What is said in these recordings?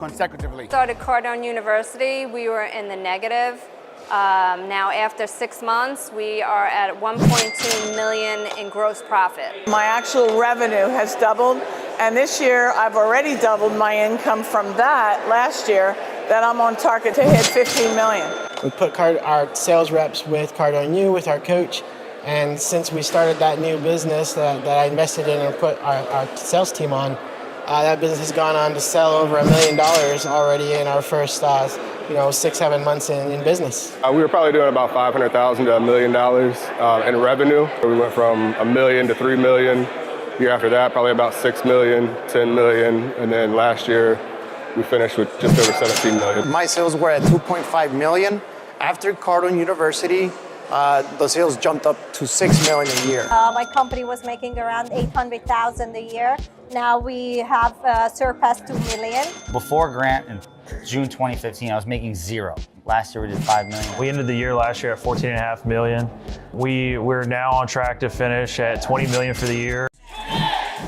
consecutively. Started Cardone University, we were in the negative. Now after 6 months, we are at 1.2 million in gross profit. My actual revenue has doubled, and this year I've already doubled my income from that last year, that I'm on target to hit 15 million. We put our sales reps with Cardone U, with our coach, and since we started that new business that I invested in and put our sales team on, that business has gone on to sell over $1 million already in our first 6-7 months in business. We were probably doing about $500,000 to $1 million in revenue. We went from $1 million to $3 million. Year after that, probably about $6 million, $10 million, and then last year we finished with just over $17 million. My sales were at $2.5 million. After Cardone University, the sales jumped up to $6 million a year. My company was making around $800,000 a year. Now we have surpassed 2 million. Before Grant in June 2015, I was making zero. Last year we did 5 million. We ended the year last year at 14.5 million. We're now on track to finish at 20 million for the year.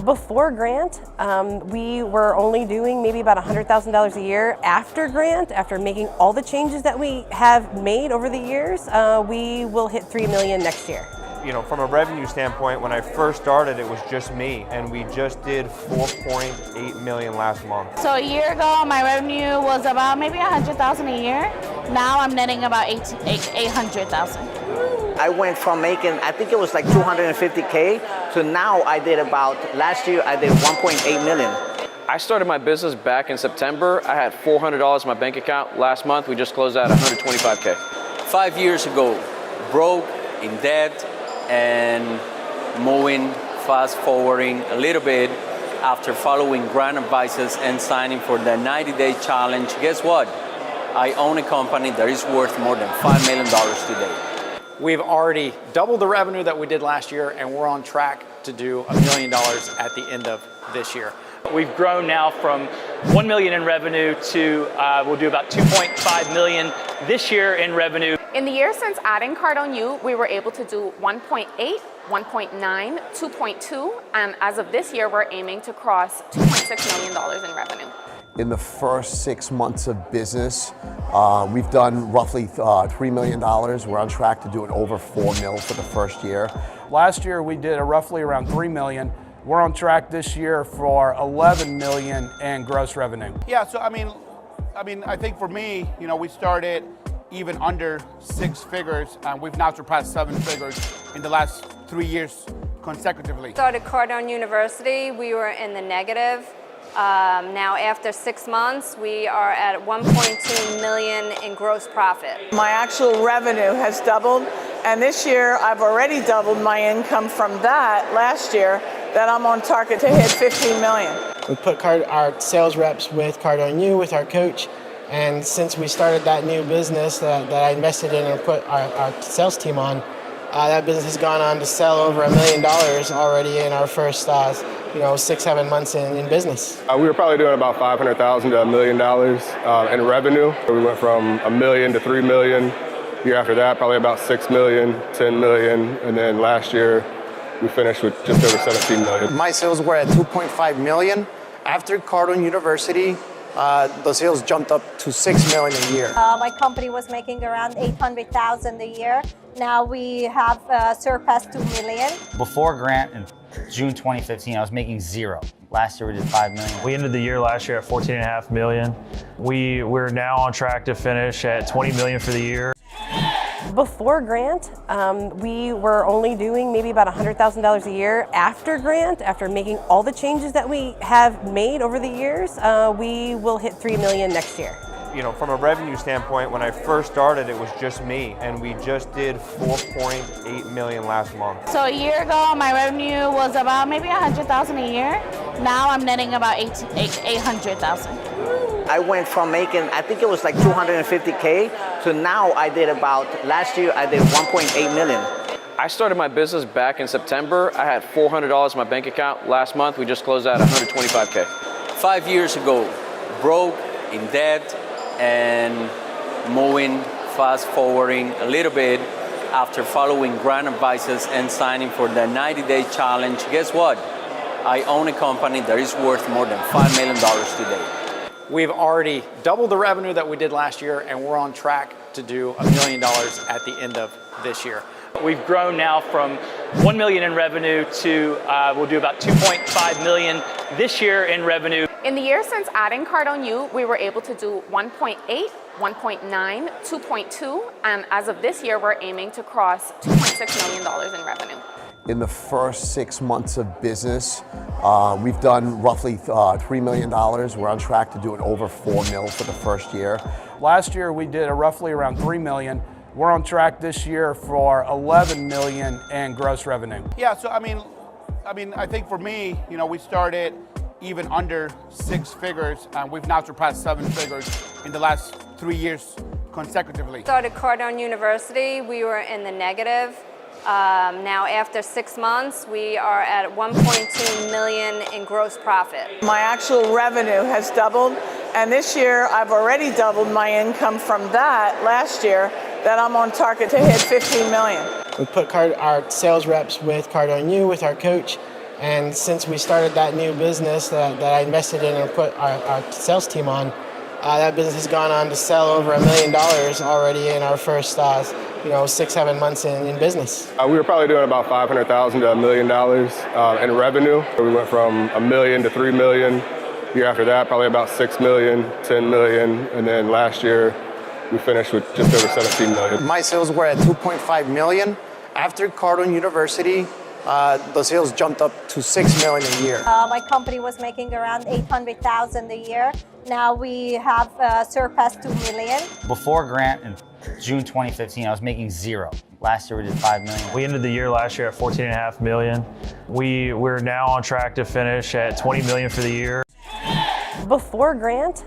Before Grant, we were only doing maybe about $100,000 a year. After Grant, after making all the changes that we have made over the years, we will hit 3 million next year. From a revenue standpoint, when I first started, it was just me, and we just did 4.8 million last month. So a year ago, my revenue was about maybe 100,000 a year. Now I'm netting about 800,000. I went from making, I think it was like 250K, to now last year I did 1.8 million. I started my business back in September. I had $400 in my bank account. Last month, we just closed out 125K. 5 years ago, broke, in debt, and moving, fast forwarding a little bit after following Grant advices and signing for the 90-day challenge. Guess what? I own a company that is worth more than $5 million today. We've already doubled the revenue that we did last year, and we're on track to do $1 million at the end of this year. We've grown now from 1 million in revenue to we'll do about 2.5 million this year in revenue. In the year since adding Cardone U, we were able to do 1.8, 1.9, 2.2, and as of this year, we're aiming to cross $2.6 million in revenue. In the first 6 months of business, we've done roughly $3 million. We're on track to doing over 4 mil for the first year. Last year, we did roughly around 3 million. We're on track this year for 11 million in gross revenue. Yeah, so I think for me, we started even under 6 figures, and we've now surpassed 7 figures in the last 3 years consecutively. Started Cardone University, we were in the negative. Now after 6 months, we are at 1.2 million in gross profit. My actual revenue has doubled, and this year I've already doubled my income from that last year, that I'm on target to hit 15 million. We put our sales reps with Cardone U, with our coach, and since we started that new business that I invested in and put our sales team on, that business has gone on to sell over $1 million already in our first 6-7 months in business. We were probably doing about $500,000 to $1 million in revenue. We went from $1 million to $3 million. Year after that, probably about $6 million, $10 million, and then last year we finished with just over $17 million. My sales were at 2.5 million. After Cardone University, the sales jumped up to $6 million a year. My company was making around 800,000 a year. Now we have surpassed 2 million. Before Grant in June 2015, I was making zero. Last year we did 5 million. We ended the year last year at 14.5 million. We're now on track to finish at 20 million for the year. Before Grant, we were only doing maybe about $100,000 a year. After Grant, after making all the changes that we have made over the years, we will hit 3 million next year. From a revenue standpoint, when I first started, it was just me, and we just did 4.8 million last month. So a year ago, my revenue was about maybe 100,000 a year. Now I'm netting about 800,000. I went from making, I think it was like 250K, to now last year I did 1.8 million. I started my business back in September. I had $400 in my bank account. Last month, we just closed out 125K. 5 years ago, broke, in debt, and moving, fast forwarding a little bit after following Grant advices and signing for the 90-day challenge. Guess what? I own a company that is worth more than $5 million today. We've already doubled the revenue that we did last year, and we're on track to do $1 million at the end of this year. We've grown now from 1 million in revenue to we'll do about 2.5 million this year in revenue. In the year since adding Cardone U, we were able to do 1.8, 1.9, 2.2, and as of this year, we're aiming to cross $2.6 million in revenue. In the first 6 months of business, we've done roughly $3 million. We're on track to doing over 4 mil for the first year. Last year we did roughly around 3 million. We're on track this year for 11 million in gross revenue. Yeah, so I mean, I think for me, we started even under 6 figures, and we've now surpassed 7 figures in the last 3 years consecutively. Started Cardone University, we were in the negative. Now after 6 months, we are at 1.2 million in gross profit. My actual revenue has doubled, and this year I've already doubled my income from that last year, that I'm on target to hit 15 million. We put our sales reps with Cardone U, with our coach, and since we started that new business that I invested in and put our sales team on, that business has gone on to sell over $1 million already in our first 6-7 months in business. We were probably doing about $500,000 to $1 million in revenue. We went from $1 million to $3 million. The year after that, probably about $6 million, $10 million, and then last year we finished with just over $17 million. My sales were at 2.5 million. After Cardone University, the sales jumped up to 6 million a year. My company was making around 800,000 a year. Now we have surpassed 2 million. Before Grant in June 2015, I was making zero. Last year we did 5 million. We ended the year last year at 14.5 million. We're now on track to finish at 20 million for the year. Before Grant,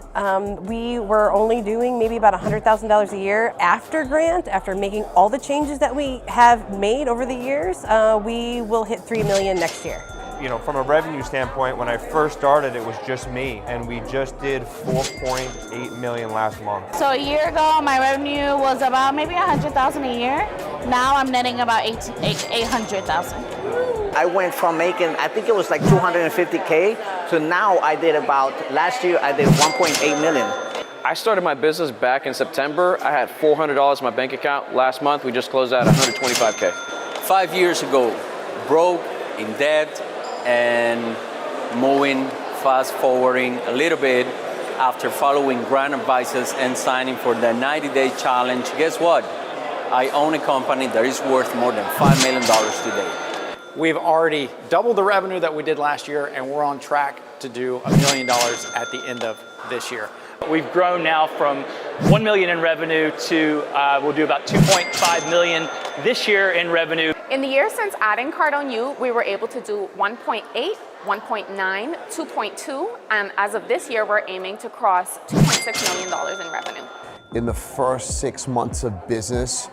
we were only doing maybe about $100,000 a year. After Grant, after making all the changes that we have made over the years, we will hit 3 million next year. From a revenue standpoint, when I first started, it was just me, and we just did 4.8 million last month. So a year ago, my revenue was about maybe 100,000 a year. Now I'm netting about 800,000. I went from making, I think it was like 250K, to now last year I did 1.8 million. I started my business back in September. I had $400 in my bank account. Last month, we just closed out 125K. 5 years ago, broke, in debt, and moving, fast forwarding a little bit after following Grant advices and signing for the 90-day challenge. Guess what? I own a company that is worth more than $5 million today. We've already doubled the revenue that we did last year, and we're on track to do $1 million at the end of this year. We've grown now from 1 million in revenue to we'll do about 2.5 million this year in revenue. In the year since adding Cardone U, we were able to do 1.8, 1.9, 2.2, and as of this year, we're aiming to cross $2.6 million in revenue. In the first 6 months of business,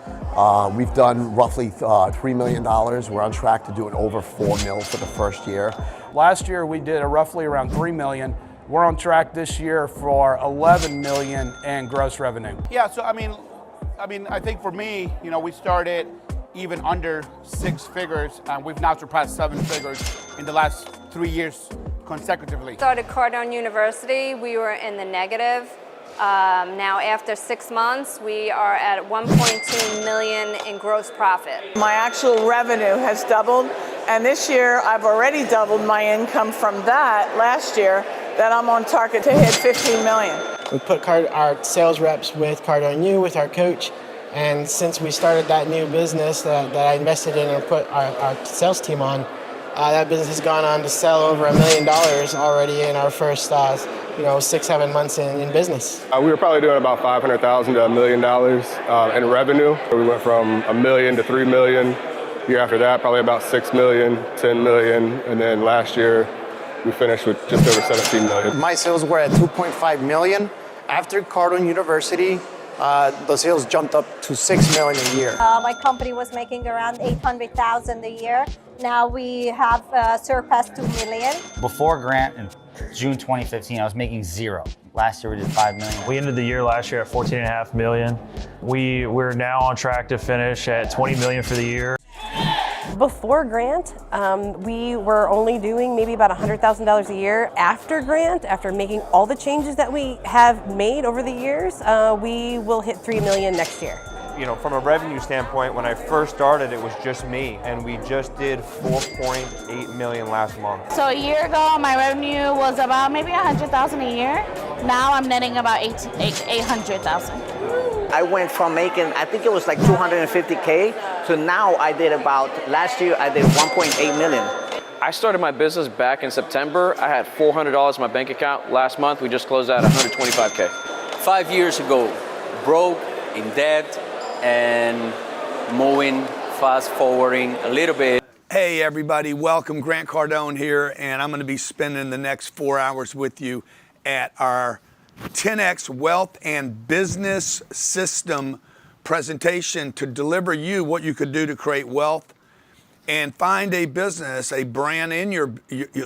we've done roughly $3 million. We're on track to doing over 4 mil for the first year. Last year we did roughly around 3 million. We're on track this year for 11 million in gross revenue. Yeah, so I think for me, we started even under 6 figures, and we've now surpassed 7 figures in the last 3 years consecutively. Started Cardone University, we were in the negative. Now after 6 months, we are at 1.2 million in gross profit. My actual revenue has doubled, and this year I've already doubled my income from that last year, that I'm on target to hit 15 million. We put our sales reps with Cardone U, with our coach, and since we started that new business that I invested in and put our sales team on, that business has gone on to sell over $1 million already in our first 6-7 months in business. We were probably doing about $500,000 to $1 million in revenue. We went from $1 million to $3 million. The year after that, probably about $6 million, $10 million, and then last year we finished with just over $17 million. My sales were at 2.5 million. After Cardone University, the sales jumped up to 6 million a year. My company was making around 800,000 a year. Now we have surpassed 2 million. Before Grant in June 2015, I was making zero. Last year we did 5 million. We ended the year last year at 14.5 million. We're now on track to finish at 20 million for the year. Before Grant, we were only doing maybe about $100,000 a year. After Grant, after making all the changes that we have made over the years, we will hit $3 million next year. You know, from a revenue standpoint, when I first started, it was just me, and we just did 4.8 million last month. So a year ago, my revenue was about maybe 100,000 a year. Now I'm netting about 800,000. I went from making, I think it was like 250K, to now I did about, last year I did 1.8 million. I started my business back in September. I had $400 in my bank account. Last month, we just closed out 125K. 5 years ago, broke, in debt, and moving, fast forwarding a little bit. Hey everybody, welcome. Grant Cardone here, and I'm going to be spending the next 4 hours with you at our 10X Wealth and Business System presentation to deliver you what you could do to create wealth and find a business, a brand in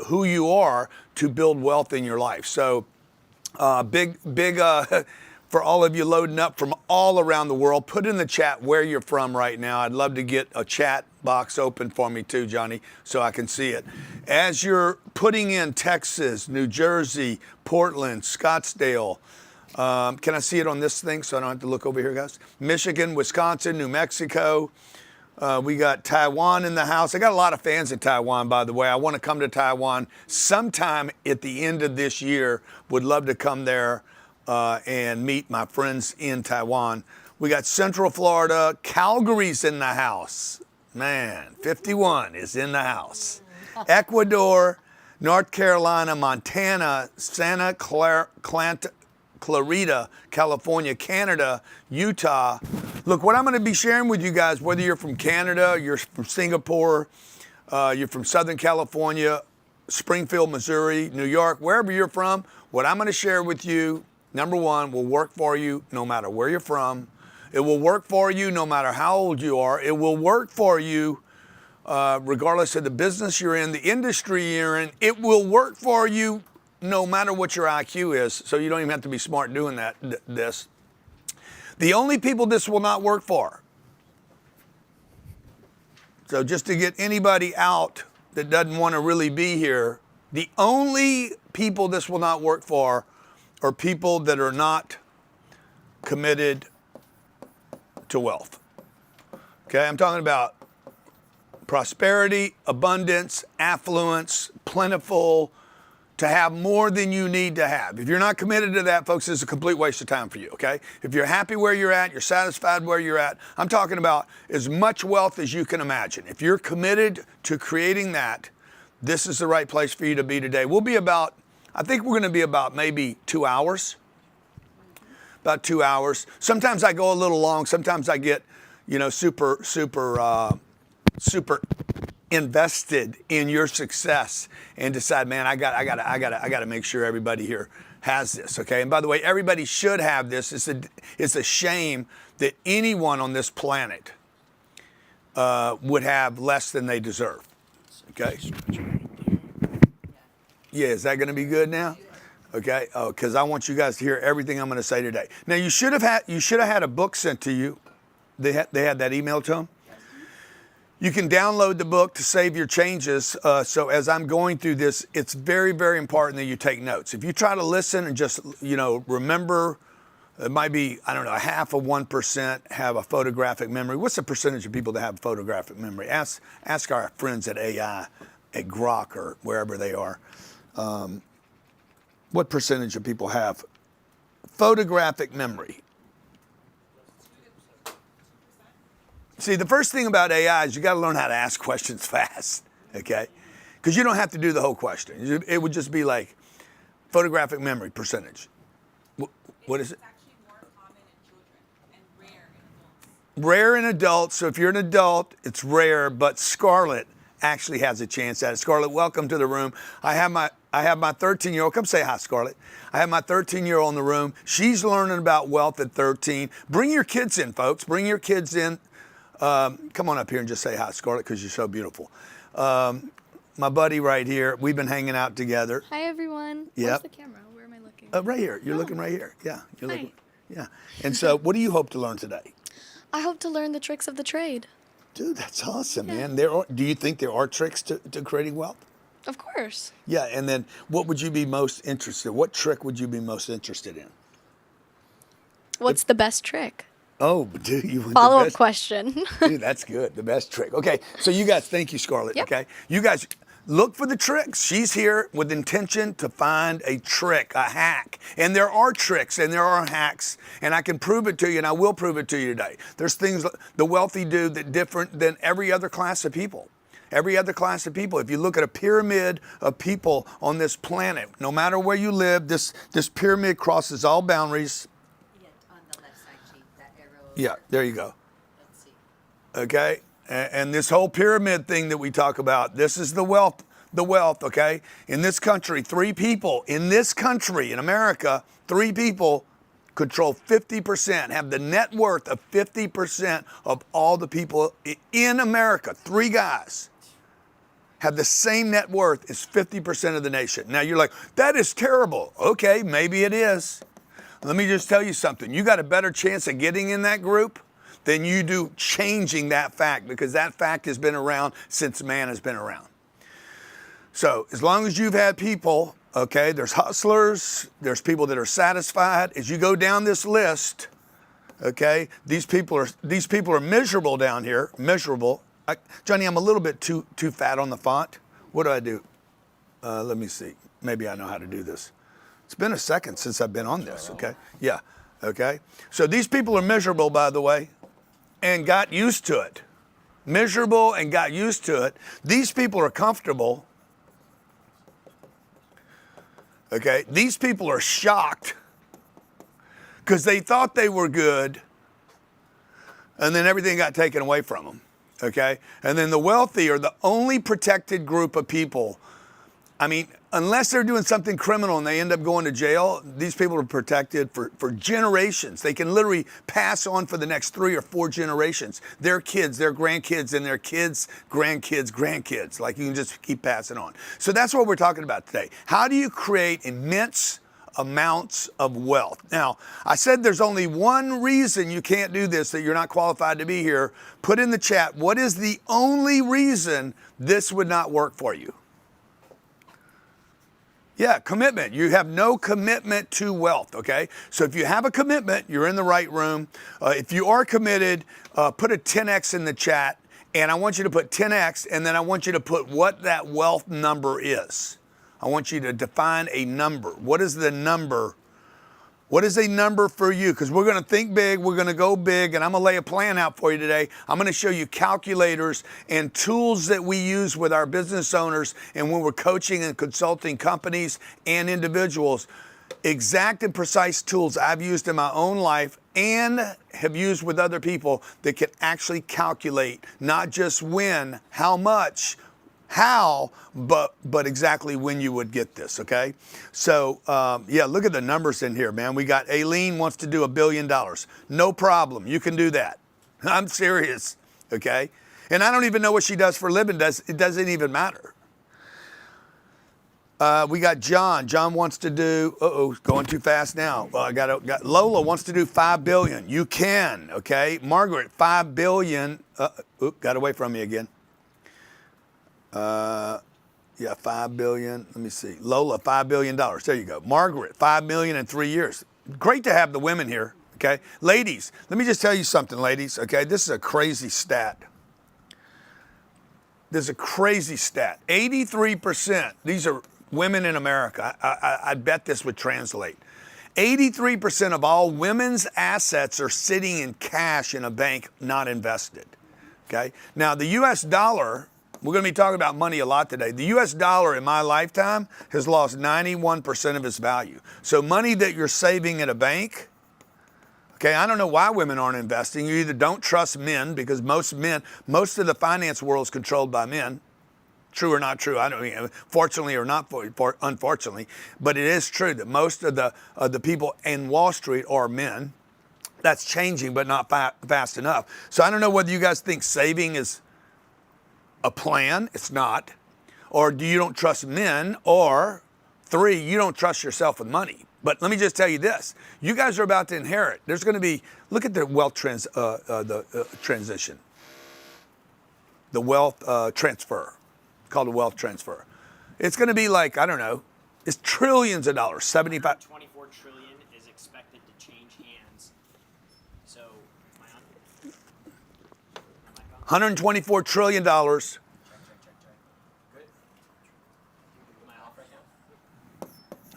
who you are to build wealth in your life. So big for all of you loading up from all around the world, put in the chat where you're from right now. I'd love to get a chat box open for me too, Johnny, so I can see it. As you're putting in Texas, New Jersey, Portland, Scottsdale, can I see it on this thing so I don't have to look over here, guys? Michigan, Wisconsin, New Mexico. We got Taiwan in the house. I got a lot of fans in Taiwan, by the way. I want to come to Taiwan sometime at the end of this year. Would love to come there and meet my friends in Taiwan. We got Central Florida. Calgary's in the house. Man, 51 is in the house. Ecuador, North Carolina, Montana, Santa Clarita, California, Canada, Utah. Look, what I'm going to be sharing with you guys, whether you're from Canada, you're from Singapore, you're from Southern California, Springfield, Missouri, New York, wherever you're from, what I'm going to share with you, number one, will work for you no matter where you're from. It will work for you no matter how old you are. It will work for you regardless of the business you're in, the industry you're in. It will work for you no matter what your IQ is, so you don't even have to be smart doing this. The only people this will not work for, so just to get anybody out that doesn't want to really be here, the only people this will not work for are people that are not committed to wealth. Okay, I'm talking about prosperity, abundance, affluence, plentiful, to have more than you need to have. If you're not committed to that, folks, it's a complete waste of time for you, okay? If you're happy where you're at, you're satisfied where you're at, I'm talking about as much wealth as you can imagine. If you're committed to creating that, this is the right place for you to be today. We'll be about, I think we're gonna be about maybe 2 hours. About 2 hours. Sometimes I go a little long. Sometimes I get, you know, super invested in your success and decide, man, I got to make sure everybody here has this. Okay. And by the way, everybody should have this. It's a shame that anyone on this planet would have less than they deserve. Okay. Yeah. Is that going to be good now? Okay, because I want you guys to hear everything I'm going to say today. Now, you should have had a book sent to you. They had that email to them. You can download the book to save your changes. So as I'm going through this, it's very, very important that you take notes. If you try to listen and just, you know, remember, it might be, I don't know, 0.5% have a photographic memory. What's the percentage of people that have photographic memory? Ask our friends at AI, at Grok, or wherever they are. What percentage of people have photographic memory? See, the first thing about AI is you got to learn how to ask questions fast, okay? Because you don't have to do the whole question. It would just be like photographic memory percentage. What is it? It's actually more common in children and rare in adults. Rare in adults. So if you're an adult, it's rare, but Scarlett actually has a chance at it. Scarlett, welcome to the room. I have my 13-year-old. Come say hi, Scarlett. I have my 13-year-old in the room. She's learning about wealth at 13. Bring your kids in, folks. Bring your kids in. Come on up here and just say hi, Scarlett, because you're so beautiful. My buddy right here. We've been hanging out together. Hi, everyone. Yep. Where's the camera? Where am I looking? Right here. You're looking right here. Yeah. You're Hi. looking. Yeah. And so what do you hope to learn today? I hope to learn the tricks of the trade. Dude, that's awesome, man. Do you think there are tricks to creating wealth? Of course. Yeah, and then what would you be most interested? What trick would you be most interested in? What's the best trick? Oh, dude, you want Follow the up best? question. Dude, that's good. The best trick. Okay, so you guys, thank you, Scarlett. Yep. Okay, you guys look for the tricks. She's here with intention to find a trick, a hack. And there are tricks and there are hacks, and I can prove it to you, and I will prove it to you today. There's things the wealthy do that different than every other class of people. Every other class of people. If you look at a pyramid of people on this planet, no matter where you live, this pyramid crosses all boundaries. Yeah, there you go. Okay, and this whole pyramid thing that we talk about, this is the wealth, okay? In this country, 3 people, in this country, in America, 3 people control 50%, have the net worth of 50% of all the people in America. 3 guys have the same net worth as 50% of the nation. Now you're like, that is terrible. Okay, maybe it is. Let me just tell you something. You got a better chance of getting in that group than you do changing that fact, because that fact has been around since man has been around. So as long as you've had people, okay, there's hustlers, there's people that are satisfied. As you go down this list, okay, these people are miserable down here, miserable. Johnny, I'm a little bit too fat on the font. What do I do? Let me see. Maybe I know how to do this. It's been a second since I've been on this, okay? Yeah, okay? So these people are miserable, by the way, and got used to it. Miserable and got used to it. These people are comfortable, okay? These people are shocked because they thought they were good, and then everything got taken away from them, okay? And then the wealthy are the only protected group of people. I mean, unless they're doing something criminal and they end up going to jail, these people are protected for generations. They can literally pass on for the next 3 or 4 generations. Their kids, their grandkids, and their kids, grandkids. Like, you can just keep passing on. So that's what we're talking about today. How do you create immense amounts of wealth? Now, I said there's only one reason you can't do this, that you're not qualified to be here. Put in the chat, what is the only reason this would not work for you? Yeah, commitment. You have no commitment to wealth, okay? So if you have a commitment, you're in the right room. If you are committed, put a 10X in the chat, and I want you to put 10X, and then I want you to put what that wealth number is. I want you to define a number. What is the number? What is a number for you? Because we're going to think big, we're going to go big, and I'm going to lay a plan out for you today. I'm going to show you calculators and tools that we use with our business owners and when we're coaching and consulting companies and individuals. Exact and precise tools I've used in my own life and have used with other people that can actually calculate not just when, how much, how, but exactly when you would get this, okay? So, yeah, look at the numbers in here, man. We got Aileen wants to do $1 billion. No problem. You can do that. I'm serious, okay? And I don't even know what she does for a living. It doesn't even matter. We got John. John wants to do, going too fast now. Well, got Lola wants to do $5 billion. You can, okay? Margaret, $5 billion. Got away from me again. Yeah, $5 billion. Let me see. Lola, $5 billion. There you go. Margaret, $5 million in 3 years. Great to have the women here, okay? Ladies, let me just tell you something, ladies, okay? This is a crazy stat. There's a crazy stat. 83%, these are women in America. I bet this would translate. 83% of all women's assets are sitting in cash in a bank, not invested, okay? Now, the U.S. dollar, we're going to be talking about money a lot today. The U.S. dollar in my lifetime has lost 91% of its value. So money that you're saving at a bank, okay, I don't know why women aren't investing. You either don't trust men, because most of the finance world is controlled by men. True or not true, I don't mean, fortunately or not unfortunately, but it is true that most of the people in Wall Street are men. That's changing, but not fast enough. So I don't know whether you guys think saving is a plan. It's not. Or you don't trust men, or 3, you don't trust yourself with money. But let me just tell you this. You guys are about to inherit. There's going to be, look at the wealth transition. the wealth transfer. It's called a wealth transfer. It's going to be like, I don't know, it's trillions of dollars, 75. 24 trillion is expected to change hands. So, am I on? $124 trillion. Good. Am I off right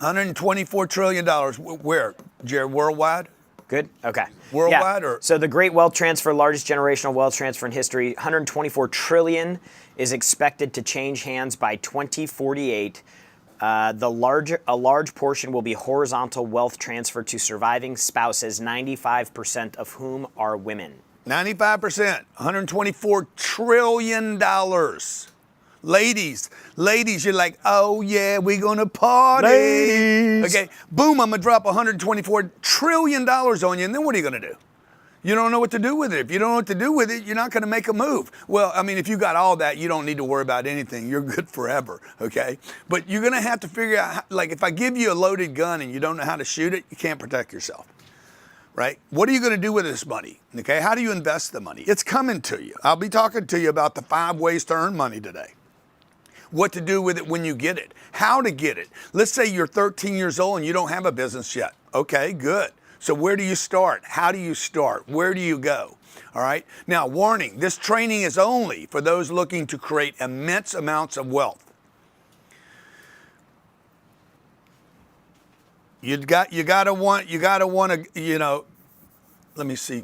now? $124 trillion. Where, Jared? Worldwide? Good. Okay. Worldwide, yeah. or so the great wealth transfer, largest generational wealth transfer in history, 124 trillion is expected to change hands by 2048. A large portion will be horizontal wealth transfer to surviving spouses, 95% of whom are women. 95%, $124 trillion. Ladies, you're like, oh yeah, we're gonna party. Ladies. Okay, boom, I'm gonna drop $124 trillion on you, and then what are you gonna do? You don't know what to do with it. If you don't know what to do with it, you're not gonna make a move. Well, I mean, if you got all that, you don't need to worry about anything. You're good forever, okay? But you're gonna have to figure out, like if I give you a loaded gun and you don't know how to shoot it, you can't protect yourself. Right? What are you going to do with this money? Okay? How do you invest the money? It's coming to you. I'll be talking to you about the 5 ways to earn money today. What to do with it when you get it. How to get it. Let's say you're 13 years old and you don't have a business yet. Okay, good. So where do you start? How do you start? Where do you go? All right? Now, warning, this training is only for those looking to create immense amounts of wealth. You gotta want to, you know, let me see,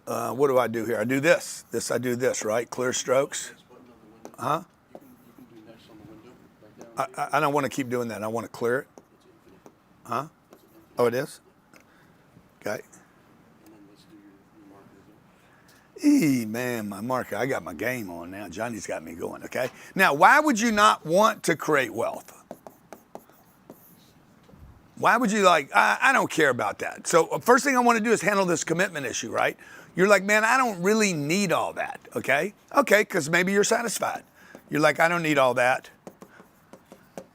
what do I do here? I do this, I do this, right? Clear strokes. Huh? I don't want to keep doing that. I want to clear it. Huh? Oh, it is? Okay. Man, my marker, I got my game on now. Johnny's got me going, okay? Now, why would you not want to create wealth? Why would you I don't care about that. So first thing I want to do is handle this commitment issue, right? You're like, man, I don't really need all that, okay? Okay, because maybe you're satisfied. You're like, I don't need all that.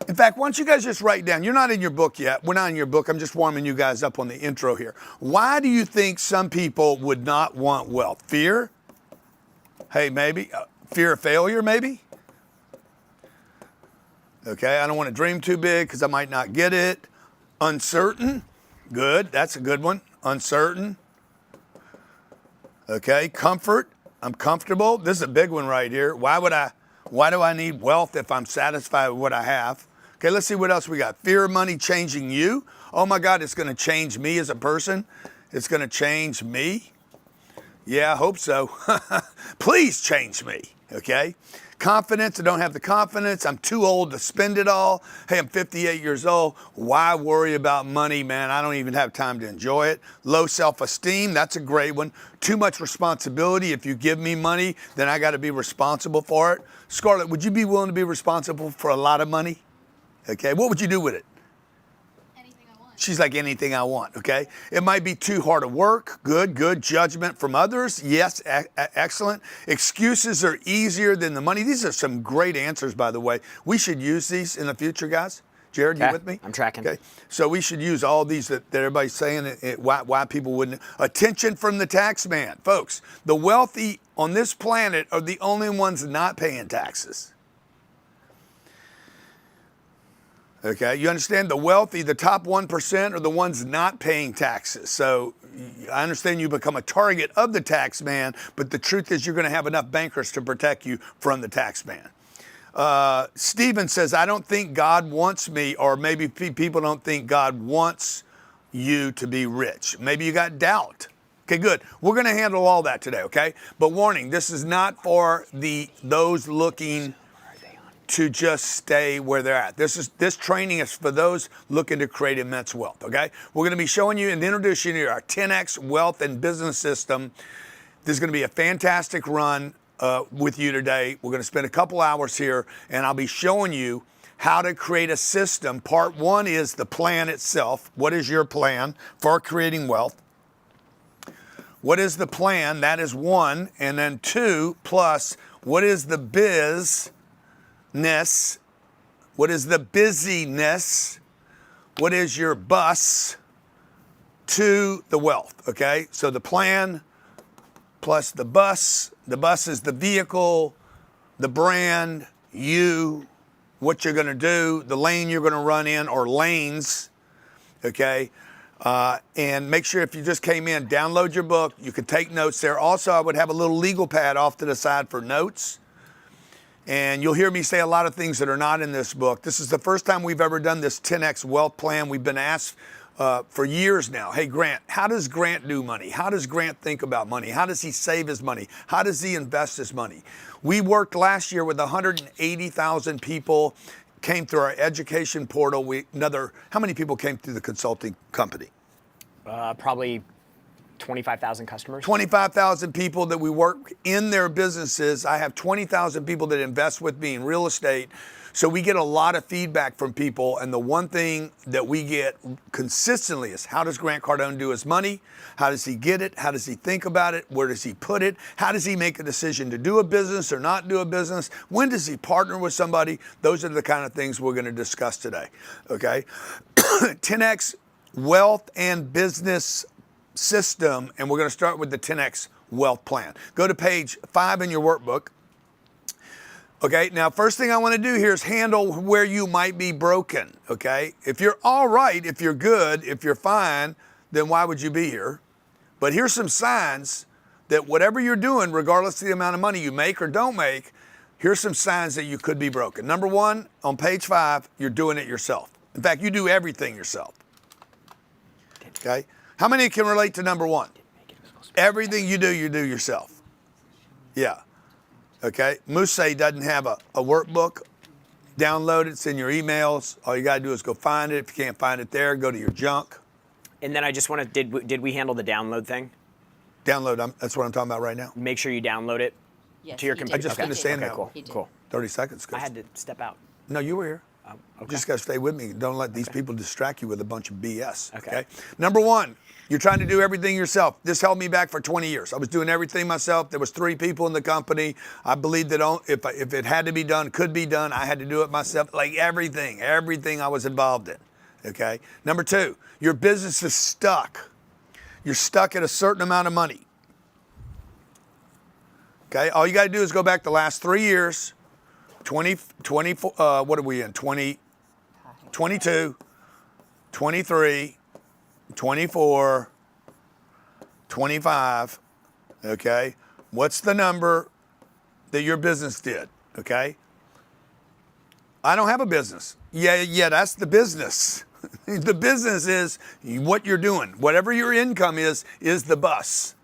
In fact, why don't you guys just write down, you're not in your book yet. We're not in your book. I'm just warming you guys up on the intro here. Why do you think some people would not want wealth? Fear? Hey, maybe. Fear of failure, maybe? Okay, I don't want to dream too big because I might not get it. Uncertain, good, that's a good one. Uncertain. Okay, comfort, I'm comfortable. This is a big one right here. Why do I need wealth if I'm satisfied with what I have? Okay, let's see what else we got. Fear of money changing you. Oh my God, it's gonna change me as a person. It's gonna change me. Yeah, I hope so. Please change me, okay? Confidence, I don't have the confidence. I'm too old to spend it all. Hey, I'm 58 years old. Why worry about money, man? I don't even have time to enjoy it. Low self-esteem, that's a great one. Too much responsibility. If you give me money, then I got to be responsible for it. Scarlett, would you be willing to be responsible for a lot of money? Okay, what would you do with it? She's like, anything I want, okay? It might be too hard to work. Good. Judgment from others. Yes, excellent. Excuses are easier than the money. These are some great answers, by the way. We should use these in the future, guys. Jared, you with me? I'm tracking. Okay, so we should use all these that everybody's saying why people wouldn't. Attention from the tax man. Folks, the wealthy on this planet are the only ones not paying taxes. Okay, you understand? The wealthy, the top 1% are the ones not paying taxes. So I understand you become a target of the tax man, but the truth is you're going to have enough bankers to protect you from the tax man. Stephen says, I don't think God wants me, or maybe people don't think God wants you to be rich. Maybe you got doubt. Okay, good. We're going to handle all that today, okay? But warning, this is not for those looking to just stay where they're at. This training is for those looking to create immense wealth, okay? We're gonna be showing you and introducing you to our 10X wealth and business system. This is gonna be a fantastic run with you today. We're gonna spend a couple hours here and I'll be showing you how to create a system. Part 1 is the plan itself. What is your plan for creating wealth? What is the plan? That is 1. And then 2 plus, what is the business? What is the busyness? What is your bus to the wealth? Okay, so the plan plus the bus. The bus is the vehicle. the brand, you, what you're going to do, the lane you're going to run in, or lanes, okay? And make sure if you just came in, download your book. You can take notes there. Also, I would have a little legal pad off to the side for notes. And you'll hear me say a lot of things that are not in this book. This is the first time we've ever done this 10X wealth plan. We've been asked for years now, hey, Grant, how does Grant do money? How does Grant think about money? How does he save his money? How does he invest his money? We worked last year with 180,000 people, came through our education portal. How many people came through the consulting company? Probably 25,000 customers. 25,000 people that we work in their businesses. I have 20,000 people that invest with me in real estate. So we get a lot of feedback from people. And the one thing that we get consistently is, how does Grant Cardone do his money? How does he get it? How does he think about it? Where does he put it? How does he make a decision to do a business or not do a business? When does he partner with somebody? Those are the kind of things we're going to discuss today. Okay. 10X wealth and business system, and we're going to start with the 10X wealth plan. Go to page 5 in your workbook. Okay, now first thing I want to do here is handle where you might be broken, okay? If you're all right, if you're good, if you're fine, then why would you be here? But here's some signs that whatever you're doing, regardless of the amount of money you make or don't make, here's some signs that you could be broken. Number 1, on page 5, you're doing it yourself. In fact, you do everything yourself, okay? How many can relate to number 1? Everything you do yourself. Yeah. Okay. Mousse doesn't have a workbook. Download it. It's in your emails. All you got to do is go find it. If you can't find it there, go to your junk. And then I just want to, did we handle the download thing? Download. That's what I'm talking about right now. Make sure you download it to your computer. I just finished saying that. Cool. 30 seconds. I had to step out. No, you were here. Okay. You just got to stay with me. Don't let these people distract you with a bunch of BS. Okay. Number 1, you're trying to do everything yourself. This held me back for 20 years. I was doing everything myself. There was 3 people in the company. I believed that if it had to be done, could be done, I had to do it myself. Like everything I was involved in. Okay. Number 2, your business is stuck. You're stuck at a certain amount of money. Okay. All you got to do is go back the last 3 years. 24, what are we in? 22, 23, 24, 25, okay? What's the number that your business did, okay? I don't have a business. Yeah, that's the business. The business is what you're doing. Whatever your income is the bus,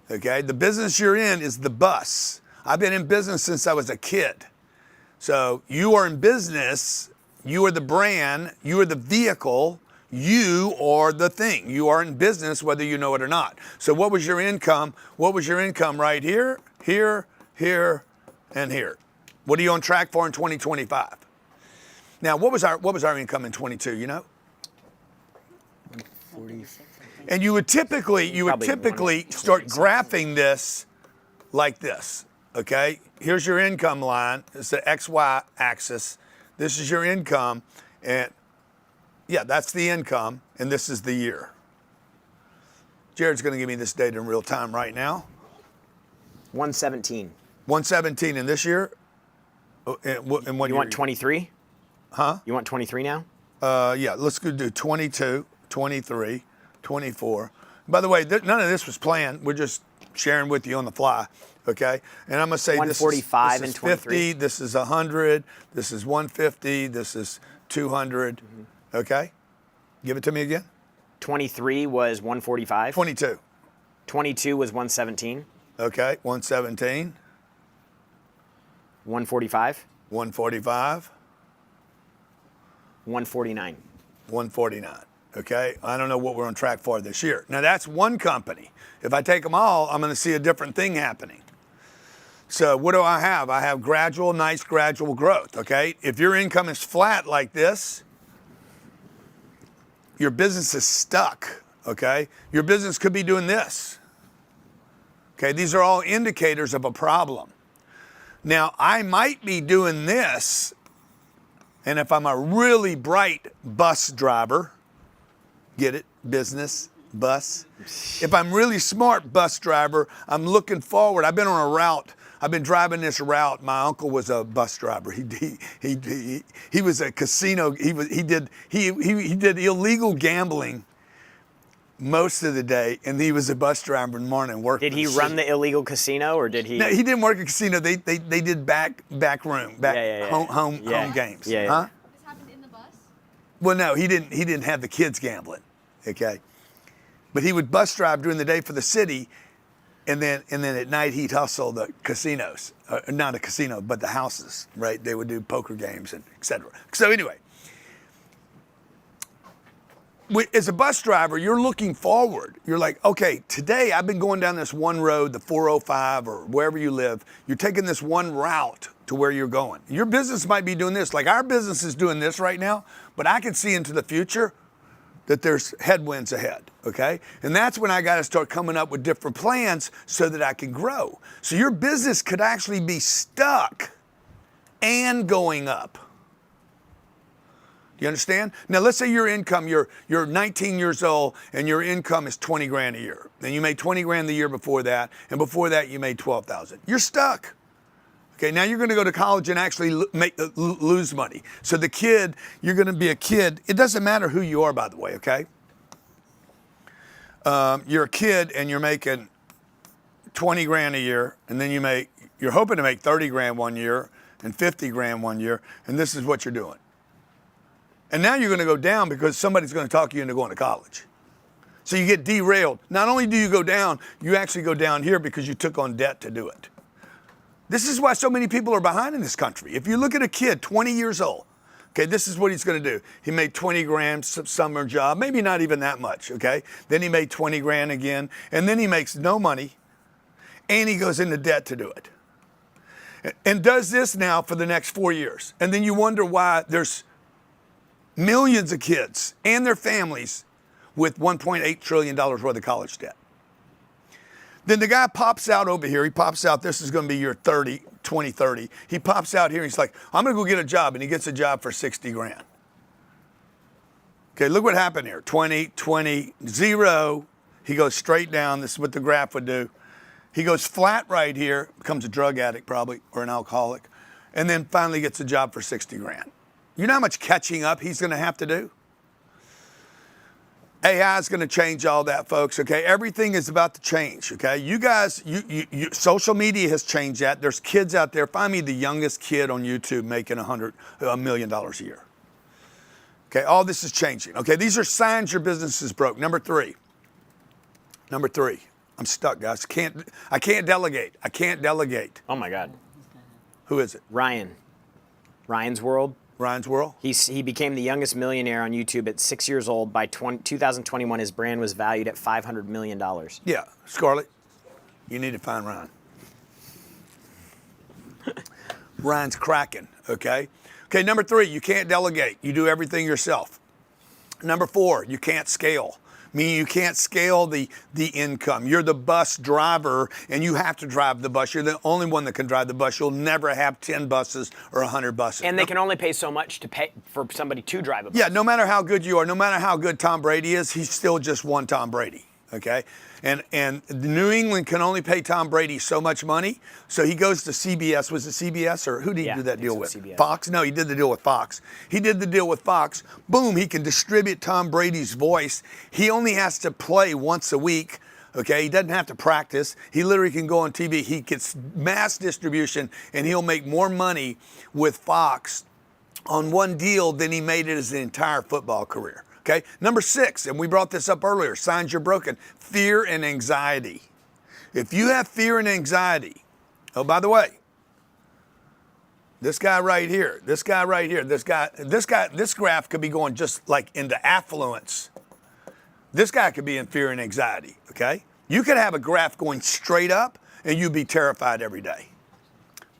okay? The business you're in is the bus. I've been in business since I was a kid. So you are in business, you are the brand, you are the vehicle, you are the thing. You are in business whether you know it or not. So what was your income? What was your income right here, here, and here? What are you on track for in 2025? Now, what was our income in 22, you know? 146. And you would typically start graphing this like this. Okay, here's your income line. It's the XY axis. This is your income. And yeah, that's the income. And this is the year. Jared's going to give me this data in real time right now. 117. 117 in this year? And what you want 23? Huh? You want 23 now? Yeah, let's go do 22, 23, 24. By the way, none of this was planned. We're just sharing with you on the fly. Okay, and I'm gonna say 145 this is and 23. 50. This is 100. This is 150. This is 200. Okay, give it to me again. 23 was 145. 22. 22 was 117. Okay, 117. 145. 145. 149. 149. Okay, I don't know what we're on track for this year. Now that's one company. If I take them all, I'm going to see a different thing happening. So what do I have? I have nice gradual growth, okay? If your income is flat like this, your business is stuck, okay? Your business could be doing this. Okay, these are all indicators of a problem. Now, I might be doing this, and if I'm a really bright bus driver, get it? Business, bus. If I'm really smart bus driver, I'm looking forward. I've been on a route I've been driving this route. My uncle was a bus driver. He was a casino. He did illegal gambling most of the day, and he was a bus driver in the morning working. Did he run the illegal casino, or did he? No, he didn't work at a casino. They did back home games. Yeah. Huh? This happened in the bus? Well, no, he didn't have the kids gambling. Okay, but he would bus drive during the day for the city, and then at night he'd hustle the casinos, not a casino, but the houses. Right? They would do poker games and etc. So anyway. As a bus driver, you're looking forward. You're like, okay, today I've been going down this one road, the 405 or wherever you live. You're taking this one route to where you're going. Your business might be doing this. Like our business is doing this right now, but I can see into the future that there's headwinds ahead, okay? And that's when I got to start coming up with different plans so that I can grow. So your business could actually be stuck and going up. You understand? Now, let's say your income, you're 19 years old and your income is 20 grand a year. And you made 20 grand the year before that, and before that you made 12,000. You're stuck. Okay, now you're going to go to college and actually lose money. So the kid, you're going to be a kid. It doesn't matter who you are, by the way, okay? You're a kid and you're making 20 grand a year, and then you're hoping to make 30 grand one year and 50 grand one year, and this is what you're doing. And now you're going to go down because somebody's going to talk you into going to college. So you get derailed. Not only do you go down, you actually go down here because you took on debt to do it. This is why so many people are behind in this country. If you look at a kid, 20 years old, okay, this is what he's going to do. He made 20 grand summer job, maybe not even that much, okay? Then he made 20 grand again, and then he makes no money, and he goes into debt to do it. And does this now for the next 4 years. And then you wonder why there's millions of kids and their families with $1.8 trillion worth of college debt. Then the guy pops out over here. He pops out. This is going to be your 2030. He pops out here. And he's like, I'm going to go get a job. And he gets a job for 60 grand. Okay, look what happened here. 20, 20, 0. He goes straight down. This is what the graph would do. He goes flat right here, becomes a drug addict probably, or an alcoholic, and then finally gets a job for 60 grand. You know how much catching up he's going to have to do? AI is going to change all that, folks, okay? Everything is about to change, okay? You guys, social media has changed that. There's kids out there. Find me the youngest kid on YouTube making $1 million a year. Okay, all this is changing, okay? These are signs your business is broke. Number three. I'm stuck, guys. I can't delegate. I can't delegate. Oh, my God. Who is it? Ryan's World. Ryan's World? He became the youngest millionaire on YouTube at 6 years old. By 2021, his brand was valued at $500 million. Yeah, Scarlett, you need to find Ryan. Ryan's cracking, okay? Okay, number three, you can't delegate. You do everything yourself. Number four, you can't scale. Meaning you can't scale the income. You're the bus driver, and you have to drive the bus. You're the only one that can drive the bus. You'll never have 10 buses or 100 buses. And they can only pay so much to pay for somebody to drive a bus. Yeah, no matter how good you are, no matter how good Tom Brady is, he's still just one Tom Brady, okay? And New England can only pay Tom Brady so much money, so he goes to CBS. Was it CBS, or who did he do that deal with? CBS. Fox? No, he did the deal with Fox. He did the deal with Fox. Boom, he can distribute Tom Brady's voice. He only has to play once a week, okay? He doesn't have to practice. He literally can go on TV. He gets mass distribution, and he'll make more money with Fox on one deal than he made it his entire football career. Okay, number six, and we brought this up earlier, signs you're broken, fear and anxiety. If you have fear and anxiety, oh, by the way, this guy right here, this graph could be going just like into affluence. This guy could be in fear and anxiety, okay? You could have a graph going straight up and you'd be terrified every day.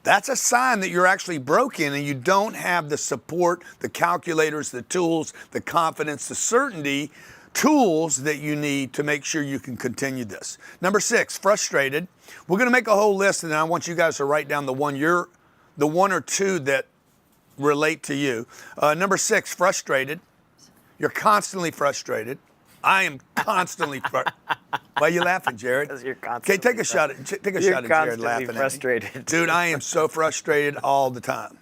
That's a sign that you're actually broken and you don't have the support, the calculators, the tools, the confidence, the certainty tools that you need to make sure you can continue this. Number six, frustrated. We're going to make a whole list, and I want you guys to write down the one or two that relate to you. Number six, frustrated. You're constantly frustrated. I am constantly Why are you laughing, Jared? Because you're Okay, take a shot at Jared laughing frustrated. at me. Dude, I am so frustrated all the time.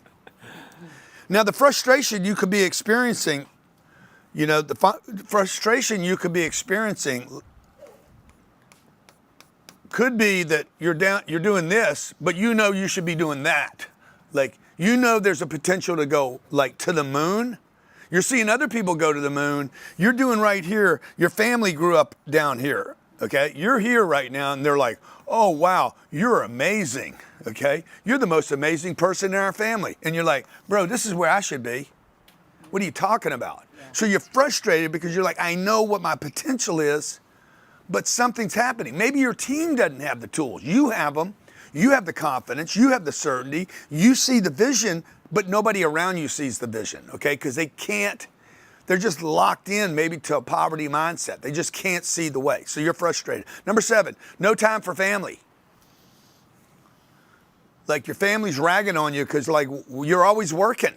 Now, the frustration you could be experiencing, frustration you could be experiencing could be that you're doing this, but you should be doing that. Like, there's a potential to go like to the moon. You're seeing other people go to the moon. You're doing right here. Your family grew up down here, okay? You're here right now, and they're like, oh, wow, you're amazing, okay? You're the most amazing person in our family. And you're like, bro, this is where I should be. What are you talking about? Yeah. So you're frustrated because you're like, I know what my potential is, but something's happening. Maybe your team doesn't have the tools. You have them. You have the confidence. You have the certainty. You see the vision, but nobody around you sees the vision, okay? Because they're just locked in maybe to a poverty mindset. They just can't see the way. So you're frustrated. Number 7, no time for family. Like your family's ragging on you because like you're always working.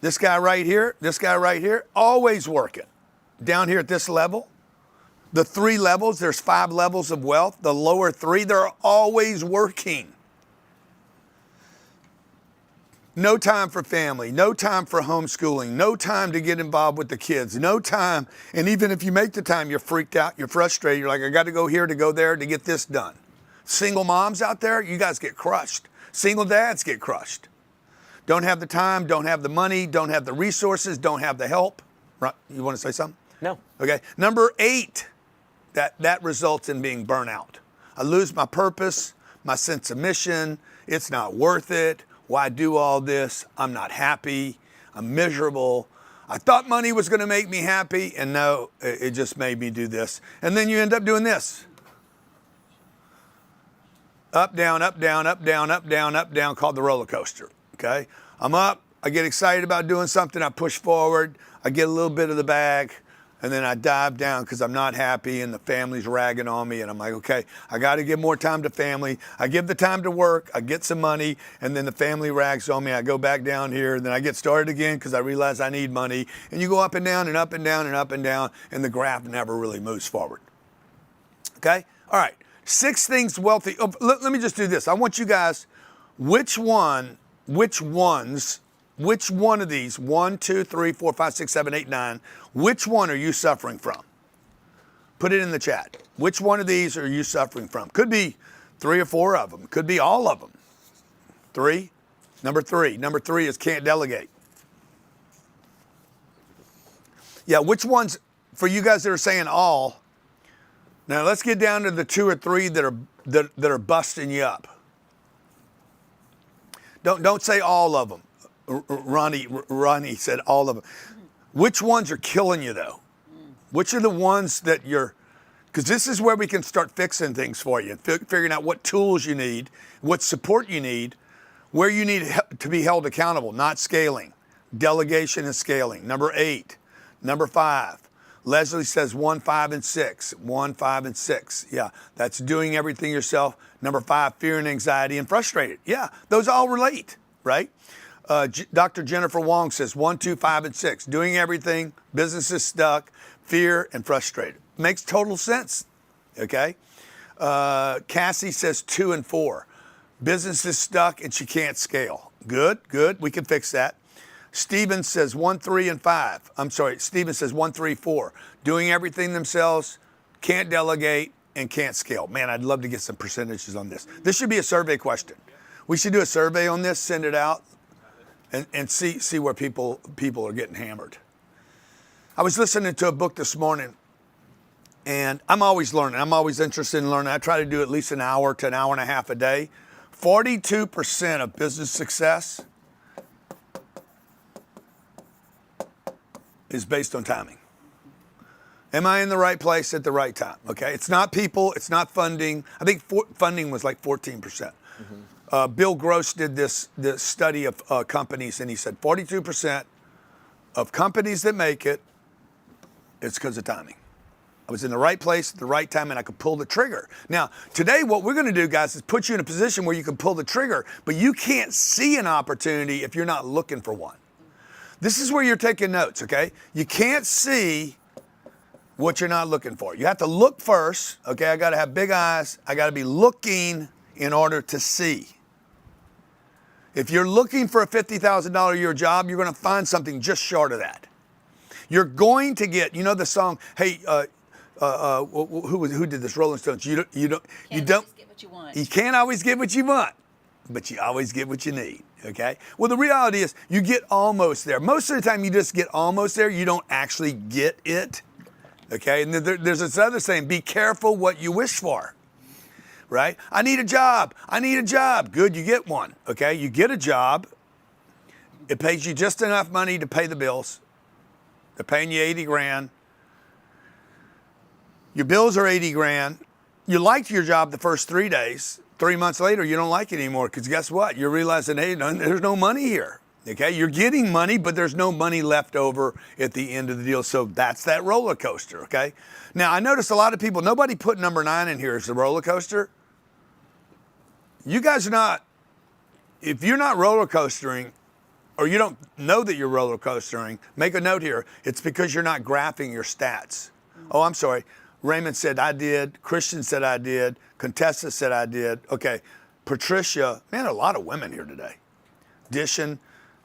This guy right here, always working. Down here at this level, the 3 levels, there's 5 levels of wealth. The lower 3, they're always working. No time for family, no time for homeschooling, no time to get involved with the kids, no time. And even if you make the time, you're freaked out, you're frustrated. You're like, I got to go here to go there to get this done. Single moms out there, you guys get crushed. Single dads get crushed. Don't have the time, don't have the money, don't have the resources, don't have the help. Right? You want to say something? No. Okay. Number 8, that results in being burnout. I lose my purpose, my sense of mission. It's not worth it. Why do all this? I'm not happy. I'm miserable. I thought money was going to make me happy, and no, it just made me do this. And then you end up doing this. Up, down, up, down, up, down, up, down, up, down, called the roller coaster, okay? I'm up, I get excited about doing something, I push forward, I get a little bit of the bag, and then I dive down because I'm not happy and the family's ragging on me, and I'm like, okay, I got to give more time to family. I give the time to work, I get some money, and then the family rags on me. I go back down here, and then I get started again because I realize I need money. And you go up and down and up and down and up and down, and the graph never really moves forward. Okay? All right. 6 things wealthy. Oh, let me just do this. I want you guys, which one of these, 1, 2, 3, 4, 5, 6, 7, 8, 9, which one are you suffering from? Put it in the chat. Which one of these are you suffering from? Could be 3 or 4 of them. Could be all of them. 3. Number 3. Number 3 is can't delegate. Yeah, which ones, for you guys that are saying all, now let's get down to the 2 or 3 that are busting you up. Don't say all of them. Ronnie said all of them. Which ones are killing you though? Which are the ones that because this is where we can start fixing things for you, figuring out what tools you need, what support you need, where you need to be held accountable, not scaling. Delegation and scaling. Number 8. Number 5. Leslie says 1, 5, and 6. 1, 5, and 6. Yeah, that's doing everything yourself. Number 5, fear and anxiety and frustrated. Yeah, those all relate, right? Dr. Jennifer Wong says 1, 2, 5, and 6. Doing everything, business is stuck, fear and frustrated. Makes total sense, okay? Cassie says 2 and 4. Business is stuck and she can't scale. Good, we can fix that. Steven says 1, 3, and 5. I'm sorry, Steven says 1, 3, 4. Doing everything themselves, can't delegate, and can't scale. Man, I'd love to get some percentages on this. This should be a survey question. We should do a survey on this, send it out, and see where people are getting hammered. I was listening to a book this morning, and I'm always learning. I'm always interested in learning. I try to do at least an hour to an hour and a half a day. 42% of business success is based on timing. Am I in the right place at the right time? Okay, it's not people, it's not funding. I think funding was like 14%. Bill Gross did this study of companies, and he said 42% of companies that make it, it's because of timing. I was in the right place at the right time, and I could pull the trigger. Now, today what we're going to do, guys, is put you in a position where you can pull the trigger, but you can't see an opportunity if you're not looking for one. This is where you're taking notes, okay? You can't see what you're not looking for. You have to look first, okay? I gotta have big eyes. I gotta be looking in order to see. If you're looking for a $50,000 a year job, you're gonna find something just short of that. You're going to get, you know the song, hey, who did this? Rolling Stones. You don't Get what you want. You can't always get what you want, but you always get what you need, okay? Well, the reality is you get almost there. Most of the time you just get almost there. You don't actually get it, okay? And there's this other saying, be careful what you wish for, right? I need a job. I need a job. Good, you get one, okay? You get a job. It pays you just enough money to pay the bills. They're paying you 80 grand. Your bills are 80 grand. You liked your job the first 3 days. 3 months later, you don't like it anymore because guess what? You're realizing, hey, there's no money here. Okay, you're getting money, but there's no money left over at the end of the deal. So that's that roller coaster, okay? Now, I noticed a lot of people, nobody put number 9 in here as the roller coaster. You guys are not, if you're not roller coastering, or you don't know that you're roller coastering, make a note here. It's because you're not graphing your stats. Oh, I'm sorry. Raymond said I did. Christian said I did. Contessa said I did. Okay. Patricia, man, a lot of women here today. Dishon.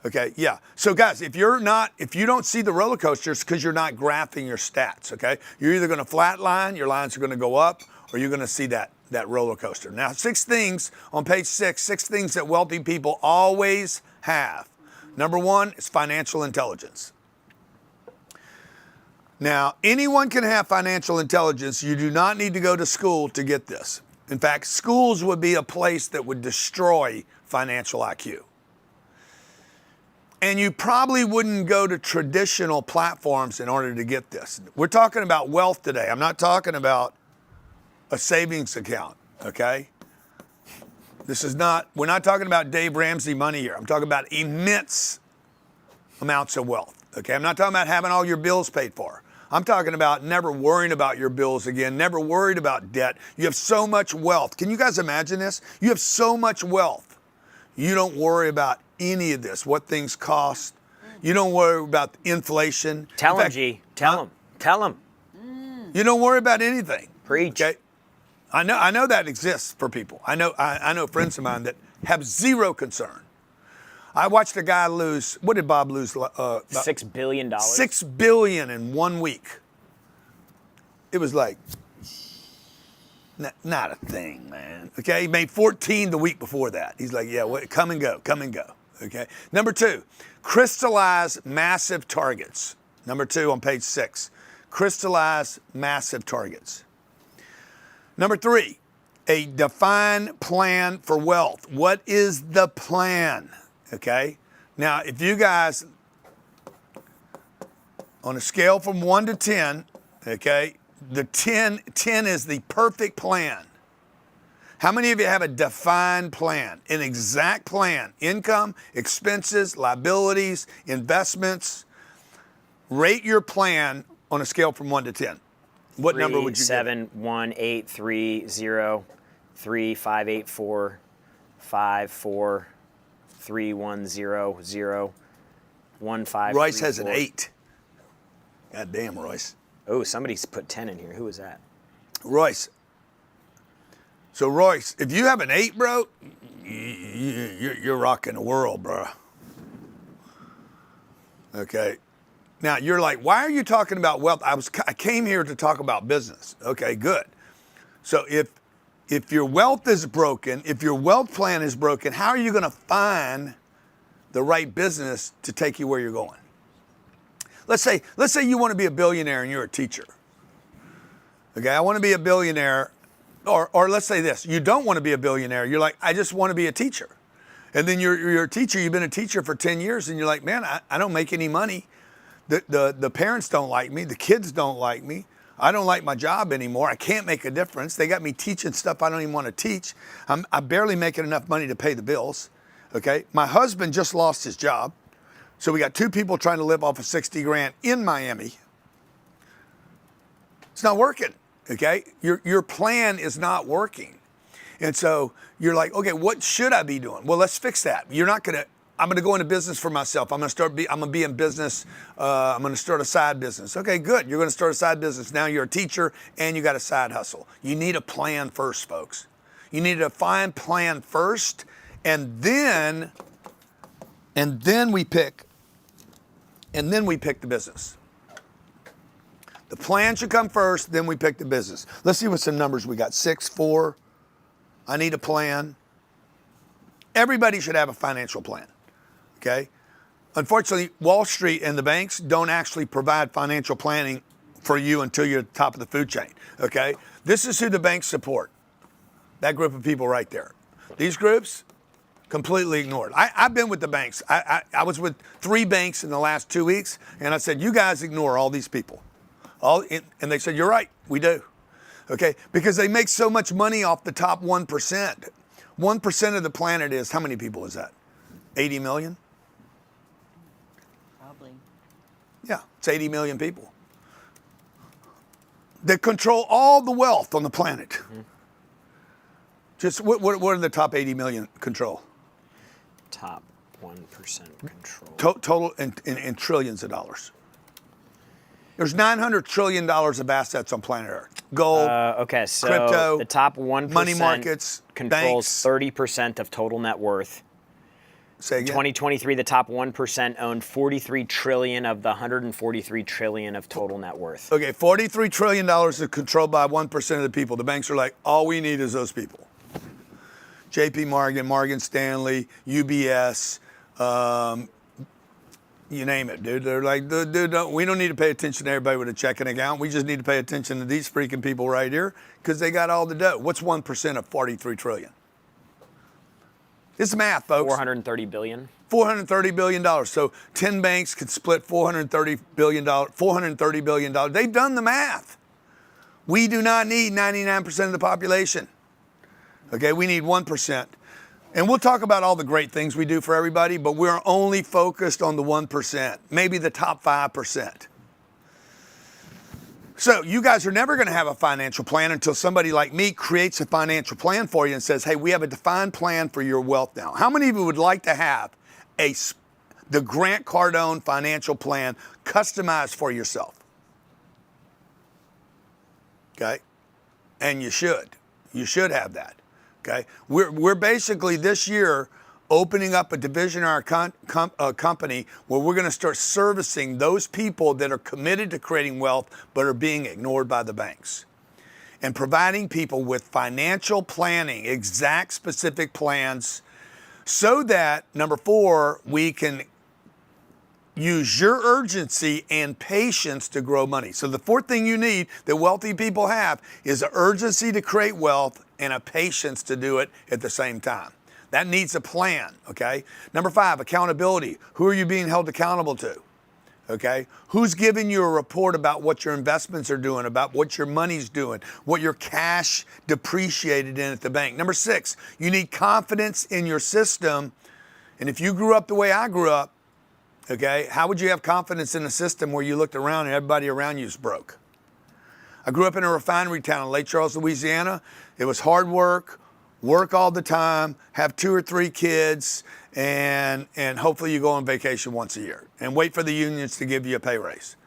Okay, yeah. So guys, if you don't see the roller coasters, because you're not graphing your stats, okay? You're either gonna flat line, your lines are gonna go up, or you're gonna see that roller coaster. Now, 6 things on page 6 things that wealthy people always have. Number 1 is financial intelligence. Now, anyone can have financial intelligence. You do not need to go to school to get this. In fact, schools would be a place that would destroy financial IQ. And you probably wouldn't go to traditional platforms in order to get this. We're talking about wealth today. I'm not talking about a savings account, okay? We're not talking about Dave Ramsey money here. I'm talking about immense amounts of wealth, okay? I'm not talking about having all your bills paid for. I'm talking about never worrying about your bills again, never worried about debt. You have so much wealth. Can you guys imagine this? You have so much wealth. You don't worry about any of this, what things cost. You don't worry about inflation. Tell him, G. Tell him. You don't worry about anything. Preach. Okay? I know that exists for people. I know friends of mine that have zero concern. I watched a guy lose, what did Bob lose? $6 billion. $6 billion in 1 week. It was like, not a thing, man. Okay, he made 14 the week before that. He's like, yeah, come and go. Okay. Number 2, crystallize massive targets. Number 2 on page 6, crystallize massive targets. Number 3, a defined plan for wealth. What is the plan? Okay. Now, if you guys, on a scale from 1 to 10, okay, the 10 is the perfect plan. How many of you have a defined plan, an exact plan? Income, expenses, liabilities, investments. Rate your plan on a scale from 1 to 10. What number would you 7, 1, 8, 3, 0, 3, 5, 8, 4, 5, 4, 3, 1, 0, 0, 1, 5, Royce 3, has 4. an 8. God damn, Royce. Oh, somebody's put 10 in here. Who was that? Royce. So Royce, if you have an 8, bro, you're rocking the world, bro. Okay. Now you're like, why are you talking about wealth? I came here to talk about business. Okay, good. So if your wealth is broken, if your wealth plan is broken, how are you going to find the right business to take you where you're going? Let's say you want to be a billionaire and you're a teacher. Okay, I want to be a billionaire, or let's say this, you don't want to be a billionaire. You're like, I just want to be a teacher. And then you're a teacher, you've been a teacher for 10 years, and you're like, man, I don't make any money. The parents don't like me, the kids don't like me. I don't like my job anymore. I can't make a difference. They got me teaching stuff I don't even want to teach. I'm barely making enough money to pay the bills. Okay, my husband just lost his job. So we got 2 people trying to live off of 60 grand in Miami. It's not working, okay? Your plan is not working. And so you're like, okay, what should I be doing? Well, let's fix that. I'm going to go into business for myself. I'm going to be in business. I'm going to start a side business. Okay, good. You're going to start a side business. Now you're a teacher and you got a side hustle. You need a plan first, folks. You need a defined plan first, and then we pick the business. The plan should come first, then we pick the business. Let's see what some numbers we got. 6, 4. I need a plan. Everybody should have a financial plan, okay? Unfortunately, Wall Street and the banks don't actually provide financial planning for you until you're at the top of the food chain, okay? This is who the banks support, that group of people right there. These groups, completely ignored. I've been with the banks. I was with 3 banks in the last 2 weeks, and I said, you guys ignore all these people. And they said, you're right, we do, okay? Because they make so much money off the top 1%. 1% of the planet is, how many people is that? 80 million? Probably. Yeah, it's 80 million people. They control all the wealth on the planet. Mm-hmm. Just what are the top 80 million control? Top 1% control. Total in trillions of dollars. There's $900 trillion of assets on planet Earth. Gold, okay, so crypto, the top 1% money markets, controls banks. 30% of total net worth. Say again? In 2023, the top 1% owned 43 trillion of the 143 trillion of total net worth. Okay, $43 trillion is controlled by 1% of the people. The banks are like, all we need is those people. JP Morgan, Morgan Stanley, UBS, you name it, dude. They're like, dude, we don't need to pay attention to everybody with a checking account. We just need to pay attention to these freaking people right here because they got all the dough. What's 1% of 43 trillion? It's math, folks. 430 billion. $430 billion. So 10 banks could split $430 billion. They've done the math. We do not need 99% of the population. Okay, we need 1%. And we'll talk about all the great things we do for everybody, but we're only focused on the 1%, maybe the top 5%. So you guys are never going to have a financial plan until somebody like me creates a financial plan for you and says, hey, we have a defined plan for your wealth now. How many of you would like to have the Grant Cardone financial plan customized for yourself? Okay? And you should. You should have that. Okay, we're basically this year opening up a division in our company where we're going to start servicing those people that are committed to creating wealth but are being ignored by the banks, and providing people with financial planning, exact specific plans, so that, number 4, we can use your urgency and patience to grow money. So the 4th thing you need that wealthy people have is an urgency to create wealth and a patience to do it at the same time. That needs a plan, okay? Number 5, accountability. Who are you being held accountable to? Okay? Who's giving you a report about what your investments are doing, about what your money's doing, what your cash depreciated in at the bank? Number 6, you need confidence in your system. And if you grew up the way I grew up, okay, how would you have confidence in a system where you looked around and everybody around you is broke? I grew up in a refinery town in Lake Charles, Louisiana. It was hard work all the time, have 2 or 3 kids, and hopefully you go on vacation once a year and wait for the unions to give you a pay raise.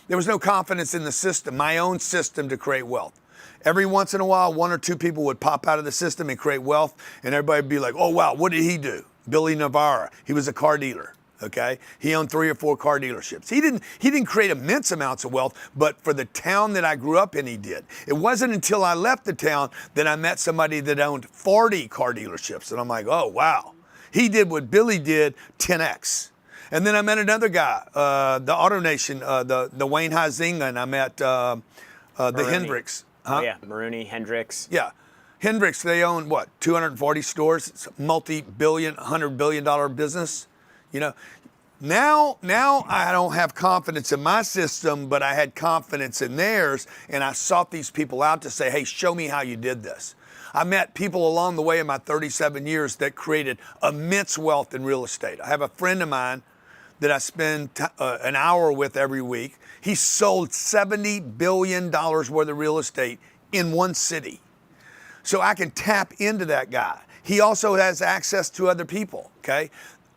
There was no confidence in the system, my own system, to create wealth. Every once in a while, 1 or 2 people would pop out of the system and create wealth, and everybody would be like, oh, wow, what did he do? Billy Navarra, he was a car dealer. Okay, he owned 3 or 4 car dealerships. He didn't create immense amounts of wealth, but for the town that I grew up in, he did. It wasn't until I left the town that I met somebody that owned 40 car dealerships, and I'm like, oh wow, he did what Billy did 10x. And then I met another guy, the Auto Nation, the Wayne Huizinga, and I met the Hendricks. Huh? Oh yeah, Maroney, Hendricks. Yeah. Hendricks, they own what, 240 stores? It's a multi-billion, $100 billion business. You know, now I don't have confidence in my system, but I had confidence in theirs, and I sought these people out to say, hey, show me how you did this. I met people along the way in my 37 years that created immense wealth in real estate. I have a friend of mine that I spend an hour with every week. He sold $70 billion worth of real estate in one city. So I can tap into that guy. He also has access to other people, okay?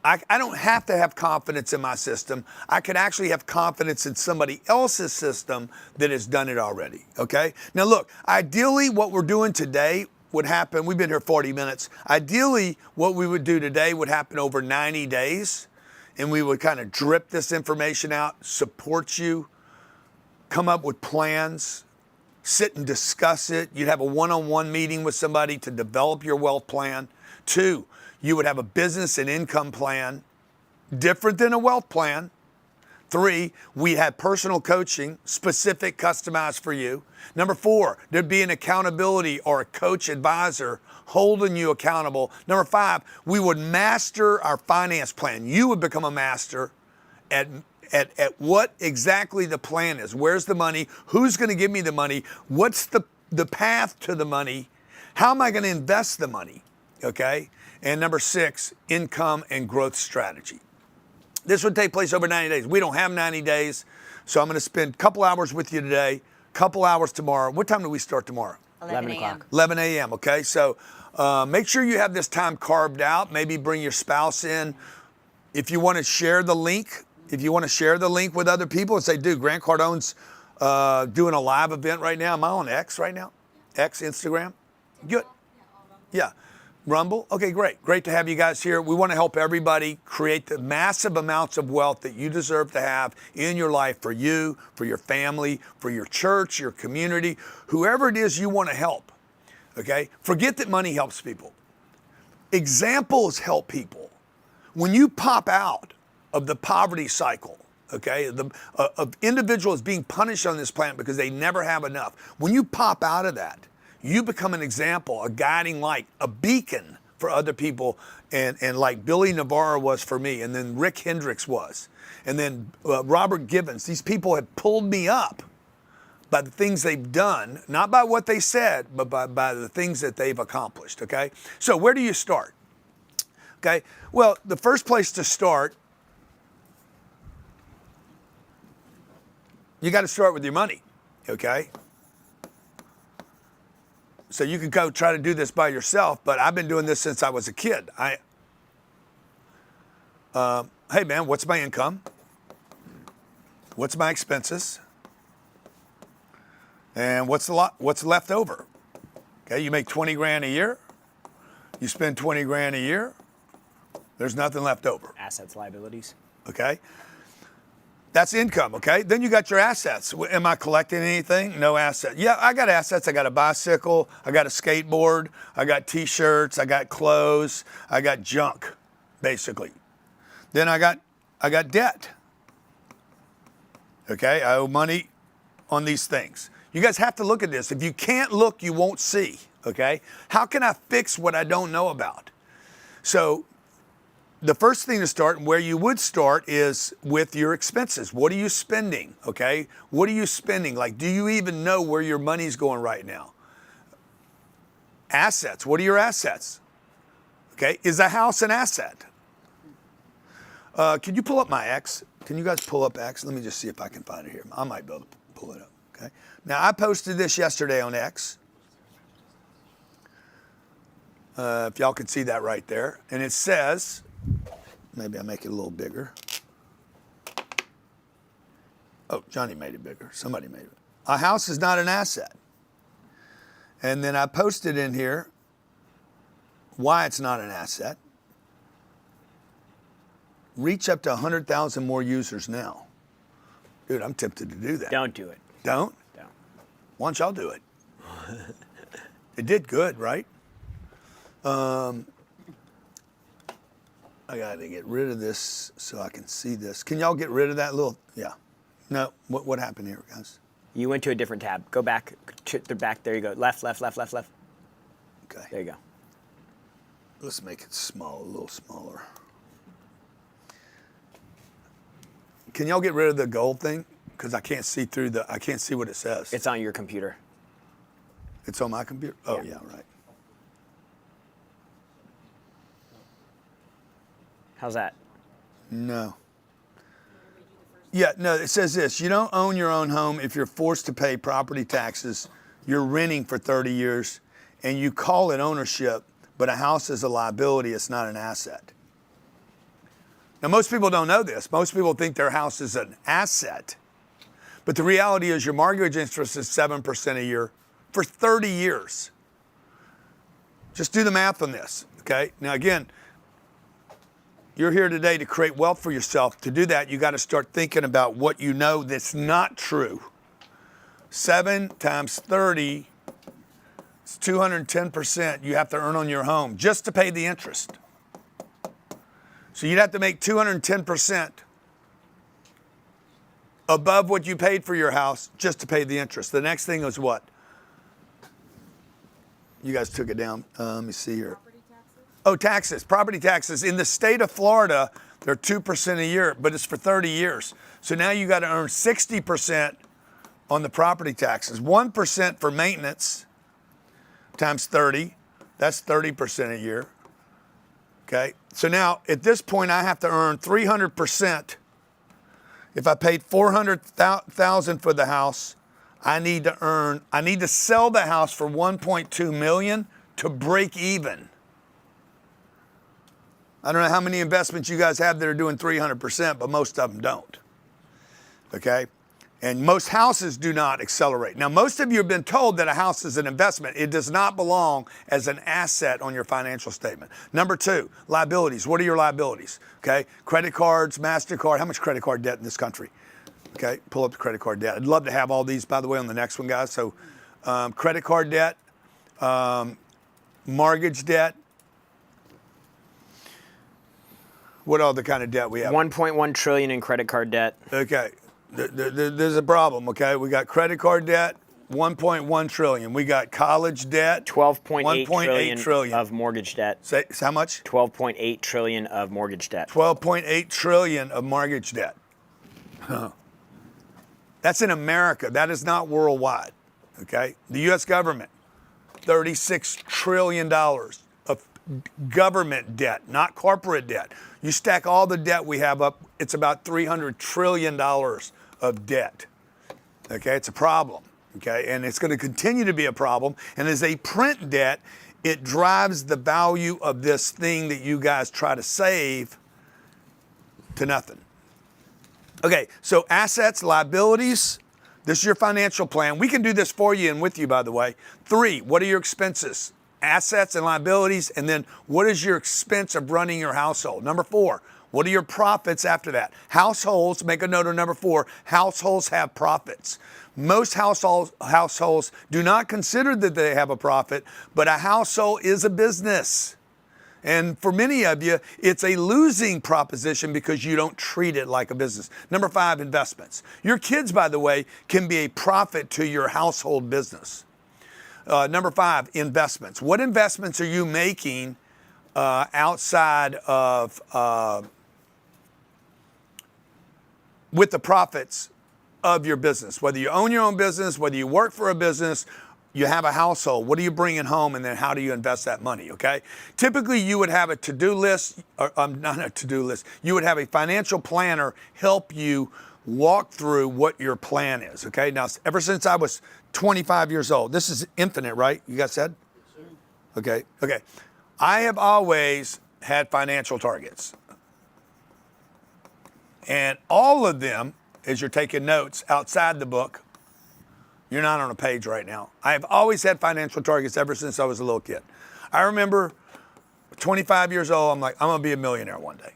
I don't have to have confidence in my system. I could actually have confidence in somebody else's system that has done it already, okay? Now look, ideally what we're doing today would happen, we've been here 40 minutes. Ideally, what we would do today would happen over 90 days, and we would kind of drip this information out, support you, come up with plans, sit and discuss it. You'd have a one-on-one meeting with somebody to develop your wealth plan. 2, you would have a business and income plan, different than a wealth plan. 3, we had personal coaching, specific, customized for you. Number 4, there'd be an accountability or a coach advisor holding you accountable. Number 5, we would master our finance plan. You would become a master at what exactly the plan is. Where's the money? Who's going to give me the money? What's the path to the money? How am I going to invest the money? Okay? And number 6, income and growth strategy. This would take place over 90 days. We don't have 90 days, so I'm going to spend a couple hours with you today, couple hours tomorrow. What time do we start tomorrow? 11 o'clock. 11 a.m., okay? So make sure you have this time carved out. Maybe bring your spouse in. If you want to share the link, with other people and say, dude, Grant Cardone's doing a live event right now. Am I on X right now? X, Instagram? Good. Yeah. Rumble? Okay, great. Great to have you guys here. We want to help everybody create the massive amounts of wealth that you deserve to have in your life for you, for your family, for your church, your community, whoever it is you want to help. Okay? Forget that money helps people. Examples help people. When you pop out of the poverty cycle, okay, of individuals being punished on this planet because they never have enough, when you pop out of that, you become an example, a guiding light, a beacon for other people, and like Billy Navarro was for me, and then Rick Hendricks was, and then Robert Gibbons. These people have pulled me up by the things they've done, not by what they said, but by the things that they've accomplished, okay? So where do you start? Okay, well, the first place to start, you got to start with your money, okay? So you can go try to do this by yourself, but I've been doing this since I was a kid. Hey man, what's my income? What's my expenses? And what's left over? Okay, you make 20 grand a year. You spend 20 grand a year. There's nothing left over. Assets, liabilities. Okay. That's income, okay? Then you got your assets. Am I collecting anything? No asset. Yeah, I got assets. I got a bicycle. I got a skateboard. I got T-shirts. I got clothes. I got junk, basically. Then I got debt. Okay, I owe money on these things. You guys have to look at this. If you can't look, you won't see, okay? How can I fix what I don't know about? So the first thing to start, and where you would start, is with your expenses. What are you spending, okay? What are you spending? Like, do you even know where your money's going right now? Assets, what are your assets? Okay, is a house an asset? Can you pull up my X? Can you guys pull up X? Let me just see if I can find it here. I might be able to pull it up, okay? Now, I posted this yesterday on X. If y'all can see that right there. And it says, maybe I make it a little bigger. Oh, Johnny made it bigger. Somebody made it. A house is not an asset. And then I posted in here why it's not an asset. Reach up to 100,000 more users now. Dude, I'm tempted to do that. Don't do it. Don't? Don't. Why don't y'all do it? It did good, right? I got to get rid of this so I can see this. Can y'all get rid of that little? Yeah. No. What happened here, guys? You went to a different tab. Go back to the back. There you go. Left, left, left, left, left. Okay. There you go. Let's make it small, a little smaller. Can y'all get rid of the gold thing? Because I can't see through I can't see what it says. It's on your computer. It's on my computer? Oh, yeah, right. How's that? No. Yeah, no, it says this. You don't own your own home if you're forced to pay property taxes, you're renting for 30 years, and you call it ownership, but a house is a liability, it's not an asset. Now, most people don't know this. Most people think their house is an asset. But the reality is your mortgage interest is 7% a year for 30 years. Just do the math on this, okay? Now, again, you're here today to create wealth for yourself. To do that, you got to start thinking about what you know that's not true. 7 times 30 is 210% you have to earn on your home just to pay the interest. So you'd have to make 210% above what you paid for your house just to pay the interest. The next thing is what? You guys took it down. Let me see here. Oh, taxes, property taxes. In the state of Florida, they're 2% a year, but it's for 30 years. So now you got to earn 60% on the property taxes. 1% for maintenance times 30, that's 30% a year. Okay, so now at this point I have to earn 300%. If I paid $400,000 for the house, I need to sell the house for $1.2 million to break even. I don't know how many investments you guys have that are doing 300%, but most of them don't. Okay? And most houses do not accelerate. Now, most of you have been told that a house is an investment. It does not belong as an asset on your financial statement. Number 2, liabilities. What are your liabilities? Okay? Credit cards, MasterCard. How much credit card debt in this country? Okay? Pull up the credit card debt. I'd love to have all these, by the way, on the next one, guys. So, credit card debt, mortgage debt. What other kind of debt we have? 1.1 trillion in credit card debt. Okay. There's a problem, okay? We got credit card debt, 1.1 trillion. We got college debt, 12.8 trillion of mortgage debt. Say how much? 12.8 trillion of mortgage debt. 12.8 trillion of mortgage debt. That's in America. That is not worldwide, okay? The U.S. government, $36 trillion of government debt, not corporate debt. You stack all the debt we have up, it's about $300 trillion of debt. Okay, it's a problem. Okay, and it's going to continue to be a problem. And as they print debt, it drives the value of this thing that you guys try to save to nothing. Okay, so assets, liabilities. This is your financial plan. We can do this for you and with you, by the way. 3, what are your expenses? Assets and liabilities, and then what is your expense of running your household? Number 4, what are your profits after that? Households, make a note of number 4, households have profits. Most households do not consider that they have a profit, but a household is a business. And for many of you, it's a losing proposition because you don't treat it like a business. Number 5, investments. Your kids, by the way, can be a profit to your household business. Number 5, investments. What investments are you making outside of, with the profits of your business? Whether you own your own business, whether you work for a business, you have a household. What are you bringing home, and then how do you invest that money, okay? Typically, you would have a to-do list, or not a to-do list. You would have a financial planner help you walk through what your plan is, okay? Now, ever since I was 25 years old, this is infinite, right? You guys said? Yes, sir. Okay. I have always had financial targets. And all of them, as you're taking notes outside the book, you're not on a page right now. I have always had financial targets ever since I was a little kid. I remember 25 years old, I'm like, I'm gonna be a millionaire one day.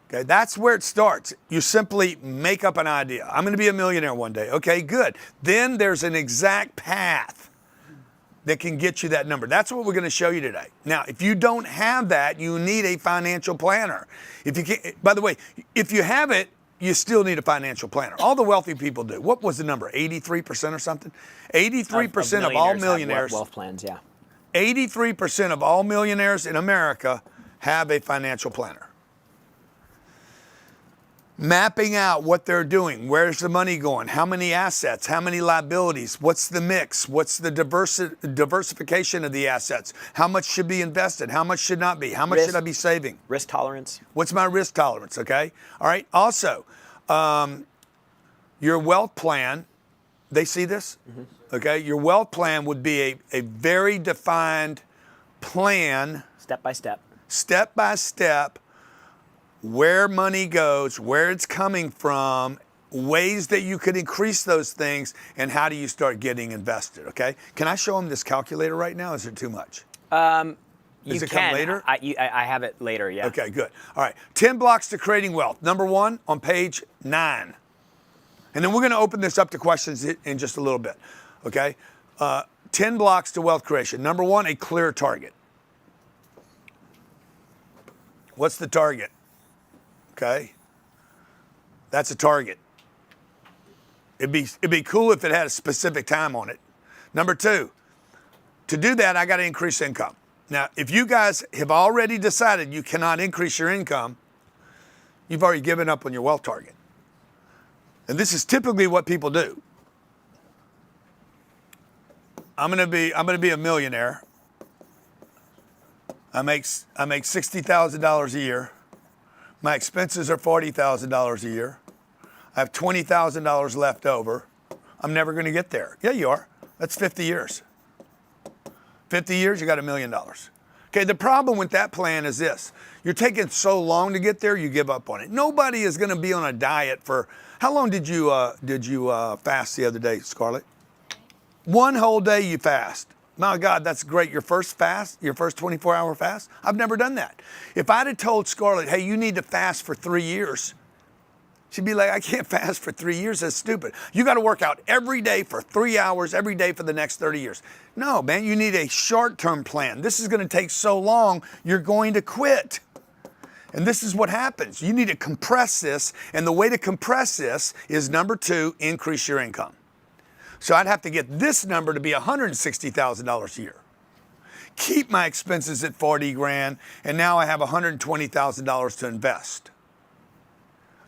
Okay, that's where it starts. You simply make up an idea. I'm going to be a millionaire one day. Okay, good. Then there's an exact path that can get you that number. That's what we're going to show you today. Now, if you don't have that, you need a financial planner. If you can't, by the way, if you have it, you still need a financial planner. All the wealthy people do. What was the number? 83% or something? 83% of all millionaires. Wealth plans, yeah. 83% of all millionaires in America have a financial planner. Mapping out what they're doing. Where's the money going? How many assets? How many liabilities? What's the mix? What's the diversification of the assets? How much should be invested? How much should not be? How much should I be saving? Risk tolerance. What's my risk tolerance, okay? All right, also, your wealth plan, they see this? Mm-hmm. Okay, your wealth plan would be a very defined plan. Step by step. Step by step where money goes, where it's coming from, ways that you could increase those things, and how do you start getting invested, okay? Can I show them this calculator right now? Is it too much? You it can. come later? I have it later, yeah. Okay, good. All right, 10 blocks to creating wealth. Number 1 on page 9. And then we're going to open this up to questions in just a little bit, okay? 10 blocks to wealth creation. Number 1, a clear target. What's the target? Okay, that's a target. It'd be cool if it had a specific time on it. Number 2, to do that, I got to increase income. Now, if you guys have already decided you cannot increase your income, you've already given up on your wealth target. And this is typically what people do. I'm gonna be a millionaire. I make $60,000 a year. My expenses are $40,000 a year. I have $20,000 left over. I'm never going to get there. Yeah, you are. That's 50 years. 50 years, you got $1 million. Okay, the problem with that plan is this. You're taking so long to get there, you give up on it. Nobody is going to be on a diet for, how long did you fast the other day, Scarlett? 1 whole day you fast. My God, that's great. Your first fast, your first 24-hour fast? I've never done that. If I'd have told Scarlett, hey, you need to fast for 3 years, she'd be like, I can't fast for 3 years. That's stupid. You got to work out every day for 3 hours, every day for the next 30 years. No, man, you need a short-term plan. This is going to take so long, you're going to quit. And this is what happens. You need to compress this. And the way to compress this is number 2, increase your income. So I'd have to get this number to be $160,000 a year. Keep my expenses at 40 grand, and now I have $120,000 to invest.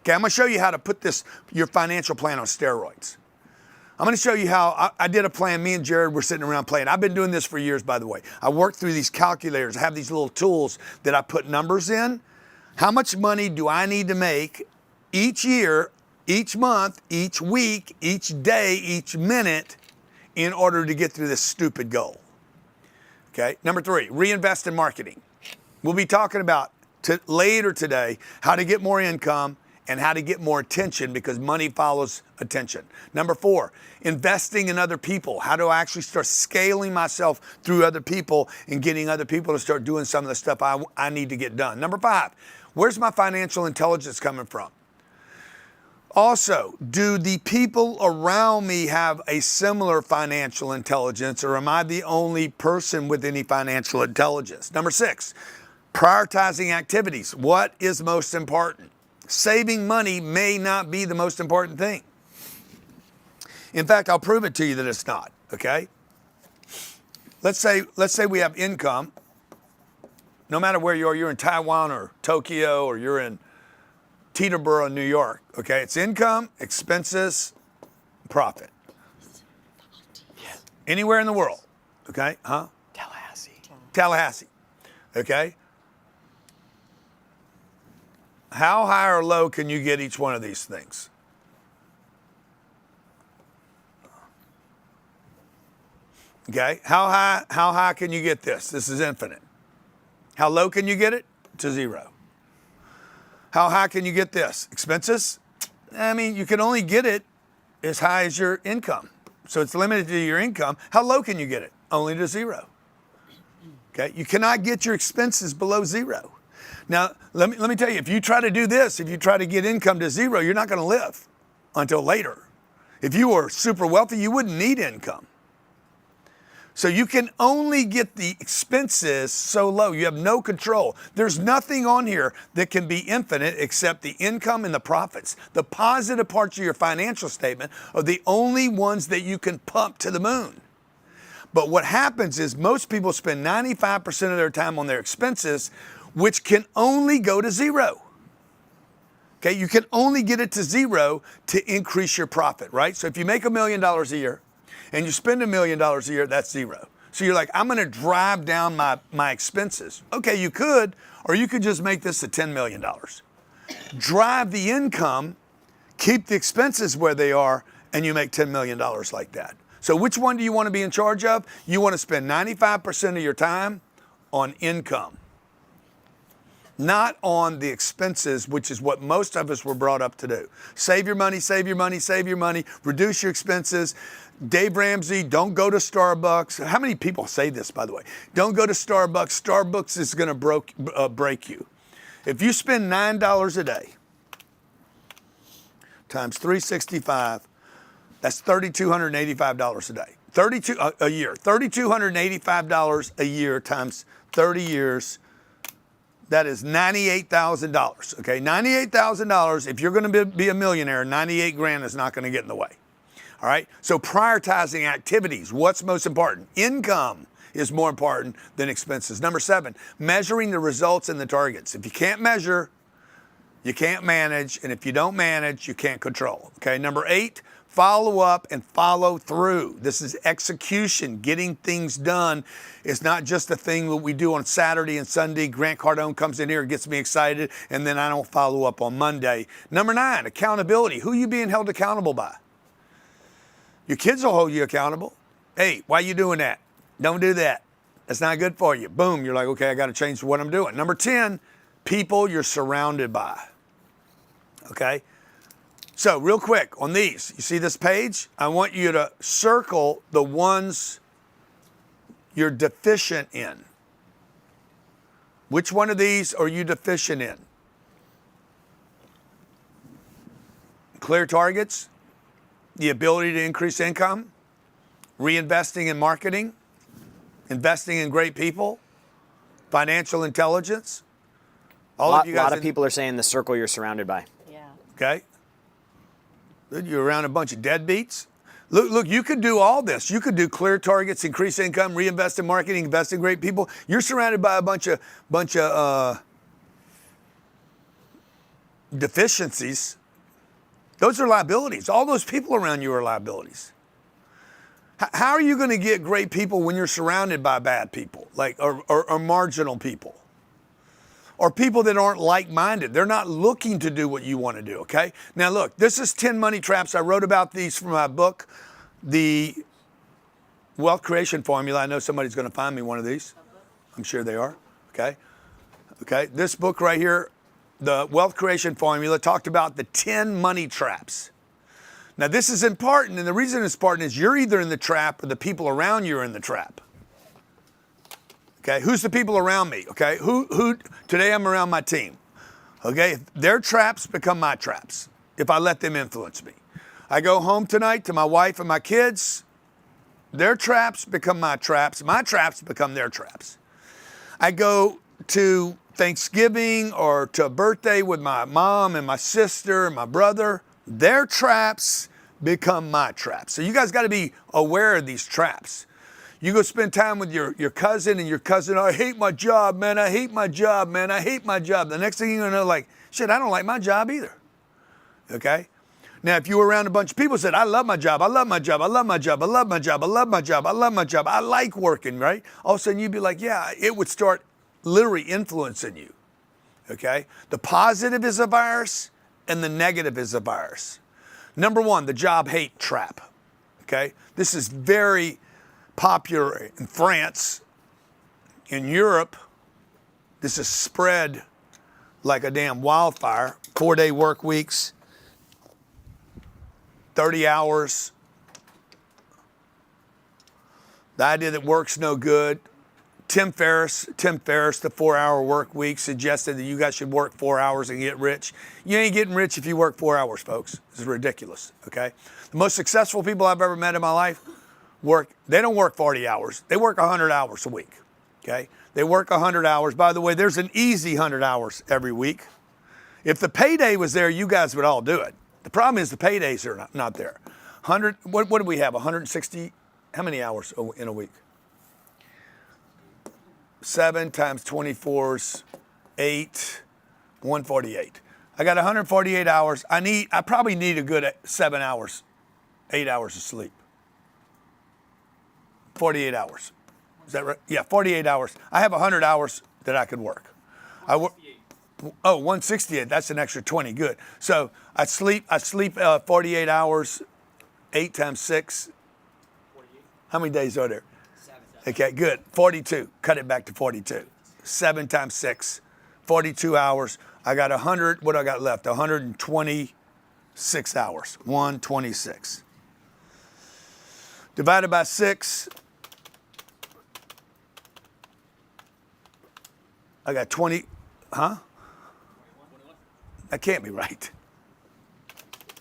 Okay, I'm gonna show you how to put your financial plan on steroids. I'm gonna show you how I did a plan. Me and Jared were sitting around playing. I've been doing this for years, by the way. I work through these calculators. I have these little tools that I put numbers in. How much money do I need to make each year, each month, each week, each day, each minute in order to get through this stupid goal? Okay, number 3, reinvest in marketing. We'll be talking about later today how to get more income and how to get more attention, because money follows attention. Number 4, investing in other people. How do I actually start scaling myself through other people and getting other people to start doing some of the stuff I need to get done? Number 5, where's my financial intelligence coming from? Also, do the people around me have a similar financial intelligence, or am I the only person with any financial intelligence? Number 6, prioritizing activities. What is most important? Saving money may not be the most important thing. In fact, I'll prove it to you that it's not, okay? Let's say we have income. No matter where you are, you're in Taiwan or Tokyo, or you're in Teterboro, New York, okay? It's income, expenses, profit. Anywhere in the world, okay? Huh? Tallahassee, okay? How high or low can you get each one of these things? Okay, how high can you get this? This is infinite. How low can you get it? To 0. How high can you get this? Expenses? I mean, you can only get it as high as your income. So it's limited to your income. How low can you get it? Only to 0. Okay, you cannot get your expenses below 0. Now, let me tell you, if you try to do this, if you try to get income to 0, you're not going to live until later. If you were super wealthy, you wouldn't need income. So you can only get the expenses so low. You have no control. There's nothing on here that can be infinite except the income and the profits. The positive parts of your financial statement are the only ones that you can pump to the moon. But what happens is most people spend 95% of their time on their expenses, which can only go to 0. Okay, you can only get it to 0 to increase your profit, right? So if you make $1 million a year and you spend $1 million a year, that's 0. So you're like, I'm gonna drive down my expenses. Okay, you could, or you could just make this to $10 million. Drive the income, keep the expenses where they are, and you make $10 million like that. So which one do you want to be in charge of? You want to spend 95% of your time on income. not on the expenses, which is what most of us were brought up to do. Save your money, save your money, save your money, reduce your expenses. Dave Ramsey, don't go to Starbucks. How many people say this, by the way? Don't go to Starbucks. Starbucks is going to break you. If you spend $9 a day times 365, that's $3,285 a day. A year. $3,285 a year times 30 years. That is $98,000. Okay, $98,000. If you're going to be a millionaire, 98 grand is not going to get in the way. All right. So prioritizing activities. What's most important? Income is more important than expenses. Number 7, measuring the results and the targets. If you can't measure, you can't manage, and if you don't manage, you can't control. Okay. Number 8, follow up and follow through. This is execution, getting things done. It's not just a thing that we do on Saturday and Sunday. Grant Cardone comes in here and gets me excited, and then I don't follow up on Monday. Number 9, accountability. Who are you being held accountable by? Your kids will hold you accountable. Hey, why are you doing that? Don't do that. That's not good for you. Boom, you're like, okay, I got to change what I'm doing. Number 10, people you're surrounded by. Okay? So real quick on these, you see this page? I want you to circle the ones you're deficient in. Which one of these are you deficient in? Clear targets, the ability to increase income, reinvesting in marketing, investing in great people, financial intelligence. A lot of people are saying the circle you're surrounded by. Yeah. Okay. You're around a bunch of deadbeats. Look, you could do all this. You could do clear targets, increase income, reinvest in marketing, invest in great people. You're surrounded by a bunch of deficiencies. Those are liabilities. All those people around you are liabilities. How are you going to get great people when you're surrounded by bad people, or marginal people? Or people that aren't like-minded. They're not looking to do what you want to do, okay? Now look, this is 10 money traps. I wrote about these from my book, The Wealth Creation Formula. I know somebody's going to find me one of these. I'm sure they are, okay? Okay, this book right here, The Wealth Creation Formula, talked about the 10 money traps. Now this is important, and the reason it's important is you're either in the trap or the people around you are in the trap. Okay, who's the people around me? Okay, who today I'm around my team. Okay, their traps become my traps if I let them influence me. I go home tonight to my wife and my kids. Their traps become my traps become their traps. I go to Thanksgiving or to a birthday with my mom and my sister and my brother. Their traps become my traps. So you guys got to be aware of these traps. You go spend time with your cousin, and your cousin, I hate my job, man. I hate my job, man. I hate my job. The next thing you're going to know, like, shit, I don't like my job either. Okay? Now, if you were around a bunch of people who said, I love my job, I love my job, I love my job, I love my job, I love my job, I love my job, I like working, right? All of a sudden you'd be like, yeah, it would start literally influencing you. Okay? The positive is a virus, and the negative is a virus. Number 1, the job hate trap. Okay? This is very popular in France. In Europe, this is spread like a damn wildfire. 4-day work weeks, 30 hours. The idea that work's no good. Tim Ferriss, the 4-hour work week, suggested that you guys should work 4 hours and get rich. You ain't getting rich if you work 4 hours, folks. This is ridiculous, okay? The most successful people I've ever met in my life they don't work 40 hours. They work 100 hours a week, okay? They work 100 hours. By the way, there's an easy 100 hours every week. If the payday was there, you guys would all do it. The problem is the paydays are not there. 100, what do we have, 160, how many hours in a week? 7 times 24 is 8, 148. I got 148 hours. I probably need a good 7 hours, 8 hours of sleep. 48 hours. Is that right? Yeah, 48 hours. I have 100 hours that I could work. 168. That's an extra 20. Good. So I sleep 48 hours, 8 times 6. 48. How many days are there? 7. Okay, good. 42. Cut it back to 42. 7 times 6. 42 hours. I got 100, what I got left? 126 hours, 126. Divided by 6, I got 20, huh? That can't be right.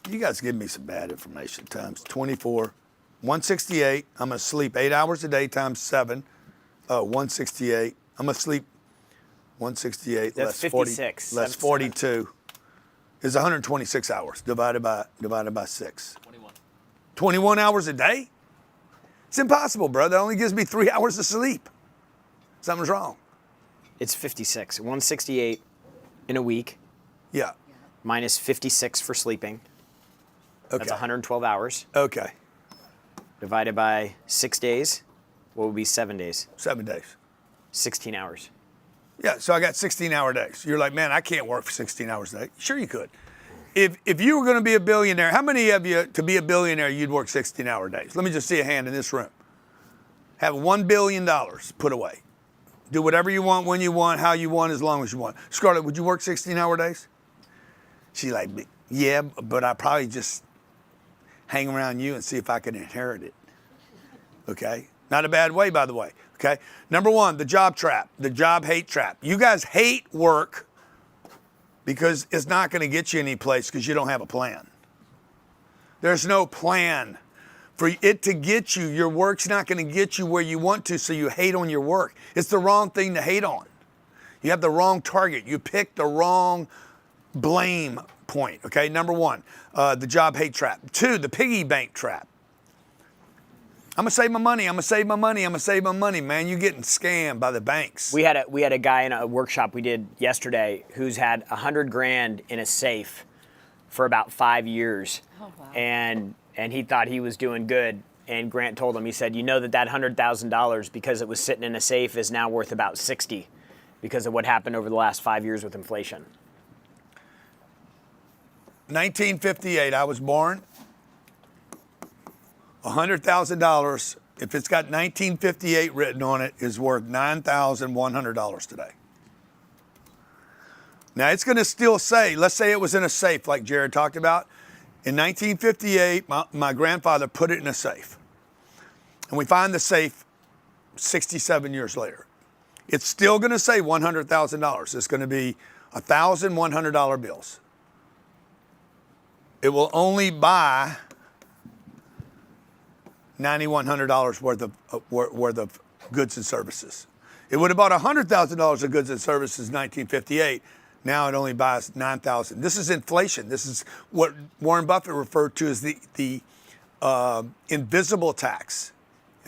You guys give me some bad information. Times 24, 168. I'm gonna sleep 8 hours a day times 7. Oh, 168. I'm gonna sleep 168 That's less 40, 56. less 42 is 126 hours divided by 6. 21 hours a day? It's impossible, bro. That only gives me 3 hours of sleep. Something's wrong. It's 56. 168 in a week. Yeah. Minus 56 for sleeping. Okay. That's 112 hours. Okay. Divided by 6 days. What would be 7 days? 7 days. 16 hours. Yeah, so I got 16-hour days. You're like, man, I can't work for 16 hours a day. Sure you could. If you were going to be a billionaire, how many of you, to be a billionaire, you'd work 16-hour days? Let me just see a hand in this room. Have $1 billion put away. Do whatever you want, when you want, how you want, as long as you want. Scarlett, would you work 16-hour days? She's like, yeah, but I probably just hang around you and see if I can inherit it. Okay? Not a bad way, by the way. Okay? Number one, the job trap, the job hate trap. You guys hate work because it's not going to get you any place because you don't have a plan. There's no plan. For it to get you, your work's not going to get you where you want to, so you hate on your work. It's the wrong thing to hate on. You have the wrong target. You picked the wrong blame point. Okay? Number one, the job hate trap. 2, the piggy bank trap. I'm gonna save my money. I'm gonna save my money. I'm gonna save my money, man. You're getting scammed by the banks. We had a guy in a workshop we did yesterday who's had $100,000 in a safe for about 5 years. Oh, wow. And he thought he was doing good. And Grant told him, he said, you know that $100,000, because it was sitting in a safe, is now worth about 60 because of what happened over the last 5 years with inflation. 1958, I was born. $100,000, if it's got 1958 written on it, is worth $9,100 today. Now, it's going to still say, let's say it was in a safe like Jared talked about. In 1958, my grandfather put it in a safe. And we find the safe 67 years later. It's still going to say $100,000. It's going to be $1,100 bills. It will only buy $9,100 worth of goods and services. It would have bought $100,000 of goods and services in 1958. Now it only buys $9,000. This is inflation. This is what Warren Buffett referred to as the invisible tax.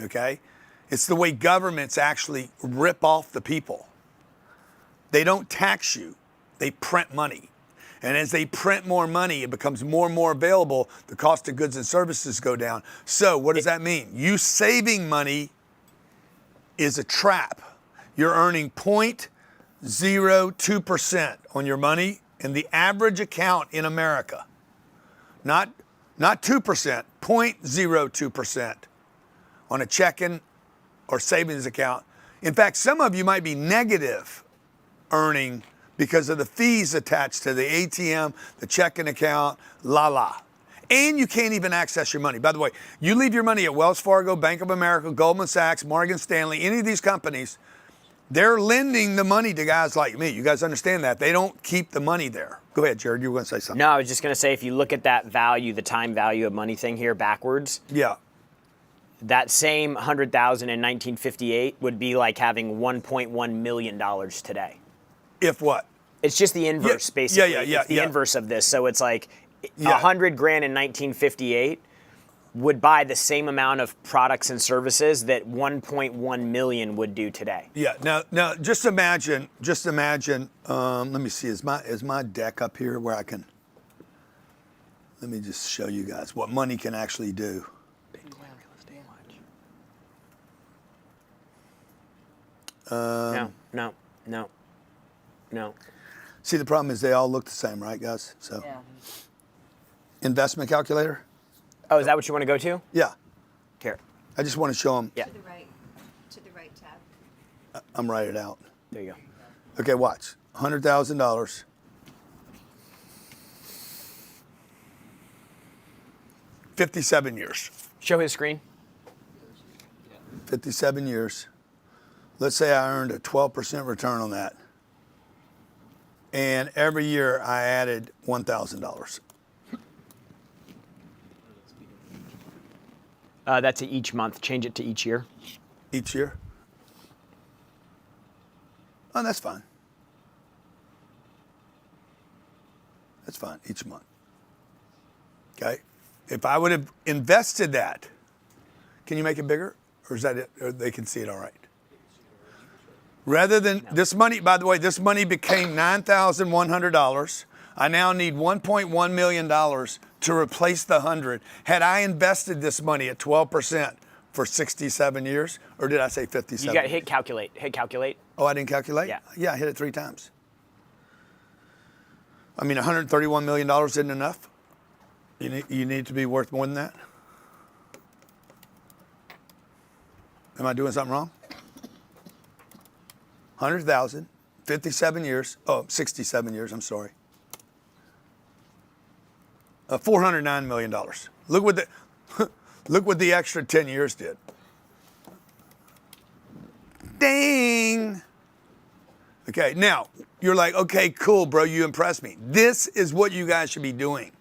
Okay, it's the way governments actually rip off the people. They don't tax you; they print money. And as they print more money, it becomes more and more available. The cost of goods and services go down. So what does that mean? You saving money is a trap. You're earning 0.02% on your money in the average account in America. Not 2%, 0.02% on a checking or savings account. In fact, some of you might be negative earning because of the fees attached to the ATM, the checking account, And you can't even access your money. By the way, you leave your money at Wells Fargo, Bank of America, Goldman Sachs, Morgan Stanley, any of these companies, they're lending the money to guys like me. You guys understand that. They don't keep the money there. Go ahead, Jared, you were going to say something. No, I was just going to say, if you look at that value, the time value of money thing here backwards. Yeah. That same $100,000 in 1958 would be like having $1.1 million today. If what? It's just the inverse, basically. Yeah. It's the inverse of this. So it's like $100,000 in 1958 would buy the same amount of products and services that 1.1 million would do today. Yeah. Now, just imagine. Let me see. Is my deck up here where I can? Let me just show you guys what money can actually do. No. See, the problem is they all look the same, right, guys? So, investment calculator. Oh, is that what you want to go to? Yeah. Here. I just want to show them. Yeah. To the right tab. I'm writing it out. There you go. Okay, watch. $100,000. 57 years. Show his screen. 57 years. Let's say I earned a 12% return on that. And every year I added $1,000. That's each month. Change it to each year. Each year? Oh, that's fine. That's fine, each month. Okay? If I would have invested that, can you make it bigger? Or is that it? Or they can see it all right? Rather than this money, by the way, this money became $9,100. I now need $1.1 million to replace the 100. Had I invested this money at 12% for 67 years, or did I say 57? You got to hit calculate. Hit calculate. Oh, I didn't calculate? Yeah. Yeah, I hit it 3 times. I mean, $131 million isn't enough. You need to be worth more than that. Am I doing something wrong? 100,000, 57 years. Oh, 67 years. I'm sorry. $409 million. Look what look what the extra 10 years did. Ding. Okay, now you're like, okay, cool, bro. You impressed me. This is what you guys should be doing.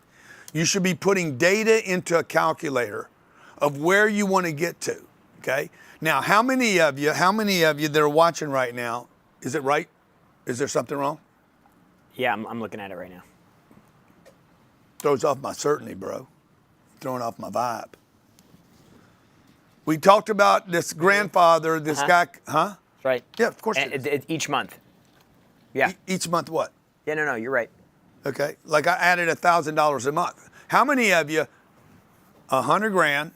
You should be putting data into a calculator of where you want to get to. Okay. Now, how many of you that are watching right now, is it right? Is there something wrong? Yeah, I'm looking at it right now. Throws off my certainty, bro. Throwing off my vibe. We talked about this grandfather, this guy, huh? Right. Yeah, of course it is. Each month. Yeah. Each month what? Yeah, no, you're right. Okay, like I added $1,000 a month. How many of you, 100 grand,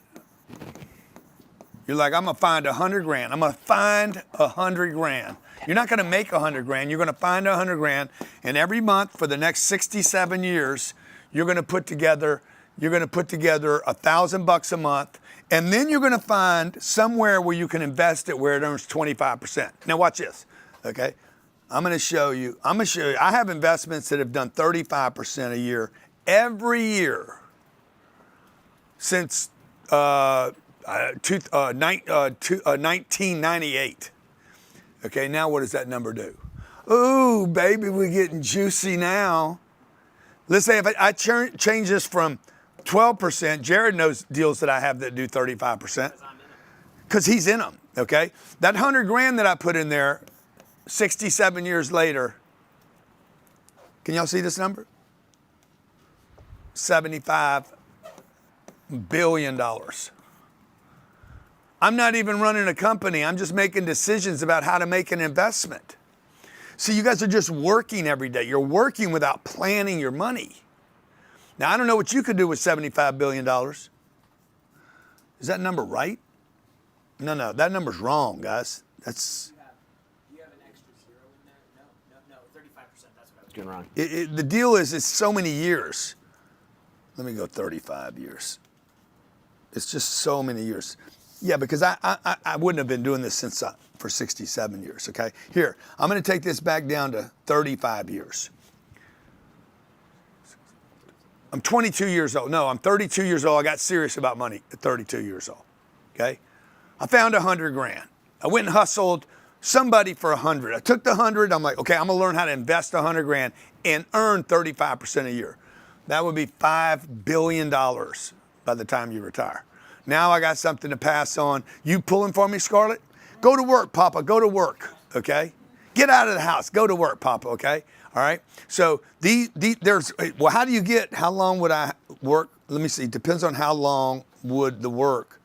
you're like, I'm gonna find 100 grand. I'm gonna find 100 grand. You're not gonna make 100 grand, you're gonna find 100 grand, and every month for the next 67 years, you're gonna put together $1,000 a month, and then you're gonna find somewhere where you can invest it where it earns 25%. Now watch this, okay? I'm gonna show you, I have investments that have done 35% a year every year since 1998. Okay, now what does that number do? Ooh, baby, we're getting juicy now. Let's say if I change this from 12%, Jared knows deals that I have that do 35%. Because he's in them, okay? That 100 grand that I put in there, 67 years later, can y'all see this number? $75 billion. I'm not even running a company. I'm just making decisions about how to make an investment. So you guys are just working every day. You're working without planning your money. Now, I don't know what you could do with $75 billion. Is that number right? No, that number's wrong, guys. That's... Do you have an extra zero in there? No, 35%. That's what I was doing wrong. The deal is it's so many years. Let me go 35 years. It's just so many years. Yeah, because I wouldn't have been doing this since for 67 years, okay? Here, I'm going to take this back down to 35 years. I'm 22 years old. No, I'm 32 years old. I got serious about money at 32 years old, okay? I found 100 grand. I went and hustled somebody for 100. I took the 100. I'm like, okay, I'm going to learn how to invest 100 grand and earn 35% a year. That would be $5 billion by the time you retire. Now I got something to pass on. You pulling for me, Scarlett? Go to work, Papa. Go to work, okay? Get out of the house. Go to work, Papa, okay? All right? So how long would I work? Let me see. Depends on how long would the work.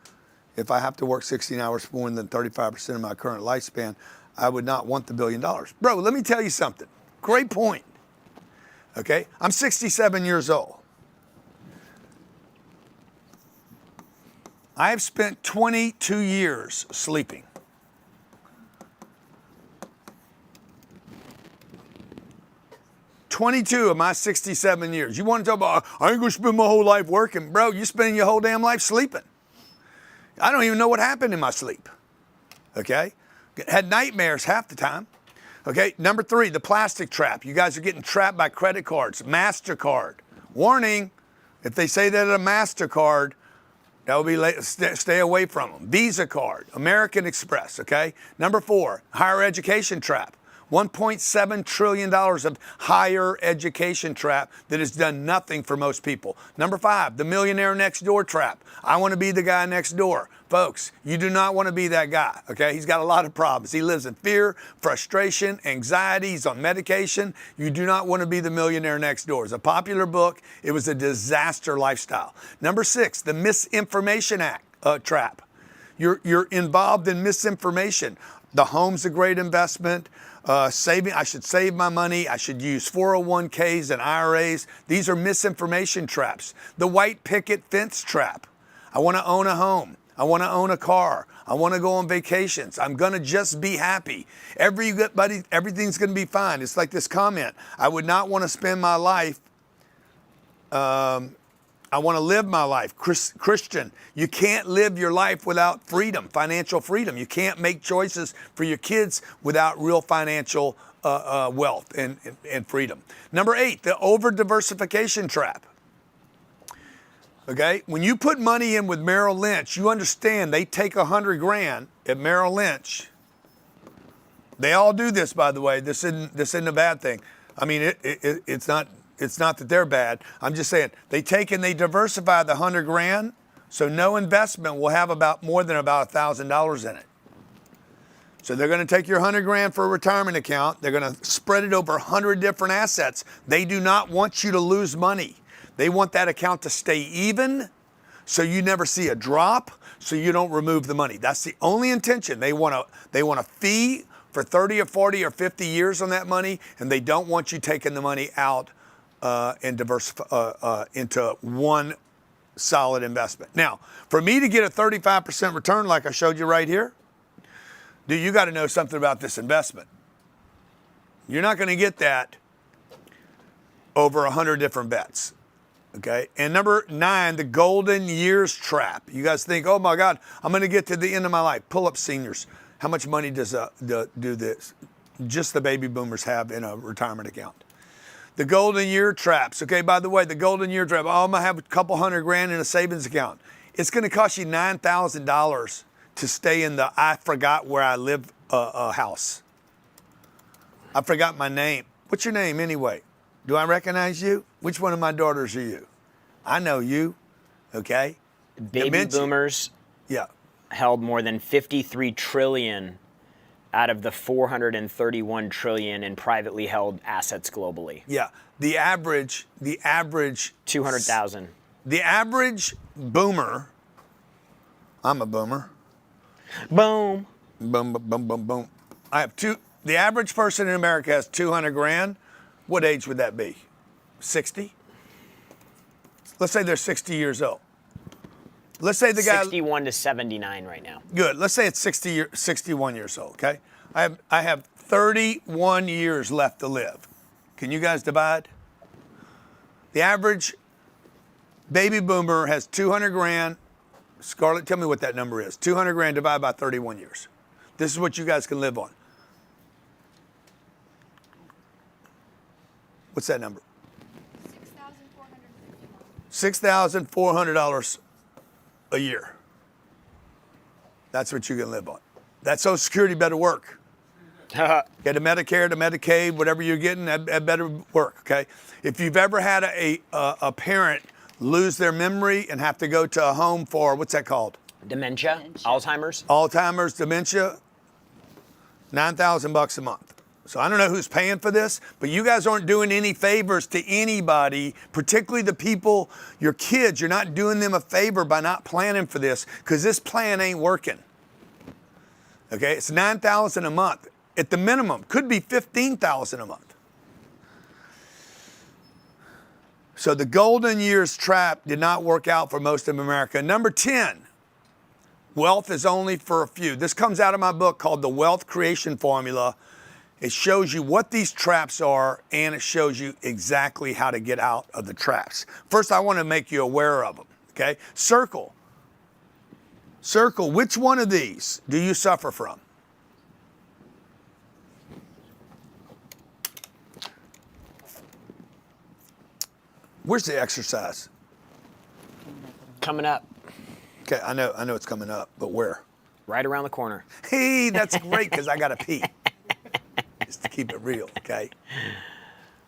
If I have to work 16 hours for more than 35% of my current lifespan, I would not want the $1 billion. Bro, let me tell you something. Great point. Okay? I'm 67 years old. I have spent 22 years sleeping. "22 of my 67 years. You want to talk about, I ain't going to spend my whole life working. Bro, you're spending your whole damn life sleeping. I don't even know what happened in my sleep. Okay? Had nightmares half the time. Okay, number 3, the plastic trap. You guys are getting trapped by credit cards. MasterCard. Warning, if they say that a MasterCard, that will be stay away from them. Visa card, American Express, okay? Number 4, higher education trap. $1.7 trillion of higher education trap that has done nothing for most people. Number 5, the millionaire next door trap. I want to be the guy next door. Folks, you do not want to be that guy, okay? He's got a lot of problems. He lives in fear, frustration, anxiety. He's on medication. You do not want to be the millionaire next door. It's a popular book. It was a disaster lifestyle. Number 6, the misinformation trap. You're involved in misinformation. The home's a great investment. Saving, I should save my money. I should use 401ks and IRAs. These are misinformation traps. The white picket fence trap. I want to own a home. I want to own a car. I want to go on vacations. I'm going to just be happy. Everything's going to be fine. It's like this comment. I would not want to spend my life. I want to live my life. Christian, you can't live your life without freedom, financial freedom. You can't make choices for your kids without real financial wealth and freedom. Number 8, the over-diversification trap. Okay, when you put money in with Merrill Lynch, you understand they take $100,000 at Merrill Lynch. They all do this, by the way. This isn't a bad thing. I mean, it's not that they're bad. I'm just saying they take and they diversify the $100,000, so no investment will have more than about $1,000 in it. So they're going to take your $100,000 for a retirement account. They're going to spread it over 100 different assets. They do not want you to lose money. They want that account to stay even, so you never see a drop, so you don't remove the money. That's the only intention. They want a fee for 30 or 40 or 50 years on that money, and they don't want you taking the money out and diversify into one solid investment. Now, for me to get a 35% return like I showed you right here, dude, you got to know something about this investment. You're not going to get that over 100 different bets. Okay, and number 9, the golden years trap. You guys think, oh my God, I'm going to get to the end of my life. Pull up seniors. How much money does do this? Just the baby boomers have in a retirement account. The golden year traps. Okay, by the way, the golden year trap. Oh, I'm going to have a couple $100,000 in a savings account. It's going to cost you $9,000 to stay in the I forgot where I live house. I forgot my name. What's your name anyway? Do I recognize you? Which one of my daughters are you? I know you, okay? Baby boomers held more than 53 trillion out of the 431 trillion in privately held assets globally. Yeah, the average 200,000. The average boomer, I'm a boomer. Boom. Boom, boom, boom, boom, boom. The average person in America has $200,000. What age would that be? 60? Let's say they're 60 years old. Let's say the guy 61 to 79 right now. Good. Let's say it's 61 years old, okay? I have 31 years left to live. Can you guys divide? The average baby boomer has $200,000. Scarlett, tell me what that number is. $200,000 divided by 31 years. This is what you guys can live on. What's that number? $6,400 a year. That's what you can live on. That Social Security better work. Get a Medicare, to Medicaid, whatever you're getting, that better work, okay? If you've ever had a parent lose their memory and have to go to a home for, what's that called? Dementia. Alzheimer's. Alzheimer's, dementia, $9,000 a month. So I don't know who's paying for this, but you guys aren't doing any favors to anybody, particularly the people, your kids. You're not doing them a favor by not planning for this, because this plan ain't working. Okay, it's $9,000 a month. At the minimum, could be $15,000 a month. So the golden years trap did not work out for most of America. Number 10, wealth is only for a few. This comes out of my book called The Wealth Creation Formula. It shows you what these traps are, and it shows you exactly how to get out of the traps. First, I want to make you aware of them, okay? Circle, which one of these do you suffer from? Where's the exercise? Coming up. Okay, I know it's coming up, but where? Right around the corner. Hey, that's great because I got to pee. Just to keep it real, okay?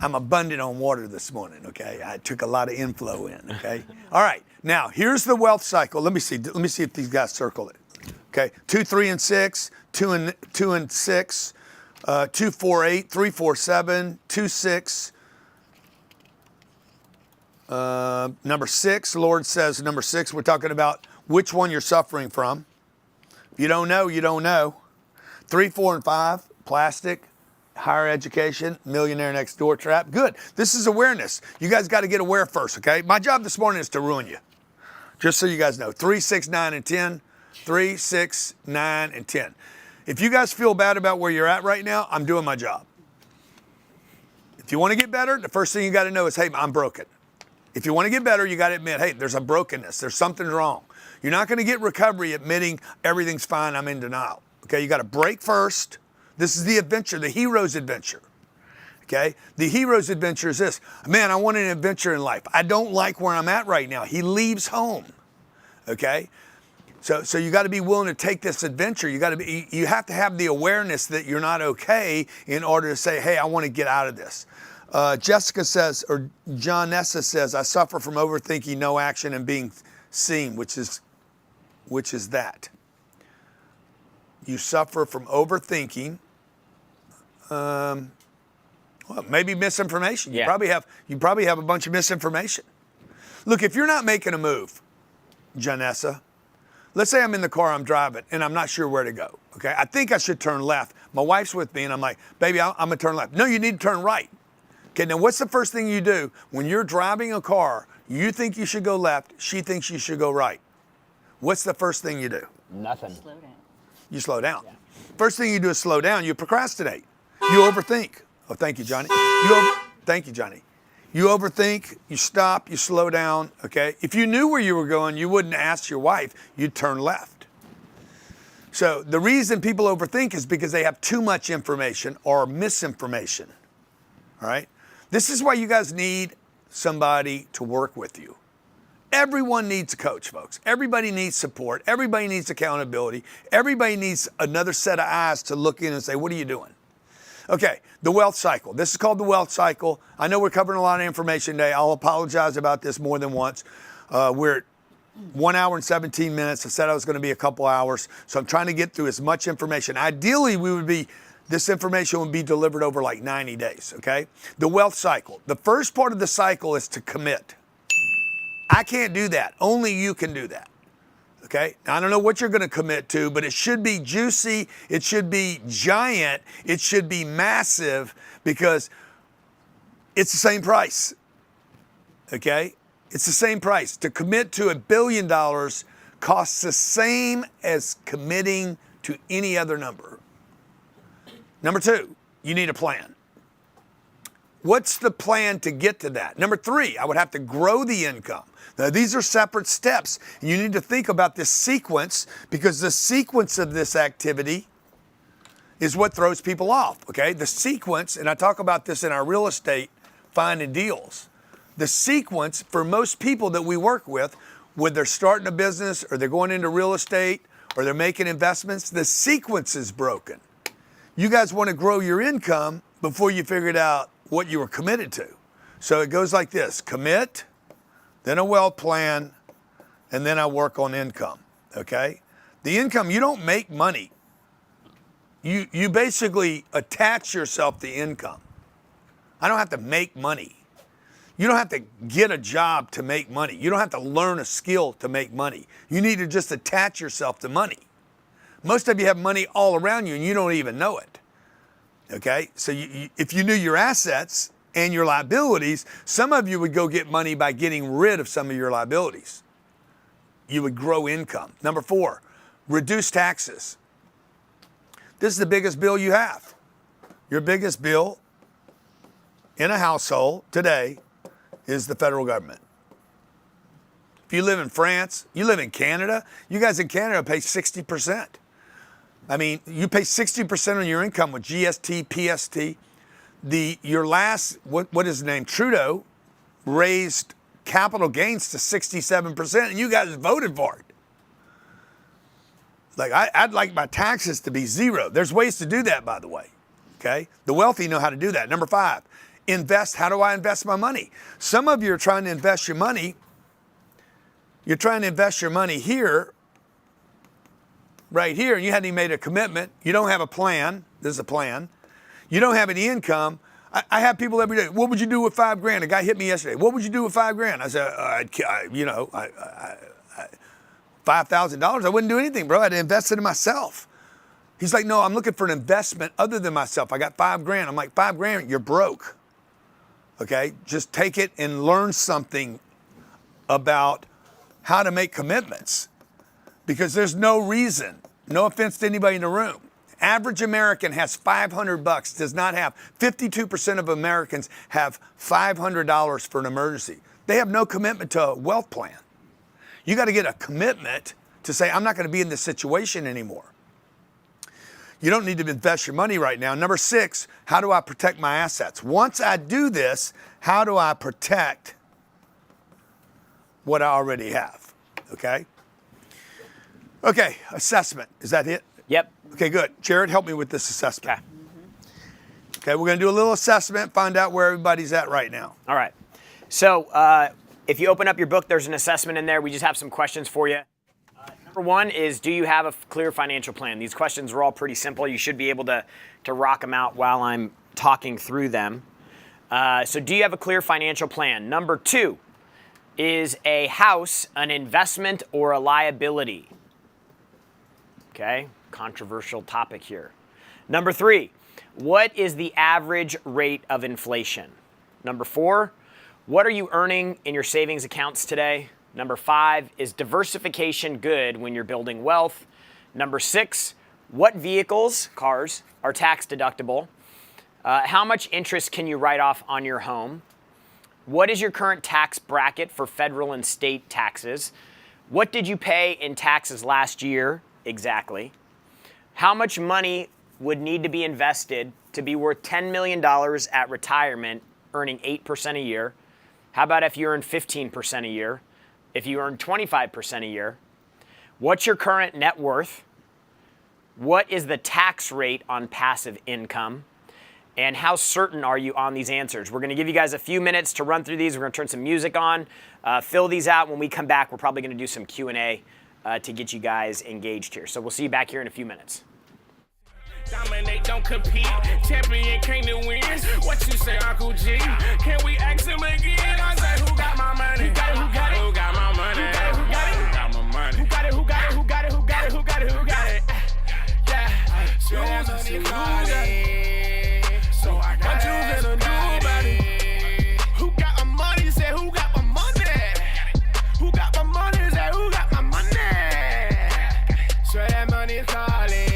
I'm abundant on water this morning, okay? I took a lot of inflow in, okay? All right, now here's the wealth cycle. Let me see if these guys circle it. Okay, 2, 3, and 6, 2 and 6, 2, 4, 8, 3, 4, 7, 2, 6. Number 6, Lord says number 6, we're talking about which one you're suffering from. If you don't know, you don't know. 3, 4, and 5, plastic, higher education, millionaire next door trap. Good. This is awareness. You guys got to get aware first, okay? My job this morning is to ruin you. Just so you guys know. 3, 6, 9, and 10. 3, 6, 9, and 10. If you guys feel bad about where you're at right now, I'm doing my job. If you want to get better, the first thing you got to know is, hey, I'm broken. If you want to get better, you got to admit, hey, there's a brokenness. There's something wrong. You're not going to get recovery admitting everything's fine, I'm in denial. Okay, you got to break first. This is the adventure, the hero's adventure. Okay, the hero's adventure is this. Man, I want an adventure in life. I don't like where I'm at right now. He leaves home. Okay, so you got to be willing to take this adventure. You have to have the awareness that you're not okay in order to say, hey, I want to get out of this. Jessica says, or John Nessa says, I suffer from overthinking, no action, and being seen, which is that. You suffer from overthinking, well, maybe misinformation. Yeah. You probably have a bunch of misinformation. Look, if you're not making a move, Janessa, let's say I'm in the car, I'm driving, and I'm not sure where to go. Okay, I think I should turn left. My wife's with me, and I'm like, baby, I'm gonna turn left. No, you need to turn right. Okay, now what's the first thing you do when you're driving a car? You think you should go left, she thinks you should go right. What's the first thing you do? Nothing. Slow down. You slow down. Yeah. First thing you do is slow down. You procrastinate. You overthink. Oh, thank you, Johnny. Thank you, Johnny. You overthink, you stop, you slow down, okay? If you knew where you were going, you wouldn't ask your wife, you'd turn left. So the reason people overthink is because they have too much information or misinformation, all right? This is why you guys need somebody to work with you. Everyone needs a coach, folks. Everybody needs support. Everybody needs accountability. Everybody needs another set of eyes to look in and say, what are you doing? Okay, the wealth cycle. This is called the wealth cycle. I know we're covering a lot of information today. I'll apologize about this more than once. We're at 1 hour and 17 minutes. I said I was going to be a couple hours, so I'm trying to get through as much information. Ideally, this information would be delivered over like 90 days, okay? The wealth cycle. The first part of the cycle is to commit. I can't do that. Only you can do that. Okay? Now, I don't know what you're going to commit to, but it should be juicy. It should be giant. It should be massive because it's the same price. Okay? It's the same price. To commit to $1 billion costs the same as committing to any other number. Number 2, you need a plan. What's the plan to get to that? Number 3, I would have to grow the income. Now, these are separate steps. You need to think about this sequence because the sequence of this activity is what throws people off, okay? The sequence, and I talk about this in our real estate finding deals. The sequence for most people that we work with, whether they're starting a business or they're going into real estate or they're making investments, the sequence is broken. You guys want to grow your income before you figured out what you were committed to. So it goes like this: commit, then a wealth plan, and then I work on income, okay? The income, you don't make money. You basically attach yourself to income. I don't have to make money. You don't have to get a job to make money. You don't have to learn a skill to make money. You need to just attach yourself to money. Most of you have money all around you and you don't even know it, okay? So if you knew your assets and your liabilities, some of you would go get money by getting rid of some of your liabilities. You would grow income. Number 4, reduce taxes. This is the biggest bill you have. Your biggest bill in a household today is the federal government. If you live in France, you live in Canada, you guys in Canada pay 60%. I mean, you pay 60% on your income with GST, PST. Your last, what is his name? Trudeau, raised capital gains to 67%, and you guys voted for it. Like, I'd like my taxes to be zero. There's ways to do that, by the way, okay? The wealthy know how to do that. Number 5, invest. How do I invest my money? Some of you are trying to invest your money. You're trying to invest your money here, right here, and you hadn't even made a commitment. You don't have a plan. This is a plan. You don't have any income. I have people every day. What would you do with $5,000? A guy hit me yesterday. What would you do with $5,000? I said, $5,000. I wouldn't do anything, bro. I'd invest it in myself. He's like, no, I'm looking for an investment other than myself. I got $5,000. I'm like, $5,000, you're broke. Okay, just take it and learn something about how to make commitments, because there's no reason. No offense to anybody in the room. Average American has $500, does not have. 52% of Americans have $500 for an emergency. They have no commitment to a wealth plan. You got to get a commitment to say, I'm not going to be in this situation anymore. You don't need to invest your money right now. Number 6, how do I protect my assets? Once I do this, how do I protect what I already have? Okay? Okay, assessment. Is that it? Yep. Okay, good. Jared, help me with this assessment. Okay, we're going to do a little assessment, find out where everybody's at right now. All right. So if you open up your book, there's an assessment in there. We just have some questions for you. Number 1 is, do you have a clear financial plan? These questions are all pretty simple. You should be able to rock them out while I'm talking through them. So do you have a clear financial plan? Number 2, is a house an investment or a liability? Okay, controversial topic here. Number 3, what is the average rate of inflation? Number 4, what are you earning in your savings accounts today? Number 5, is diversification good when you're building wealth? Number 6, what vehicles, cars, are tax deductible? How much interest can you write off on your home? What is your current tax bracket for federal and state taxes? What did you pay in taxes last year exactly? How much money would need to be invested to be worth $10 million at retirement, earning 8% a year? How about if you earn 15% a year? If you earn 25% a year? What's your current net worth? What is the tax rate on passive income? And how certain are you on these answers? We're going to give you guys a few minutes to run through these. We're going to turn some music on, fill these out. When we come back, we're probably going to do some Q&A to get you guys engaged here. So we'll see you back here in a few minutes. Dominate, don't compete. Champion came to win. What you say, Uncle G? Can we ask him again? I say, who got my money? Who got it? Who got it? Who got my money? Who got it? Who got it? Who got my money? Who got it? Who got it? Who got it? Who got it? Who got it? Who got it? Yeah. So that's what you got it. So I got what you gonna do about it? Who got my money? Say, who got my money? Who got my money? Say, who got my money? So that money's calling.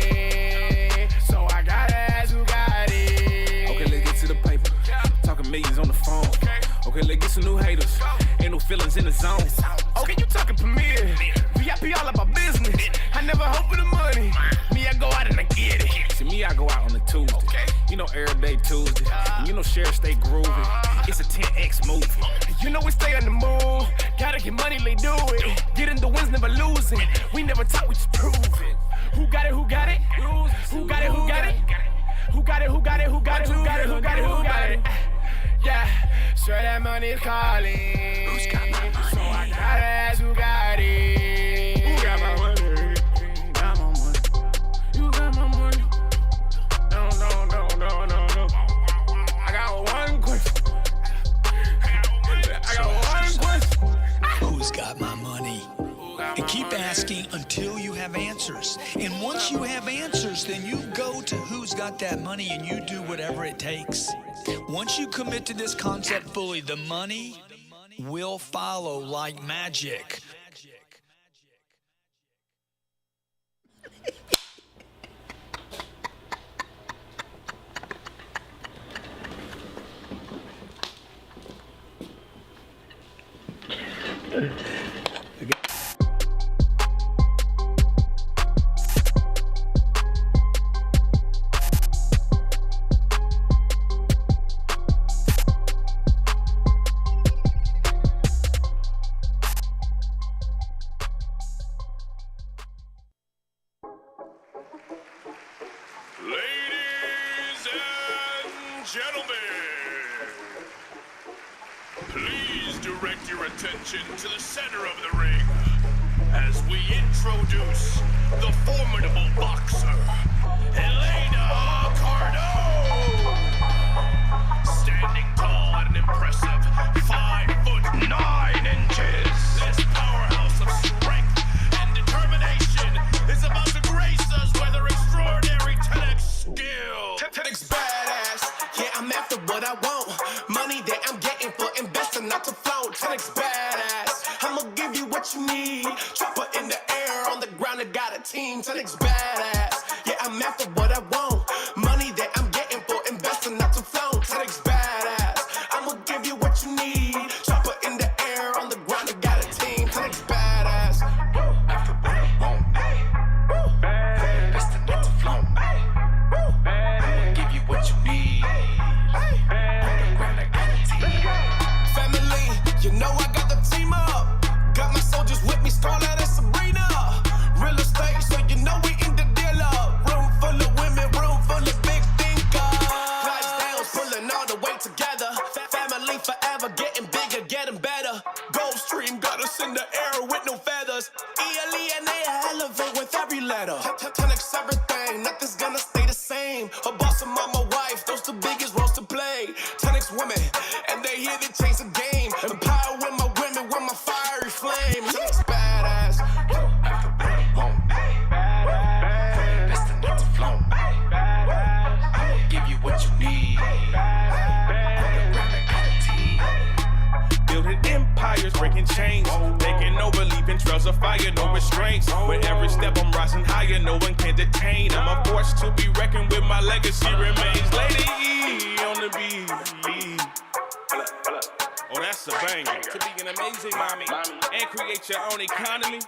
Millions on the phone. Okay, let's get some new haters. Ain't no feelings in the zone. Okay, you talking Premier. VIP all about business. I never hope for the money. Me, I go out and I get it. See, me, I go out on a Tuesday. You know, every day Tuesday. And you know, Sheriff stay groovy. It's a 10X movie. You know, we stay on the move. Gotta get money, they do it. Getting the wins, never losing. We never talk, we just prove it. Who got it? Who got it? Who got it? Who got it? Who got it? Who got it? Who got it? Who got it? Who got it? Who got it? Yeah, sure that money's calling. Who's got my money? So I gotta ask who got it. Who got my money? Got my money. You got my money. No. I got one question. Who's got my money? And keep asking until you have answers. And once you have answers, then you go to who's got that money and you do whatever it takes. Once you commit to this concept fully, the money will follow like magic. gentlemen, please direct your attention to the center of the ring as we introduce the formidable boxer, Cardone. Standing tall at an impressive 5'9". This powerhouse of strength and determination is about to grace us with their extraordinary 10x skill. 10x badass, yeah, I'm after what I want. Money that I'm getting for investing, not to flaunt. 10x badass, I'ma give you what you need. Chopper in the air, on the ground, I got a team. 10x badass, yeah, I'm after what I want. Money that I'm getting for investing, not to flaunt. 10x badass, I'ma give you what you need. Chopper in the air, on the ground, I got a team. 10x badass. After what I want. Investing, not to flaunt. Give you what you need. Family, you know I got the team up. Got my soldiers with me, Scarlett and Sabrina. Real estate, so you know we in the deal up. Room full of women, room full of big thinkers. Clydesdales pulling all the way together. Family forever, getting bigger, getting better. Gulfstream got us in the air with no feathers. ELE elevate with every letter. 10x everything, nothing's gonna stay the same. A boss and mama, wife, those the biggest roles to play. 10x women, and they here to change the game. Empower with my women, with my fiery flame. 10x badass. Investing not to flaunt. Give you what you need. Building empires, breaking chains, taking over, leaving trails of fire, no restraints. With every step I'm rising higher, no one can detain. I'm a force to be reckoned with, my legacy remains. Lady E on the beat. Oh, that's a banger. To be an amazing mommy and create your own economy.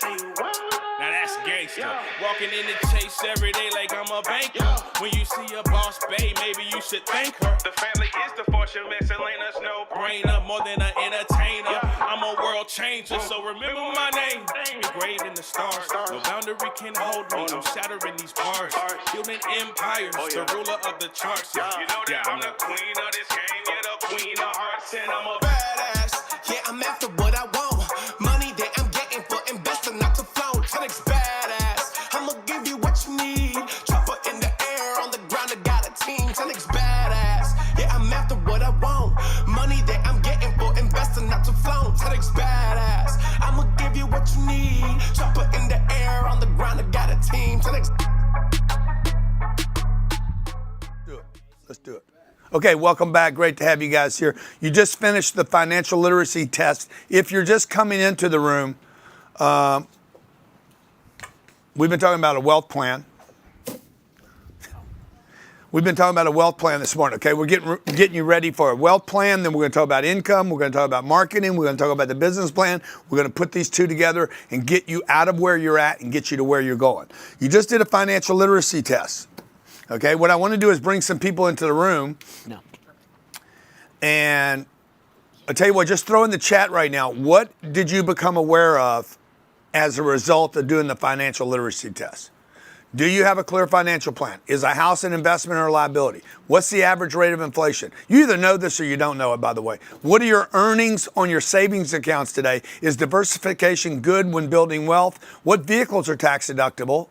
Now that's gangster. Walking in the chase every day like I'm a banker. When you see a boss babe, maybe you should thank her. The family is the fortune miscellaneous, no brainer, more than an entertainer. I'm a world changer, so remember my name. Engraved in the stars. No boundary can hold me. I'm shattering these bars. Building empires, the ruler of the charts. You know that I'm the queen of this game, you're the queen of hearts, and I'm a Badass, yeah, I'm after what I want. Money that I'm getting for investing, not to flaunt. 10x badass, I'ma give you what you need. Chopper in the air, on the ground, I got a team. 10x badass, yeah, I'm after what I want. Money that I'm getting for investing, not to flaunt. 10x badass, I'ma give you what you need. Chopper in the air, on the ground, I got a team. 10x. Let's do it. Okay, welcome back. Great to have you guys here. You just finished the financial literacy test. If you're just coming into the room, we've been talking about a wealth plan. We've been talking about a wealth plan this morning, okay? We're getting you ready for a wealth plan. Then we're going to talk about income. We're going to talk about marketing. We're going to talk about the business plan. We're going to put these two together and get you out of where you're at and get you to where you're going. You just did a financial literacy test. Okay, what I want to do is bring some people into the room. No. And I'll tell you what, just throw in the chat right now, what did you become aware of as a result of doing the financial literacy test? Do you have a clear financial plan? Is a house an investment or a liability? What's the average rate of inflation? You either know this or you don't know it, by the way. What are your earnings on your savings accounts today? Is diversification good when building wealth? What vehicles are tax deductible?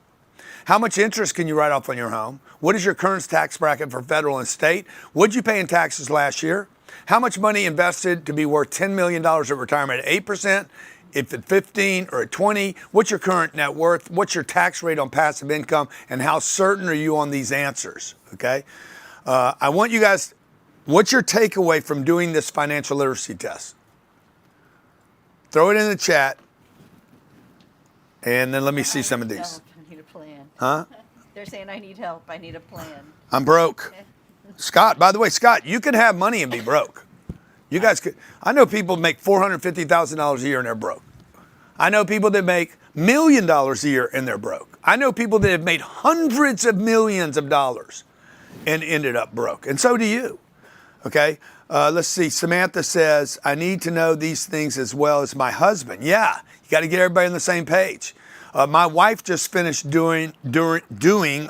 How much interest can you write off on your home? What is your current tax bracket for federal and state? What did you pay in taxes last year? How much money invested to be worth $10 million at retirement at 8%? If at 15 or at 20, what's your current net worth? What's your tax rate on passive income? And how certain are you on these answers? Okay. I want you guys, what's your takeaway from doing this financial literacy test? Throw it in the chat. And then let me see some of these. I need a plan. Huh? They're saying I need help. I need a plan. I'm broke. Scott, by the way, Scott, you can have money and be broke. You guys could. I know people make $450,000 a year and they're broke. I know people that make $1 million a year and they're broke. I know people that have made hundreds of millions of dollars and ended up broke. And so do you. Okay. Let's see. Samantha says, I need to know these things as well as my husband. Yeah. You got to get everybody on the same page. My wife just finished doing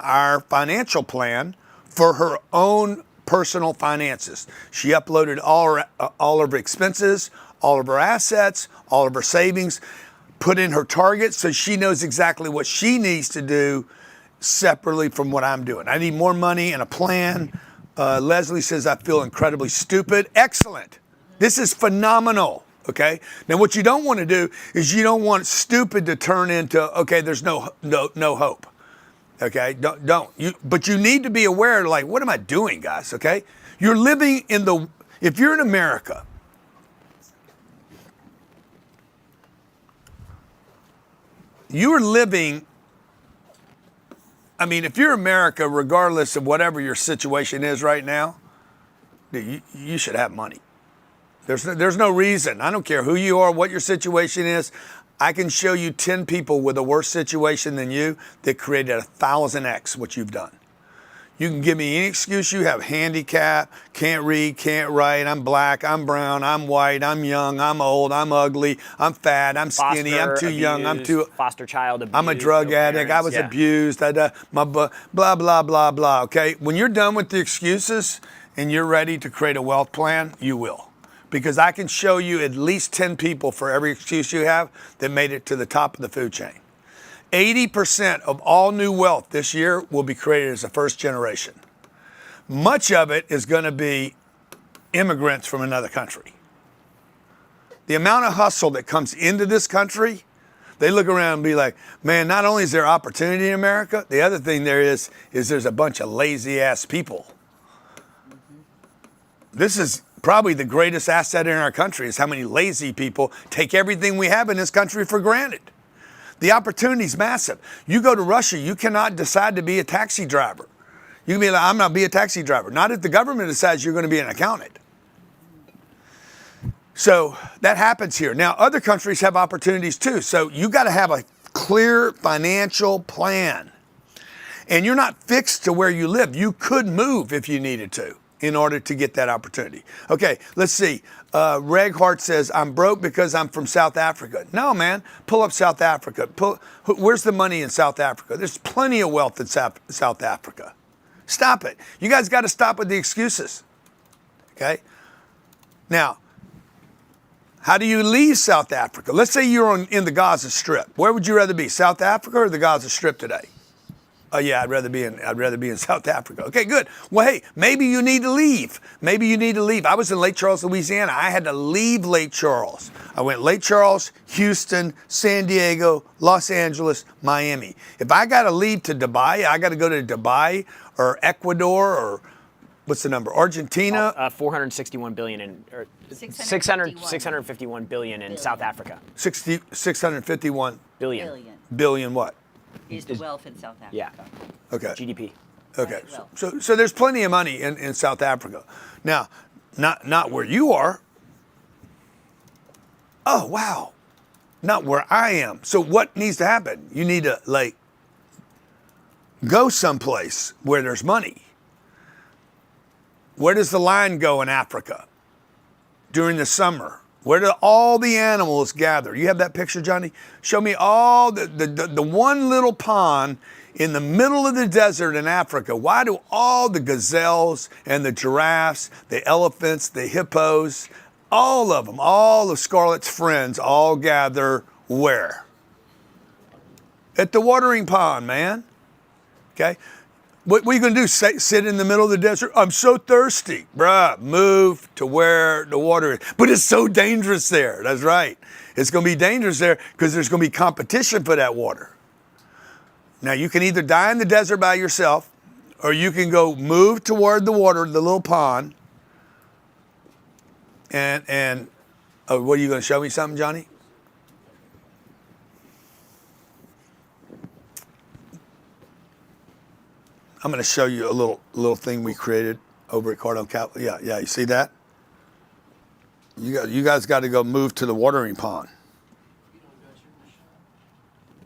our financial plan for her own personal finances. She uploaded all of her expenses, all of her assets, all of her savings, put in her targets so she knows exactly what she needs to do separately from what I'm doing. I need more money and a plan. Leslie says, I feel incredibly stupid. Excellent. This is phenomenal. Okay. Now, what you don't want to do is you don't want stupid to turn into, okay, there's no hope. Okay. But you need to be aware, like, what am I doing, guys? Okay. You're living if you're in America, you are living, I mean, if you're America, regardless of whatever your situation is right now, you should have money. There's no reason. I don't care who you are, what your situation is. I can show you 10 people with a worse situation than you that created 1,000x what you've done. You can give me any excuse you have, handicap, can't read, can't write, I'm black, I'm brown, I'm white, I'm young, I'm old, I'm ugly, I'm fat, I'm skinny, I'm too young, I'm too... Foster child abused. I'm a drug addict, I was abused, blah, blah, blah, blah, okay? When you're done with the excuses and you're ready to create a wealth plan, you will. Because I can show you at least 10 people for every excuse you have that made it to the top of the food chain. 80% of all new wealth this year will be created as a first generation. Much of it is going to be immigrants from another country. The amount of hustle that comes into this country, they look around and be like, man, not only is there opportunity in America, the other thing there is there's a bunch of lazy ass people. This is probably the greatest asset in our country, is how many lazy people take everything we have in this country for granted. The opportunity is massive. You go to Russia, you cannot decide to be a taxi driver. You can be like, I'm not be a taxi driver. Not if the government decides you're going to be an accountant. So that happens here. Now, other countries have opportunities too. So you got to have a clear financial plan. And you're not fixed to where you live. You could move if you needed to in order to get that opportunity. Okay, let's see. Reg Hart says, I'm broke because I'm from South Africa. No, man, pull up South Africa. Where's the money in South Africa? There's plenty of wealth in South Africa. Stop it. You guys got to stop with the excuses. Okay? Now, how do you leave South Africa? Let's say you're in the Gaza Strip. Where would you rather be, South Africa or the Gaza Strip today? Oh yeah, I'd rather be in South Africa. Okay, good. Well, hey, maybe you need to leave. Maybe you need to leave. I was in Lake Charles, Louisiana. I had to leave Lake Charles. I went Lake Charles, Houston, San Diego, Los Angeles, Miami. If I got to leave to Dubai, I got to go to Dubai or Ecuador or what's the number? Argentina. 461 billion in 651 billion in South Africa. 651 billion what? Is the wealth in South Africa. Yeah. Okay. GDP. Okay. So there's plenty of money in South Africa. Now, not where you are. Oh, wow. Not where I am. So what needs to happen? You need to go someplace where there's money. Where does the lion go in Africa during the summer? Where do all the animals gather? You have that picture, Johnny? Show me all the one little pond in the middle of the desert in Africa. Why do all the gazelles and the giraffes, the elephants, the hippos, all of them, all of Scarlett's friends all gather where? At the watering pond, man. Okay? What are you going to do? Sit in the middle of the desert? I'm so thirsty. Bruh, move to where the water is. But it's so dangerous there. That's right. It's going to be dangerous there because there's going to be competition for that water. Now, you can either die in the desert by yourself or you can go move toward the water, the little pond. And what are you going to show me something, Johnny? I'm going to show you a little thing we created over at Cardone Capital. Yeah, you see that? You guys got to go move to the watering pond.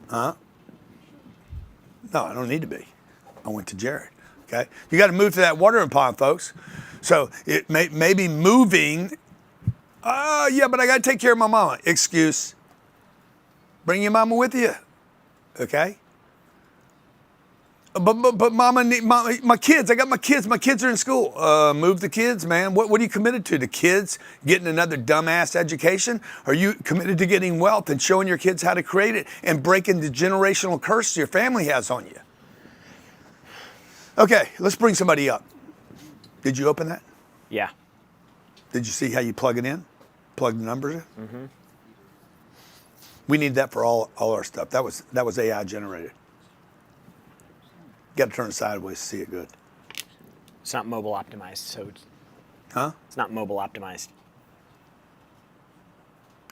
Huh? No, I don't need to be. I went to Jared. Okay? You got to move to that watering pond, folks. So it may be moving. Yeah, but I got to take care of my mama. Excuse. Bring your mama with you. Okay? But mama, my kids, I got my kids. My kids are in school. Move the kids, man. What are you committed to? The kids getting another dumbass education? Are you committed to getting wealth and showing your kids how to create it and breaking the generational curse your family has on you? Okay, let's bring somebody up. Did you open that? Yeah. Did you see how you plug it in? Plug the numbers in? Mm-hmm. We need that for all our stuff. That was AI generated. Got to turn it sideways to see it good. It's not mobile optimized, so Huh? it's not mobile optimized.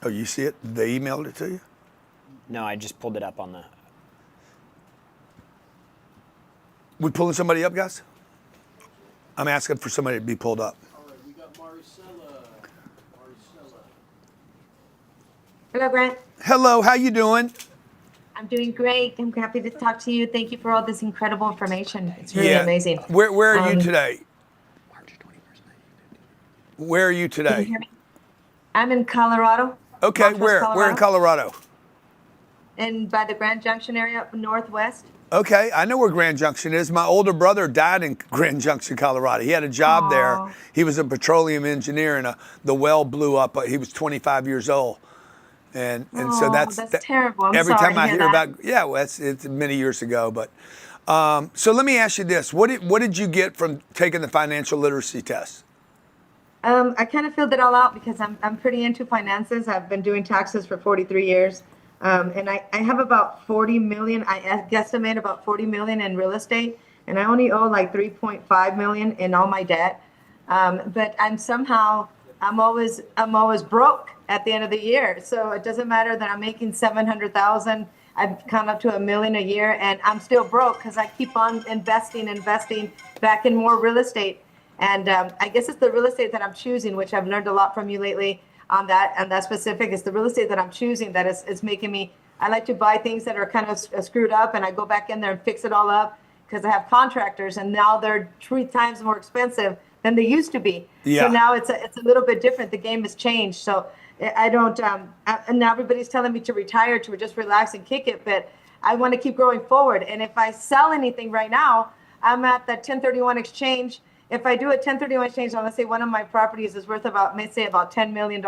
Oh, you see it? They emailed it to you? No, I just pulled it up on the. We pulling somebody up, guys? I'm asking for somebody to be pulled up. Hello, Grant. Hello, how you doing? I'm doing great. I'm happy to talk to you. Thank you for all this incredible information. It's really amazing. Where are you today? Where are you Can you today? hear me? I'm in Colorado. Okay, Montrose, where? Where in Colorado? And by the Grand Junction area up northwest. Okay, I know where Grand Junction is. My older brother died in Grand Junction, Colorado. He had a job there. He was a petroleum engineer, and the well blew up. He was 25 years old. And so that's terrible. I'm every sorry time I to hear hear that. about well, it's many years ago, but so let me ask you this: what did you get from taking the financial literacy test? I kind of filled it all out because I'm pretty into finances. I've been doing taxes for 43 years. And I have about 40 million, I guesstimate about 40 million in real estate, and I only owe like 3.5 million in all my debt. But I'm always broke at the end of the year. So it doesn't matter that I'm making 700,000. I've come up to $1 million a year, and I'm still broke because I keep on investing back in more real estate. And I guess it's the real estate that I'm choosing, which I've learned a lot from you lately on that specific. It's the real estate that I'm choosing that is making me. I like to buy things that are kind of screwed up, and I go back in there and fix it all up because I have contractors, and now they're 3 times more expensive than they used to be. Yeah. So now it's a little bit different. The game has changed. So I don't. And now everybody's telling me to retire, to just relax and kick it, but I want to keep growing forward. And if I sell anything right now, I'm at that 1031 exchange. If I do a 1031 exchange, let's say one of my properties is worth about $10 million.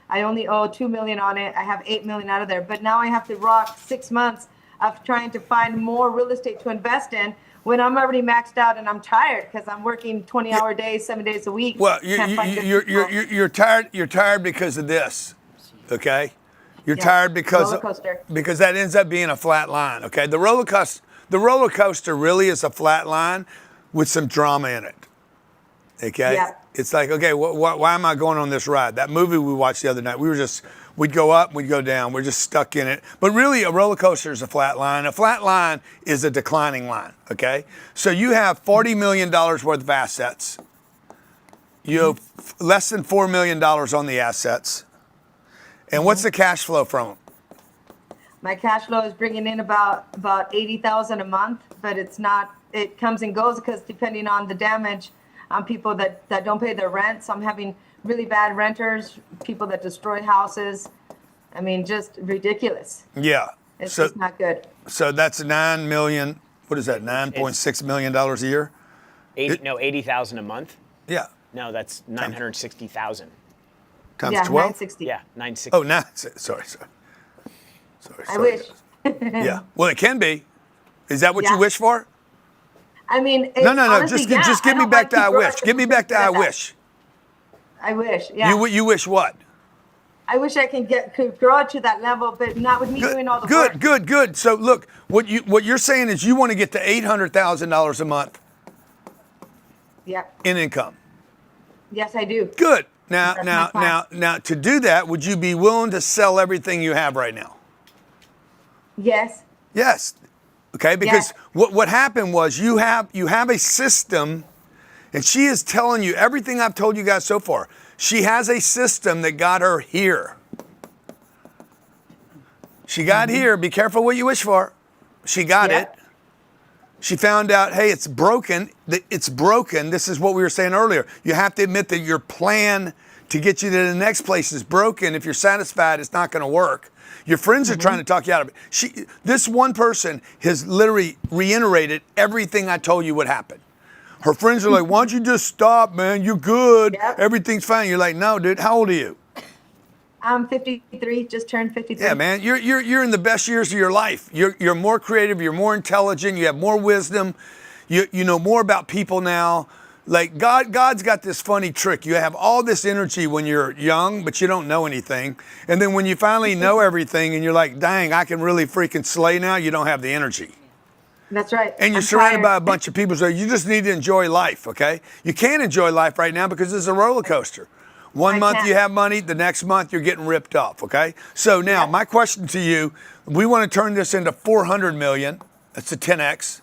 I only owe $2 million on it. I have $8 million out of there. But now I have to rock 6 months of trying to find more real estate to invest in when I'm already maxed out and I'm tired because I'm working 20-hour days, 7 days a week. Well, you're tired. You're tired because of this, okay? You're tired because that ends up being a flat line, okay? The roller coaster really is a flat line with some drama in it, okay? Yeah. It's like, okay, why am I going on this ride? That movie we watched the other night, we'd go up, we'd go down. We're just stuck in it. But really, a roller coaster is a flat line. A flat line is a declining line, okay? So you have $40 million worth of assets. You have less than $4 million on the assets. And what's the cash flow from them? My cash flow is bringing in about 80,000 a month, but it's not. It comes and goes because depending on the damage on people that don't pay their rent. So I'm having really bad renters, people that destroy houses. I mean, just ridiculous. Yeah. It's just not good. So that's $9 million. What is that? $9.6 million a year? 80,000 a month. Yeah. No, that's 960,000. Times Yeah, 12? 960. Yeah, 960. Oh, sorry. I wish. Yeah. Well, it can be. Is that what you wish for? I mean, No. honestly, Just give me back to I wish. Give me back to I wish. I wish. Yeah. You wish what? I wish I could grow it to that level, but not with me doing all the work. Good. So look, what you're saying is you want to get to $800,000 a month. Yeah. In income. Yes, I do. Good. Now, to do that, would you be willing to sell everything you have right now? Yes. Yes. Okay, because what happened was you have a system, and she is telling you everything I've told you guys so far. She has a system that got her here. She got here. Be careful what you wish for. She got it. She found out, hey, it's broken. It's broken. This is what we were saying earlier. You have to admit that your plan to get you to the next place is broken. If you're satisfied, it's not going to work. Your friends are trying to talk you out of it. This one person has literally reiterated everything I told you would happen. Her friends are like, why don't you just stop, man? You're good. Everything's fine. You're like, no, dude, how old are you? I'm 53, just turned 53. Yeah, man, you're in the best years of your life. You're more creative, you're more intelligent, you have more wisdom, you know more about people now. Like God's got this funny trick. You have all this energy when you're young, but you don't know anything. And then when you finally know everything and you're like, dang, I can really freaking slay now, you don't have the energy. That's right. And you're surrounded by a bunch of people, so you just need to enjoy life, okay? You can't enjoy life right now because it's a roller coaster. One month you have money, the next month you're getting ripped off, okay? So now my question to you, we want to turn this into 400 million. That's a 10X.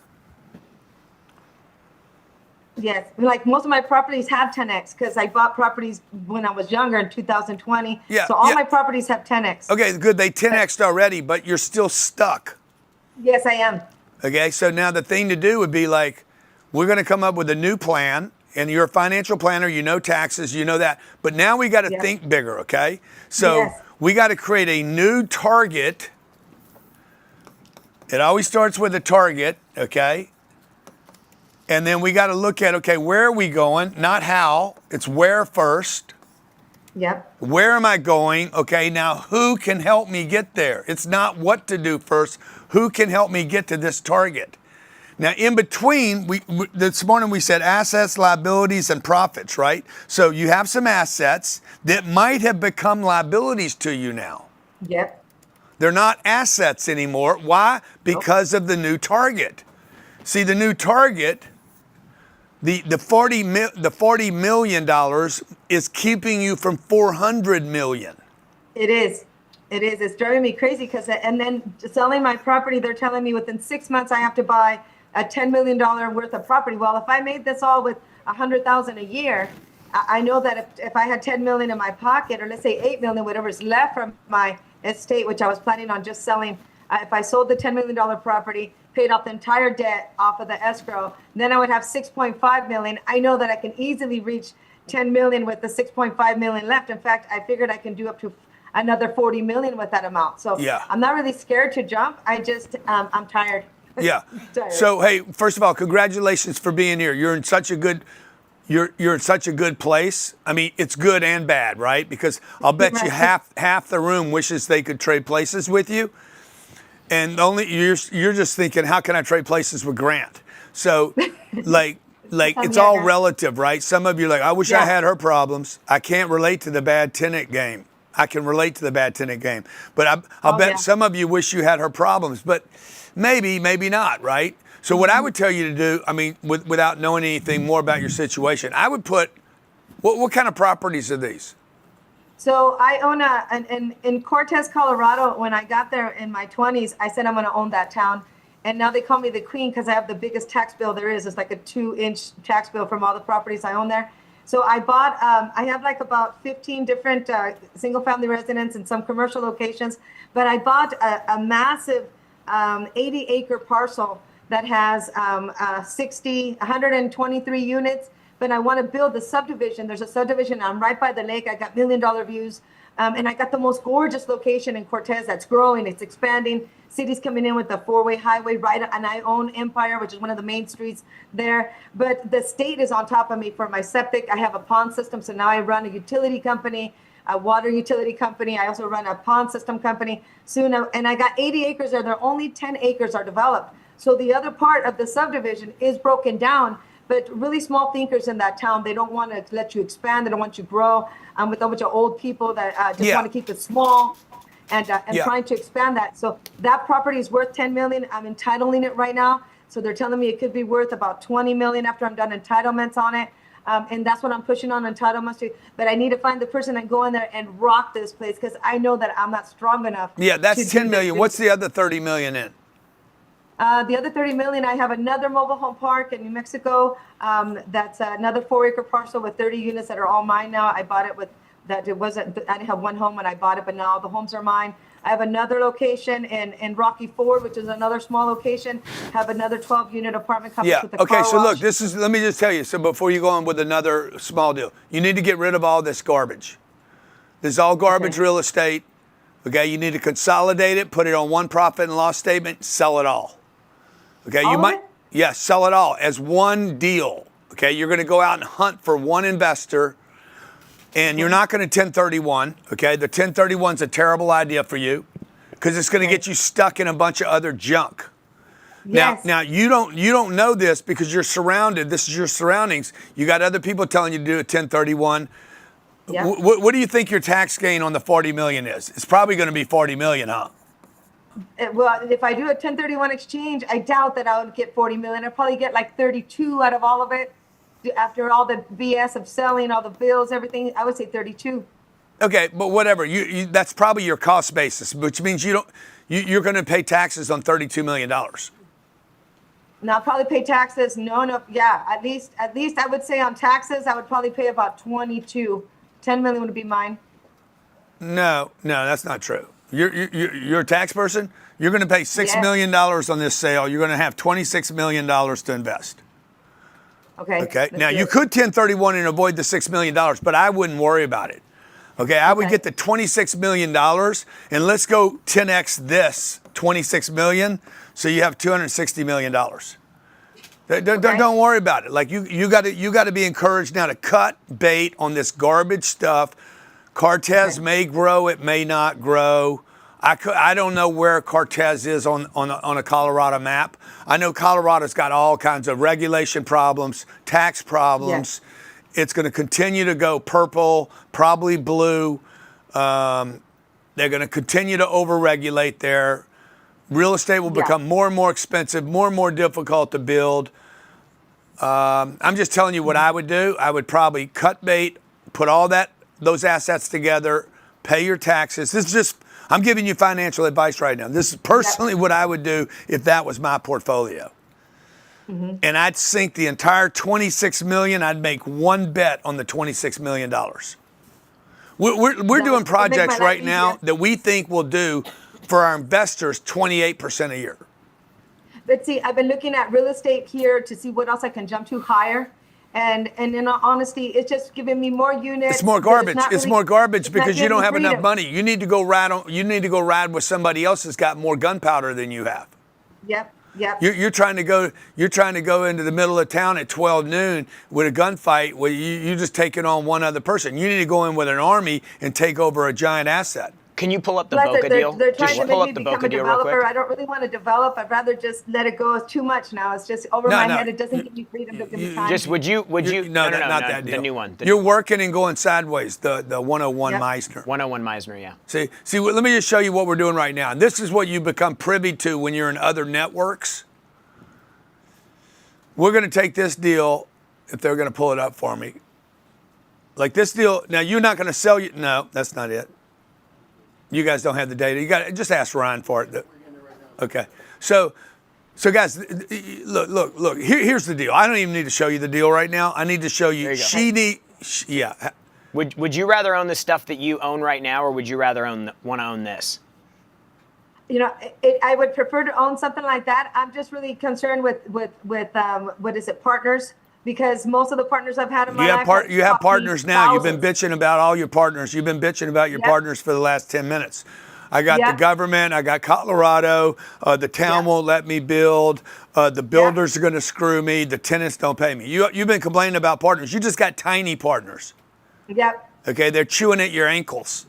Yes, like most of my properties have 10X because I bought properties when I was younger in 2020. Yeah, so all my properties have 10X. Okay, good. They 10X'd already, but you're still stuck. Yes, I am. Okay, so now the thing to do would be like, we're going to come up with a new plan. And you're a financial planner, you know taxes, you know that. But now we got to think bigger, okay? So we got to create a new target. It always starts with a target, okay? And then we got to look at, okay, where are we going? Not how, it's where first. Yep. Where am I going? Okay, now who can help me get there? It's not what to do first. Who can help me get to this target? Now, in between, this morning we said assets, liabilities, and profits, right? So you have some assets that might have become liabilities to you now. Yep. They're not assets anymore. Why? Because of the new target. See, the new target, the $40 million is keeping you from $400 million. It is. It is. It's driving me crazy because, and then selling my property, they're telling me within 6 months I have to buy a $10 million worth of property. Well, if I made this all with $100,000 a year, I know that if I had 10 million in my pocket, or let's say 8 million, whatever is left from my estate, which I was planning on just selling, if I sold the $10 million property, paid off the entire debt off of the escrow, then I would have 6.5 million. I know that I can easily reach 10 million with the 6.5 million left. In fact, I figured I can do up to another 40 million with that amount. So I'm not really scared to jump. I just, I'm tired. Yeah. So, hey, first of all, congratulations for being here. You're in such a good, you're in such a good place. I mean, it's good and bad, right? Because I'll bet you half the room wishes they could trade places with you, and you're just thinking, how can I trade places with Grant? So, like it's all relative, right? Some of you are like, I wish I had her problems. I can't relate to the bad tenant game. I can relate to the bad tenant game, but I'll bet some of you wish you had her problems, but. Maybe not, right? So what I would tell you to do, I mean, without knowing anything more about your situation, I would put, what kind of properties are these? So I own in Cortez, Colorado. When I got there in my 20s, I said I'm going to own that town. And now they call me the queen because I have the biggest tax bill there is. It's like a 2-inch tax bill from all the properties I own there. So I bought, I have like about 15 different single family residences and some commercial locations, but I bought a massive 80-acre parcel that has 123 units, but I want to build a subdivision. There's a subdivision. I'm right by the lake. I got $1 million views, and I got the most gorgeous location in Cortez that's growing. It's expanding. City's coming in with a 4-way highway right, and I own Empire, which is one of the main streets there. But the state is on top of me for my septic. I have a pond system, so now I run a utility company, a water utility company. I also run a pond system company soon, and I got 80 acres there. There only 10 acres are developed. So the other part of the subdivision is broken down, but really small thinkers in that town, they don't want to let you expand. They don't want you to grow. With a bunch of old people that just want to keep it small and trying to expand that. So that property is worth 10 million. I'm entitling it right now. So they're telling me it could be worth about 20 million after I'm done entitlements on it. And that's what I'm pushing on entitlements to. But I need to find the person and go in there and rock this place because I know that I'm not strong enough. Yeah, that's 10 million. What's the other 30 million in? The other 30 million, I have another mobile home park in New Mexico. That's another 4-acre parcel with 30 units that are all mine now. I bought it with that. It wasn't, I didn't have one home when I bought it, but now the homes are mine. I have another location in Rocky Ford, which is another small location. Have another 12-unit apartment complex with a car so look, wash. let me just tell you, so before you go on with another small deal, you need to get rid of all this garbage. This is all garbage real estate. Okay, you need to consolidate it, put it on one profit and loss statement, sell it all. Okay, All you of might, it? yes, sell it all as one deal. Okay, you're going to go out and hunt for one investor, and you're not going to 1031. Okay, the 1031 is a terrible idea for you because it's going to get you stuck in a bunch of other junk. Yes. Now you don't know this because you're surrounded. This is your surroundings. You got other people telling you to do a 1031. Yep. What do you think your tax gain on the 40 million is? It's probably going to be 40 million, huh? Well, if I do a 1031 exchange, I doubt that I would get 40 million. I'd probably get like 32 out of all of it. After all the BS of selling, all the bills, everything, I would say 32. Okay, but whatever. You that's probably your cost basis, which means you're going to pay taxes on $32 million. Now I'll probably pay taxes. No, yeah. At least I would say on taxes, I would probably pay about 22. 10 million would be mine. No, that's not true. You're a tax person. You're going to pay $6 million on this sale. You're going to have $26 million to invest. Okay. Okay. Now you could 1031 and avoid the $6 million, but I wouldn't worry about it. Okay. I would get the $26 million and let's go 10x this 26 million. So you have $260 million. Don't worry about it. Like you got to be encouraged now to cut bait on this garbage stuff. Cortez may grow, it may not grow. I don't know where Cortez is on a Colorado map. I know Colorado's got all kinds of regulation problems, tax problems. Yeah. It's going to continue to go purple, probably blue. They're going to continue to overregulate there. Real estate will become more and more expensive, more and more difficult to build. I'm just telling you what I would do. I would probably cut bait, put all those assets together, pay your taxes. This is just, I'm giving you financial advice right now. This is personally what I would do if that was my portfolio. Mm-hmm. And I'd sink the entire 26 million. I'd make one bet on the $26 million. We're doing projects right now that we think will do for our investors 28% a year. But see, I've been looking at real estate here to see what else I can jump to higher. And in all honesty, it's just giving me more units. It's more garbage. It's more garbage because you don't have enough money. You need to go ride with somebody else that's got more gunpowder than you have. Yep. You're trying to go into the middle of town at 12 noon with a gunfight where you just taking on one other person. You need to go in with an army and take over a giant asset. Can you pull up the Boca deal? They're trying Just to pull make up the me become Boca a deal real developer. quick. I don't really want to develop. I'd rather just let it go. It's too much now. It's just over my head. It doesn't give me freedom to give me time. Just would you? No, not that deal. The new one. You're working and going sideways. The 101 Meisner. 101 Meisner, yeah. See. Let me just show you what we're doing right now. And this is what you become privy to when you're in other networks. We're going to take this deal, if they're going to pull it up for me. Like this deal. Now you're not going to sell you. No, that's not it. You guys don't have the data. You got to just ask Ryan for it. Okay. So guys, look. Here's the deal. I don't even need to show you the deal right now. I need to show you. Yeah. Would you rather own the stuff that you own right now, or would you rather want to own this? You know, I would prefer to own something like that. I'm just really concerned with what is it, partners? Because most of the partners I've had in my life, you have partners now. You've been bitching about all your partners. You've been bitching about your partners for the last 10 minutes. I got the government. I got Colorado. The town won't let me build. The builders are going to screw me. The tenants don't pay me. You've been complaining about partners. You just got tiny partners. Yep. Okay, they're chewing at your ankles.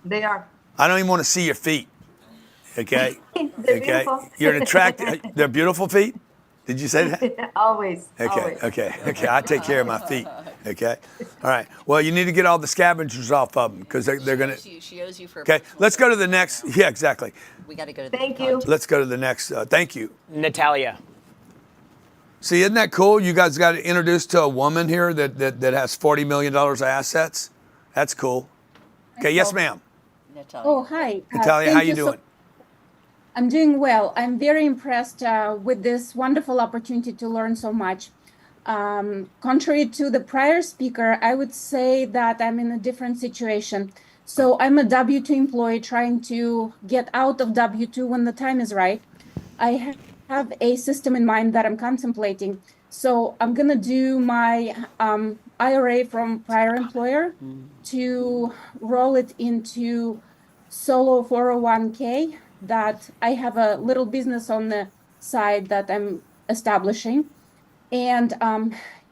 They are. I don't even want to see your feet. Okay. They're beautiful. You're an attractive. They're beautiful feet. Did you say that? Always. Okay. I take care of my feet. Okay. All right. Well, you need to get all the scavengers off of them because they're going to. She owes you for. Okay. Let's go to the next. Yeah, exactly. We got to go to. Thank you. Let's go to the next. Thank you, Natalia. See, isn't that cool? You guys got introduced to a woman here that has $40 million of assets. That's cool. Okay. Yes, ma'am. Natalia. Oh, hi. Natalia, how you doing? I'm doing well. I'm very impressed with this wonderful opportunity to learn so much. Contrary to the prior speaker, I would say that I'm in a different situation. So I'm a W-2 employee trying to get out of W-2 when the time is right. I have a system in mind that I'm contemplating. So I'm going to do my IRA from prior employer to roll it into solo 401k that I have a little business on the side that I'm establishing. And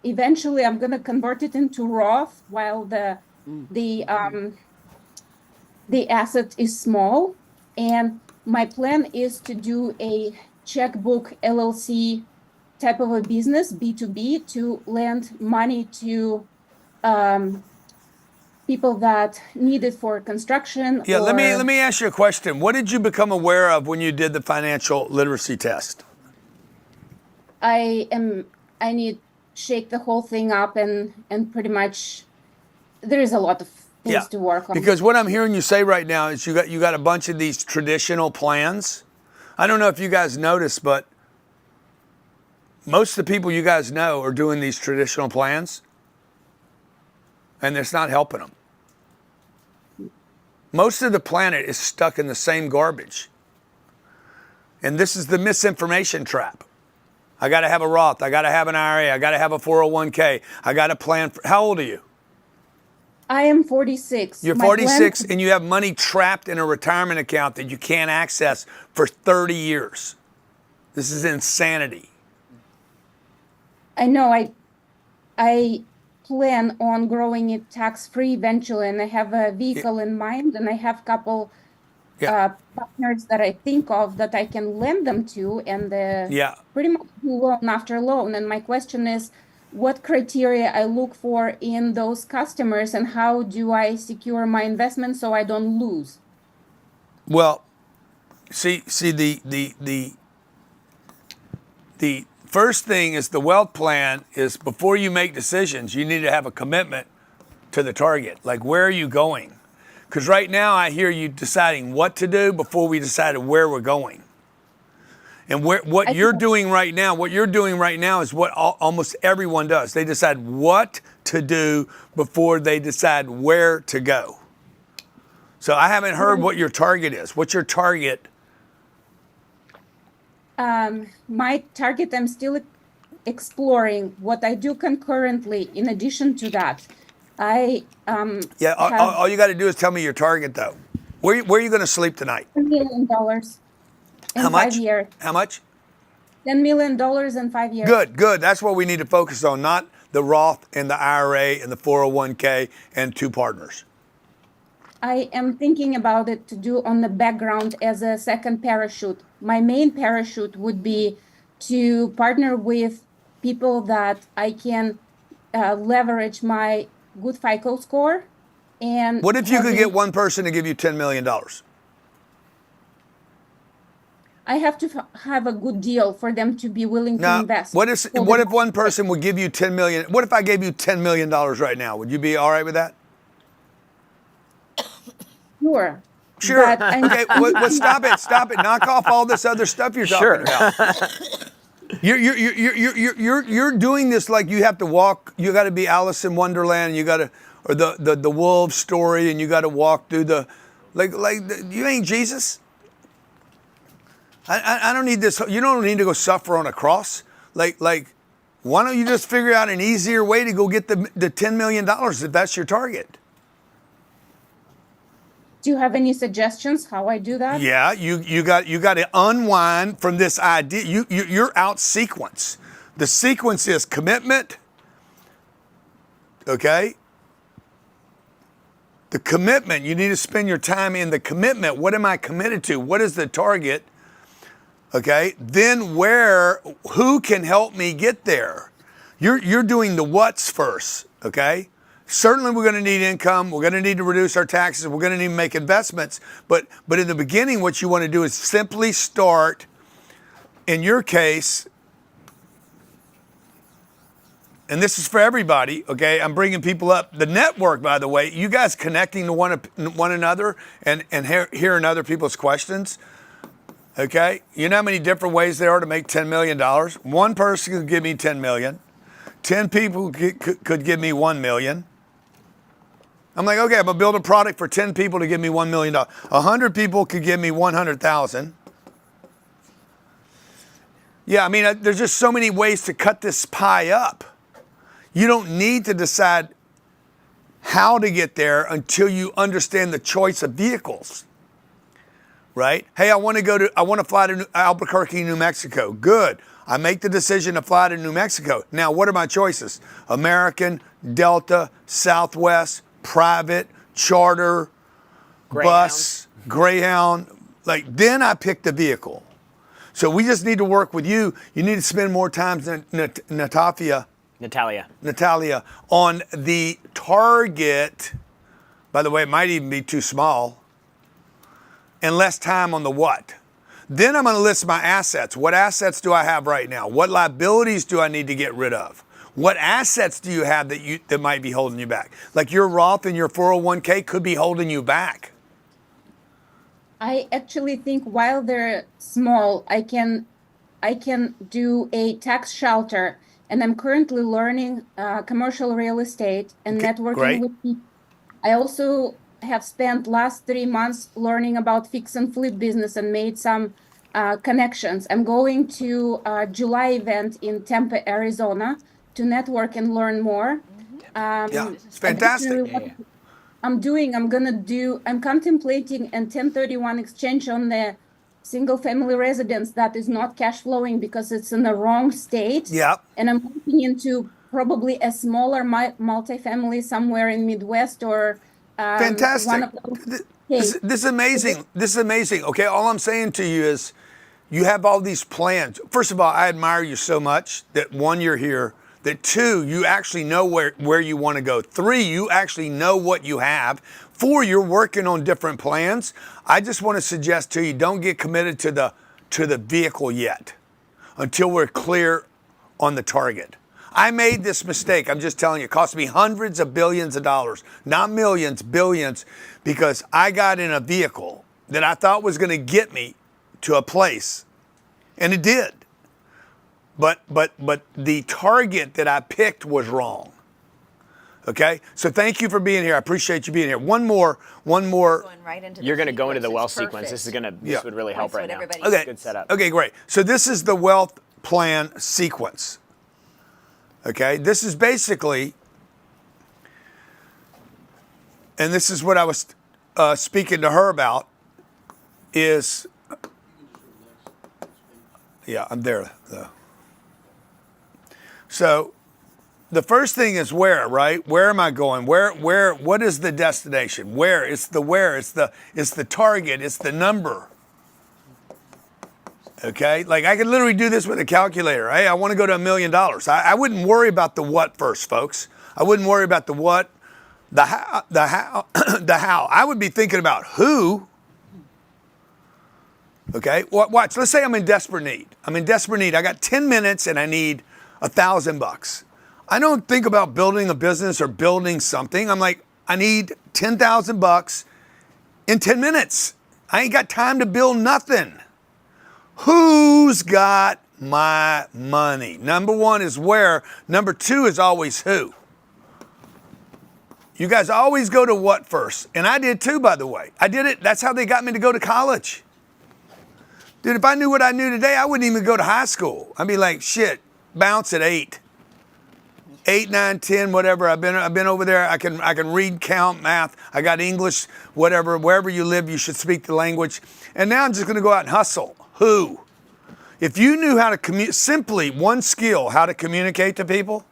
eventually I'm going to convert it into Roth while the asset is small. And my plan is to do a checkbook LLC type of a business, B2B, to lend money to people that need it for construction. Yeah, let or me ask you a question. What did you become aware of when you did the financial literacy test? I need shake the whole thing up and pretty much there is a lot of things to work on. Because what I'm hearing you say right now is you got a bunch of these traditional plans. I don't know if you guys noticed, but most of the people you guys know are doing these traditional plans, and it's not helping them. Most of the planet is stuck in the same garbage. And this is the misinformation trap. I got to have a Roth. I got to have an IRA. I got to have a 401k. I got to plan. How old are you? I am 46. You're 46 and you have money trapped in a retirement account that you can't access for 30 years. This is insanity. I know. I plan on growing it tax-free eventually, and I have a vehicle in mind, and I have a couple partners that I think of that I can lend them to, and pretty much do loan after loan. And my question is, what criteria I look for in those customers, and how do I secure my investment so I don't lose? Well, see the first thing is the wealth plan is before you make decisions, you need to have a commitment to the target. Like, where are you going? Because right now I hear you deciding what to do before we decided where we're going. And what you're doing right now is what almost everyone does. They decide what to do before they decide where to go. So I haven't heard what your target is. What's your target? My target, I'm still exploring. What I do concurrently, in addition to that, all you got to do is tell me your target, though. Where are you going to sleep tonight? $10 million in 5 years. How much? $10 million in 5 years. Good. That's what we need to focus on, not the Roth and the IRA and the 401k and two partners. I am thinking about it to do on the background as a second parachute. My main parachute would be to partner with people that I can leverage my good FICO score. And what if you could get one person to give you $10 million? I have to have a good deal for them to be willing to invest. What if one person would give you $10 million? What if I gave you $10 million right now? Would you be all right with that? Sure. Okay, well, stop it. Knock off all this other stuff you're talking about. You're doing this like you have to walk. You got to be Alice in Wonderland. You got to, or the wolf story, and you got to walk through the, you ain't Jesus. I don't need this. You don't need to go suffer on a cross. Like, why don't you just figure out an easier way to go get the $10 million if that's your target? Do you have any suggestions how I do that? Yeah, you got to unwind from this idea. You're out sequence. The sequence is commitment. Okay? The commitment, you need to spend your time in the commitment. What am I committed to? What is the target? Okay? Then who can help me get there? You're doing the what's first, okay? Certainly we're going to need income. We're going to need to reduce our taxes. We're going to need to make investments. But in the beginning, what you want to do is simply start, in your case, and this is for everybody, okay? I'm bringing people up. The network, by the way, you guys connecting to one another and hearing other people's questions, okay? You know how many different ways there are to make $10 million? One person could give me $10 million. 10 people could give me $1 million. I'm like, okay, I'm going to build a product for 10 people to give me $1 million. 100 people could give me 100,000. Yeah, I mean, there's just so many ways to cut this pie up. You don't need to decide how to get there until you understand the choice of vehicles. right? Hey, I want to fly to Albuquerque, New Mexico. Good. I make the decision to fly to New Mexico. Now, what are my choices? American, Delta, Southwest, private, charter, bus, Greyhound. Like, then I pick the vehicle. So we just need to work with you. You need to spend more time than Natalia on the target. By the way, it might even be too small. And less time on the what. Then I'm going to list my assets. What assets do I have right now? What liabilities do I need to get rid of? What assets do you have that might be holding you back? Like your Roth and your 401k could be holding you back. I actually think while they're small, I can do a tax shelter, and I'm currently learning commercial real estate and networking with people. I also have spent last 3 months learning about fix and flip business and made some connections. I'm going to a July event in Tempe, Arizona to network and learn more. It's fantastic. I'm contemplating a 1031 exchange on the single family residence that is not cash flowing because it's in the wrong state. And I'm looking into probably a smaller multifamily somewhere in Midwest or fantastic. This is amazing. This is amazing. Okay, all I'm saying to you is you have all these plans. First of all, I admire you so much that 1, you're here. That 2, you actually know where you want to go. 3, you actually know what you have. 4, you're working on different plans. I just want to suggest to you, don't get committed to the vehicle yet until we're clear on the target. I made this mistake. I'm just telling you, it cost me hundreds of billions of dollars, not millions, billions, because I got in a vehicle that I thought was going to get me to a place, and it did. But the target that I picked was wrong. Okay? So thank you for being here. I appreciate you being here. One more. Going right into You're going to go into the wealth perfect. sequence. This would really help right now. Okay. Good setup. Okay, great. So this is the wealth plan sequence. Okay? This is basically, and this is what I was speaking to her about, is, I'm there though. So the first thing is where, right? Where am I going? What is the destination? It's the target, it's the number. Okay? Like I could literally do this with a calculator. Hey, I want to go to $1 million. I wouldn't worry about the what first, folks. I wouldn't worry about the what, the how, the how. I would be thinking about who. Okay? Watch. Let's say I'm in desperate need. I got 10 minutes and I need $1,000. I don't think about building a business or building something. I'm like, I need $10,000 in 10 minutes. I ain't got time to build nothing. Who's got my money? Number 1 is where. Number 2 is always who. You guys always go to what first. And I did too, by the way. I did it. That's how they got me to go to college. Dude, if I knew what I knew today, I wouldn't even go to high school. I'd be like, shit, bounce at 8, 9, 10, whatever. I've been over there. I can read, count, math. I got English, whatever. Wherever you live, you should speak the language. And now I'm just going to go out and hustle. Who? If you knew how to simply one skill, how to communicate to people,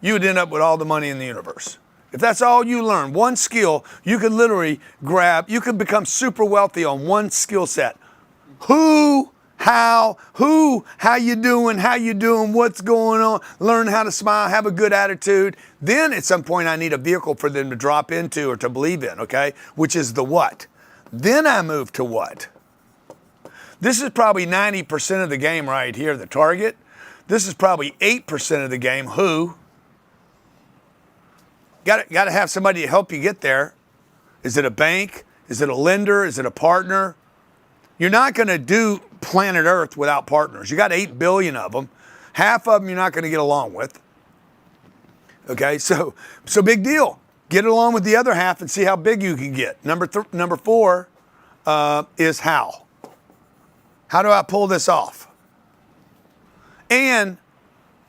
you would end up with all the money in the universe. If that's all you learn, one skill, you could literally you could become super wealthy on one skill set. Who, how you doing, what's going on, learn how to smile, have a good attitude. Then at some point I need a vehicle for them to drop into or to believe in, okay? Which is the what. Then I move to what. This is probably 90% of the game right here, the target. This is probably 8% of the game, who. Got to have somebody to help you get there. Is it a bank? Is it a lender? Is it a partner? You're not going to do planet Earth without partners. You got 8 billion of them. Half of them you're not going to get along with. Okay, so big deal. Get along with the other half and see how big you can get. Number 4 is how. How do I pull this off? And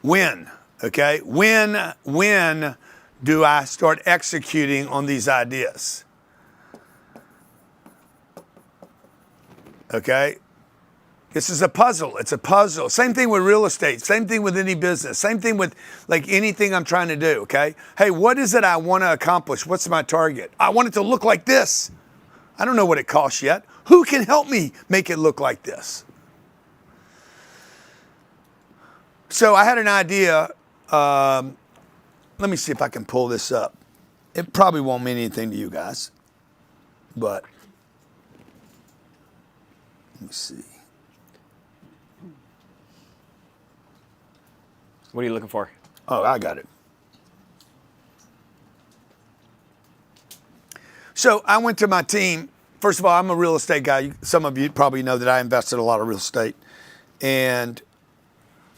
when, okay? When do I start executing on these ideas? Okay? This is a puzzle. It's a puzzle. Same thing with real estate. Same thing with any business. Same thing with like anything I'm trying to do, okay? Hey, what is it I want to accomplish? What's my target? I want it to look like this. I don't know what it costs yet. Who can help me make it look like this? So I had an idea. Let me see if I can pull this up. It probably won't mean anything to you guys, but let me see. What are you looking for? Oh, I got it. So I went to my team. First of all, I'm a real estate guy. Some of you probably know that I invested a lot of real estate. And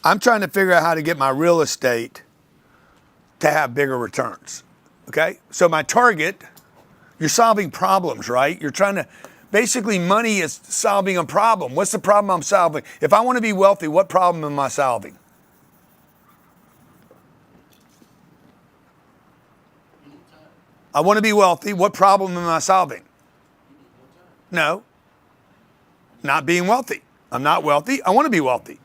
I'm trying to figure out how to get my real estate to have bigger returns. Okay? So my target, you're solving problems, right? You're trying to, basically money is solving a problem. What's the problem I'm solving? If I want to be wealthy, what problem am I solving? I want to be wealthy. What problem am I solving? No, not being wealthy. I'm not wealthy. I want to be wealthy.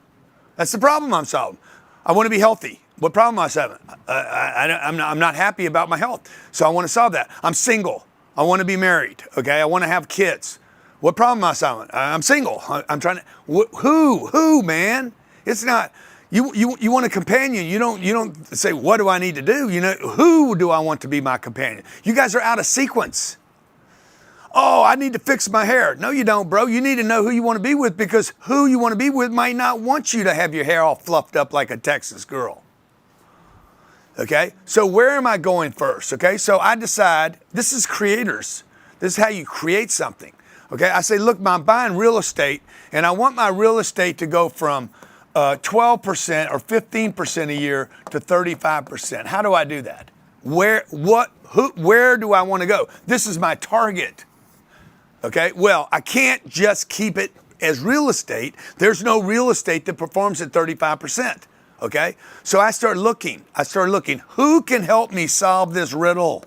That's the problem I'm solving. I want to be healthy. What problem am I solving? I'm not happy about my health, so I want to solve that. I'm single. I want to be married. Okay, I want to have kids. What problem am I solving? I'm single. I'm trying to. Who, man? It's not. You want a companion. You don't say, what do I need to do? You know, who do I want to be my companion? You guys are out of sequence. Oh, I need to fix my hair. No, you don't, bro. You need to know who you want to be with, because who you want to be with might not want you to have your hair all fluffed up like a Texas girl. Okay? So where am I going first? Okay? So I decide, this is creators. This is how you create something. Okay? I say, look, I'm buying real estate, and I want my real estate to go from 12% or 15% a year to 35%. How do I do that? Where do I want to go? This is my target. Okay, well, I can't just keep it as real estate. There's no real estate that performs at 35%. Okay, so I started looking. Who can help me solve this riddle?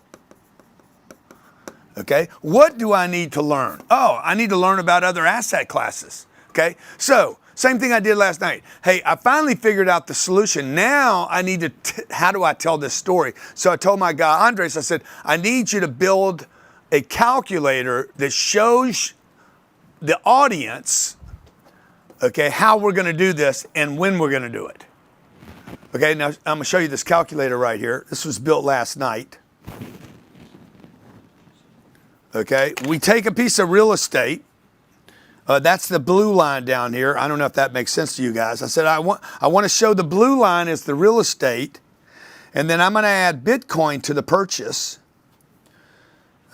Okay, what do I need to learn? Oh, I need to learn about other asset classes. Okay, so same thing I did last night. Hey, I finally figured out the solution. Now I need to, how do I tell this story? So I told my guy, Andres, I said, I need you to build a calculator that shows the audience, okay, how we're going to do this and when we're going to do it. Okay, now I'm going to show you this calculator right here. This was built last night. Okay, we take a piece of real estate. That's the blue line down here. I don't know if that makes sense to you guys. I said I want to show the blue line as the real estate, and then I'm going to add Bitcoin to the purchase.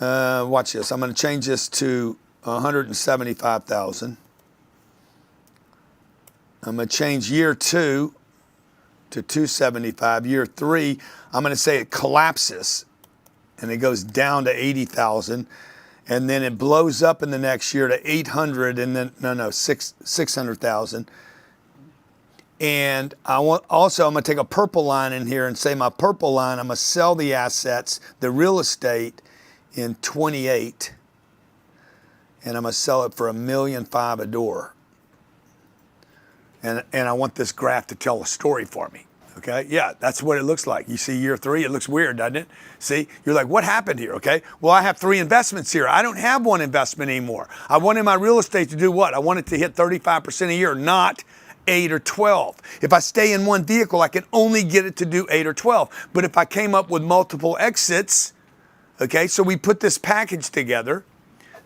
Watch this. I'm going to change this to 175,000. I'm going to change year 2 to 275. Year 3, I'm going to say it collapses, and it goes down to 80,000. And then it blows up in the next year to 800, and then 600,000. And I'm going to take a purple line in here and say my purple line, I'm going to sell the assets, the real estate, in 28, and I'm going to sell it for $1.5 million a door. And I want this graph to tell a story for me. Okay, yeah, that's what it looks like. You see year 3, it looks weird, doesn't it? See, you're like, what happened here? Okay, well, I have 3 investments here. I don't have one investment anymore. I wanted my real estate to do what? I want it to hit 35% a year, not 8 or 12. If I stay in one vehicle, I can only get it to do 8 or 12. But if I came up with multiple exits, okay, so we put this package together.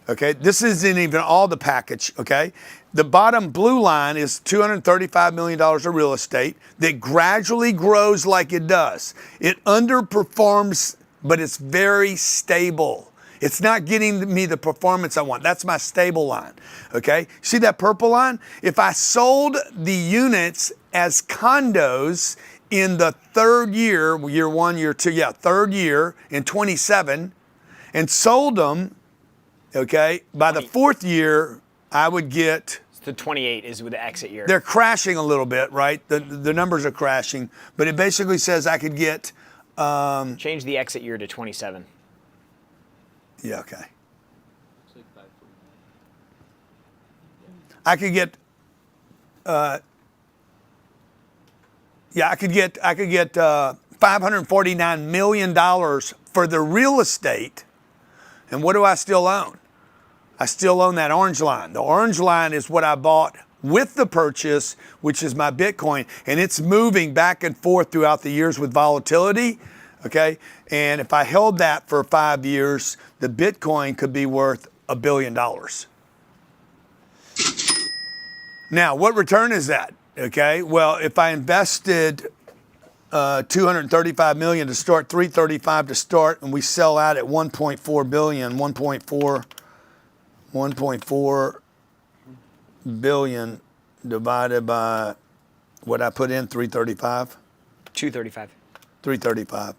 Okay, this isn't even all the package, okay? The bottom blue line is $235 million of real estate that gradually grows like it does. It underperforms, but it's very stable. It's not getting me the performance I want. That's my stable line, okay? See that purple line? If I sold the units as condos in the third year, year 1, year 2, third year in 27, and sold them, okay, by the 4th year, I would get... The 28 is with the exit year. They're crashing a little bit, right? The numbers are crashing, but it basically says I could get... Change the exit year to 27. Yeah, okay. I could get, I could get $549 million for the real estate. And what do I still own? I still own that orange line. The orange line is what I bought with the purchase, which is my Bitcoin, and it's moving back and forth throughout the years with volatility, okay? And if I held that for 5 years, the Bitcoin could be worth $1 billion. Now, what return is that? Okay, well, if I invested 235 million to start, 335 to start, and we sell out at 1.4 billion, 1.4 billion divided by what I put in, 335? 235. 335.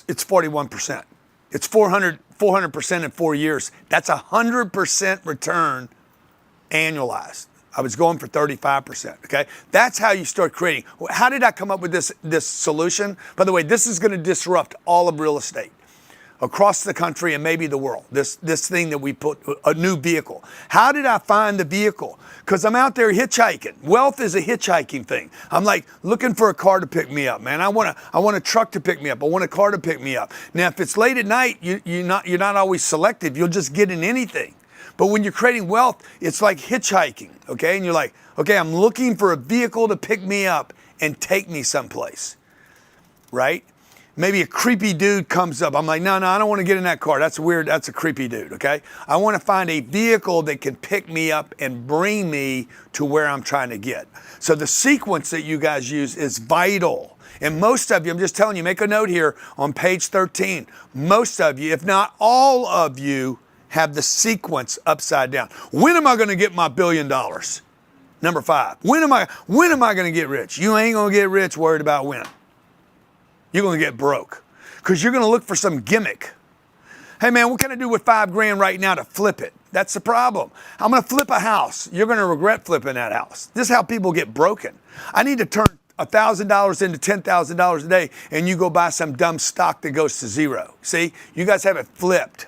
It's 41%. It's 400% in 4 years. That's 100% return annualized. I was going for 35%, okay? That's how you start creating. How did I come up with this solution? By the way, this is gonna disrupt all of real estate across the country and maybe the world. This thing that we put, a new vehicle. How did I find the vehicle? Because I'm out there hitchhiking. Wealth is a hitchhiking thing. I'm like looking for a car to pick me up, man. I want a truck to pick me up. I want a car to pick me up. Now, if it's late at night, you're not always selective. You'll just get in anything. But when you're creating wealth, it's like hitchhiking, okay? And you're like, okay, I'm looking for a vehicle to pick me up and take me someplace, right? Maybe a creepy dude comes up. I'm like, no, I don't want to get in that car. That's weird. That's a creepy dude, okay? I want to find a vehicle that can pick me up and bring me to where I'm trying to get. So the sequence that you guys use is vital. And most of you, I'm just telling you, make a note here on page 13. Most of you, if not all of you, have the sequence upside down. When am I going to get my $1 billion? Number 5. When am I going to get rich? You ain't going to get rich worried about when. You're going to get broke because you're going to look for some gimmick. Hey man, what can I do with $5,000 right now to flip it? That's the problem. I'm going to flip a house. You're going to regret flipping that house. This is how people get broken. I need to turn $1,000 into $10,000 a day, and you go buy some dumb stock that goes to zero. See, you guys have it flipped.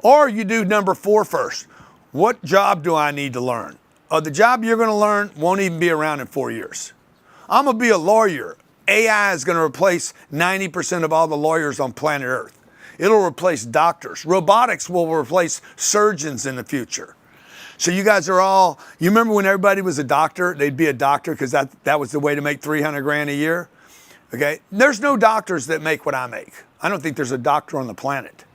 Or you do number 4 first. What job do I need to learn? The job you're going to learn won't even be around in 4 years. I'm going to be a lawyer. AI is going to replace 90% of all the lawyers on planet Earth. It'll replace doctors. Robotics will replace surgeons in the future. So you guys are all, you remember when everybody was a doctor? They'd be a doctor because that was the way to make $300,000 a year. Okay? There's no doctors that make what I make. I don't think there's a doctor on the planet.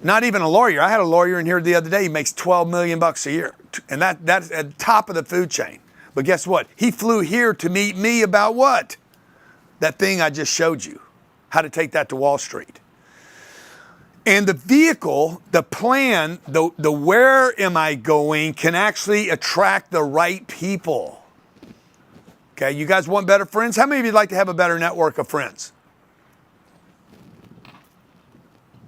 Not even a lawyer. I had a lawyer in here the other day. He makes $12 million a year. And that's at the top of the food chain. But guess what? He flew here to meet me about what? That thing I just showed you. How to take that to Wall Street. And the vehicle, the plan, the where am I going can actually attract the right people. Okay, you guys want better friends? How many of you would like to have a better network of friends?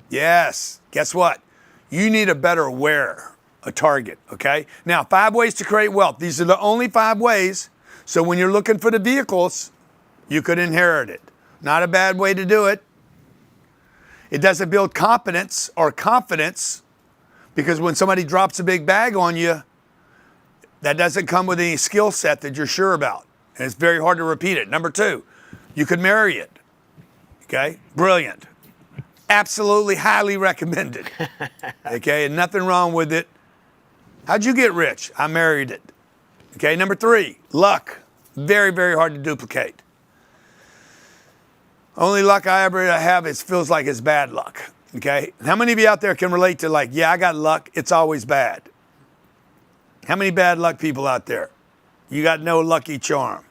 Yes. Guess what? You need a better where, a target, okay? Now, 5 ways to create wealth. These are the only 5 ways. So when you're looking for the vehicles, you could inherit it. Not a bad way to do it. It doesn't build competence or confidence because when somebody drops a big bag on you, that doesn't come with any skill set that you're sure about. And it's very hard to repeat it. Number 2, you could marry it. Okay? Brilliant. Absolutely highly recommended. Okay? And nothing wrong with it. How'd you get rich? I married it. Okay? Number 3, luck. Very, very hard to duplicate. Only luck I ever have feels like it's bad luck. Okay? How many of you out there can relate to like, yeah, I got luck, it's always bad? How many bad luck people out there? You got no lucky charm.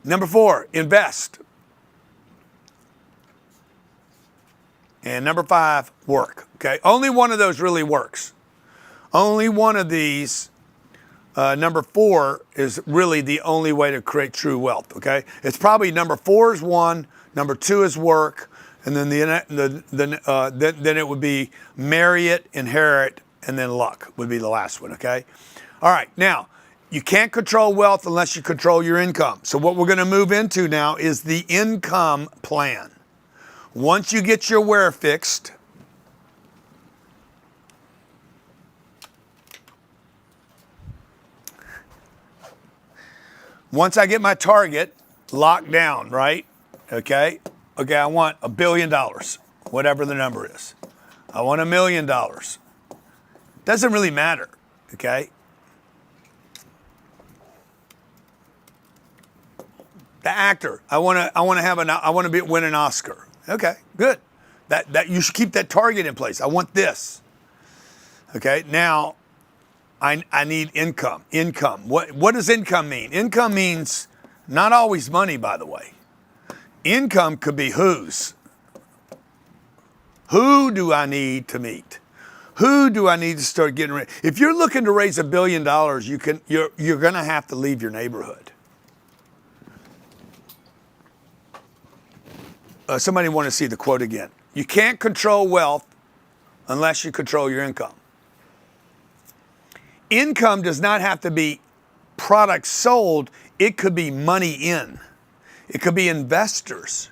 Number 4, invest. And number 5, work. Okay? Only one of those really works. Only one of these, number 4, is really the only way to create true wealth. Okay? It's probably number 4 is 1, number 2 is work, and then then it would be marry it, inherit, and then luck would be the last one. Okay? All right. Now, you can't control wealth unless you control your income. So what we're going to move into now is the income plan. Once you get your where fixed, once I get my target locked down, right? Okay, I want $1 billion, whatever the number is. I want $1 million. Doesn't really matter, okay? The actor, I want to win an Oscar. Okay, good. That you should keep that target in place. I want this. Okay, now I need income. Income. What does income mean? Income means not always money, by the way. Income could be whose. Who do I need to meet? Who do I need to start getting rid? If you're looking to raise $1 billion, you're going to have to leave your neighborhood. Somebody want to see the quote again. You can't control wealth unless you control your income. Income does not have to be products sold. It could be money in. It could be investors.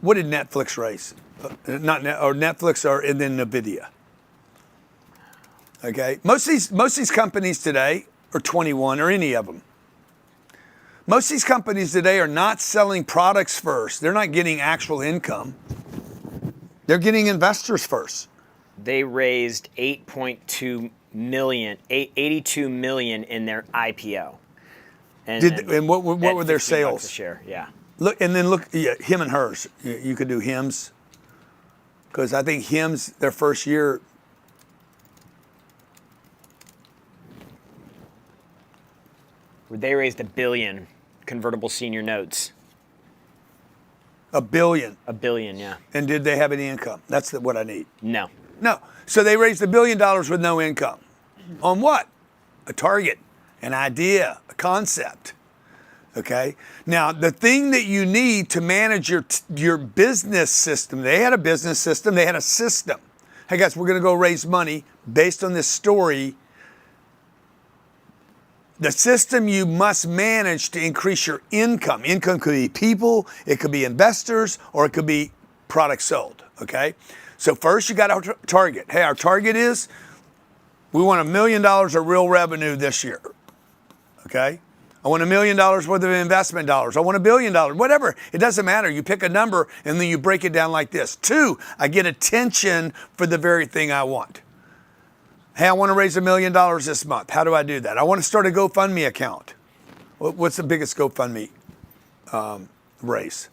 What did Netflix raise? Netflix or and then NVIDIA. Okay, most of these companies today are 21 or any of them. Most of these companies today are not selling products first. They're not getting actual income. They're getting investors first. They raised 82 million in their IPO. And what were their sales? A share, yeah. Look, him and hers. You could do Hims, because I think Hims their first year. They raised $1 billion convertible senior notes. $1 billion. $1 billion, yeah. And did they have any income? That's what I need. No. No. So they raised $1 billion with no income. On what? A target, an idea, a concept. Okay. Now, the thing that you need to manage your business system, they had a business system, they had a system. Hey guys, we're going to go raise money based on this story. The system you must manage to increase your income. Income could be people, it could be investors, or it could be products sold, okay? So first you got our target. Hey, our target is we want $1 million of real revenue this year, okay? I want $1 million worth of investment dollars. I want $1 billion, whatever. It doesn't matter. You pick a number and then you break it down like this. 2, I get attention for the very thing I want. Hey, I want to raise $1 million this month. How do I do that? I want to start a GoFundMe account. What's the biggest GoFundMe raise?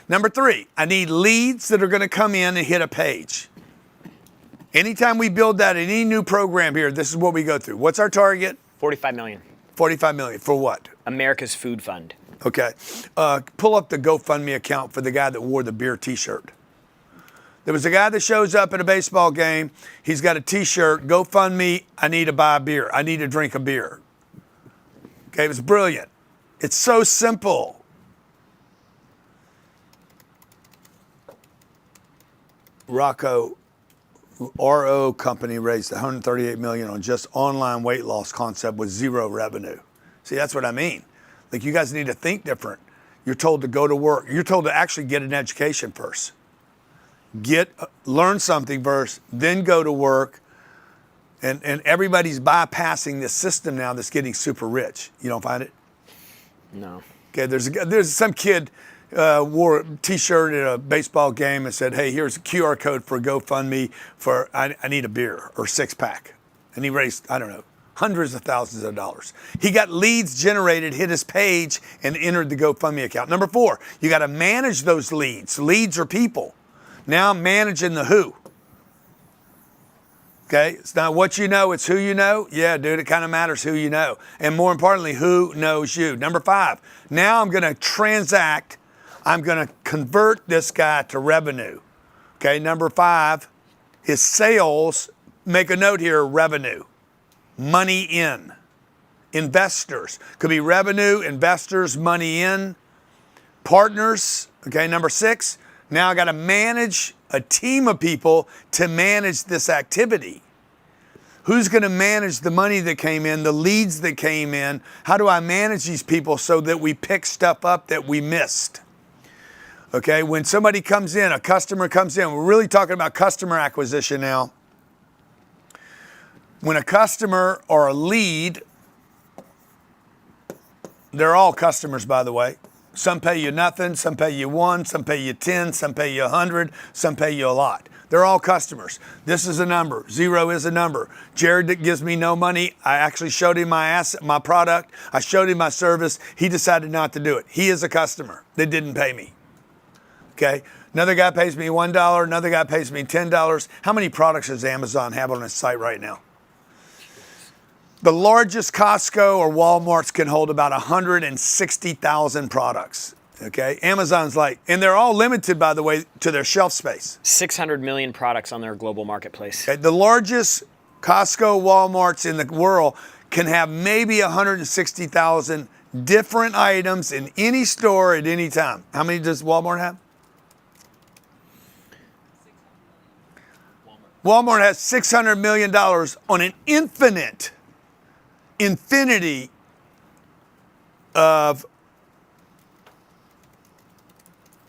Number 3, I need leads that are going to come in and hit a page. Anytime we build that, any new program here, this is what we go through. What's our target? 45 million. 45 million for what? America's Food Fund. Okay. Pull up the GoFundMe account for the guy that wore the beer t-shirt. There was a guy that shows up at a baseball game. He's got a t-shirt. GoFundMe, I need to buy a beer. I need to drink a beer. Okay, it was brilliant. It's so simple. Rocco, RO company raised $138 million on just online weight loss concept with 0 revenue. See, that's what I mean. Like, you guys need to think different. You're told to go to work. You're told to actually get an education first. Learn something first, then go to work. And everybody's bypassing this system now that's getting super rich. You don't find it? No. Okay, there's some kid wore a t-shirt at a baseball game and said, hey, here's a QR code for GoFundMe for I need a beer or 6-pack. And he raised, I don't know, hundreds of thousands of dollars. He got leads generated, hit his page, and entered the GoFundMe account. Number 4, you got to manage those leads. Leads are people. Now I'm managing the who. Okay, it's not what you know, it's who you know. Yeah, dude, it kind of matters who you know. And more importantly, who knows you. Number 5, now I'm going to transact. I'm going to convert this guy to revenue. Okay, number 5, his sales, make a note here, revenue. Money in. Investors. Could be revenue, investors, money in. Partners. Okay, number 6, now I got to manage a team of people to manage this activity. Who's going to manage the money that came in, the leads that came in? How do I manage these people so that we pick stuff up that we missed? Okay, when somebody comes in, a customer comes in, we're really talking about customer acquisition now. When a customer or a lead, they're all customers, by the way. Some pay you nothing, some pay you 1, some pay you 10, some pay you 100, some pay you a lot. They're all customers. This is a number. 0 is a number. Jared that gives me no money, I actually showed him my asset, my product. I showed him my service. He decided not to do it. He is a customer that didn't pay me. Okay. Another guy pays me $1. Another guy pays me $10. How many products does Amazon have on its site right now? The largest Costco or Walmart's can hold about 160,000 products. Okay, Amazon's like, and they're all limited, by the way, to their shelf space. 600 million products on their global marketplace. Okay, the largest Costco, Walmart's in the world can have maybe 160,000 different items in any store at any time. How many does Walmart have? Walmart has $600 million on an infinity of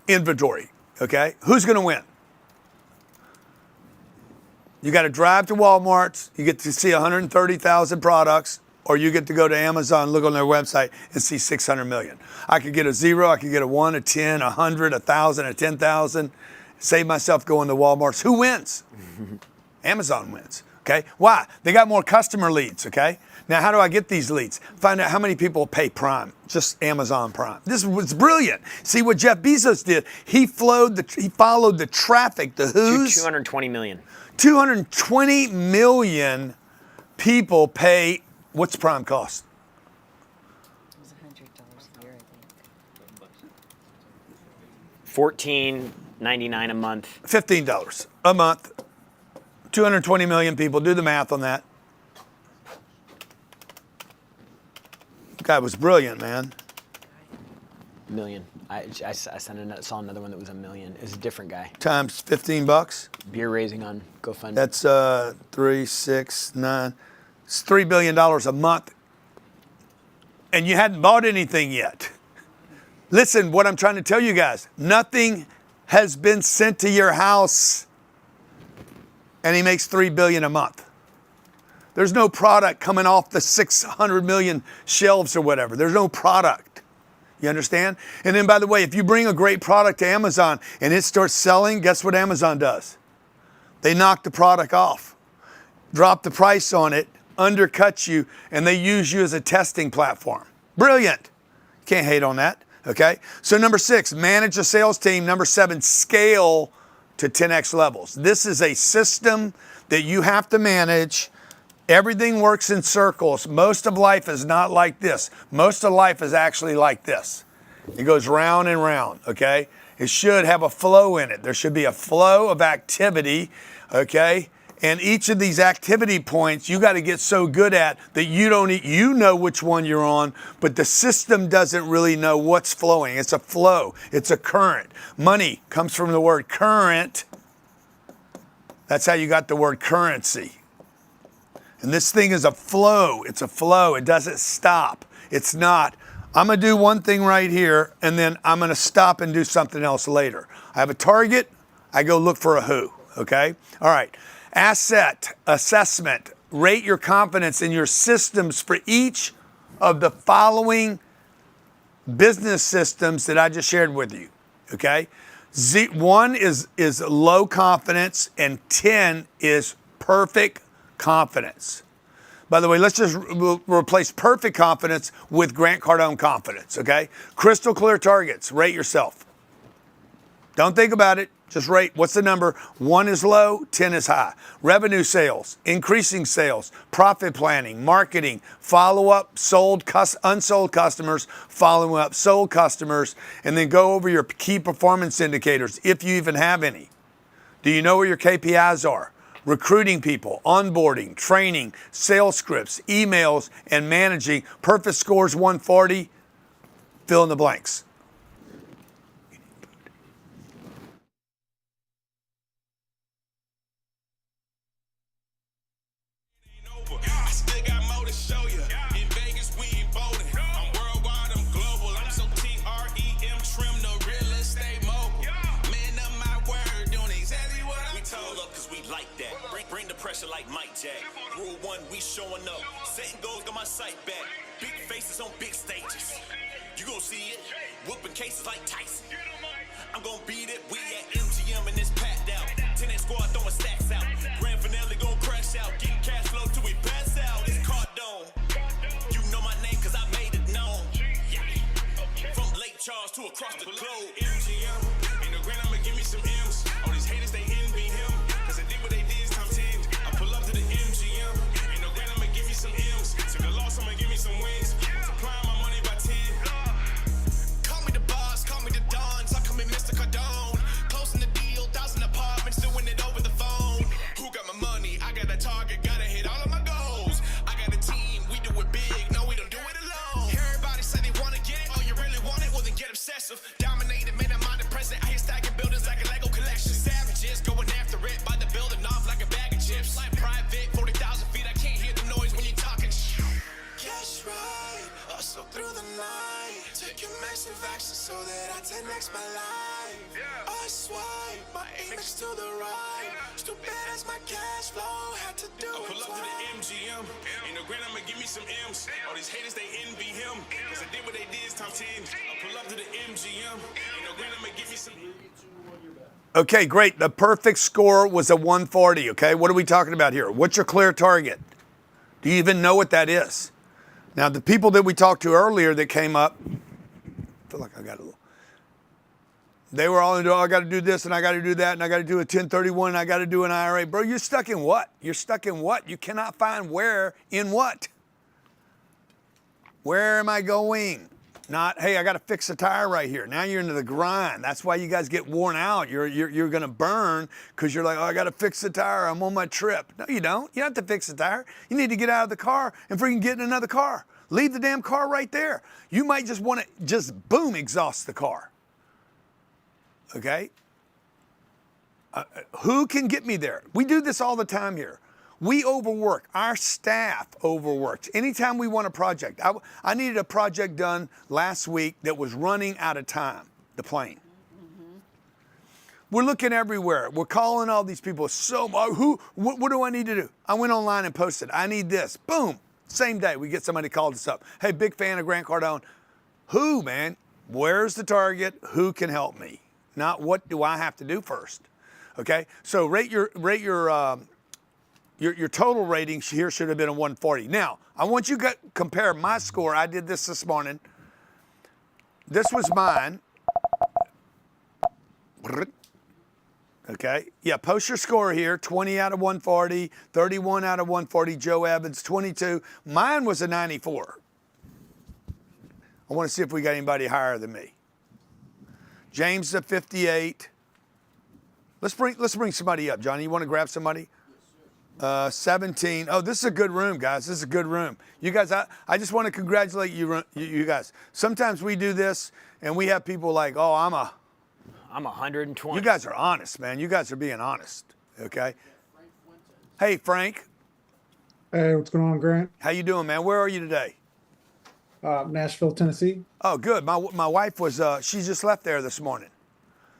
inventory. Okay, who's going to win? You got to drive to Walmart, you get to see 130,000 products, or you get to go to Amazon, look on their website, and see 600 million. I could get a 0, I could get a 1, a 10, 100, 1,000, a 10,000. Save myself going to Walmart's. Who wins? Amazon wins. Okay, why? They got more customer leads. Okay, now how do I get these leads? Find out how many people pay Prime, just Amazon Prime. This was brilliant. See what Jeff Bezos did? He followed the traffic, the who's. 220 million. 220 million people pay. What's Prime cost? It was $100 a year, I think. $14.99 a month. $15 a month. 220 million people. Do the math on that. Guy was brilliant, man. Million. I saw another one that was $1 million. It was a different guy. Times $15. Beer raising on GoFundMe. That's 3, 6, 9. It's $3 billion a month. And you hadn't bought anything yet. Listen, what I'm trying to tell you guys, nothing has been sent to your house. And he makes $3 billion a month. There's no product coming off the 600 million shelves or whatever. There's no product. You understand? And then, by the way, if you bring a great product to Amazon and it starts selling, guess what Amazon does? They knock the product off, drop the price on it, undercut you, and they use you as a testing platform. Brilliant. Can't hate on that. Okay? So number 6, manage a sales team. Number 7, scale to 10x levels. This is a system that you have to manage. Everything works in circles. Most of life is not like this. Most of life is actually like this. It goes round and round, okay? It should have a flow in it. There should be a flow of activity, okay? And each of these activity points you got to get so good at that you know which one you're on, but the system doesn't really know what's flowing. It's a flow. It's a current. Money comes from the word current. That's how you got the word currency. And this thing is a flow. It's a flow. It doesn't stop. It's not, I'm going to do one thing right here, and then I'm going to stop and do something else later. I have a target. I go look for a who, okay? All right. Asset assessment. Rate your confidence in your systems for each of the following business systems that I just shared with you, okay? 1 is low confidence, and 10 is perfect confidence. By the way, let's just replace perfect confidence with Grant Cardone confidence, okay? Crystal clear targets. Rate yourself. Don't think about it. Just rate. What's the number? 1 is low, 10 is high. Revenue sales, increasing sales, profit planning, marketing, follow-up, unsold customers, following up sold customers, and then go over your key performance indicators, if you even have any. Do you know where your KPIs are? Recruiting people, onboarding, training, sales scripts, emails, and managing. Perfect scores 140. Fill in the blanks. I still got more to show you. In Vegas, we ain't bowling. I'm worldwide, I'm global. I'm so TREM, trim, the real estate mogul. hijack. Rule 1, we showing up. Setting goals, got my sight back. Big faces on big stages. You gon' see it. Whooping cases like Tyson. I'm gon' beat it. We at MGM and it's packed out. 10X squad throwing stacks out. Grand finale gon' crash out. Getting cash flow till we pass out. It's Cardone. You know my name cause I made it known. From Lake Charles to across the globe. MGM. Ain't no grand, I'ma give me some M's. All these haters, they envy him. Cause they did what they did times 10. I pull up to the MGM. Ain't no grand, I'ma give me some M's. Took a loss, I'ma give me some wins. Multiplying my money by 10. Call me the boss, call me the Dons. I come in Mr. Cardone. Closing the deal, 1,000 apartments, doing it over the phone. Who got my money? I got a target, gotta hit all of my goals. I got a team, we do it big, no, we don't do it alone. Everybody say they wanna get, oh, you really want it? Well, then get obsessive. Dominated, man, I'm omnipresent. I hit stacking buildings like a Lego collection. Savages going after it by the building off like a bag of chips. Like private, 40,000 feet, I can't hear the noise when you're talking. Cash right, hustle through the night. Taking massive action so that I 10X my life. I swipe, my amex to the right. Stupid as my cash flow, had to do it. I pull up to the MGM. Ain't no grand, I'ma give me some M's. All these haters, they envy him. Cause I did what they did times 10. I pull up to the MGM. Ain't no grand, I'ma give me some. Okay, great. The perfect score was a 140, okay? What are we talking about here? What's your clear target? Do you even know what that is? Now, the people that we talked to earlier that came up, I feel like I got a little, they were all into, oh, I got to do this and I got to do that and I got to do a 1031 and I got to do an IRA. Bro, you're stuck in what? You're stuck in what? You cannot find where in what? Where am I going? Not, hey, I got to fix a tire right here. Now you're into the grind. That's why you guys get worn out. You're going to burn because you're like, oh, I got to fix the tire. I'm on my trip. No, you don't. You don't have to fix the tire. You need to get out of the car and freaking get in another car. Leave the damn car right there. You might just want to just boom, exhaust the car. Okay? Who can get me there? We do this all the time here. We overwork. Our staff overworks. Anytime we want a project. I needed a project done last week that was running out of time, the plane. We're looking everywhere. We're calling all these people. What do I need to do? I went online and posted, I need this. Boom. Same day, we get somebody called us up. Hey, big fan of Grant Cardone. Who, man? Where's the target? Who can help me? Not what do I have to do first. Okay? So rate your total rating here should have been a 140. Now, I want you to compare my score. I did this morning. This was mine. Okay, yeah, post your score here. 20 out of 140, 31 out of 140, Joe Evans, 22. Mine was a 94. I want to see if we got anybody higher than me. James a 58. Let's bring somebody up. Johnny, you want to grab somebody? 17. Oh, this is a good room, guys. This is a good room. You guys, I just want to congratulate you guys. Sometimes we do this and we have people like, oh, I'm 120. You guys are honest, man. You guys are being honest, okay? Hey, Frank. Hey, what's going on, Grant? How you doing, man? Where are you today? Nashville, Tennessee. Oh, good. My wife was, she just left there this morning.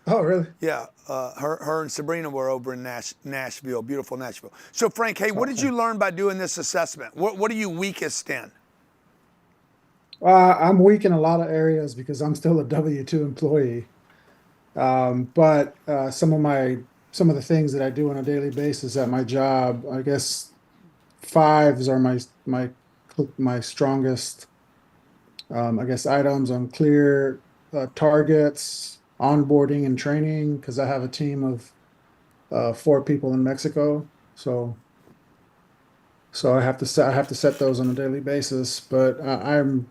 Oh, really? Yeah, her and Sabrina were over in Nashville, beautiful Nashville. So, Frank, hey, what did you learn by doing this assessment? What are you weakest in? I'm weak in a lot of areas because I'm still a W-2 employee. But some of the things that I do on a daily basis at my job, I guess 5s are my strongest. I guess items on clear targets, onboarding and training, because I have a team of 4 people in Mexico. So I have to set those on a daily basis. But I'm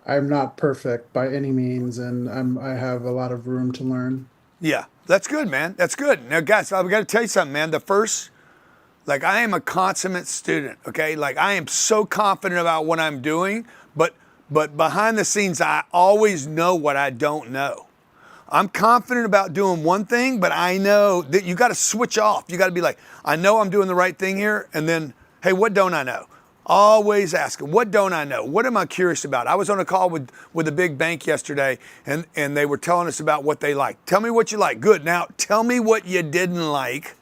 not perfect by any means, and I have a lot of room to learn. Yeah, that's good, man. That's good. Now, guys, I've got to tell you something, man. I am a consummate student, okay? Like, I am so confident about what I'm doing, but behind the scenes, I always know what I don't know. I'm confident about doing one thing, but I know that you got to switch off. You got to be like, I know I'm doing the right thing here, and then, hey, what don't I know? Always asking, what don't I know? What am I curious about? I was on a call with a big bank yesterday, and they were telling us about what they like. Tell me what you like. Good. Now, tell me what you didn't like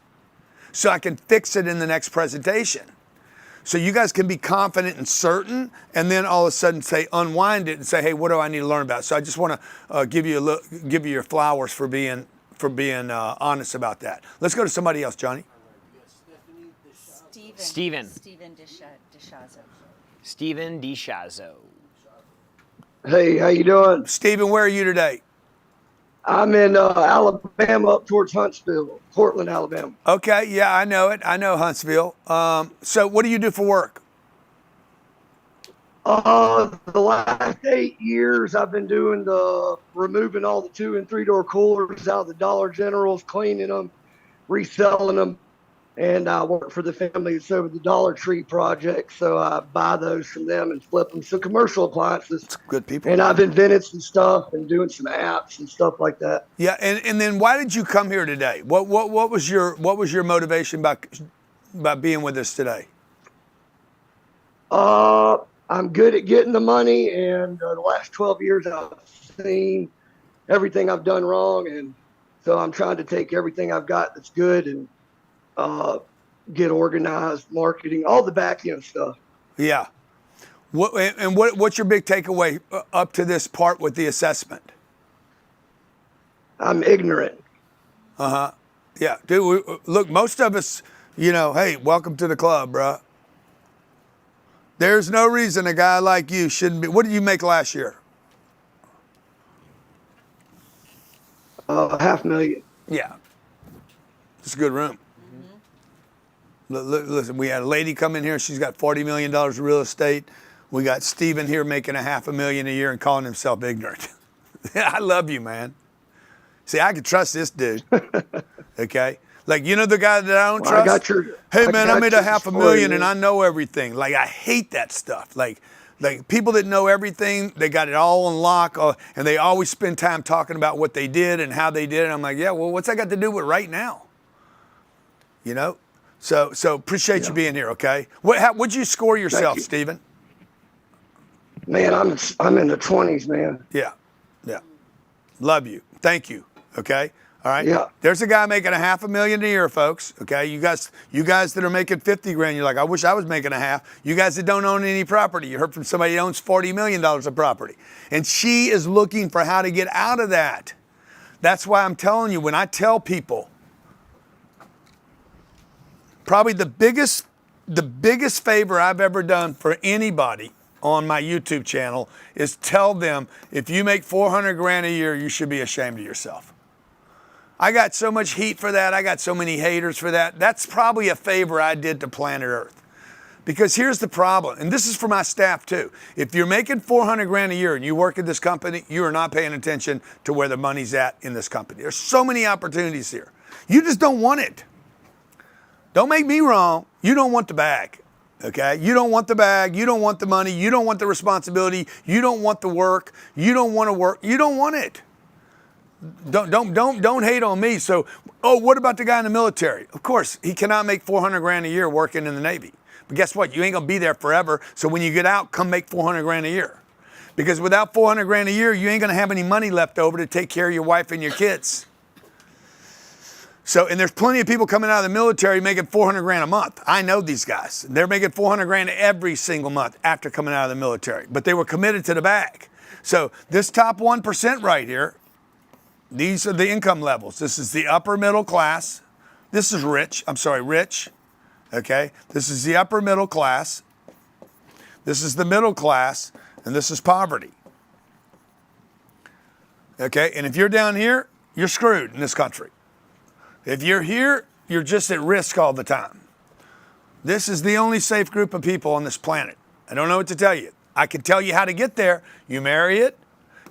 so I can fix it in the next presentation. So you guys can be confident and certain, and then all of a sudden say unwind it and say, hey, what do I need to learn about? So I just want to give you your flowers for being honest about that. Let's go to somebody else, Johnny. Steven. Steven DeShazo. Steven DeShazo. Hey, how you doing? Steven, where are you today? I'm in Alabama, up towards Huntsville, Portland, Alabama. Okay, yeah, I know it. I know Huntsville. So what do you do for work? The last 8 years, I've been doing removing all the 2 and 3 door coolers out of the Dollar Generals, cleaning them, reselling them, and I work for the family that's over the Dollar Tree project, so I buy those from them and flip them. So commercial appliances. It's good people. And I've invented some stuff and doing some apps and stuff like that. Yeah, and then why did you come here today? What was your motivation by being with us today? I'm good at getting the money, and the last 12 years I've seen everything I've done wrong, and so I'm trying to take everything I've got that's good and get organized, marketing, all the back end stuff. Yeah. What's your big takeaway up to this part with the assessment? I'm ignorant. Yeah, dude. Look, most of us, hey, welcome to the club, bro. There's no reason a guy like you shouldn't be. What did you make last year? $500,000. Yeah. It's a good room. Listen, we had a lady come in here. She's got $40 million of real estate. We got Steven here making $500,000 a year and calling himself ignorant. I love you, man. See, I can trust this dude. Okay? Like, the guy that I don't trust? Hey, man, I made $500,000 and I know everything. Like, I hate that stuff. Like people that know everything, they got it all on lock, and they always spend time talking about what they did and how they did it. I'm like, yeah, well, what's that got to do with right now? So appreciate you being here, okay? What'd you score yourself, Steven? Man, I'm in the 20s, man. Yeah. Love you. Thank you. Okay. All right. Yeah. There's a guy making $500,000 a year, folks. Okay. You guys that are making $50,000, you're like, I wish I was making a half. You guys that don't own any property, you heard from somebody that owns $40 million of property, and she is looking for how to get out of that. That's why I'm telling you, when I tell people, probably the biggest favor I've ever done for anybody on my YouTube channel is tell them, if you make $400,000 a year, you should be ashamed of yourself. I got so much heat for that. I got so many haters for that. That's probably a favor I did to planet Earth. Because here's the problem, and this is for my staff too. If you're making $400,000 a year and you work at this company, you are not paying attention to where the money's at in this company. There's so many opportunities here. You just don't want it. Don't make me wrong. You don't want the bag, okay? You don't want the bag. You don't want the money. You don't want the responsibility. You don't want the work. You don't want to work. You don't want it. Don't hate on me. So, what about the guy in the military? Of course, he cannot make $400,000 a year working in the Navy. But guess what? You ain't gonna be there forever. So when you get out, come make $400,000 a year. Because without $400,000 a year, you ain't gonna have any money left over to take care of your wife and your kids. So, and there's plenty of people coming out of the military making $400,000 a month. I know these guys. They're making $400,000 every single month after coming out of the military, but they were committed to the bag. So this top 1% right here, these are the income levels. This is the upper middle class. This is rich. Okay. This is the upper middle class. This is the middle class, and this is poverty. Okay. And if you're down here, you're screwed in this country. If you're here, you're just at risk all the time. This is the only safe group of people on this planet. I don't know what to tell you. I can tell you how to get there. You marry it,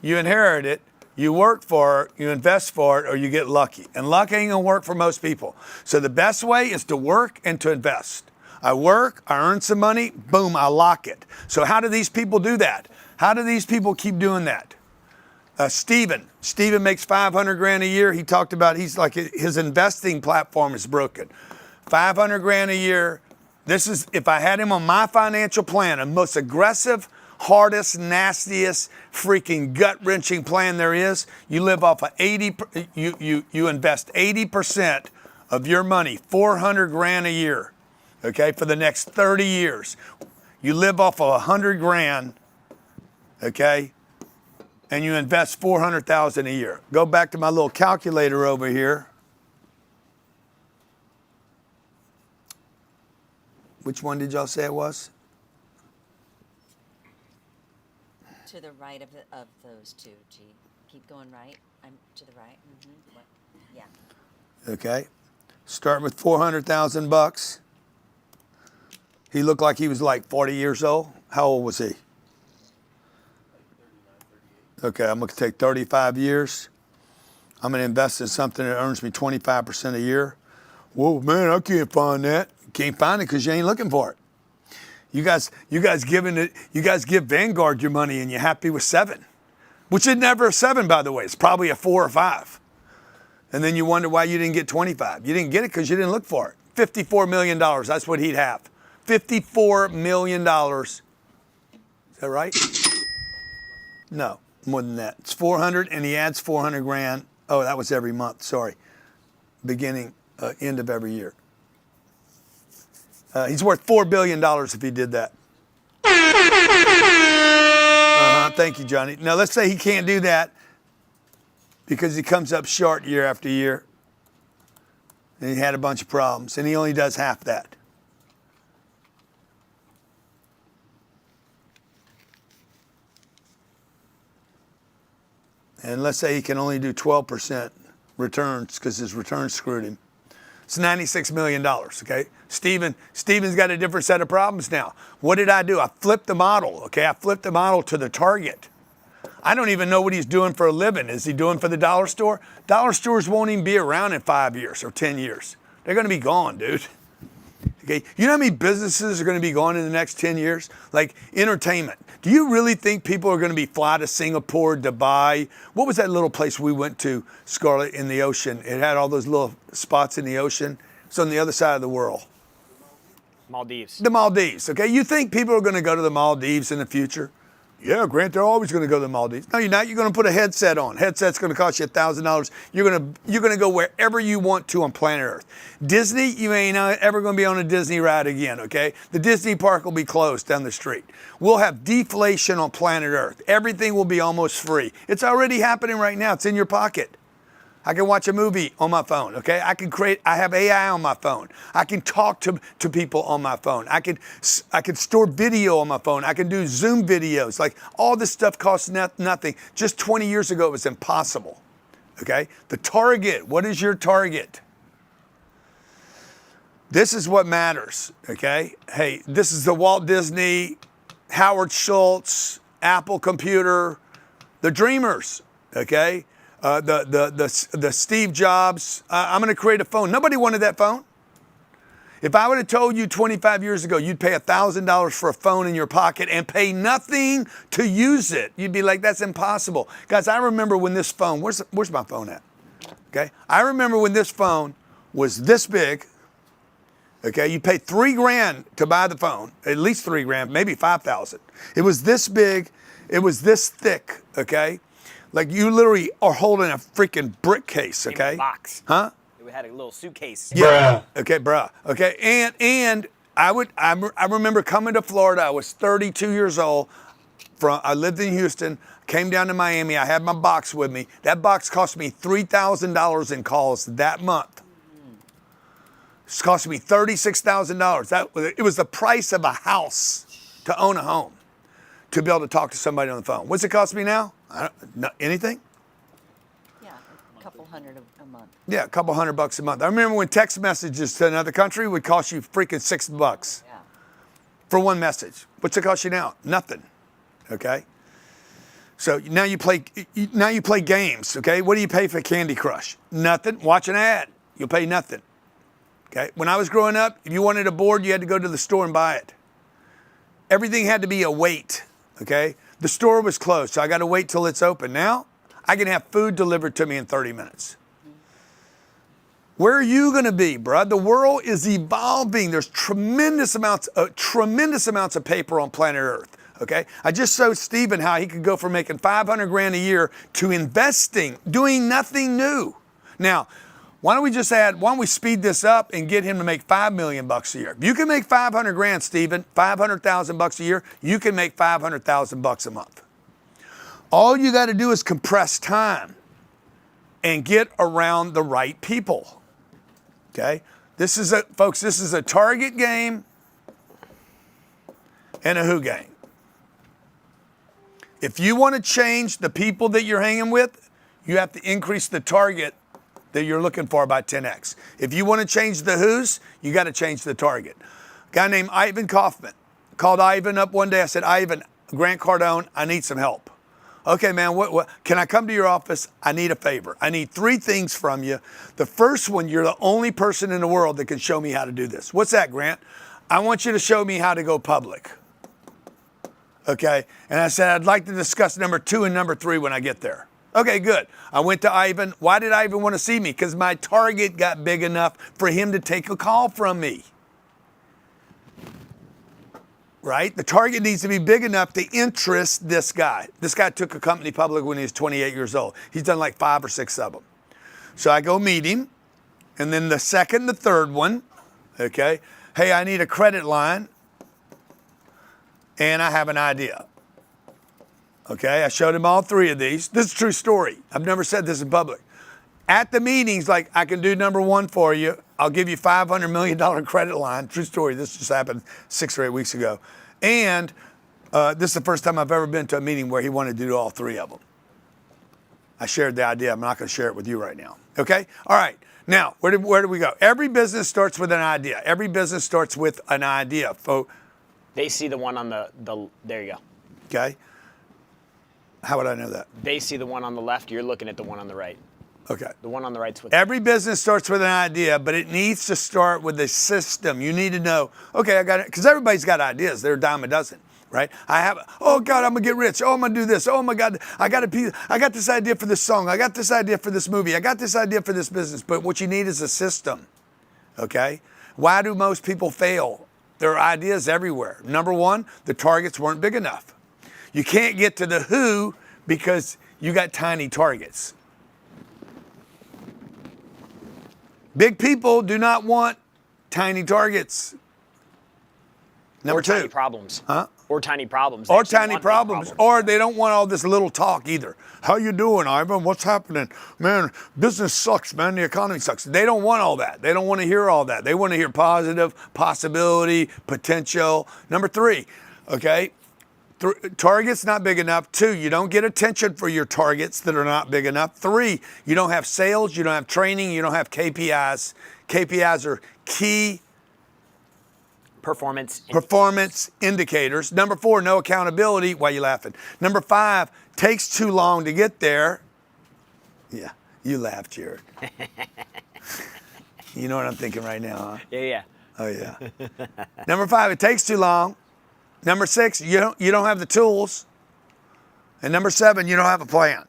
you inherit it, you work for it, you invest for it, or you get lucky. And luck ain't gonna work for most people. So the best way is to work and to invest. I work, I earn some money, boom, I lock it. So how do these people do that? How do these people keep doing that? Steven makes $500,000 a year. He talked about, he's like, his investing platform is broken. $500,000 a year. This is, if I had him on my financial plan, the most aggressive, hardest, nastiest, freaking gut-wrenching plan there is, you live off of you invest 80% of your money, $400,000 a year. okay, for the next 30 years. You live off of 100 grand, okay, and you invest 400,000 a year. Go back to my little calculator over here. Which one did y'all say it was? To the right of those two, G. Keep going right. I'm to the right. Yeah. Okay. Start with 400,000 bucks. He looked like he was like 40 years old. How old was he? Okay, I'm going to take 35 years. I'm going to invest in something that earns me 25% a year. Whoa, man, I can't find that. You can't find it because you ain't looking for it. You guys give Vanguard your money and you're happy with 7, which is never a 7, by the way. It's probably a 4 or 5. And then you wonder why you didn't get 25. You didn't get it because you didn't look for it. $54 million, that's what he'd have. $54 million. Is that right? No, more than that. It's 400 and he adds 400 grand. Oh, that was every month, sorry. Beginning, end of every year. He's worth $4 billion if he did that. Thank you, Johnny. Now, let's say he can't do that because he comes up short year after year. And he had a bunch of problems, and he only does half that. And let's say he can only do 12% returns because his returns screwed him. It's $96 million, okay? Steven's got a different set of problems now. What did I do? I flipped the model, okay? I flipped the model to the target. I don't even know what he's doing for a living. Is he doing for the dollar store? Dollar stores won't even be around in 5 years or 10 years. They're going to be gone, dude. Okay, you know how many businesses are going to be gone in the next 10 years? Like entertainment. Do you really think people are going to be fly to Singapore, Dubai? What was that little place we went to, Scarlett, in the ocean? It had all those little spots in the ocean. It's on the other side of the world. Maldives. The Maldives, okay? You think people are going to go to the Maldives in the future? Yeah, Grant, they're always going to go to the Maldives. No, you're not. You're going to put a headset on. Headset's going to cost you $1,000. You're going to go wherever you want to on planet Earth. Disney, you ain't ever going to be on a Disney ride again, okay? The Disney park will be closed down the street. We'll have deflation on planet Earth. Everything will be almost free. It's already happening right now. It's in your pocket. I can watch a movie on my phone, okay? I have AI on my phone. I can talk to people on my phone. I can store video on my phone. I can do Zoom videos. Like all this stuff costs nothing. Just 20 years ago, it was impossible, okay? The target, what is your target? This is what matters, okay? Hey, this is the Walt Disney, Howard Schultz, Apple Computer, the dreamers, okay? The Steve Jobs, I'm going to create a phone. Nobody wanted that phone. If I would have told you 25 years ago you'd pay $1,000 for a phone in your pocket and pay nothing to use it, you'd be like, that's impossible. Guys, I remember when this phone, where's my phone at? Okay, I remember when this phone was this big. Okay, you paid $3 grand to buy the phone, at least $3 grand, maybe 5,000. It was this big, it was this thick, okay? Like you literally are holding a freaking brick case, okay? In a box. Huh? We had a little suitcase. Yeah. Okay, bruh. Okay, and I remember coming to Florida. I was 32 years old. I lived in Houston. Came down to Miami. I had my box with me. That box cost me $3,000 in calls that month. It's cost me $36,000. It was the price of a house to own a home, to be able to talk to somebody on the phone. What's it cost me now? Anything? Yeah, a couple hundred a month. Yeah, a couple $100 a month. I remember when text messages to another country would cost you freaking $6 for one message. What's it cost you now? Nothing. Okay. So now you play games. Okay. What do you pay for Candy Crush? Nothing. Watch an ad. You'll pay nothing. Okay. When I was growing up, if you wanted a board, you had to go to the store and buy it. Everything had to be a wait. Okay. The store was closed, so I got to wait till it's open. Now, I can have food delivered to me in 30 minutes. Where are you going to be, bruh? The world is evolving. There's tremendous amounts of paper on planet Earth, okay? I just showed Steven how he could go from making $500 grand a year to investing, doing nothing new. Now, Why don't we speed this up and get him to make $5 million a year? If you can make 500 grand, Stephen, 500,000 bucks a year, you can make 500,000 bucks a month. All you got to do is compress time and get around the right people. Okay? Folks, this is a target game and a who game. If you want to change the people that you're hanging with, you have to increase the target that you're looking for by 10x. If you want to change the who's, you got to change the target. A guy named Ivan Kaufman called Ivan up one day. I said, Ivan, Grant Cardone, I need some help. Okay, man, what can I come to your office? I need a favor. I need 3 things from you. The first one, you're the only person in the world that can show me how to do this. What's that, Grant? I want you to show me how to go public. Okay, and I said, I'd like to discuss number 2 and number 3 when I get there. Okay, good. I went to Ivan. Why did Ivan want to see me? Because my target got big enough for him to take a call from me. Right? The target needs to be big enough to interest this guy. This guy took a company public when he was 28 years old. He's done like 5 or 6 of them. So I go meet him. And then the second, the third one, okay, hey, I need a credit line. And I have an idea. Okay, I showed him all 3 of these. This is a true story. I've never said this in public. At the meetings, like, I can do number 1 for you. I'll give you $500 million credit line. True story. This just happened 6 or 8 weeks ago. And this is the first time I've ever been to a meeting where he wanted to do all 3 of them. I shared the idea. I'm not going to share it with you right now. Okay? All right. Now, where do we go? Every business starts with an idea. Every business starts with an idea. They see the one on the there you go. Okay. How would I know that? They see the one on the left. You're looking at the one on the right. Okay. The one on the right's with. Every business starts with an idea, but it needs to start with a system. You need to know, okay, I got it, because everybody's got ideas. They're a dime a dozen, right? Oh God, I'm gonna get rich. Oh, I'm gonna do this. Oh my God, I got this idea for this song. I got this idea for this movie. I got this idea for this business. But what you need is a system, okay? Why do most people fail? There are ideas everywhere. Number 1, the targets weren't big enough. You can't get to the who because you got tiny targets. Big people do not want tiny targets. Number 2. Tiny problems. Huh? Or tiny problems. Or tiny problems. Or they don't want all this little talk either. How you doing, Ivan? What's happening? Man, business sucks, man. The economy sucks. They don't want all that. They don't want to hear all that. They want to hear positive, possibility, potential. Number 3, okay? Targets not big enough. 2, you don't get attention for your targets that are not big enough. 3, you don't have sales, you don't have training, you don't have KPIs. KPIs are key performance indicators. Number 4, no accountability. Why are you laughing? Number 5, takes too long to get there. Yeah, you laughed, Jared. You know what I'm thinking right now, huh? Yeah. Oh yeah. Number 5, it takes too long. Number 6, you don't have the tools. And number 7, you don't have a plan.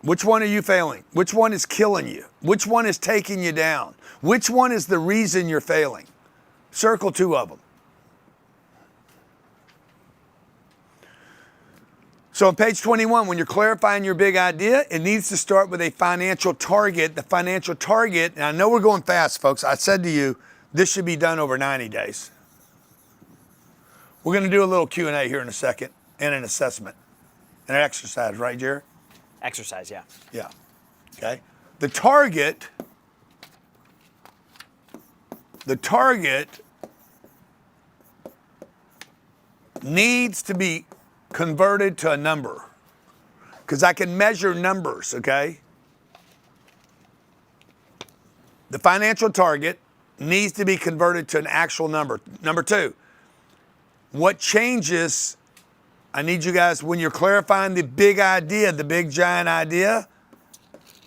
Which one are you failing? Which one is killing you? Which one is taking you down? Which one is the reason you're failing? Circle 2 of them. So on page 21, when you're clarifying your big idea, it needs to start with a financial target. The financial target, and I know we're going fast, folks. I said to you, this should be done over 90 days. We're going to do a little Q&A here in a second and an assessment and an exercise, right, Jerry? Exercise, yeah. Yeah. Okay. The target needs to be converted to a number because I can measure numbers, okay? The financial target needs to be converted to an actual number. Number 2, what changes, I need you guys, when you're clarifying the big idea, the big giant idea,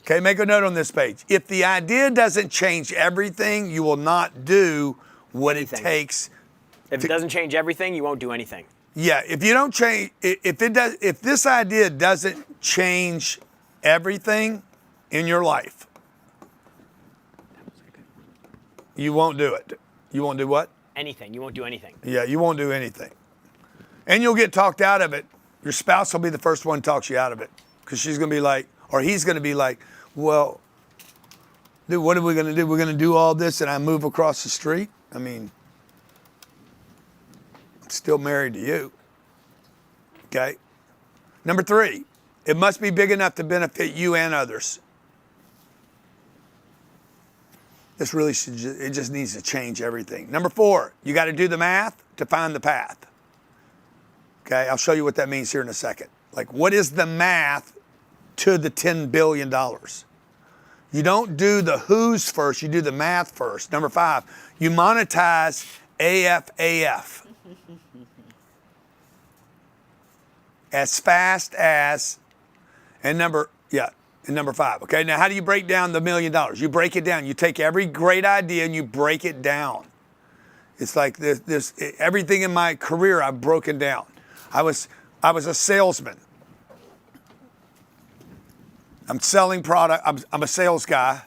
okay, make a note on this page. If the idea doesn't change everything, you will not do what it takes. If it doesn't change everything, you won't do anything. Yeah, if you don't change, if this idea doesn't change everything in your life, you won't do it. You won't do what? Anything. You won't do anything. Yeah, you won't do anything. And you'll get talked out of it. Your spouse will be the first one who talks you out of it because she's going to be like, Or he's going to be like, well, dude, what are we going to do? We're going to do all this and I move across the street? I mean, I'm still married to you. Okay? Number 3, it must be big enough to benefit you and others. This really it just needs to change everything. Number 4, you got to do the math to find the path. Okay, I'll show you what that means here in a second. Like, what is the math to the $10 billion? You don't do the who's first, you do the math first. Number 5, you monetize AFAF. As fast as, and number 5. Okay, now how do you break down the $1 million? You break it down. You take every great idea and you break it down. It's like this everything in my career I've broken down. I was a salesman. I'm selling product. I'm a sales guy.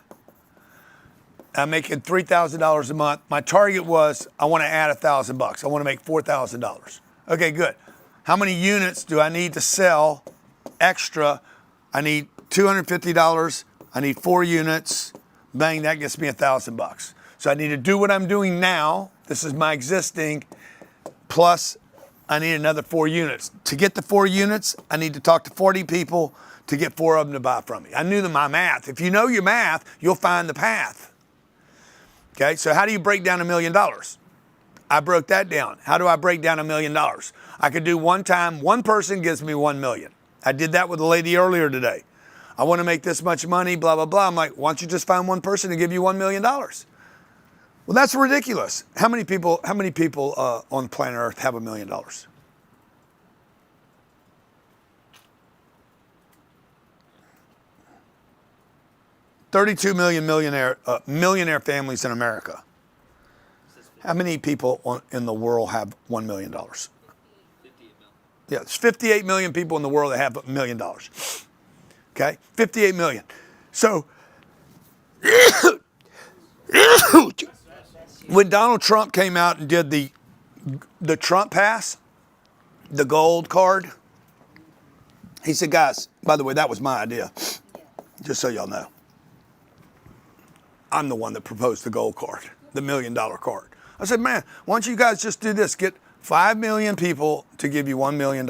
I'm making $3,000 a month. My target was I want to add $1,000. I want to make $4,000. Okay, good. How many units do I need to sell extra? I need $250. I need 4 units. Bang, that gets me $1,000. So I need to do what I'm doing now. This is my existing. Plus, I need another 4 units. To get the 4 units, I need to talk to 40 people to get 4 of them to buy from me. I knew my math. If you know your math, you'll find the path. Okay, so how do you break down $1 million? I broke that down. How do I break down $1 million? I could do one time, one person gives me 1 million. I did that with a lady earlier today. I want to make this much money, blah, blah, blah. I'm like, why don't you just find one person to give you $1 million? Well, that's ridiculous. How many people on planet Earth have $1 million? $32 million millionaire families in America. How many people in the world have $1 million? 58 million. Yeah, there's 58 million people in the world that have $1 million. Okay, 58 million. So, when Donald Trump came out and did the Trump pass, the gold card, he said, guys, by the way, that was my idea, just so y'all know. I'm the one that proposed the gold card, the $1 million card. I said, man, why don't you guys just do this? Get 5 million people to give you $1 million.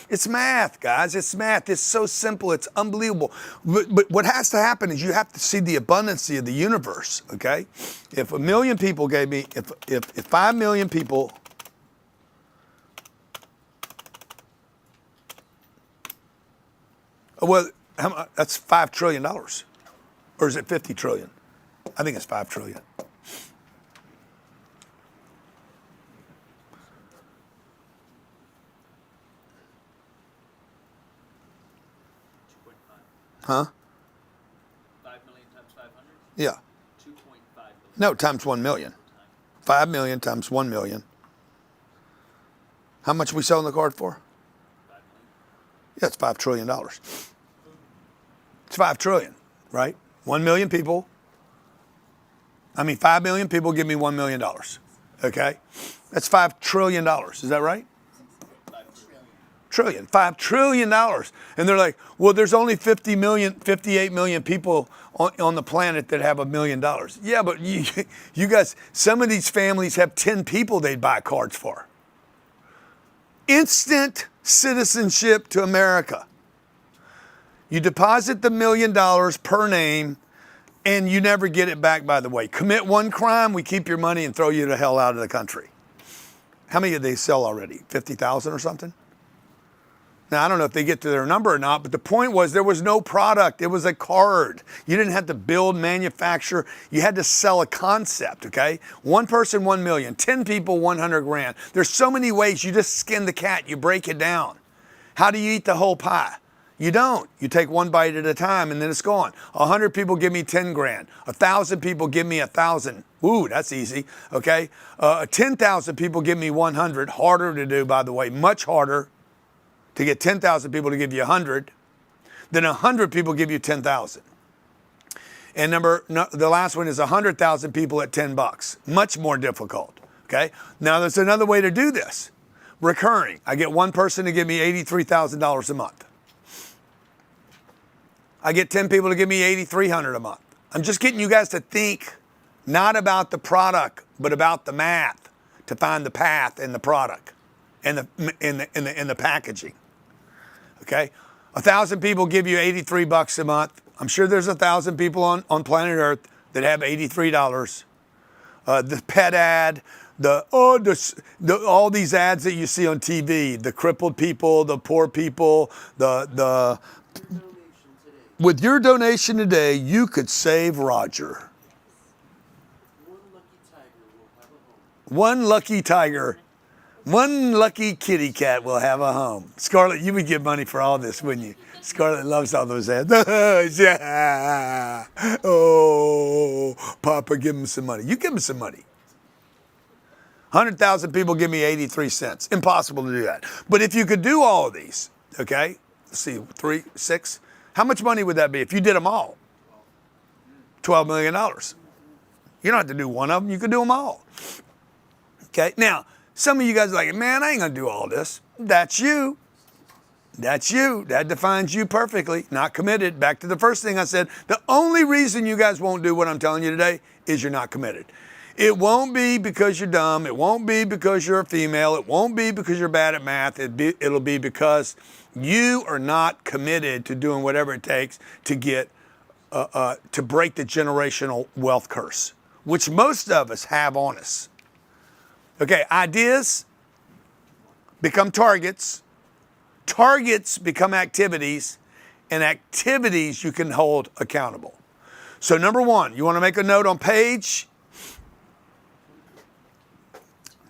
It's math, guys. It's math. It's so simple. It's unbelievable. But what has to happen is you have to see the abundancy of the universe, okay? If 1 million people gave me, if 5 million people, well, that's $5 trillion. Or is it 50 trillion? I think it's 5 trillion. Huh? 5 million times 500? Yeah. 2.5 million. No, times 1 million. 5 million times 1 million. How much are we selling the card for? 5 million. Yeah, it's $5 trillion. It's 5 trillion, right? 1 million people. 5 million people give me $1 million. Okay? That's $5 trillion. Is that right? Trillion, $5 trillion. And they're like, well, there's only 58 million people on the planet that have $1 million. Yeah, but you guys, some of these families have 10 people they'd buy cards for. Instant citizenship to America. You deposit the $1 million per name and you never get it back, by the way. Commit one crime, we keep your money and throw you the hell out of the country. How many did they sell already? 50,000 or something? Now, I don't know if they get to their number or not, but the point was there was no product. It was a card. You didn't have to build, manufacture. You had to sell a concept, okay? One person, 1 million. 10 people, 100 grand. There's so many ways. You just skin the cat. You break it down. How do you eat the whole pie? You don't. You take one bite at a time and then it's gone. 100 people give me 10 grand. 1,000 people give me 1,000. Ooh, that's easy, okay? 10,000 people give me 100. Harder to do, by the way, much harder to get 10,000 people to give you 100, then 100 people give you 10,000. And the last one is 100,000 people at $10. Much more difficult, okay? Now there's another way to do this. Recurring. I get one person to give me $83,000 a month. I get 10 people to give me $8,300 a month. I'm just getting you guys to think not about the product, but about the math to find the path in the product and the packaging. Okay? 1,000 people give you $83 a month. I'm sure there's 1,000 people on planet Earth that have $83. The pet ad, all these ads that you see on TV, the crippled people, the poor people, with your donation today, you could save Roger. One lucky tiger, one lucky kitty cat will have a home. Scarlett, you would give money for all this, wouldn't you? Scarlett loves all those ads. Yeah. Oh, Papa, give him some money. You give him some money. 100,000 people give me 83 cents. Impossible to do that. But if you could do all of these, okay, let's see, 3, 6, how much money would that be if you did them all? $12 million. You don't have to do one of them. You could do them all. Okay, now, some of you guys are like, man, I ain't gonna do all this. That's you. That's you. That defines you perfectly. Not committed. Back to the first thing I said. The only reason you guys won't do what I'm telling you today is you're not committed. It won't be because you're dumb. It won't be because you're a female. It won't be because you're bad at math. It'll be because you are not committed to doing whatever it takes to get to break the generational wealth curse, which most of us have on us. Okay, ideas become targets. Targets become activities, and activities you can hold accountable. So number one, you want to make a note on page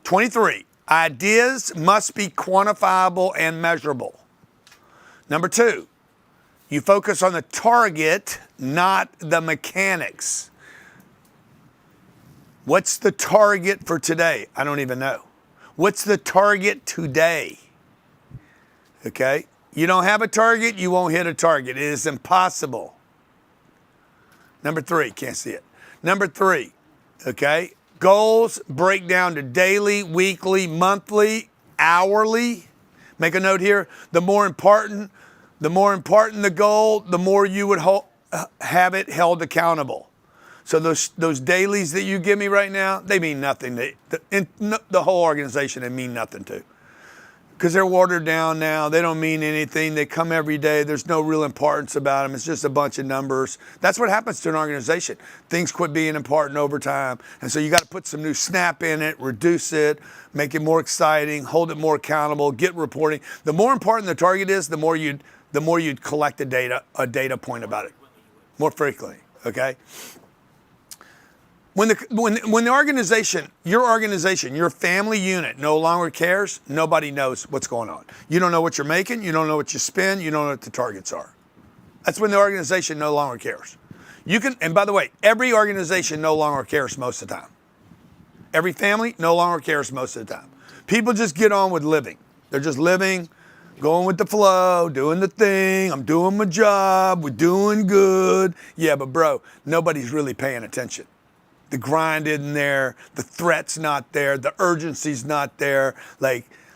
23. Ideas must be quantifiable and measurable. Number two, you focus on the target, not the mechanics. What's the target for today? I don't even know. What's the target today? Okay? You don't have a target, you won't hit a target. It is impossible. Number three, can't see it. Number three, okay? Goals break down to daily, weekly, monthly, hourly. Make a note here. The more important the goal, the more you would have it held accountable. So those dailies that you give me right now, they mean nothing. The whole organization, they mean nothing to. Because they're watered down now. They don't mean anything. They come every day. There's no real importance about them. It's just a bunch of numbers. That's what happens to an organization. Things quit being important over time. And so you got to put some new snap in it, reduce it, make it more exciting, hold it more accountable, get reporting. The more important the target is, the more you'd collect a data point about it more frequently, okay? When the organization, your family unit no longer cares, nobody knows what's going on. You don't know what you're making, you don't know what you spend, you don't know what the targets are. That's when the organization no longer cares. And by the way, every organization no longer cares most of the time. Every family no longer cares most of the time. People just get on with living. They're just living, going with the flow, doing the thing. I'm doing my job, we're doing good. Yeah, but bro, nobody's really paying attention. The grind isn't there, the threat's not there, the urgency's not there.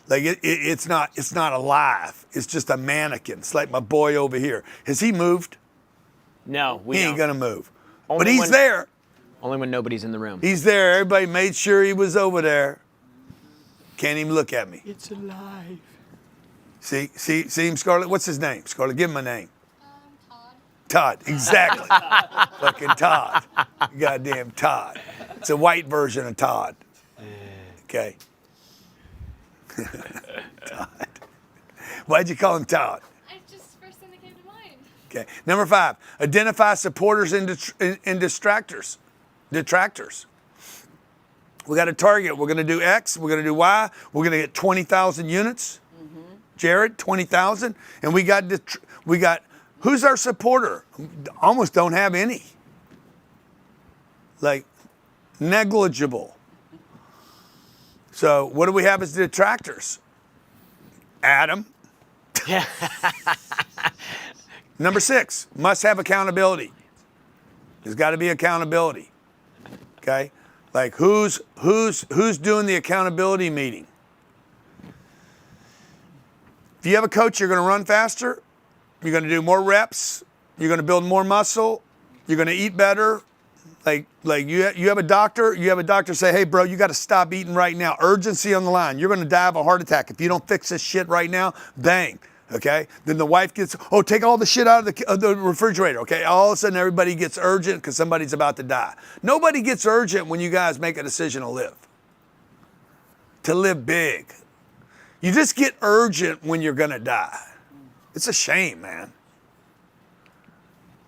It's not alive. It's just a mannequin. It's like my boy over here. Has he moved? No, he ain't gonna move. Only but he's there. Only when nobody's in the room. He's there. Everybody made sure he was over there. Can't even look at me. It's alive. See him, Scarlett? What's his name? Scarlett, give him a name. Todd, exactly. Fucking Todd. Goddamn Todd. It's a white version of Todd. Okay. Todd. Why'd you call him Todd? It's just the first thing that came to mind. Okay. Number 5, identify supporters and detractors. We got a target. We're going to do X. We're going to do Y. We're going to get 20,000 units. Mm-hmm. Jared, 20,000. And we got who's our supporter? Almost don't have any. Like, negligible. So what do we have as detractors? Adam. Number 6, must have accountability. There's got to be accountability. Okay? Like who's doing the accountability meeting? If you have a coach, you're going to run faster. You're going to do more reps. You're going to build more muscle. You're going to eat better. Like you have a doctor say, hey, bro, you got to stop eating right now. Urgency on the line. You're going to die of a heart attack. If you don't fix this shit right now, bang. Okay. Then the wife gets, oh, take all the shit out of the refrigerator. Okay. All of a sudden everybody gets urgent because somebody's about to die. Nobody gets urgent when you guys make a decision to live big. You just get urgent when you're going to die. It's a shame, man.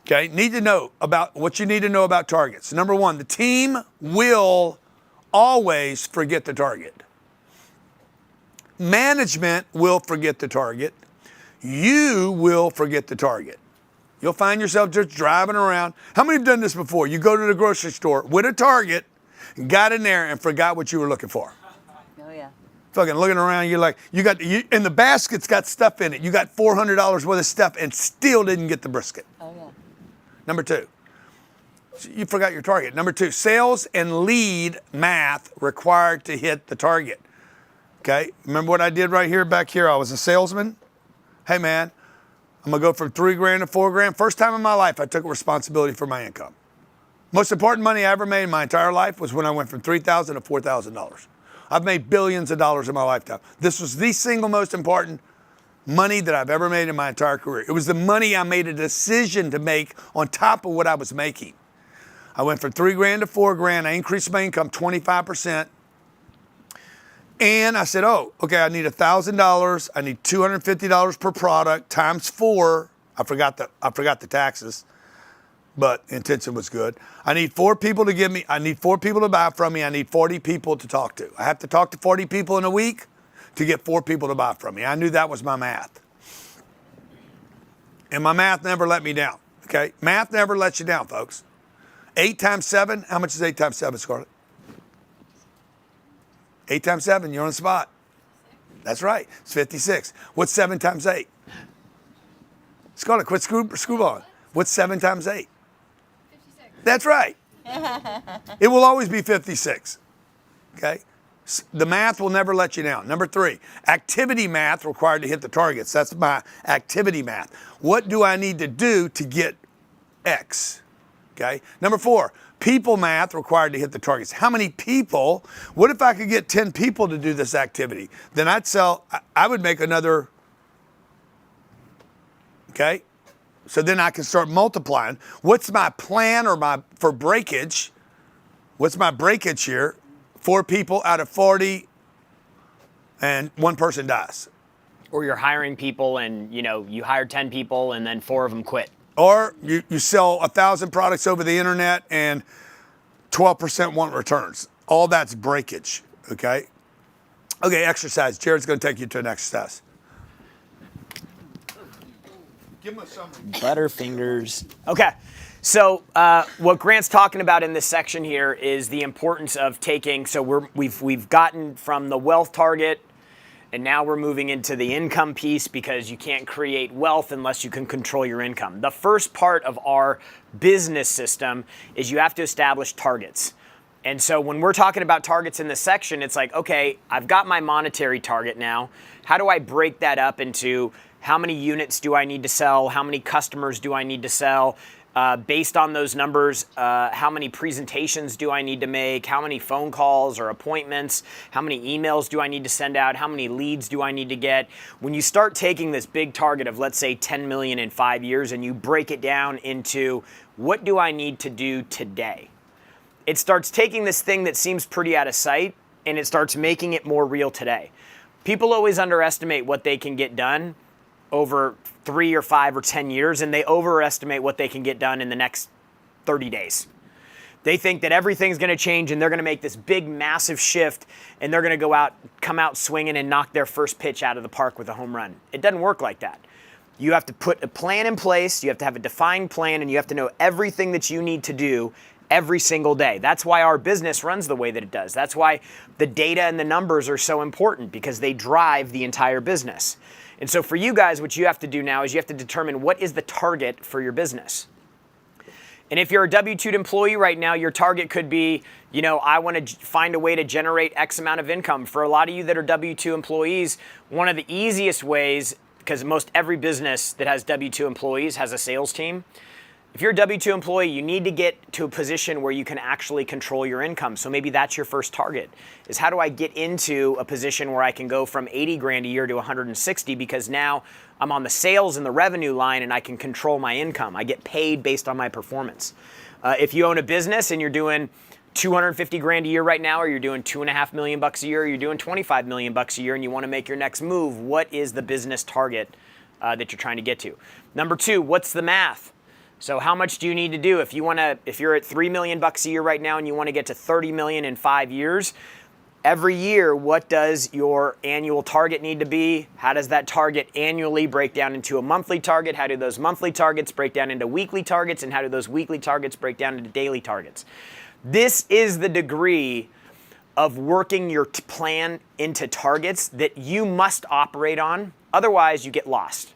Okay, need to know about what you need to know about targets. Number one, the team will always forget the target. Management will forget the target. You will forget the target. You'll find yourself just driving around. How many have done this before? You go to the grocery store with a target, got in there and forgot what you were looking for. Oh, yeah. Fucking looking around, you're like, and the basket's got stuff in it. You got $400 worth of stuff and still didn't get the brisket. Oh, yeah. Number two, you forgot your target. Number two, sales and lead math required to hit the target. Okay, remember what I did right here, back here? I was a salesman. Hey man, I'm gonna go from $3,000 to $4,000. First time in my life I took responsibility for my income. Most important money I ever made in my entire life was when I went from $3,000 to $4,000. I've made billions of dollars in my lifetime. This was the single most important money that I've ever made in my entire career. It was the money I made a decision to make on top of what I was making. I went from $3,000 to $4,000. I increased my income 25%. And I said, oh, okay, I need $1,000. I need $250 per product times 4. I forgot the taxes, but intention was good. I need 4 people to buy from me. I need 40 people to talk to. I have to talk to 40 people in a week to get 4 people to buy from me. I knew that was my math. And my math never let me down, okay? Math never lets you down, folks. 8 times 7, how much is 8 times 7, Scarlett? 8 times 7, you're on the spot. That's right, it's 56. What's 7 times 8? Scarlett, quit screwballing. What's 7 times 8? 56. That's right. It will always be 56, okay? The math will never let you down. Number 3, activity math required to hit the targets. That's my activity math. What do I need to do to get X? Okay. Number 4, people math required to hit the targets. How many people? What if I could get 10 people to do this activity? Then I would make another, okay? So then I can start multiplying. What's my plan for breakage? What's my breakage here? 4 people out of 40 and 1 person dies. Or you're hiring people and, you hire 10 people and then 4 of them quit. Or you sell 1,000 products over the internet and 12% want returns. All that's breakage, okay? Okay, exercise. Jared's going to take you to an exercise. Give him a summary. Butterfingers. Okay. So what Grant's talking about in this section here is the importance of taking, so we've gotten from the wealth target, and now we're moving into the income piece because you can't create wealth unless you can control your income. The first part of our business system is you have to establish targets. And so when we're talking about targets in this section, it's like, okay, I've got my monetary target now. How do I break that up into how many units do I need to sell? How many customers do I need to sell? Based on those numbers, how many presentations do I need to make? How many phone calls or appointments? How many emails do I need to send out? How many leads do I need to get? When you start taking this big target of, let's say, 10 million in 5 years, and you break it down into what do I need to do today? It starts taking this thing that seems pretty out of sight, and it starts making it more real today. People always underestimate what they can get done over 3 or 5 or 10 years, and they overestimate what they can get done in the next 30 days. They think that everything's going to change and they're going to make this big, massive shift, and they're going to come out swinging and knock their first pitch out of the park with a home run. It doesn't work like that. You have to put a plan in place, you have to have a defined plan, and you have to know everything that you need to do every single day. That's why our business runs the way that it does. That's why the data and the numbers are so important, because they drive the entire business. And so for you guys, what you have to do now is you have to determine what is the target for your business. And if you're a W-2 employee right now, your target could be, I want to find a way to generate X amount of income. For a lot of you that are W-2 employees, one of the easiest ways, because most every business that has W-2 employees has a sales team. If you're a W-2 employee, you need to get to a position where you can actually control your income. So maybe that's your first target, is how do I get into a position where I can go from 80 grand a year to 160, because now I'm on the sales and the revenue line and I can control my income. I get paid based on my performance. If you own a business and you're doing 250 grand a year right now, or you're doing $2.5 million bucks a year, or you're doing 25 million bucks a year, and you want to make your next move, what is the business target that you're trying to get to? Number 2, what's the math? So how much do you need to do if you're at $3 million bucks a year right now and you want to get to 30 million in 5 years? Every year, what does your annual target need to be? How does that target annually break down into a monthly target? How do those monthly targets break down into weekly targets? And how do those weekly targets break down into daily targets? This is the degree of working your plan into targets that you must operate on. Otherwise, you get lost.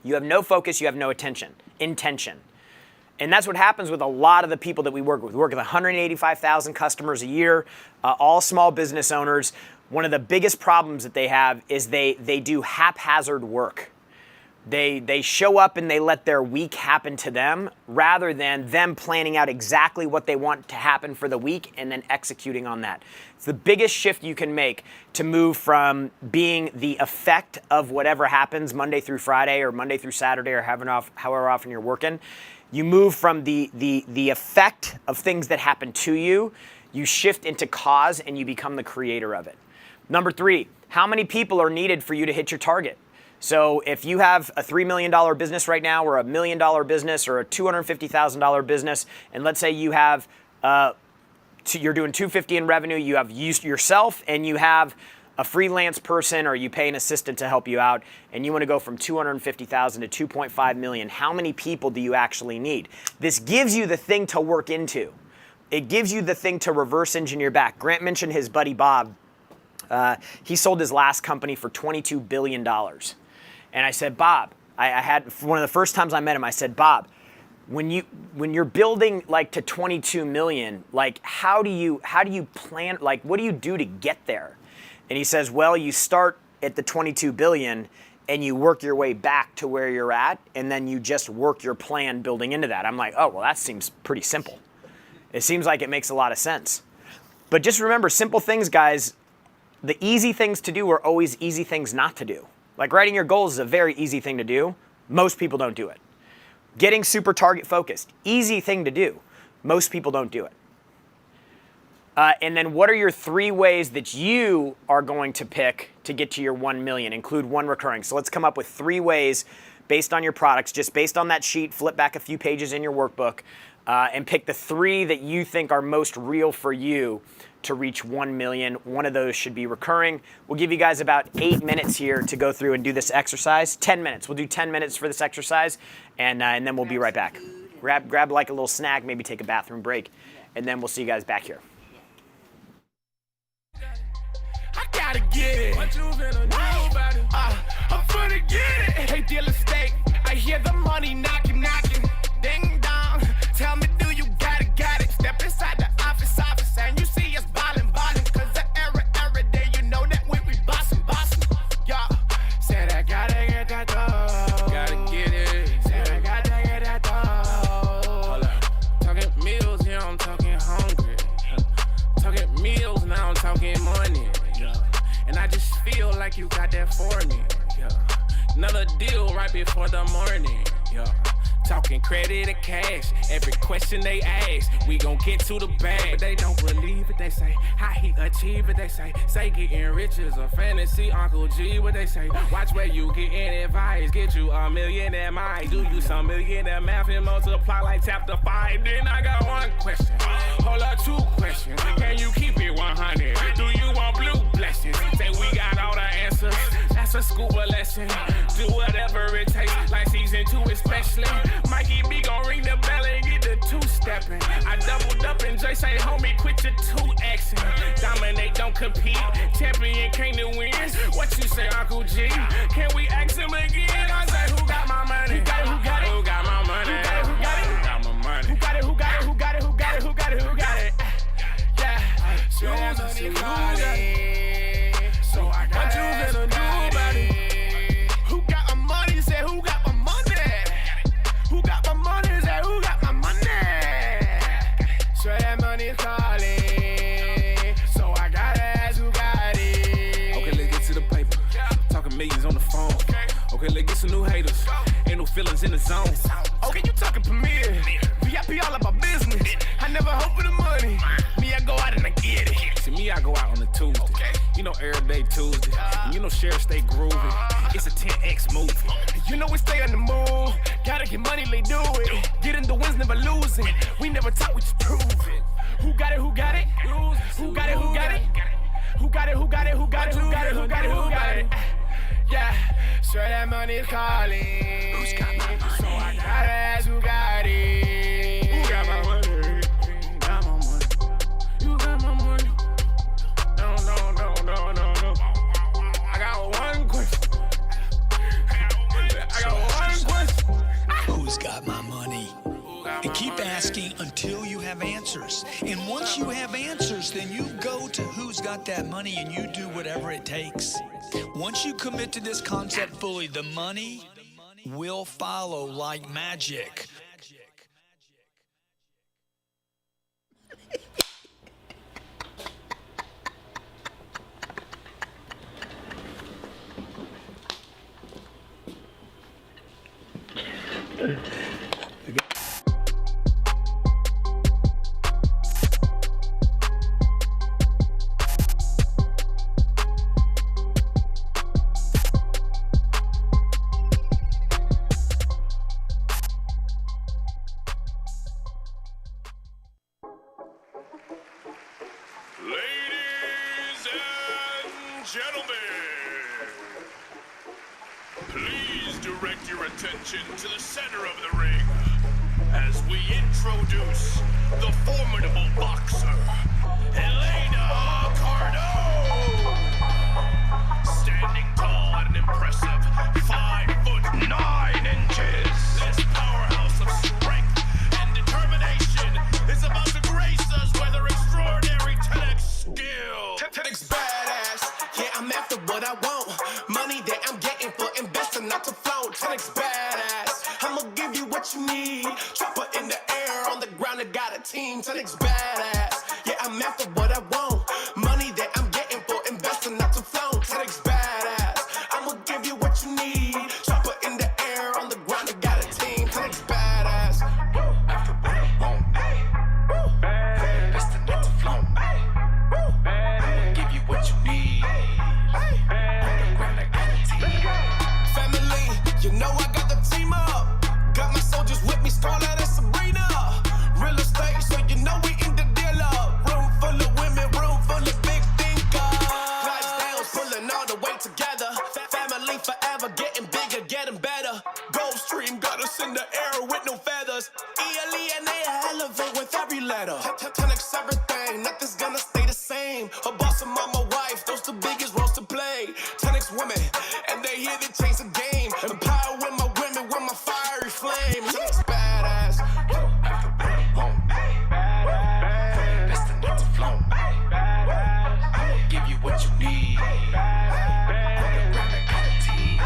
You have no focus, you have no intention. And that's what happens with a lot of the people that we work with. We work with 185,000 customers a year, all small business owners. One of the biggest problems that they have is they do haphazard work. They show up and they let their week happen to them rather than them planning out exactly what they want to happen for the week and then executing on that. It's the biggest shift you can make to move from being the effect of whatever happens Monday through Friday or Monday through Saturday or however often you're working. You move from the effect of things that happen to you, you shift into cause and you become the creator of it. Number 3, how many people are needed for you to hit your target? So if you have a $3 million business right now, or a $1 million business, or a $250,000 business, and let's say you have, you're doing $250 in revenue, you have yourself, and you have a freelance person, or you pay an assistant to help you out, and you want to go from $250,000 to $2.5 million, how many people do you actually need? This gives you the thing to work into. It gives you the thing to reverse engineer back. Grant mentioned his buddy Bob. He sold his last company for $22 billion. And I said, Bob, I had one of the first times I met him, I said, Bob, when you're building like to 22 million, like how do you plan, like what do you do to get there? And he says, well, you start at the 22 billion and you work your way back to where you're at, and then you just work your plan building into that. I'm like, oh, well, that seems pretty simple. It seems like it makes a lot of sense. But just remember, simple things, guys, the easy things to do are always easy things not to do. Like writing your goals is a very easy thing to do. Most people don't do it. Getting super target focused, easy thing to do. Most people don't do it. And then what are your 3 ways that you are going to pick to get to your 1 million? Include 1 recurring. So let's come up with 3 ways based on your products, just based on that sheet, flip back a few pages in your workbook, and pick the 3 that you think are most real for you to reach 1 million. One of those should be recurring. We'll give you guys about 8 minutes here to go through and do this exercise. 10 minutes. We'll do 10 minutes for this exercise, and then we'll be right back. Grab like a little snack, maybe take a bathroom break, and then we'll see you guys back here. I gotta get it. What you finna do about it? I'm finna get it. Hey, deal estate. I hear the money knocking. Ding dong. Tell me, do you got it? Step inside the office, and you see us ballin'. Cause the every day, you know that we bossin'. Yeah. Said I gotta get that dough. Gotta get it. Said I gotta get that dough. Hold up. Talking meals, yeah, I'm talking hungry. Talking meals, now I'm talking money. Yeah. And I just feel like you got that for me. Yeah. Another deal right before the morning. Yeah. Talking credit or cash, every question they ask, we gon' get to the bag. But they don't believe it, they say, how he achieve it, they say getting rich is a fantasy, Uncle G, what they say, watch where you getting advice, get you $1 million at mine, do you some millionaire math and multiply like chapter 5, then I got 1 question, hold up 2 questions, can you keep it 100, do you want blue blessings, say we got all the answers, that's a scuba lesson, do whatever it takes, like season 2 especially. Mikey B gon' ring the bell and get the 2-stepping. I doubled up and Jay say, homie, quit your 2Xing. Dominate, don't compete. Champion came to win. What you say, Uncle G? Can we ask him again? I say, who got my money? Who got it? Who got it? Who got my money? Who got it? Who got it? Who got my money? Who got it? Who got it? Who got it? Who got it? Who got it? Who got it? Yeah. So I got what you gonna do about it? Who got phone. Okay, let's get some new haters. Ain't no feelings in the zone. Okay, you talking Premier. VIP all about business. I never hope for the money. Me, I go out and I get it. See, me, I go out on a Tuesday. You know, every day Tuesday. You know, Sheriff stay groovy. It's a 10X movie. You know, we stay on the move. Gotta get money, they do it. Getting the wins, never losing. We never talk, we just prove it. Who got it? Who got it? Who got it? Who got it? Who got it? Who got it? Who got it? Who got it? Who got it? Who got it? Yeah, sure that money's calling. Who's got my money? So I gotta ask who got it. Who got my money? Got my money. You got my money. No. I got one question. Who's got my money? And keep asking until you have answers. And once you have answers, then you go to who's got that money and you do whatever it takes. Once you commit to this concept fully, the money will follow like magic. Ladies and gentlemen, please direct your attention to the center of the ring as we introduce the formidable boxer, Elena Cardone. Standing tall at an impressive 5'9". This powerhouse of strength and determination is about to grace us with her extraordinary 10X skill. 10X badass, yeah, I'm after what I want. Money that I'm getting for investing, not to flaunt. 10X badass, I'ma give you what you need. Chopper in the air, on the ground, I got a team. 10X badass, yeah, I'm after what I want. Money that I'm getting for investing, not to flaunt. 10X badass, I'ma give you what you need. Chopper in the air, on the ground, I got a team. 10X badass. After what I want, investing, not to flaunt. I'ma give you what you need. On the ground, I got a team. Family, you know I got the team up. Got my soldiers with me, Scarlett and Sabrina. Real estate, so you know we in the deal up. Room full of women, room full of big thinkers. Clydesdales pulling all the way together. Family forever, getting bigger, getting better. Gulfstream got us in the air with no feathers. ELENA elevate with every letter. 10X everything, nothing's gonna stay the same. A boss and mama wife, those the biggest roles to play. 10X women, and they here to change the game. Empower with my women, with my fiery flame. 10X badass. Investing not to flaunt. I'ma give you what you need. On the ground, I got a team.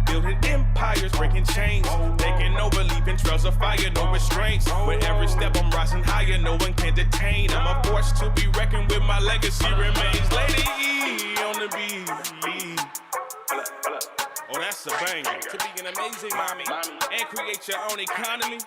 Building empires, breaking chains. Taking over, leaving trails of fire, no restraints. With every step I'm rising higher, no one can detain. I'm a force to be reckoned with, my legacy remains. Lady on the beat. Oh, that's a banger. To be an amazing mommy and create your own economy.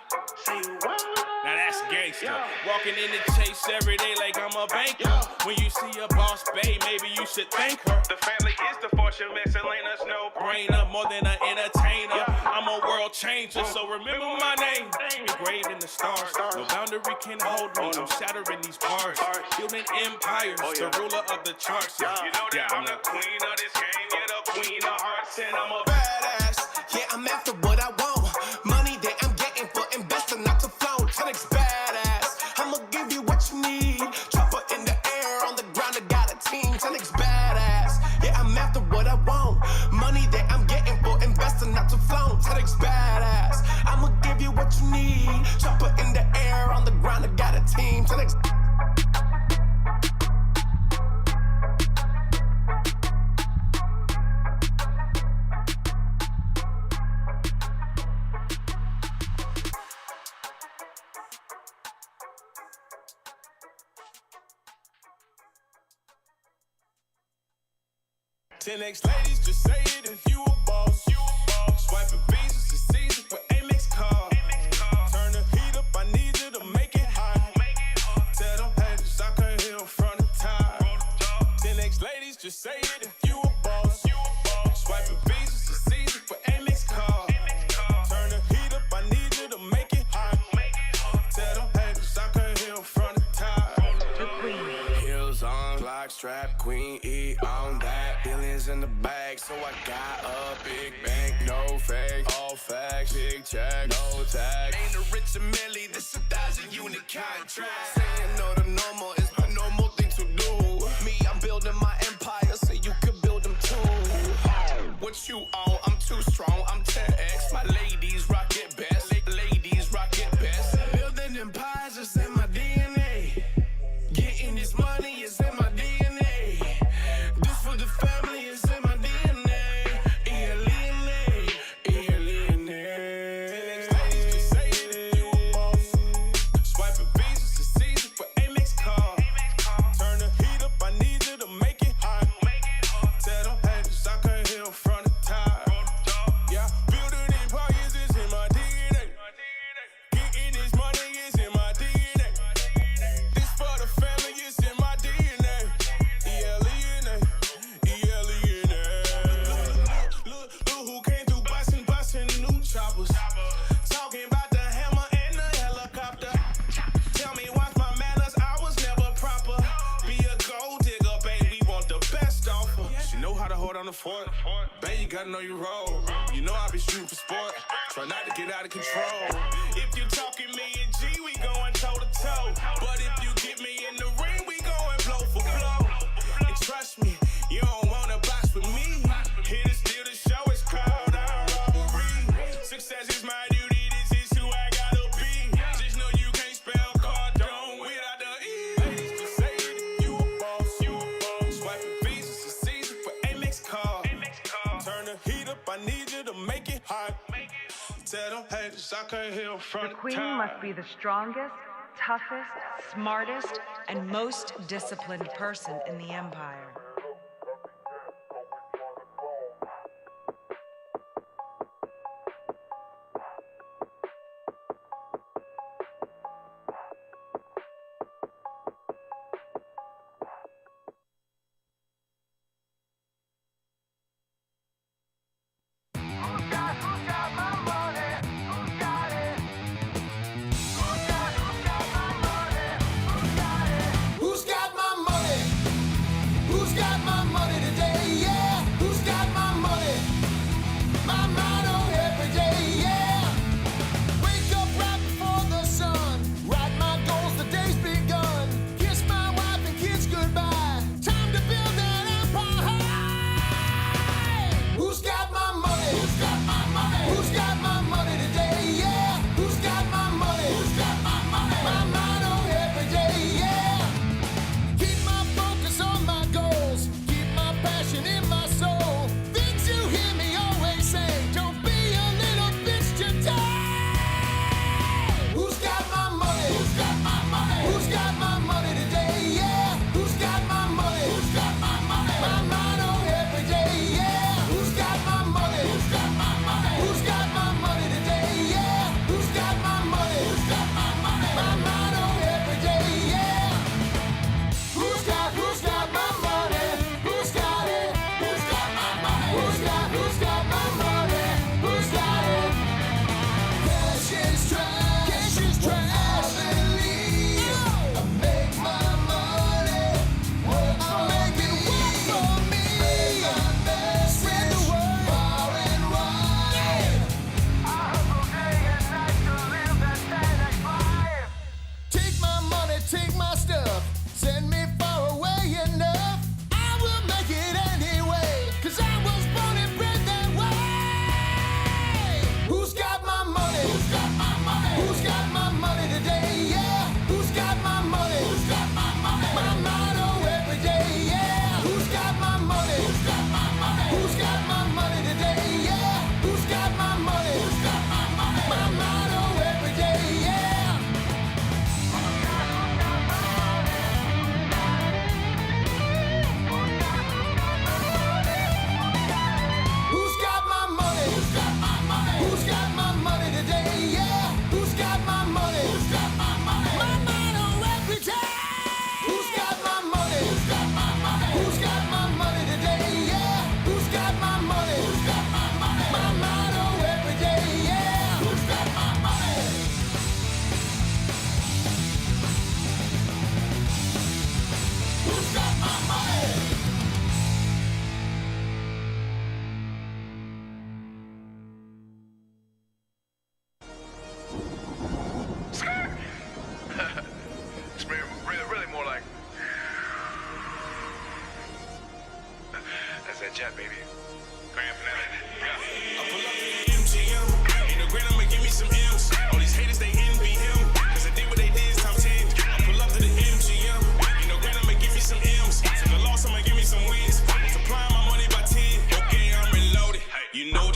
Now that's gangster. Walking in the chase every day like I'm a banker. When you see a boss babe, maybe you should thank her. The family is the fortune miscellaneous, no brainer. More than an entertainer, I'm a world changer. So remember my name, engraved in the stars. No boundary can hold me, I'm shattering these bars. Building empires, the ruler of the charts. You know that I'm the queen of this game, yeah, the queen of hearts. And I'm a Badass, yeah, I'm after what I want. Money that I'm getting for investing, not to flaunt. 10X badass, I'ma give you what you need. Chopper in the air, on the ground, I got a team. 10X badass, yeah, I'm after what I want. Money that I'm getting for investing, not to flaunt. 10X badass, I'ma give you what you need. Chopper in the air, on the ground, I got a team. 10X. 10X ladies, just say it if you a boss. Swiping visas, it's easy for Amex card. Turn the heat up, I need you to make it hot. Tell them haters I can't hear from the top. 10X ladies, just say it if you a boss. Swiping visas, it's easy for Amex card. Turn the heat up, I need you to make it hot. Tell them haters I can't hear from the top. The queen. Heels on, lock strap, queen E on that. Billions in the bag, so I got a big bank. No fake, all facts, big check, no tax. Ain't a rich and Millie, this 1,000 unit contract. Saying no to normal is my normal thing to do. Me, I'm building my empire so you could build them too. What you on? I'm too strong, I'm 10X. My ladies rock it best, ladies rock it best. Building empires is in my DNA. Getting this money is in my DNA. This for the family is in my DNA. E-L-E-N-A, E-L-E-N-A. 10X ladies, just say it if you a boss. Swiping visas, it's easy for Amex card. Turn the heat up, I need you to make it hot. Tell them haters I can't hear from the top. Yeah, building empires is in my DNA. Getting this money is in my DNA. This for the family is in my DNA. E-L-E-N-A, E-L-E-N-A. Look who came through bustin' new choppers. Talking about the hammer and the helicopter. Tell me what's my manners, I was never proper. Be a gold digger, baby, want the best offer. She know how to hold on the fort. Babe, you gotta know your role. You know I be shooting for sport. Try not to get out of control. If you talking me and G, we going toe to toe. But if you get me in the ring, we going blow for blow. And trust me, you don't wanna box with me. Here to steal the show, it's called our robbery. Success is my duty, this is who I gotta be. Just know you can't spell Cardone without the E. Ladies, just say it if you a boss. Swiping visas, it's easy for Amex card. Turn the heat up, I need you to make it hot. Tell them haters I can't hear from The queen must be the strongest, toughest, smartest, and most disciplined person in the empire. Who's got my money? Who's got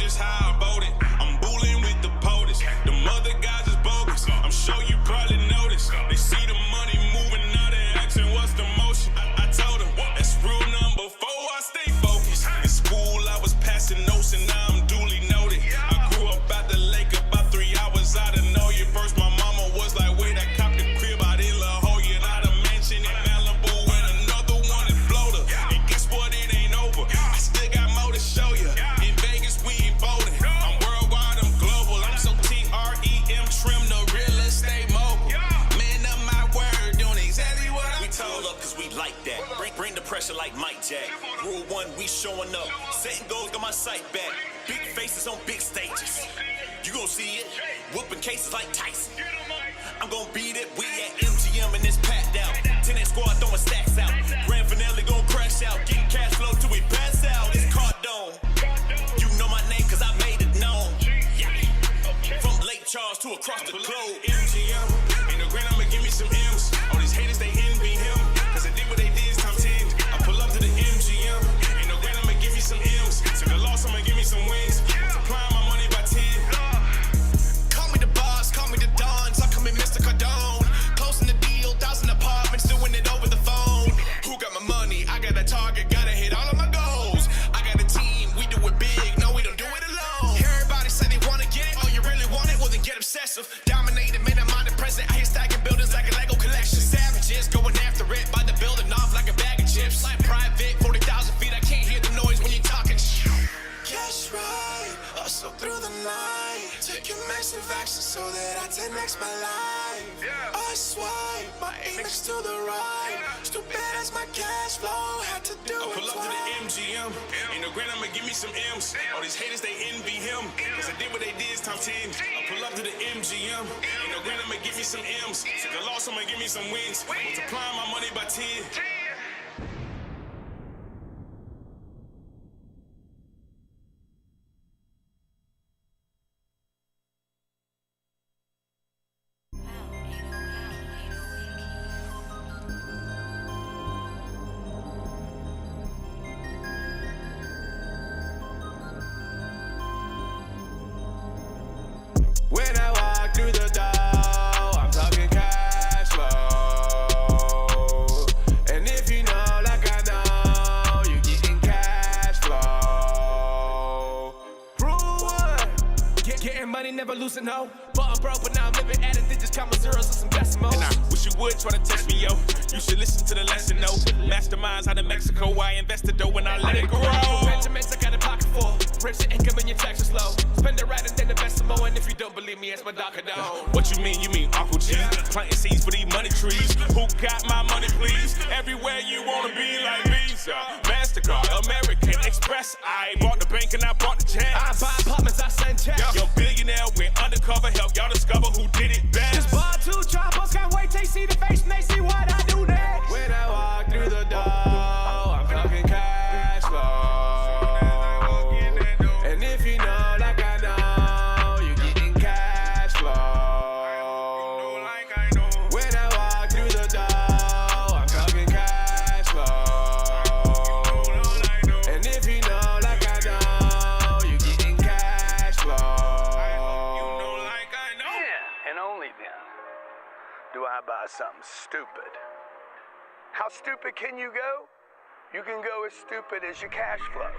just how I voted. I'm bullying with the POTUS. The mother guys is bogus. I'm sure you probably noticed. They see the money moving, now they asking what's the motion. I told them that's rule number 4. I stay focused. In school I was passing notes and now I'm duly noted. I grew up at the lake about 3 hours out of know you. First my mama was like, wait, I copped the crib out in La Jolla, not a mansion in Malibu and another one in Florida. And guess what? It ain't over. I still got more to show you. In Vegas we ain't voting. I'm worldwide, I'm global. I'm so TREM trim, the real estate mogul. Man of my word, doing exactly what we told up, cause we like that. Bring the pressure like Mike Jack. Rule 1, we showing up. Setting goals, got my sight back. Big faces on big stages. You gon' see it. Whooping cases like Tyson. I'm gon' beat it. We at MGM and it's packed out. 10X squad throwing stacks out. Grand finale gon' crash out. Getting cash flow till we pass out. It's Cardone. You know my name cause I made it known. Yeah. From Lake Charles to across the globe. MGM. In the grand I'ma give me some M's. All these haters they envy him. Cause they did what they did is time 10. I pull up to the MGM. In the grand I'ma give me some M's. Took a loss, I'ma give me some wins. Multiplying my money by 10. Call me the boss, call me the Dons. I come in Mr. Cardone. Closing the deal, 1,000 apartments, doing it over the phone. Who got my money? I got a target, gotta hit all of my goals. I got a team, we do it big, no we don't do it alone. Everybody say they wanna get it, oh you really want it? Well then get obsessive. Dominated, man, I'm omnipresent. I hit stacking buildings like a Lego collection. Savages going after it, by the building off like a bag of chips. Like private, 40,000 feet, I can't hear the noise when you're talking. Cash right, hustle through the night. Taking massive action so that I 10X my life. I swipe, my amex to the right. Stupid as my cash flow, had to do it. I pull up to the MGM. In the grand, I'ma give me some M's. All these haters, they envy him. Cause I did what they did, it's time 10. I pull up to the MGM. In the grand, I'ma give me some M's. Took a loss, I'ma give me some wins. Multiplying my money by 10. When I walk through the door, I'm talking cash flow. And if you know like I know, you getting cash flow. Rule 1, getting money, never losing no. But I'm broke, but now I'm living at it, they just count my zeros and some decimals. And I wish you would try to test me, yo. You should listen to the lesson, no. Masterminds out of Mexico, I invested dough and I let it grow. Benjamins I got a pocket full. Rich income and your taxes low. Spend it right and then invest some more. And if you don't believe me, ask my Dr. Dome. What you mean? You mean Uncle G? Planting seeds for these money trees. Who got my money, please? Everywhere you wanna be like Visa, MasterCard, American Express. I bought the bank and I bought the jet. I buy apartments, I send checks. Yo, billionaire went undercover, help y'all discover who did it best. Just bought 2 choppers, can't wait till they see the face and they see what I do next. When I walk through the door, I'm talking cash flow. And if you know like I know, you getting cash flow. When I walk through the door, I'm talking cash flow. And if you know like I know, you getting cash flow. Yeah, and only then do I buy something stupid. How stupid can you go? You can go as stupid as your cash flow.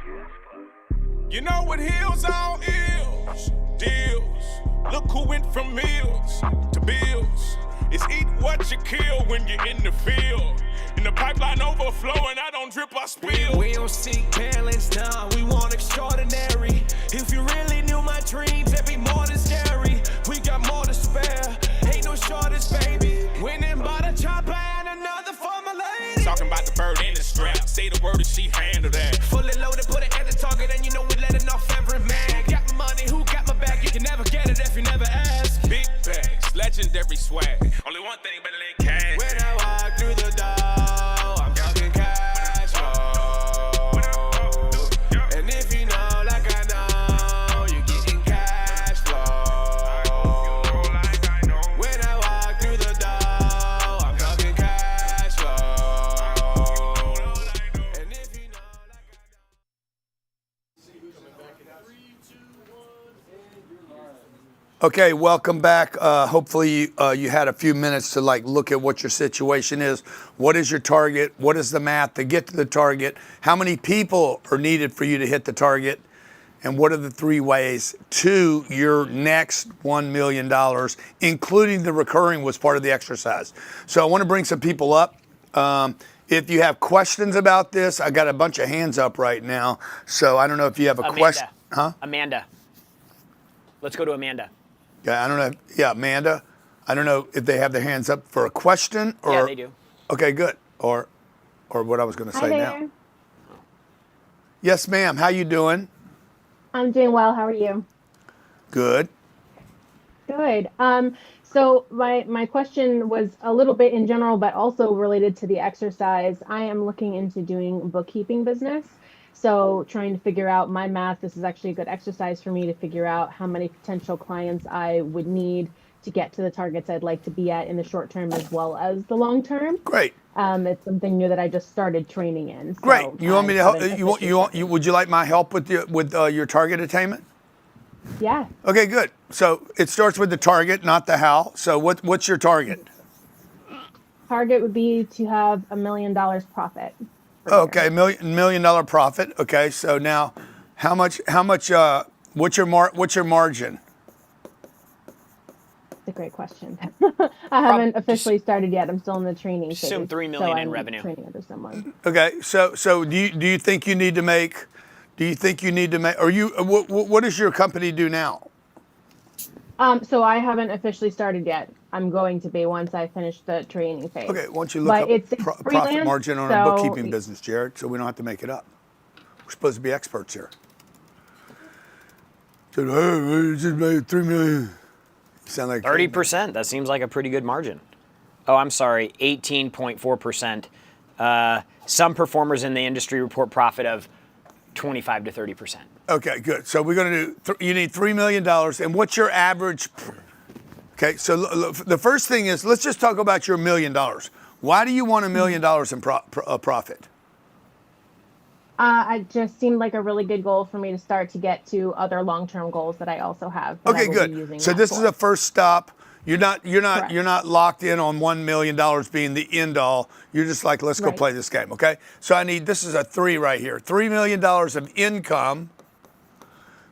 You know what heels on ills, deals. Look who went from meals to bills. It's eat what you kill when you're in the field. In the pipeline overflowing, I don't drip, I spill. We don't seek balance, nah, we want extraordinary. If you really knew my dreams, it'd be more than scary. We got more to spare, ain't no shortage, baby. Winning by the chopper and another for my lady. Talking about the bird in the strap, say the word and she handle that. Fully loaded, put it at the target and you know we letting off every man. Got my money, who got my back? You can never get it if you never ask. Big bags, legendary swag. Only one thing better than cash. When I walk through the door, I'm talking cash flow. And if you know like I know, you getting cash flow. When I walk through the door, I'm talking cash flow. And if you know like I know. Okay, welcome back. Hopefully you had a few minutes to look at what your situation is. What is your target? What is the math to get to the target? How many people are needed for you to hit the target? And what are the 3 ways to your next $1 million, including the recurring was part of the exercise. So I want to bring some people up. If you have questions about this, I got a bunch of hands up right now. So I don't know if you have a question. Huh? Amanda. Let's go to Amanda. Yeah, I don't know. Yeah, Amanda. I don't know if they have their hands up for a question or. Yeah, they do. Okay, good. Or what I was going to say now. Yes, ma'am. How you doing? I'm doing well. How are you? Good. Good. So my question was a little bit in general, but also related to the exercise. I am looking into doing bookkeeping business. So trying to figure out my math. This is actually a good exercise for me to figure out how many potential clients I would need to get to the targets I'd like to be at in the short term as well as the long term. Great. It's something new that I just started training in. So Great. You want me to help? Would you like my help with your target attainment? Yeah. Okay, good. So it starts with the target, not the how. So what's your target? Target would be to have $1 million profit. Okay, million dollar profit. Okay, so now, how much? What's your margin? That's a great question. I haven't officially started yet. I'm still in the training phase. Assume $3 million in revenue. Training under someone. Okay, so do you think you need to make? Do you think you need to make? Or you? What does your company do now? So I haven't officially started yet. I'm going to be once I finish the training phase. Okay, why don't you look up profit margin on a bookkeeping business, Jared, so we don't have to make it up. We're supposed to be experts here. So, hey, just made $3 million. You sound like 30%. That seems like a pretty good margin. Oh, I'm sorry, 18.4%. Some performers in the industry report profit of 25 to 30%. Okay, good. So we're going to do, you need $3 million. And what's your average? Okay, so the first thing is, let's just talk about your $1 million. Why do you want $1 million in profit? It just seemed like a really good goal for me to start to get to other long-term goals that I also have. Okay, good. So this is a first stop. You're not locked in on $1 million being the end all. You're just like, let's go play this game, okay? So this is a 3 right here. $3 million of income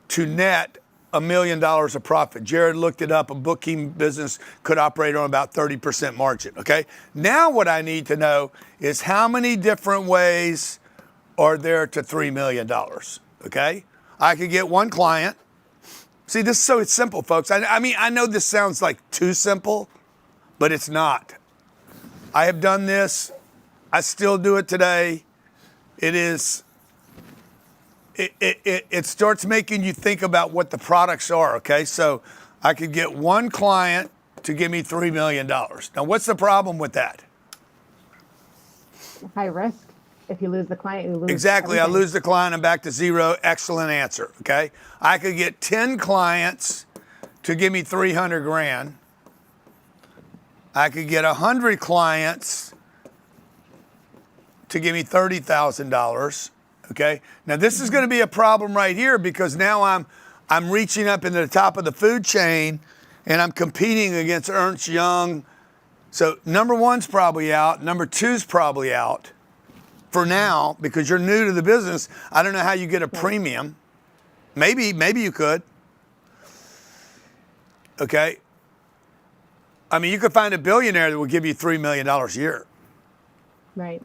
to net $1 million of profit. Jared looked it up. A bookkeeping business could operate on about 30% margin, okay? Now what I need to know is how many different ways are there to $3 million, okay? I could get one client. See, it's simple, folks. I mean, I know this sounds like too simple, but it's not. I have done this. I still do it today. It starts making you think about what the products are, okay? So I could get one client to give me $3 million. Now, what's the problem with that? High risk. If you lose the client, you lose Exactly. everything. I lose the client, I'm back to zero. Excellent answer, okay? I could get 10 clients to give me 300 grand. I could get 100 clients to give me $30,000. Okay. Now this is going to be a problem right here because now I'm reaching up into the top of the food chain and I'm competing against Ernst Young. So number 1's probably out. Number 2's probably out for now because you're new to the business. I don't know how you get a premium. Maybe you could. Okay. I mean, you could find a billionaire that will give you $3 million a year. Right.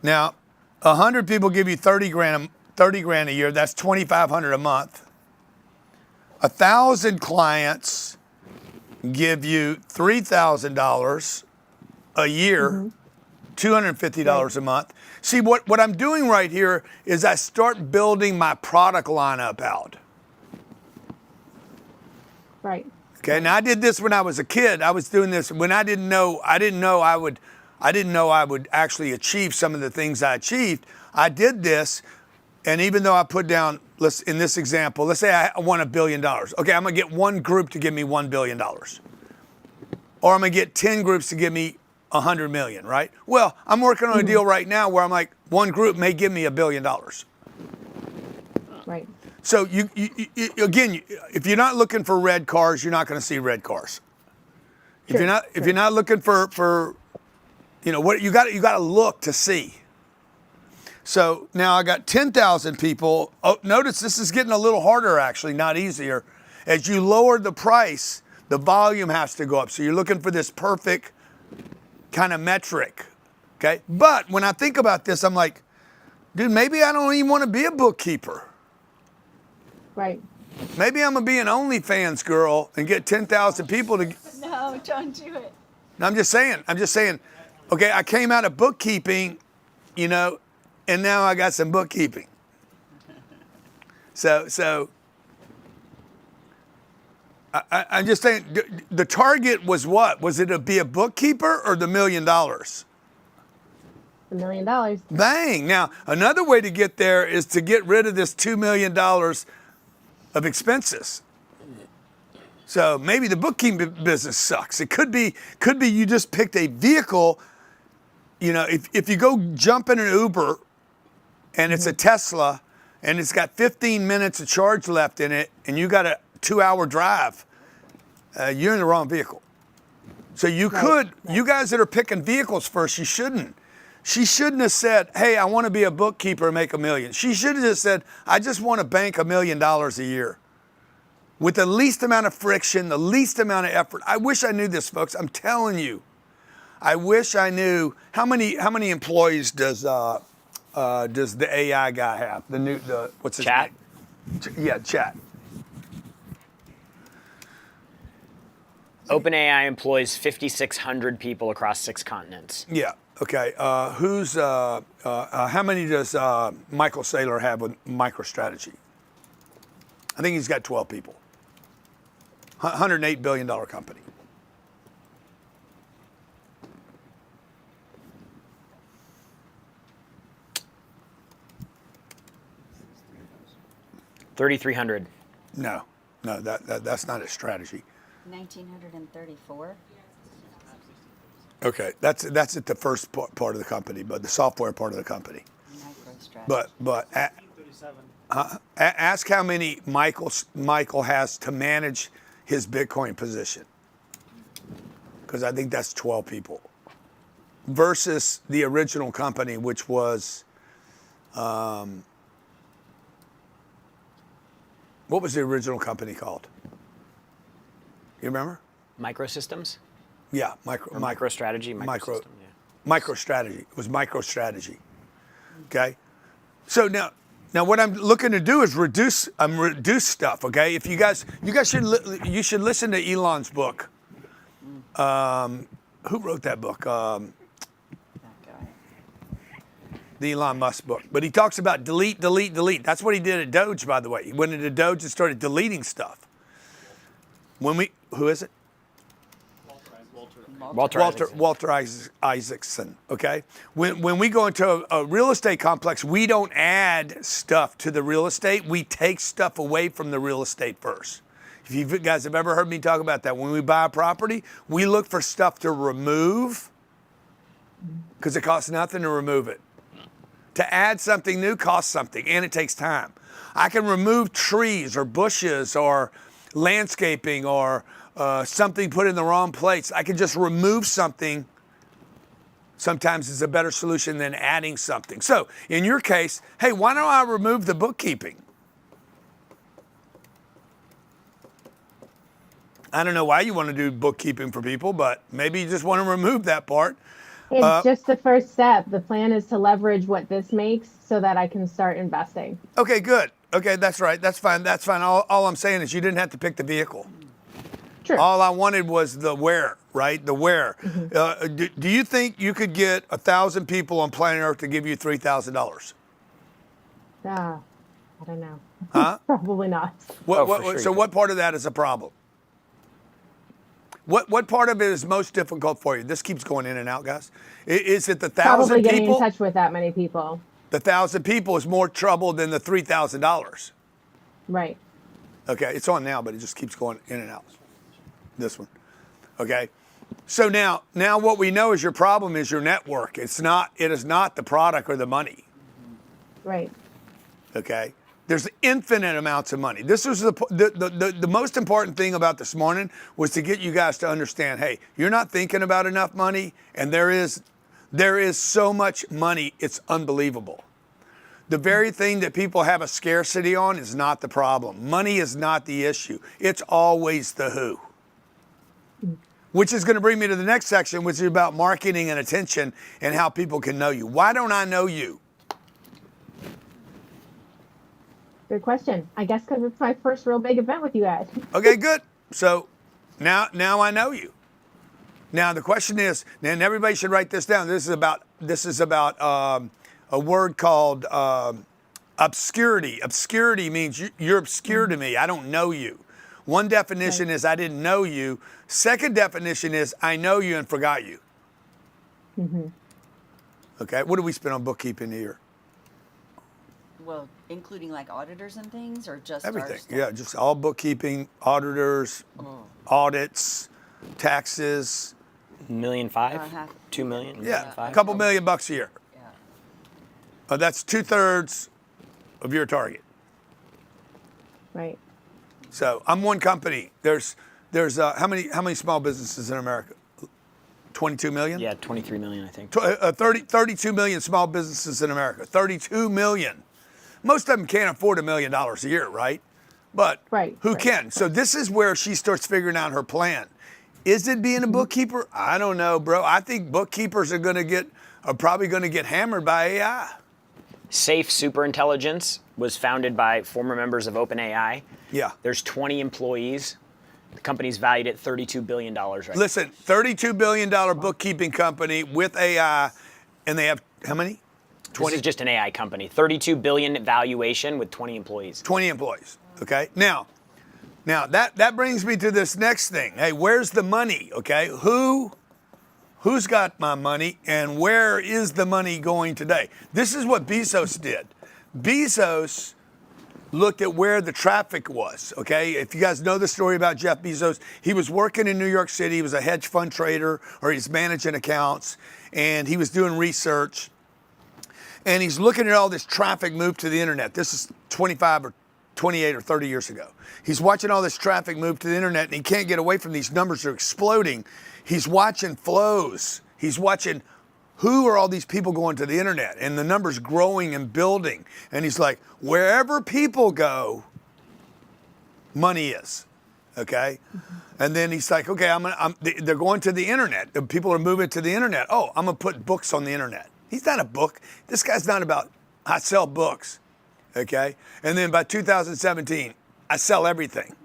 Now, 100 people give you 30 grand a year. That's $2,500 a month. 1,000 clients give you $3,000 a year, $250 a month. See, what I'm doing right here is I start building my product lineup out. Right. Okay. Now I did this when I was a kid. I was doing this when I didn't know I would actually achieve some of the things I achieved. I did this, and even though I put down, in this example, let's say I won $1 billion. Okay, I'm gonna get one group to give me $1 billion. Or I'm gonna get 10 groups to give me 100 million, right? Well, I'm working on a deal right now where I'm like, one group may give me $1 billion. Right. So you again, if you're not looking for red cars, you're not going to see red cars. If you're not looking for what you got to look to see. So now I got 10,000 people. Oh, notice this is getting a little harder, actually, not easier. As you lower the price, the volume has to go up. So you're looking for this perfect kind of metric, okay? But when I think about this, I'm like, dude, maybe I don't even want to be a bookkeeper. Right. Maybe I'm going to be an OnlyFans girl and get 10,000 people to... No, don't do it. No, I'm just saying, okay, I came out of bookkeeping, and now I got some bookkeeping. So I'm just saying, the target was what? Was it to be a bookkeeper or the $1 million? $1 million. Bang. Now, another way to get there is to get rid of this $2 million of expenses. So maybe the bookkeeping business sucks. It could be you just picked a vehicle. If you go jump in an Uber and it's a Tesla and it's got 15 minutes of charge left in it and you got a 2-hour drive, you're in the wrong vehicle. So you guys that are picking vehicles first, you shouldn't. She shouldn't have said, hey, I want to be a bookkeeper and make $1 million. She should have just said, I just want to bank $1 million a year. With the least amount of friction, the least amount of effort. I wish I knew this, folks. I'm telling you. I wish I knew how many employees does the AI guy have? What's his Chat? name? Yeah, Chat. OpenAI employs 5,600 people across 6 continents. Yeah. Okay. How many does Michael Saylor have with MicroStrategy? I think he's got 12 people. $108 billion company. $3,300. No, that's not a strategy. 1934. Okay, that's at the first part of the company, but the software part of the company. But ask how many Michael has to manage his Bitcoin position, because I think that's 12 people, versus the original company, which was, what was the original company called? You remember? Microsystems? Yeah, MicroStrategy. MicroStrategy. It was MicroStrategy. Okay, so now what I'm looking to do is reduce stuff. Okay, if you guys should listen to Elon's book. Who wrote that book? The Elon Musk book. But he talks about delete. That's what he did at Doge, by the way. He went into Doge and started deleting stuff. Who is it? Walter Isaacson. Okay. When we go into a real estate complex, we don't add stuff to the real estate. We take stuff away from the real estate first. If you guys have ever heard me talk about that, when we buy a property, we look for stuff to remove because it costs nothing to remove it. To add something new costs something, and it takes time. I can remove trees or bushes or landscaping or something put in the wrong place. I can just remove something. Sometimes it's a better solution than adding something. So in your case, hey, why don't I remove the bookkeeping? I don't know why you want to do bookkeeping for people, but maybe you just want to remove that part. It's just the first step. The plan is to leverage what this makes so that I can start investing. Okay, good. Okay, that's right. That's fine. All I'm saying is you didn't have to pick the vehicle. True. All I wanted was the where, right? The where. Mm-hmm. Do you think you could get 1,000 people on planet Earth to give you $3,000? I don't know. Huh? Probably not. What part of that is a problem? What part of it is most difficult for you? This keeps going in and out, guys. Is it the 1,000 people? Probably getting in touch with that many people. The 1,000 people is more trouble than the $3,000. Right. Okay, it's on now, but it just keeps going in and out. This one. Okay. So now what we know is your problem is your network. It is not the product or the money. Right. Okay. There's infinite amounts of money. This was the most important thing about this morning was to get you guys to understand, hey, you're not thinking about enough money, and there is so much money, it's unbelievable. The very thing that people have a scarcity on is not the problem. Money is not the issue. It's always the who. Which is going to bring me to the next section, which is about marketing and attention and how people can know you. Why don't I know you? Good question. I guess because it's my first real big event with you guys. Okay, good. So now I know you. Now the question is, and everybody should write this down. This is about a word called obscurity. Obscurity means you're obscure to me. I don't know you. One definition is I didn't know you. Second definition is I know you and forgot you. Mm-hmm. Okay, what do we spend on bookkeeping a year? Well, including like auditors and things, or just Everything. our stuff? Yeah, just all bookkeeping, auditors, audits, taxes. $1.5 million? $2 million? Yeah, a couple $1 million a year. Yeah. That's 2/3 of your target. Right. So I'm one company. There's how many small businesses in America? 22 million? Yeah, 23 million, I think. 32 million small businesses in America. 32 million. Most of them can't afford $1 million a year, right? But who can? So this is where she starts figuring out her plan. Is it being a bookkeeper? I don't know, bro. I think bookkeepers are probably going to get hammered by AI. Safe Superintelligence was founded by former members of OpenAI. Yeah. There's 20 employees. The company's valued at $32 billion right now. Listen, $32 billion bookkeeping company with AI, and they have how many? 20. This is just an AI company. $32 billion valuation with 20 employees. 20 employees. Okay. Now that brings me to this next thing. Hey, where's the money? Okay. Who's got my money, and where is the money going today? This is what Bezos did. Bezos looked at where the traffic was, okay? If you guys know the story about Jeff Bezos, he was working in New York City. He was a hedge fund trader, or he's managing accounts, and he was doing research. And he's looking at all this traffic move to the internet. This is 25 or 28 or 30 years ago. He's watching all this traffic move to the internet, and he can't get away from these numbers. They're exploding. He's watching flows. He's watching who are all these people going to the internet, and the numbers growing and building. And he's like, wherever people go, money is, okay? And then he's like, okay, they're going to the internet. People are moving to the internet. Oh, I'm gonna put books on the internet. He's not a book. This guy's not about, I sell books, okay? And then by 2017, I sell everything.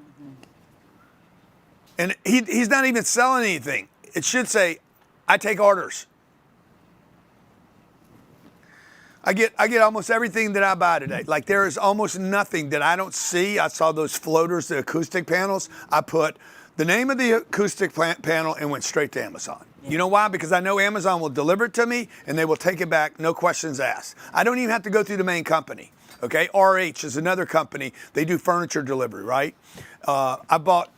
And he's not even selling anything. It should say, I take orders. I get almost everything that I buy today. Like there is almost nothing that I don't see. I saw those floaters, the acoustic panels. I put the name of the acoustic panel and went straight to Amazon. Yeah. You know why? Because I know Amazon will deliver it to me and they will take it back, no questions asked. I don't even have to go through the main company. Okay, RH is another company. They do furniture delivery, right? I bought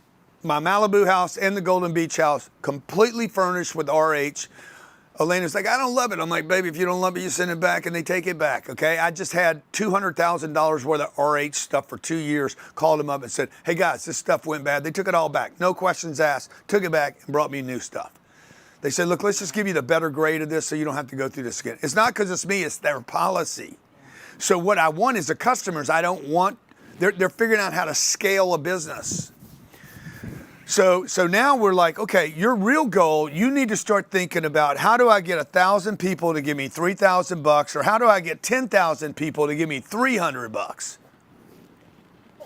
my Malibu house and the Golden Beach house completely furnished with RH. Elena's like, I don't love it. I'm like, baby, if you don't love it, you send it back, and they take it back, okay? I just had $200,000 worth of RH stuff for 2 years, called them up and said, hey guys, this stuff went bad. They took it all back, no questions asked, took it back and brought me new stuff. They said, look, let's just give you the better grade of this so you don't have to go through this again. It's not because it's me, it's their policy. So what I want is the customers, I don't want, they're figuring out how to scale a business. So now we're like, okay, your real goal, you need to start thinking about how do I get 1,000 people to give me $3,000, or how do I get 10,000 people to give me $300?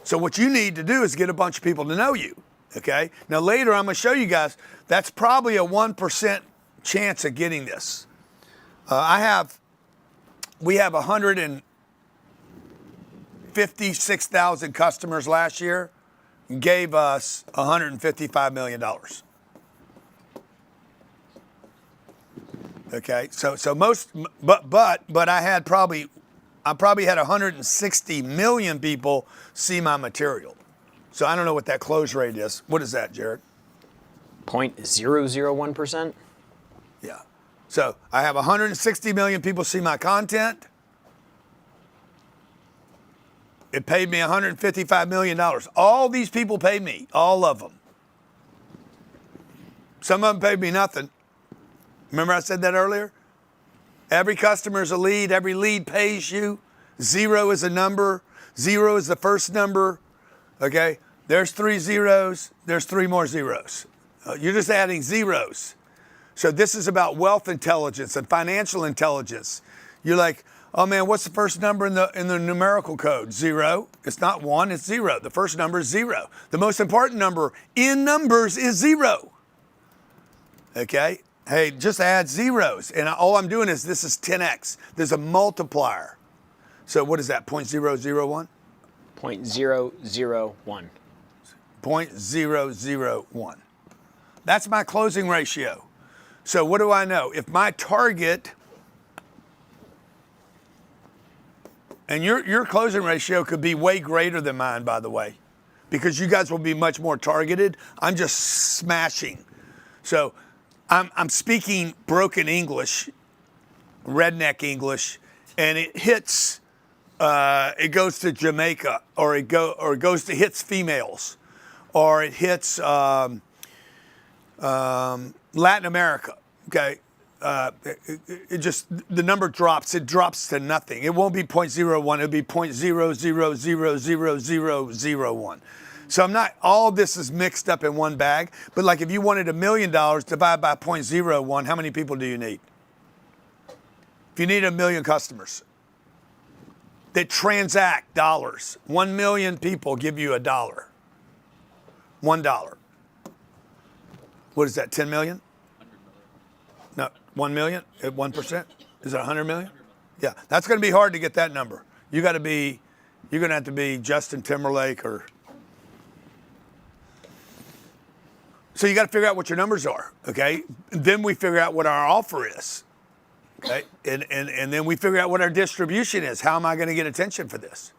So what you need to do is get a bunch of people to know you, okay? Now later I'm gonna show you guys, that's probably a 1% chance of getting this. We have 156,000 customers last year. Gave us $155 million. Okay, so most, but I probably had 160 million people see my material. So I don't know what that close rate is. What is that, Jared? 0.001%. Yeah. So I have 160 million people see my content. It paid me $155 million. All these people paid me, all of them. Some of them paid me nothing. Remember I said that earlier? Every customer is a lead. Every lead pays you. 0 is a number. 0 is the first number. Okay? There's 3 zeros. There's 3 more zeros. You're just adding zeros. So this is about wealth intelligence and financial intelligence. You're like, oh man, what's the first number in the numerical code? 0. It's not 1, it's 0. The first number is 0. The most important number in numbers is 0. Okay? Hey, just add zeros. And all I'm doing is this is 10x. There's a multiplier. So what is that, 0.001? 0.001. 0.001. That's my closing ratio. So what do I know? If my target, and your closing ratio could be way greater than mine, by the way, because you guys will be much more targeted. I'm just smashing. So I'm speaking broken English, redneck English, and it hits, it goes to Jamaica, or it goes to hits females, or it hits Latin America. Okay, it just, the number drops. It drops to nothing. It won't be 0.01. It'll be 0.0000001. So I'm not, all this is mixed up in one bag, but like if you wanted $1 million divided by 0.01, how many people do you need? If you need 1 million customers that transact dollars, 1 million people give you $1. $1. What is that, 10 million? No, 1 million at 1%? Is it 100 million? Yeah, that's gonna be hard to get that number. You're gonna have to be Justin Timberlake or, so you got to figure out what your numbers are, okay? Then we figure out what our offer is, okay? And then we figure out what our distribution is. How am I going to get attention for this?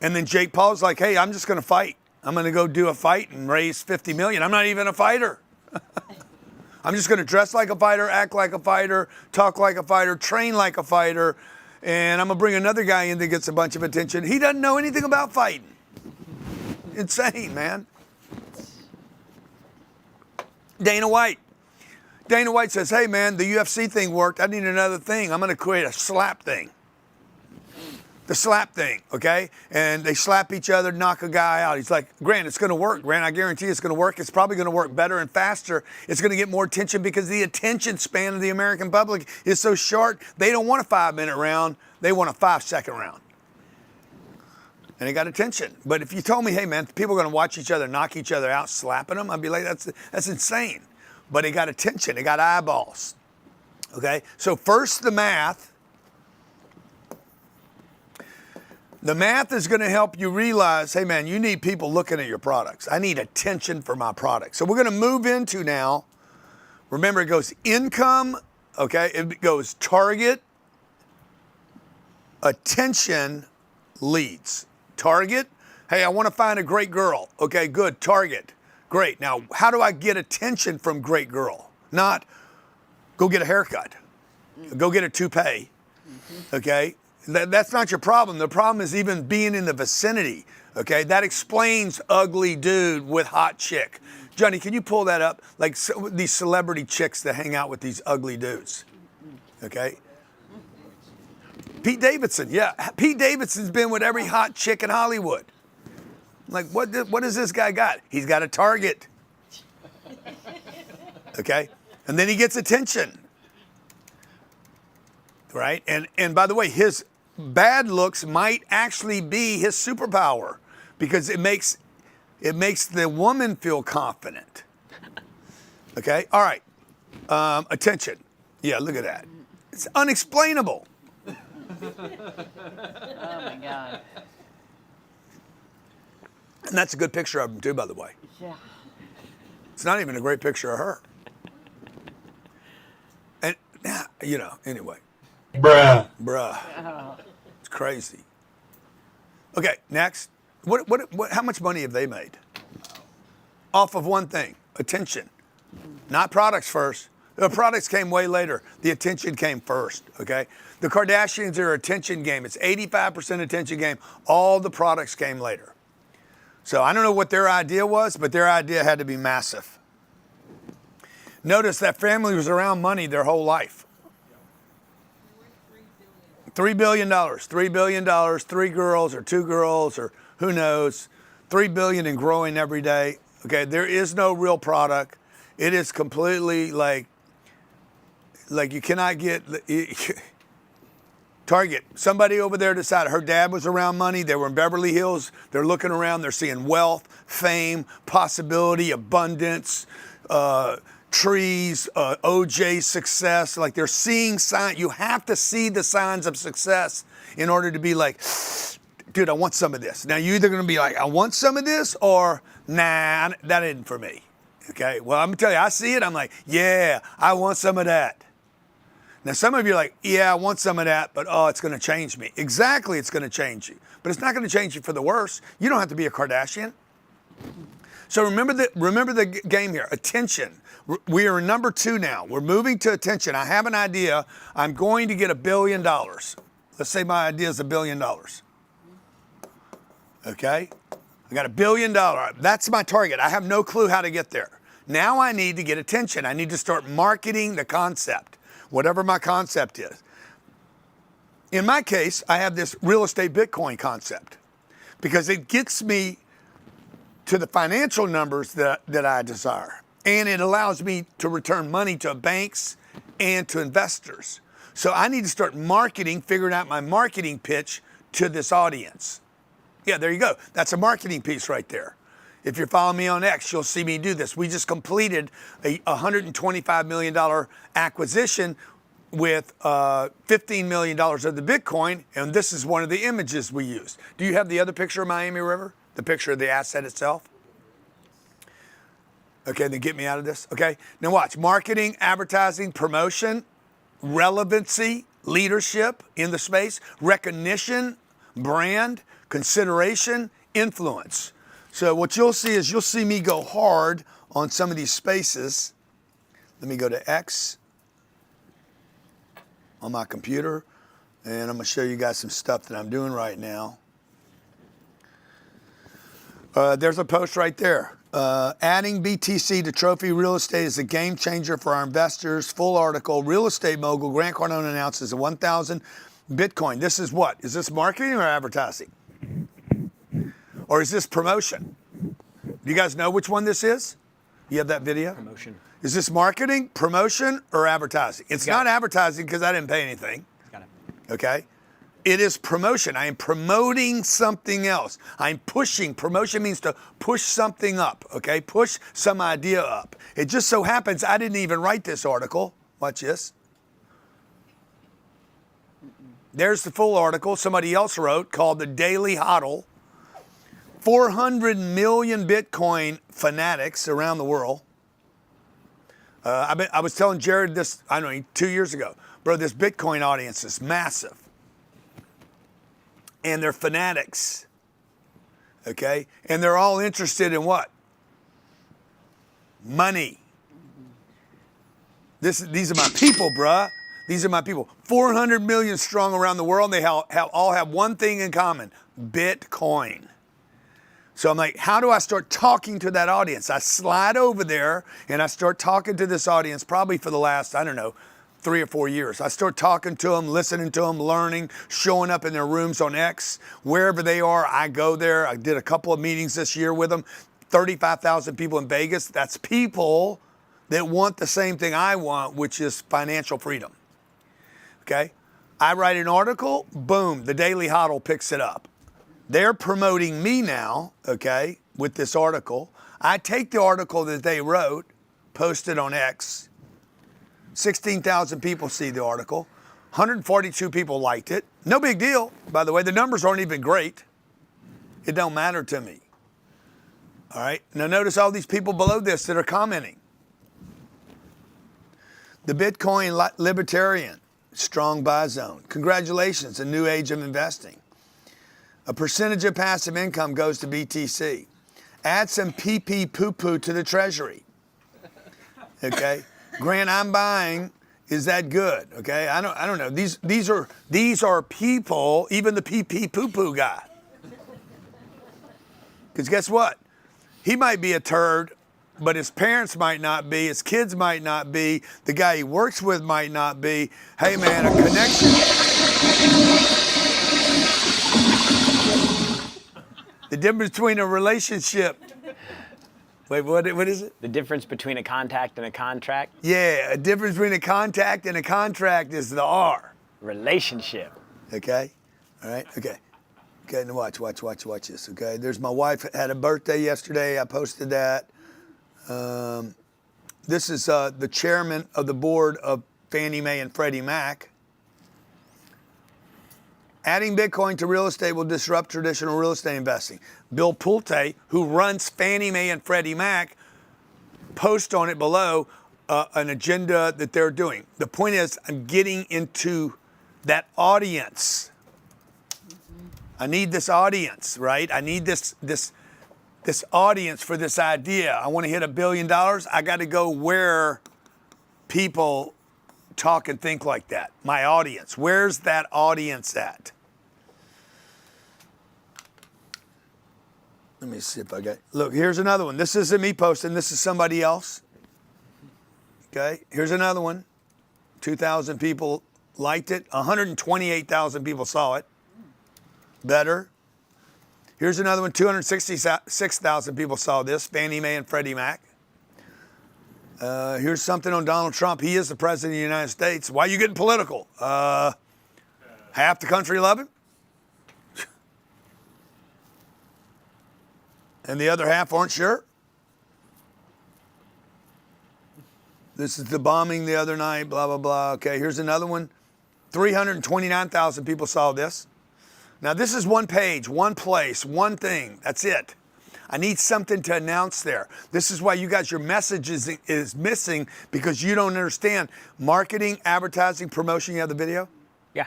And then Jake Paul's like, hey, I'm just going to fight. I'm going to go do a fight and raise 50 million. I'm not even a fighter. I'm just going to dress like a fighter, act like a fighter, talk like a fighter, train like a fighter, and I'm going to bring another guy in that gets a bunch of attention. He doesn't know anything about fighting. Insane, man. Dana White says, hey man, the UFC thing worked. I need another thing. I'm going to create a slap thing. The slap thing, okay? And they slap each other, knock a guy out. He's like, Grant, it's going to work. Grant, I guarantee it's going to work. It's probably going to work better and faster. It's going to get more attention because the attention span of the American public is so short. They don't want a 5-minute round. They want a 5-second round. And it got attention. But if you told me, hey man, people are going to watch each other, knock each other out, slapping them, I'd be like, that's insane. But it got attention. It got eyeballs. Okay? So first the math. The math is going to help you realize, hey man, you need people looking at your products. I need attention for my products. So we're going to move into now, remember it goes income, okay? It goes target, attention, leads. Target, hey, I want to find a great girl. Okay, good, target. Great. Now, how do I get attention from great girl? Not go get a haircut, go get a toupee, okay? That's not your problem. The problem is even being in the vicinity, okay? That explains ugly dude with hot chick. Johnny, can you pull that up? Like these celebrity chicks that hang out with these ugly dudes, okay? Pete Davidson, yeah. Pete Davidson's been with every hot chick in Hollywood. Like, what does this guy got? He's got a target. Okay? And then he gets attention. Right? And by the way, his bad looks might actually be his superpower because it makes the woman feel confident. Okay? All right. Attention. Yeah, look at that. It's unexplainable. Oh my God. And that's a good picture of him too, by the way. Yeah. It's not even a great picture of her. And, you know, anyway. Bruh. Oh. It's crazy. Okay, next. How much money have they made? Off of one thing, attention. Not products first. The products came way later. The attention came first, okay? The Kardashians are attention game. It's 85% attention game. All the products came later. So I don't know what their idea was, but their idea had to be massive. Notice that family was around money their whole life. $3 billion, $3 billion, 3 girls or 2 girls or who knows, 3 billion and growing every day. Okay, there is no real product. It is completely like you cannot get Target. Somebody over there decided her dad was around money. They were in Beverly Hills. They're looking around. They're seeing wealth, fame, possibility, abundance, trees, OJ success. Like they're seeing signs. You have to see the signs of success in order to be like, dude, I want some of this. Now you're either going to be like, I want some of this, or nah, that isn't for me. Okay. Well, I'm gonna tell you, I see it. I'm like, yeah, I want some of that. Now, some of you are like, yeah, I want some of that, but oh, it's going to change me. Exactly, it's going to change you. But it's not going to change you for the worse. You don't have to be a Kardashian. So remember the game here, attention. We are number 2 now. We're moving to attention. I have an idea. I'm going to get $1 billion. Let's say my idea is $1 billion. Okay? I got $1 billion. That's my target. I have no clue how to get there. Now I need to get attention. I need to start marketing the concept, whatever my concept is. In my case, I have this real estate Bitcoin concept because it gets me to the financial numbers that I desire. And it allows me to return money to banks and to investors. So I need to start marketing, figuring out my marketing pitch to this audience. Yeah, there you go. That's a marketing piece right there. If you're following me on X, you'll see me do this. We just completed a $125 million acquisition with $15 million of the Bitcoin, and this is one of the images we used. Do you have the other picture of Miami River? The picture of the asset itself? Okay, then get me out of this. Okay, now watch. Marketing, advertising, promotion, relevancy, leadership in the space, recognition, brand, consideration, influence. So what you'll see is you'll see me go hard on some of these spaces. Let me go to X on my computer, and I'm going to show you guys some stuff that I'm doing right now. There's a post right there. Adding BTC to Trophy Real Estate is a game changer for our investors. Full article. Real estate mogul Grant Cardone announces a 1,000 Bitcoin. This is what? Is this marketing or advertising? Or is this promotion? Do you guys know which one this is? You have that video? Promotion. Is this marketing, promotion, or advertising? It's not advertising because I didn't pay anything. Got it. Okay? It is promotion. I am promoting something else. I'm pushing. Promotion means to push something up, okay? Push some idea up. It just so happens I didn't even write this article. Watch this. There's the full article somebody else wrote called The Daily Hodl. 400 million Bitcoin fanatics around the world. I was telling Jared this, I don't know, 2 years ago. Bro, this Bitcoin audience is massive. And they're fanatics, okay? And they're all interested in what? Money. These are my people, bruh. These are my people. 400 million strong around the world. They all have one thing in common, Bitcoin. So I'm like, how do I start talking to that audience? I slide over there and I start talking to this audience probably for the last, I don't know, 3 or 4 years. I start talking to them, listening to them, learning, showing up in their rooms on X. Wherever they are, I go there. I did a couple of meetings this year with them. 35,000 people in Vegas. That's people that want the same thing I want, which is financial freedom. Okay? I write an article, boom, the Daily Hodl picks it up. They're promoting me now, okay, with this article. I take the article that they wrote, post it on X. 16,000 people see the article. 142 people liked it. No big deal, by the way. The numbers aren't even great. It don't matter to me. All right. Now notice all these people below this that are commenting. The Bitcoin Libertarian, strong buy zone. Congratulations, a new age of investing. A percentage of passive income goes to BTC. Add some PP poo-poo to the treasury. Okay? Grant, I'm buying. Is that good? Okay, I don't know. These are people, even the pee poo poo guy. Because guess what? He might be a turd, but his parents might not be, his kids might not be, the guy he works with might not be. Hey man, a connection. The difference between a relationship. Wait, what is it? The difference between a contact and a contract? Yeah, a difference between a contact and a contract is the R. Relationship. Okay? All right? Okay. Okay, now watch this, okay? There's my wife had a birthday yesterday. I posted that. This is the chairman of the board of Fannie Mae and Freddie Mac. Adding Bitcoin to real estate will disrupt traditional real estate investing. Bill Pulte, who runs Fannie Mae and Freddie Mac, post on it below an agenda that they're doing. The point is, I'm getting into that audience. I need this audience, right? I need this audience for this idea. I want to hit $1 billion. I got to go where people talk and think like that. My audience. Where's that audience at? Let me see if I got. Look, here's another one. This isn't me posting. This is somebody else. Okay. Here's another one. 2,000 people liked it. 128,000 people saw it. Better. Here's another one. 266,000 people saw this. Fannie Mae and Freddie Mac. Here's something on Donald Trump. He is the president of the United States. Why are you getting political? Half the country love him. And the other half aren't sure. This is the bombing the other night, blah, blah, blah. Okay, here's another one. 329,000 people saw this. Now, this is one page, one place, one thing. That's it. I need something to announce there. This is why you guys, your message is missing because you don't understand marketing, advertising, promotion. You have the video? Yeah.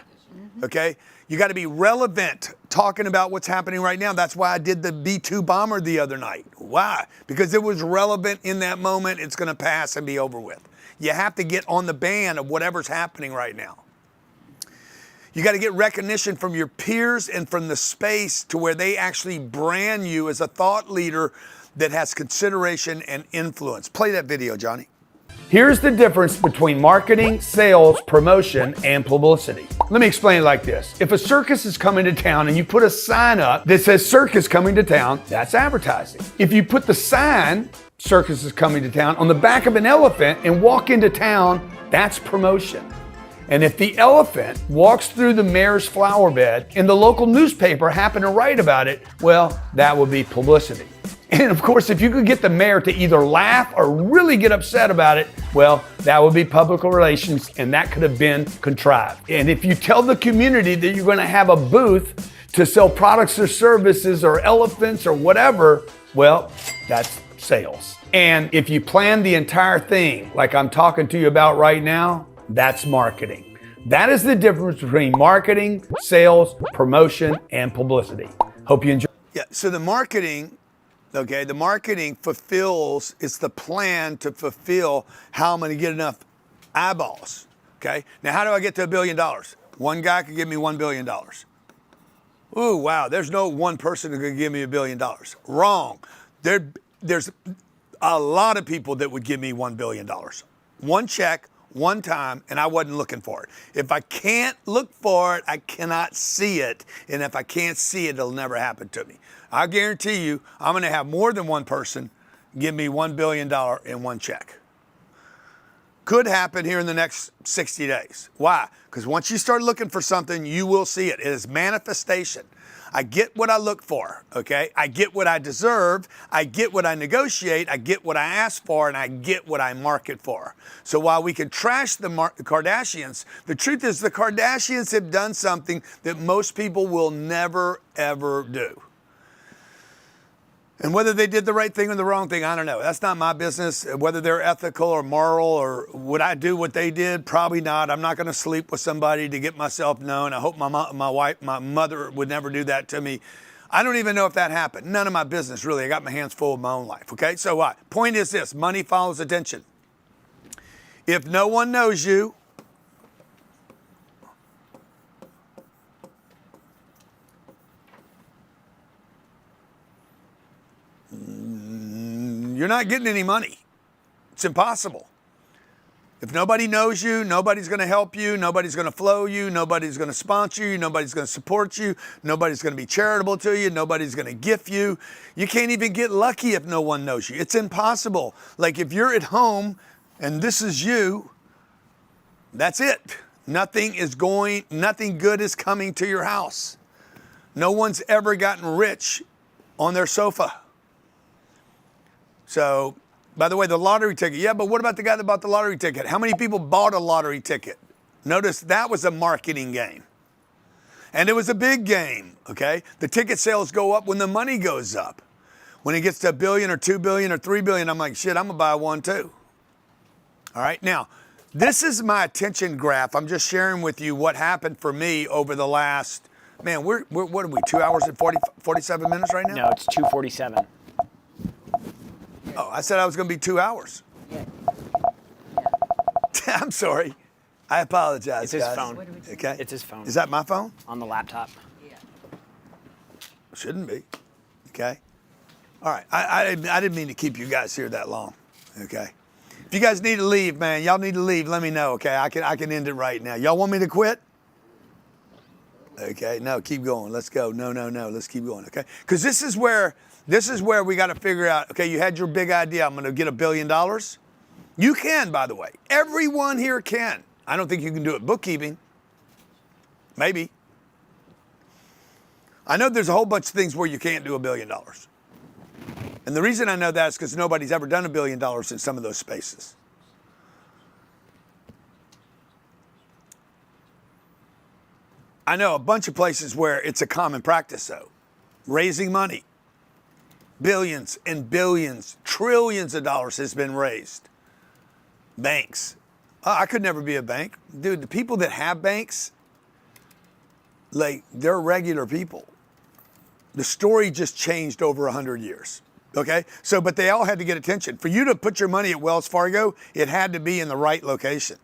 Okay? You got to be relevant talking about what's happening right now. That's why I did the B-2 bomber the other night. Why? Because it was relevant in that moment. It's going to pass and be over with. You have to get on the band of whatever's happening right now. You got to get recognition from your peers and from the space to where they actually brand you as a thought leader that has consideration and influence. Play that video, Johnny. Here's the difference between marketing, sales, promotion, and publicity. Let me explain it like this. If a circus is coming to town and you put a sign up that says circus coming to town, that's advertising. If you put the sign, circus is coming to town, on the back of an elephant and walk into town, that's promotion. And if the elephant walks through the mayor's flower bed and the local newspaper happen to write about it, well, that would be publicity. And of course, if you could get the mayor to either laugh or really get upset about it, well, that would be public relations, and that could have been contrived. And if you tell the community that you're going to have a booth to sell products or services or elephants or whatever, well, that's sales. And if you plan the entire thing, like I'm talking to you about right now, that's marketing. That is the difference between marketing, sales, promotion, and publicity. Hope you enjoy. Yeah, so the marketing fulfills, it's the plan to fulfill how I'm going to get enough eyeballs. Okay, now how do I get to $1 billion? One guy could give me $1 billion. Ooh, wow, there's no one person who could give me $1 billion. Wrong. There's a lot of people that would give me $1 billion. One check, one time, and I wasn't looking for it. If I can't look for it, I cannot see it. And if I can't see it, it'll never happen to me. I guarantee you, I'm going to have more than one person give me $1 billion in one check. Could happen here in the next 60 days. Why? Because once you start looking for something, you will see it. It is manifestation. I get what I look for, okay? I get what I deserve. I get what I negotiate. I get what I ask for, and I get what I market for. So while we can trash the Kardashians, the truth is the Kardashians have done something that most people will never, ever do. And whether they did the right thing or the wrong thing, I don't know. That's not my business. Whether they're ethical or moral, or would I do what they did? Probably not. I'm not going to sleep with somebody to get myself known. I hope my mother would never do that to me. I don't even know if that happened. None of my business, really. I got my hands full of my own life, okay? So what? Point is this, money follows attention. If no one knows you, you're not getting any money. It's impossible. If nobody knows you, nobody's going to help you, nobody's going to flow you, nobody's going to sponsor you, nobody's going to support you, nobody's going to be charitable to you, nobody's going to gift you. You can't even get lucky if no one knows you. It's impossible. Like if you're at home and this is you, that's it. Nothing good is coming to your house. No one's ever gotten rich on their sofa. So, by the way, the lottery ticket. Yeah, but what about the guy that bought the lottery ticket? How many people bought a lottery ticket? Notice that was a marketing game. And it was a big game, okay? The ticket sales go up when the money goes up. When it gets to $1 billion or $2 billion or $3 billion, I'm like, shit, I'm gonna buy one too. All right, now, this is my attention graph. I'm just sharing with you what happened for me over the last, man, we're what are we, 2 hours and 47 minutes right now? No, it's 2:47. Oh, I said I was going to be 2 hours. Yeah. I'm sorry. I apologize, It's his guys. phone. Okay. It's his phone. Is that my phone? On the laptop. Shouldn't be. Okay. All right. I didn't mean to keep you guys here that long. Okay. If you guys need to leave, man, y'all need to leave. Let me know. Okay. I can end it right now. Y'all want me to quit? Okay. No, keep going. Let's go. No. Let's keep going. Okay. Because this is where we got to figure out. Okay. You had your big idea. I'm going to get $1 billion. You can, by the way. Everyone here can. I don't think you can do it bookkeeping. Maybe. I know there's a whole bunch of things where you can't do $1 billion. And the reason I know that is because nobody's ever done $1 billion in some of those spaces. I know a bunch of places where it's a common practice, though. Raising money. Billions and billions, trillions of dollars has been raised. Banks. Oh, I could never be a bank. Dude, the people that have banks, like, they're regular people. The story just changed over 100 years. Okay? So, but they all had to get attention. For you to put your money at Wells Fargo, it had to be in the right location.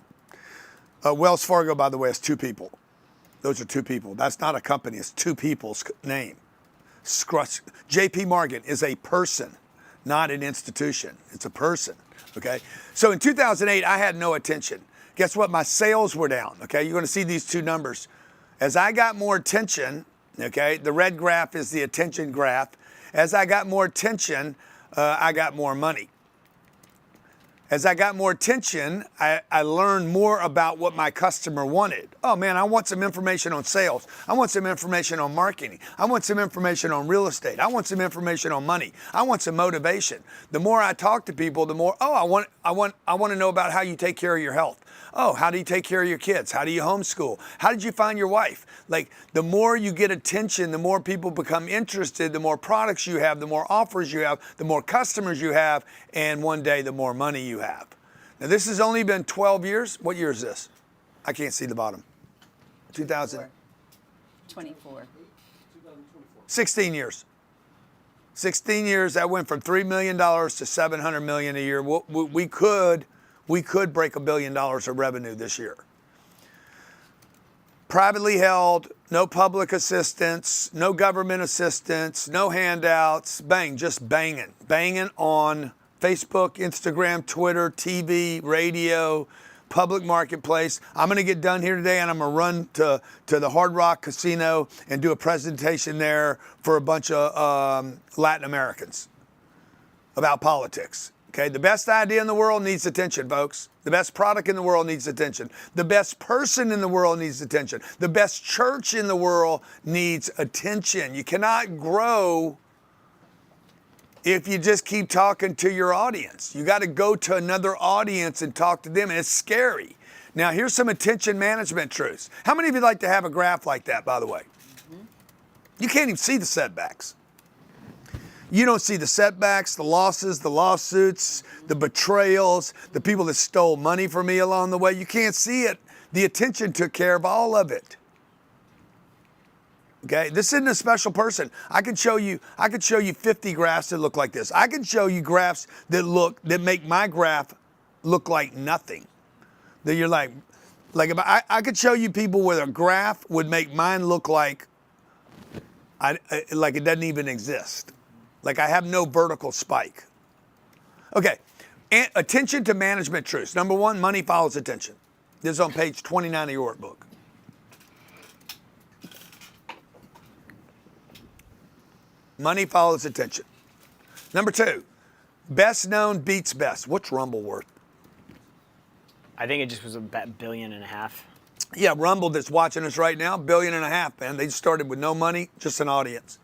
Wells Fargo, by the way, is two people. Those are two people. That's not a company. It's two people's name. JP Morgan is a person, not an institution. It's a person. Okay? So in 2008, I had no attention. Guess what? My sales were down. Okay? You're going to see these two numbers. As I got more attention, okay, the red graph is the attention graph. As I got more attention, I got more money. As I got more attention, I learned more about what my customer wanted. Oh man, I want some information on sales. I want some information on marketing. I want some information on real estate. I want some information on money. I want some motivation. The more I talk to people, the more, I want to know about how you take care of your health. Oh, how do you take care of your kids? How do you homeschool? How did you find your wife? Like, the more you get attention, the more people become interested, the more products you have, the more offers you have, the more customers you have, and one day the more money you have. Now, this has only been 12 years. What year is this? I can't see the bottom. 2000? 24. 16 years. 16 years, that went from $3 million to $700 million a year. We could break $1 billion of revenue this year. Privately held, no public assistance, no government assistance, no handouts, just banging. Banging on Facebook, Instagram, Twitter, TV, radio, public marketplace. I'm going to get done here today and I'm going to run to the Hard Rock Casino and do a presentation there for a bunch of Latin Americans about politics. Okay, the best idea in the world needs attention, folks. The best product in the world needs attention. The best person in the world needs attention. The best church in the world needs attention. You cannot grow if you just keep talking to your audience. You got to go to another audience and talk to them, and it's scary. Now, here's some attention management truths. How many of you like to have a graph like that, by the way? You can't even see the setbacks. You don't see the setbacks, the losses, the lawsuits, the betrayals, the people that stole money from me along the way. You can't see it. The attention took care of all of it. Okay, this isn't a special person. I could show you 50 graphs that look like this. I can show you graphs that make my graph look like nothing. that you're like if I could show you people where a graph would make mine look like like it doesn't even exist. Like I have no vertical spike. Okay, attention to management truths. Number one, money follows attention. This is on page 29 of your workbook. Money follows attention. Number two, best known beats best. What's Rumble worth? I think it just was $1.5 billion. Yeah, Rumble that's watching us right now, $1.5 billion, man. They started with no money, just an audience.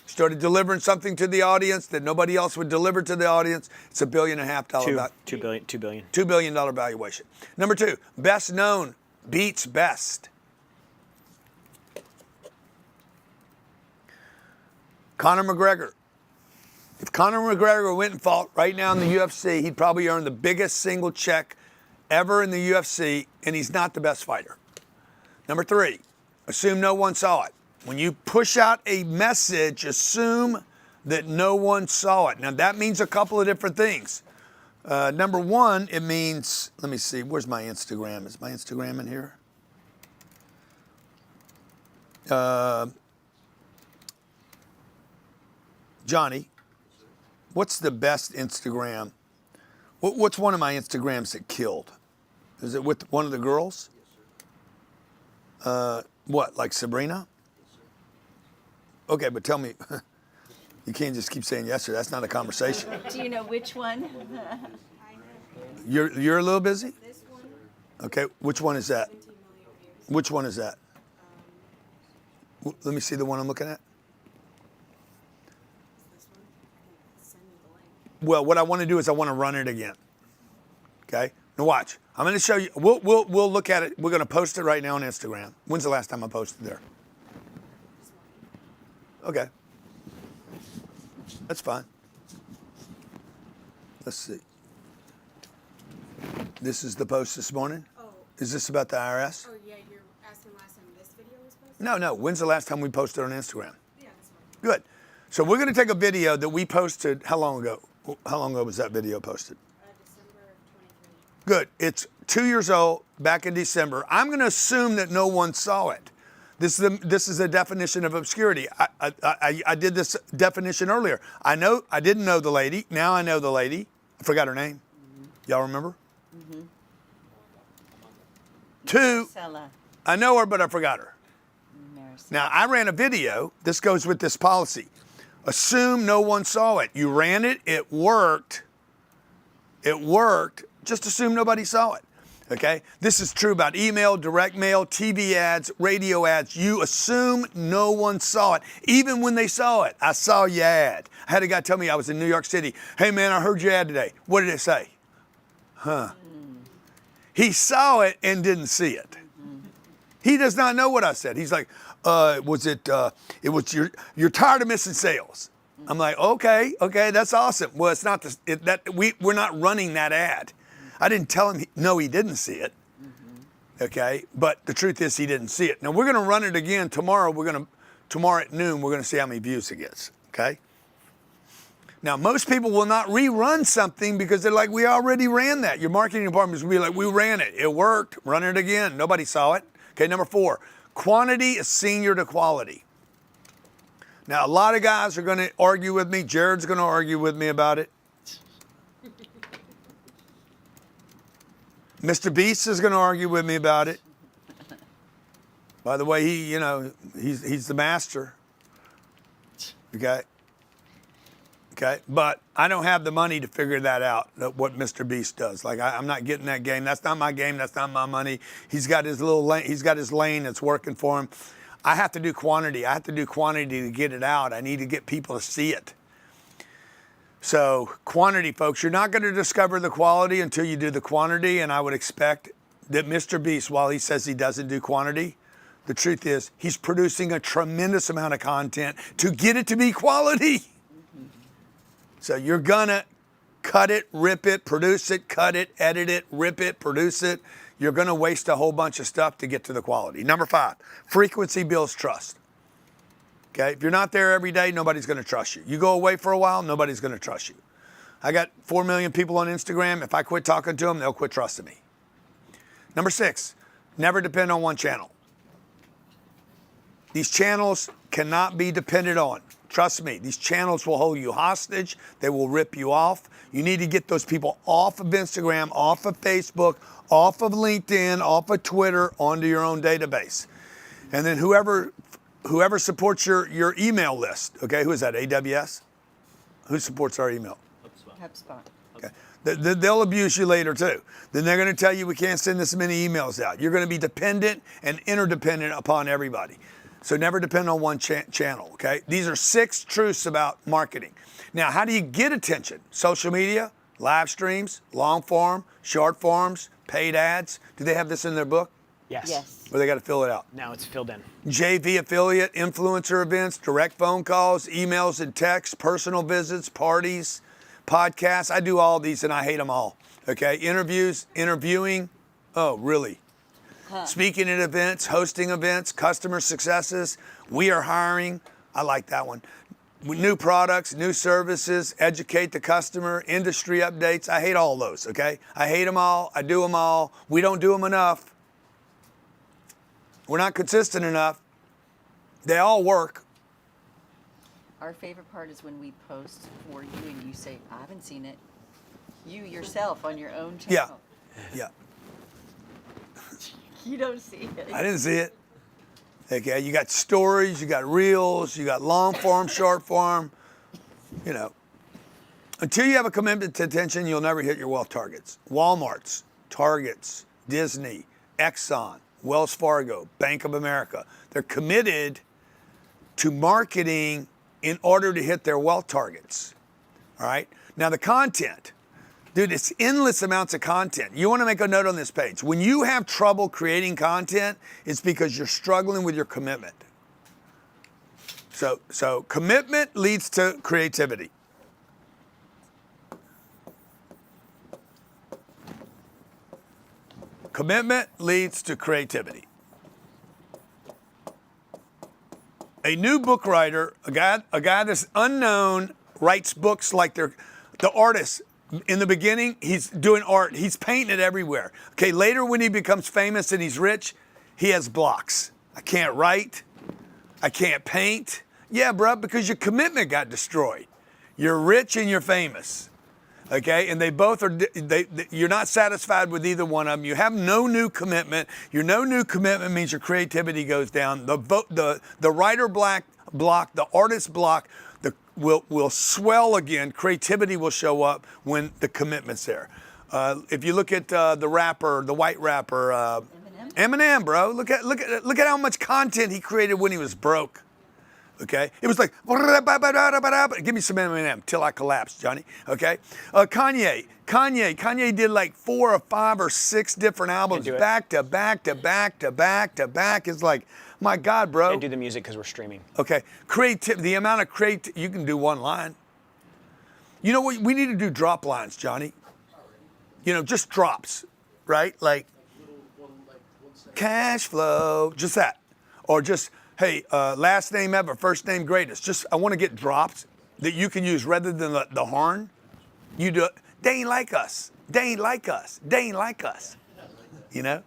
Started delivering something to the audience that nobody else would deliver to the audience. It's $1.5 billion. $2 billion valuation. Number two, best known beats best. Conor McGregor. If Conor McGregor went and fought right now in the UFC, he'd probably earn the biggest single check ever in the UFC, and he's not the best fighter. Number three, assume no one saw it. When you push out a message, assume that no one saw it. Now, that means a couple of different things. Number one, it means, let me see, where's my Instagram? Is my Instagram in here? Johnny, what's the best Instagram? What's one of my Instagrams that killed? Is it with one of the girls? What, like Sabrina? Okay, but tell me, you can't just keep saying yes or that's not a conversation. Do you know which one? You're a little busy? Okay, which one is that? Which one is that? Let me see the one I'm looking at. Well, what I want to do is I want to run it again. Okay? Now watch. I'm going to show you. We'll look at it. We're going to post it right now on Instagram. When's the last time I posted there? Okay. That's fine. Let's see. This is the post this morning? Oh. Is this about the IRS? Oh, yeah, you're asking last time this video was posted? No. When's the last time we posted on Instagram? Yeah, this morning. Good. So we're going to take a video that we posted, how long ago? How long ago was that video posted? December of 23. Good. It's 2 years old, back in December. I'm going to assume that no one saw it. This is a definition of obscurity. I did this definition earlier. I didn't know the lady. Now I know the lady. I forgot her name. Y'all remember? Mm-hmm. Two, Marcella. I know her, but I forgot her. Marcella. Now, I ran a video. This goes with this policy. Assume no one saw it. You ran it. It worked. It worked. Just assume nobody saw it. Okay? This is true about email, direct mail, TV ads, radio ads. You assume no one saw it. Even when they saw it. I saw your ad. I had a guy tell me I was in New York City. Hey, man, I heard your ad today. What did it say? Huh. He saw it and didn't see it. He does not know what I said. He's like, it was you're tired of missing sales. I'm like, okay, that's awesome. Well, it's not we're not running that ad. I didn't tell him, no, he didn't see it. Okay, but the truth is he didn't see it. Now we're going to run it again tomorrow. Tomorrow at noon, we're going to see how many views it gets. Okay. Now, most people will not rerun something because they're like, we already ran that. Your marketing department is going to be like, we ran it. It worked. Run it again. Nobody saw it. Okay, number 4, quantity is senior to quality. Now, a lot of guys are going to argue with me. Jared's going to argue with me about it. Mr. Beast is going to argue with me about it. By the way, he's the master. Okay? Okay, but I don't have the money to figure that out, what Mr. Beast does. Like, I'm not getting that game. That's not my game. That's not my money. He's got his little lane. He's got his lane that's working for him. I have to do quantity. I have to do quantity to get it out. I need to get people to see it. So quantity, folks, you're not going to discover the quality until you do the quantity. And I would expect that Mr. Beast, while he says he doesn't do quantity, the truth is he's producing a tremendous amount of content to get it to be quality. So you're going to cut it, rip it, produce it, cut it, edit it, rip it, produce it. You're going to waste a whole bunch of stuff to get to the quality. Number 5, frequency builds trust. Okay, if you're not there every day, nobody's going to trust you. You go away for a while, nobody's going to trust you. I got 4 million people on Instagram. If I quit talking to them, they'll quit trusting me. Number 6, never depend on one channel. These channels cannot be depended on. Trust me, these channels will hold you hostage. They will rip you off. You need to get those people off of Instagram, off of Facebook, off of LinkedIn, off of Twitter, onto your own database. And then whoever supports your email list, okay, who is that, AWS? Who supports our email? HubSpot. Okay. They'll abuse you later too. Then they're going to tell you we can't send this many emails out. You're going to be dependent and interdependent upon everybody. So never depend on one channel, okay? These are 6 truths about marketing. Now, how do you get attention? Social media, live streams, long form, short forms, paid ads. Do they have this in their book? Yes. Or they got to fill it out? No, it's filled in. JV affiliate, influencer events, direct phone calls, emails and texts, personal visits, parties, podcasts. I do all these and I hate them all, okay? Interviews, interviewing. Oh, really? Speaking at events, hosting events, customer successes. We are hiring. I like that one. New products, new services, educate the customer, industry updates. I hate all those, okay? I hate them all. I do them all. We don't do them enough. We're not consistent enough. They all work. Our favorite part is when we post for you and you say, I haven't seen it. You yourself on your own channel. Yeah. You don't see it. I didn't see it. Okay, you got stories, you got reels, you got long form, short form. You know, until you have a commitment to attention, you'll never hit your wealth targets. Walmart's, Target's, Disney, Exxon, Wells Fargo, Bank of America. They're committed to marketing in order to hit their wealth targets. All right. Now the content. Dude, it's endless amounts of content. You want to make a note on this page. When you have trouble creating content, it's because you're struggling with your commitment. So commitment leads to creativity. Commitment leads to creativity. A new book writer, a guy that's unknown, writes books like they're the artist. In the beginning, he's doing art. He's painting it everywhere. Okay, later when he becomes famous and he's rich, he has blocks. I can't write. I can't paint. Yeah, bro, because your commitment got destroyed. You're rich and you're famous. Okay, and they both are, you're not satisfied with either one of them. You have no new commitment. Your no new commitment means your creativity goes down. The writer block, the artist block, will swell again. Creativity will show up when the commitment's there. If you look at the rapper, the white rapper, Eminem, bro. Look at how much content he created when he was broke. Okay, it was like give me some Eminem till I collapse, Johnny. Okay, Kanye did like 4 or 5 or 6 different albums back to back to back to back to back. It's like, my God, bro. Can't do the music because we're streaming. Okay, the amount of you can do one line. You know what? We need to do drop lines, Johnny. You know, just drops, right? Like cash flow, just that, or just hey, last name ever, first name greatest. Just I want to get drops that you can use rather than the horn. You do it. They ain't like us. They ain't like us. They ain't like us. You know,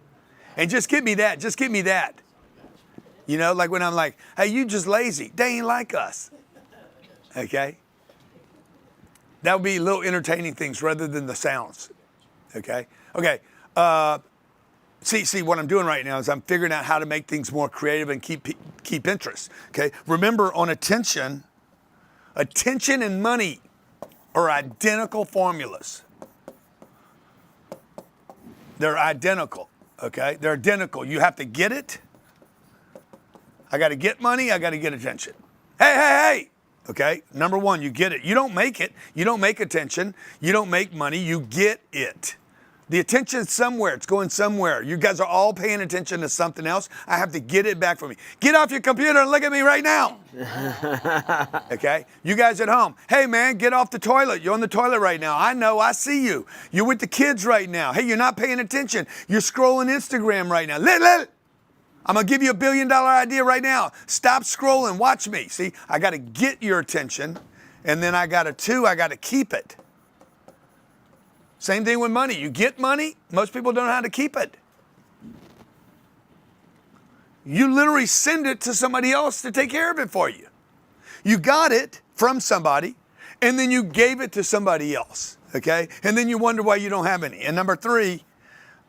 and just give me that. Just give me that. You know, like when I'm like, hey, you just lazy. They ain't like us. Okay? That would be little entertaining things rather than the sounds. Okay? Okay. See, what I'm doing right now is I'm figuring out how to make things more creative and keep interest. Okay? Remember, on attention and money are identical formulas. They're identical. Okay? They're identical. You have to get it. I got to get money. I got to get attention. Hey. Okay. Number 1, you get it. You don't make it. You don't make attention. You don't make money. You get it. The attention's somewhere. It's going somewhere. You guys are all paying attention to something else. I have to get it back from me. Get off your computer and look at me right now. Okay? You guys at home. Hey, man, get off the toilet. You're on the toilet right now. I know. I see you. You're with the kids right now. Hey, you're not paying attention. You're scrolling Instagram right now. I'm going to give you $1 billion idea right now. Stop scrolling. Watch me. See, I got to get your attention. And then I got to keep it. Same thing with money. You get money. Most people don't know how to keep it. You literally send it to somebody else to take care of it for you. You got it from somebody, and then you gave it to somebody else, okay? And then you wonder why you don't have any. And number 3, you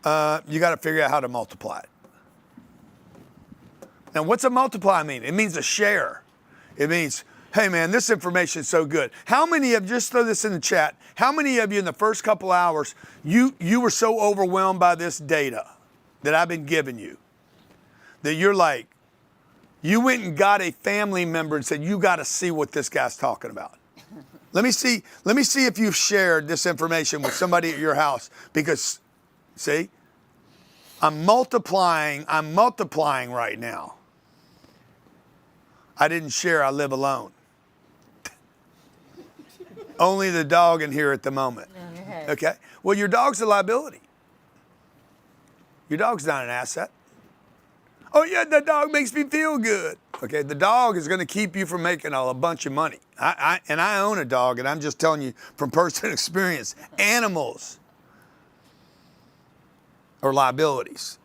got to figure out how to multiply it. Now, what's a multiply mean? It means a share. It means, hey man, this information is so good. How many of, just throw this in the chat, how many of you in the first couple hours, you were so overwhelmed by this data that I've been giving you, that you're like, you went and got a family member and said, you got to see what this guy's talking about. Let me see if you've shared this information with somebody at your house, because, see, I'm multiplying right now. I didn't share, I live alone. Only the dog in here at the moment. Okay? Well, your dog's a liability. Your dog's not an asset. Oh yeah, the dog makes me feel good. Okay, the dog is going to keep you from making a bunch of money. I own a dog, and I'm just telling you from personal experience, animals are liabilities.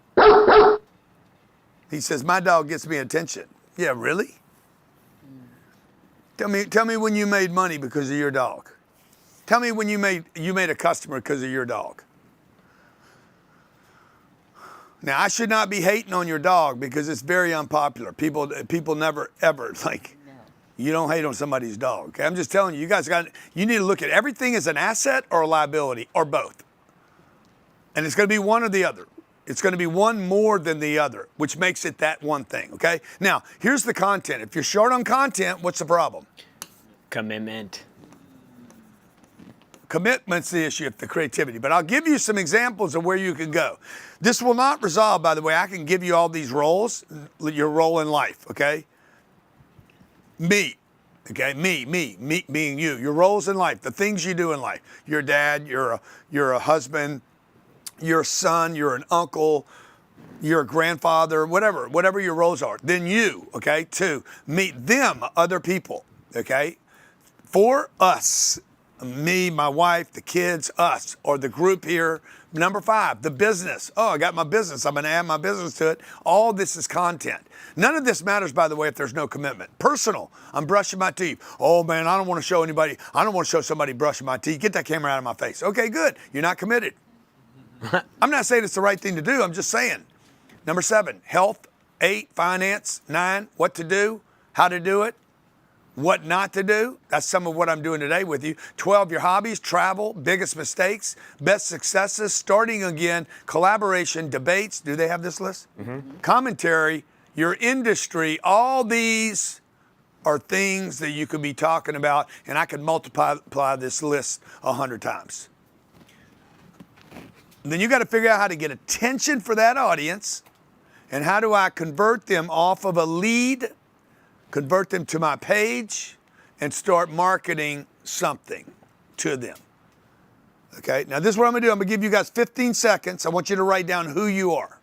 He says, my dog gets me attention. Yeah, really? Tell me when you made money because of your dog. Tell me when you made a customer because of your dog. Now, I should not be hating on your dog because it's very unpopular. People never, ever, like, you don't hate on somebody's dog. Okay? I'm just telling you, you need to look at everything as an asset or a liability, or both. And it's going to be one or the other. It's going to be one more than the other, which makes it that one thing, okay? Now, here's the content. If you're short on content, what's the problem? Commitment. Commitment's the issue of the creativity. But I'll give you some examples of where you can go. This will not resolve, by the way. I can give you all these roles, your role in life, okay? Me, okay? Me being you. Your roles in life, the things you do in life. You're a dad, you're a husband, you're a son, you're an uncle, you're a grandfather, whatever your roles are. Then you, okay? 2, meet them, other people, okay? 4, us. Me, my wife, the kids, us, or the group here. Number 5, the business. Oh, I got my business. I'm going to add my business to it. All this is content. None of this matters, by the way, if there's no commitment. Personal. I'm brushing my teeth. Oh, man, I don't want to show anybody. I don't want to show somebody brushing my teeth. Get that camera out of my face. Okay, good. You're not committed. I'm not saying it's the right thing to do. I'm just saying. Number 7, health. 8, finance. 9, what to do, how to do it. What not to do, that's some of what I'm doing today with you. 12, your hobbies, travel, biggest mistakes, best successes, starting again, collaboration, debates. Do they have this list? Mm-hmm. Commentary, your industry, all these are things that you could be talking about, and I could multiply this list 100 times. And then you got to figure out how to get attention for that audience, and how do I convert them off of a lead, convert them to my page, and start marketing something to them. Okay, now this is what I'm gonna do. I'm gonna give you guys 15 seconds. I want you to write down who you are.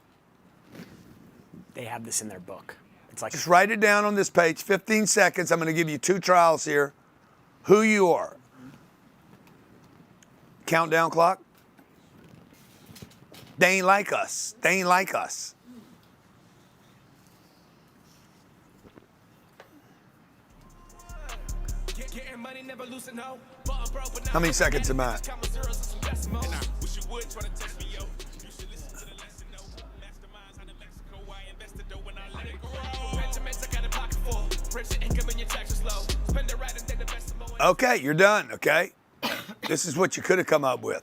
They have this in their book. It's like, just write it down on this page, 15 seconds. I'm gonna give you 2 trials here. Who you are. Countdown clock. They ain't like us. They ain't like us. How many seconds am I? Okay, you're done, okay? This is what you could have come up with.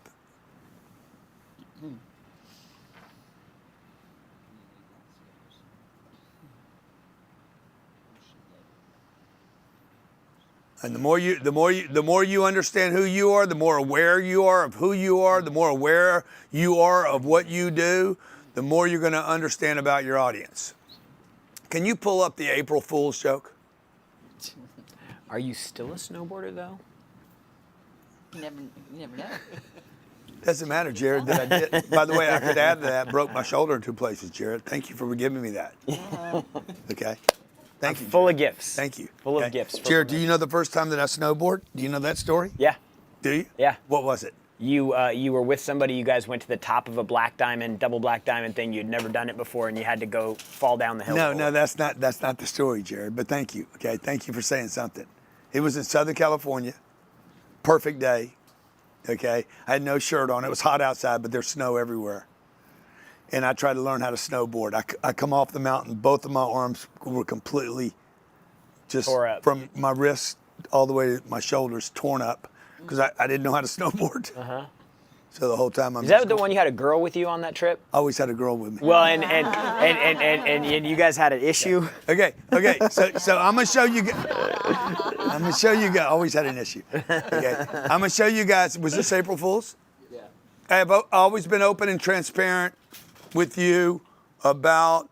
And the more you understand who you are, the more aware you are of who you are, the more aware you are of what you do, the more you're going to understand about your audience. Can you pull up the April Fool's joke? Are you still a snowboarder though? You never know. Doesn't matter, Jared, that I did. By the way, I could add to that, broke my shoulder in 2 places, Jared. Thank you for giving me that. Okay. Thank you. Full of gifts. Thank you. Full of gifts. Jared, do you know the first time that I snowboard? Do you know that story? Yeah. Do you? Yeah. What was it? you were with somebody, you guys went to the top of a double black diamond thing, you'd never done it before, and you had to go fall down the hill. No, that's not the story, Jared, but thank you, okay? Thank you for saying something. It was in Southern California, perfect day, okay? I had no shirt on, it was hot outside, but there's snow everywhere. And I tried to learn how to snowboard. I come off the mountain, both of my arms were completely just from my wrist all the way to my shoulders torn up because I didn't know how to snowboard. So the whole time I'm. Is that the one you had a girl with you on that trip? I always had a girl with me. Well, and you guys had an issue. Okay. So I'm gonna show you. I'm gonna show you guys. Always had an issue. Okay. I'm gonna show you guys. Was this April Fool's? Yeah. I have always been open and transparent with you about.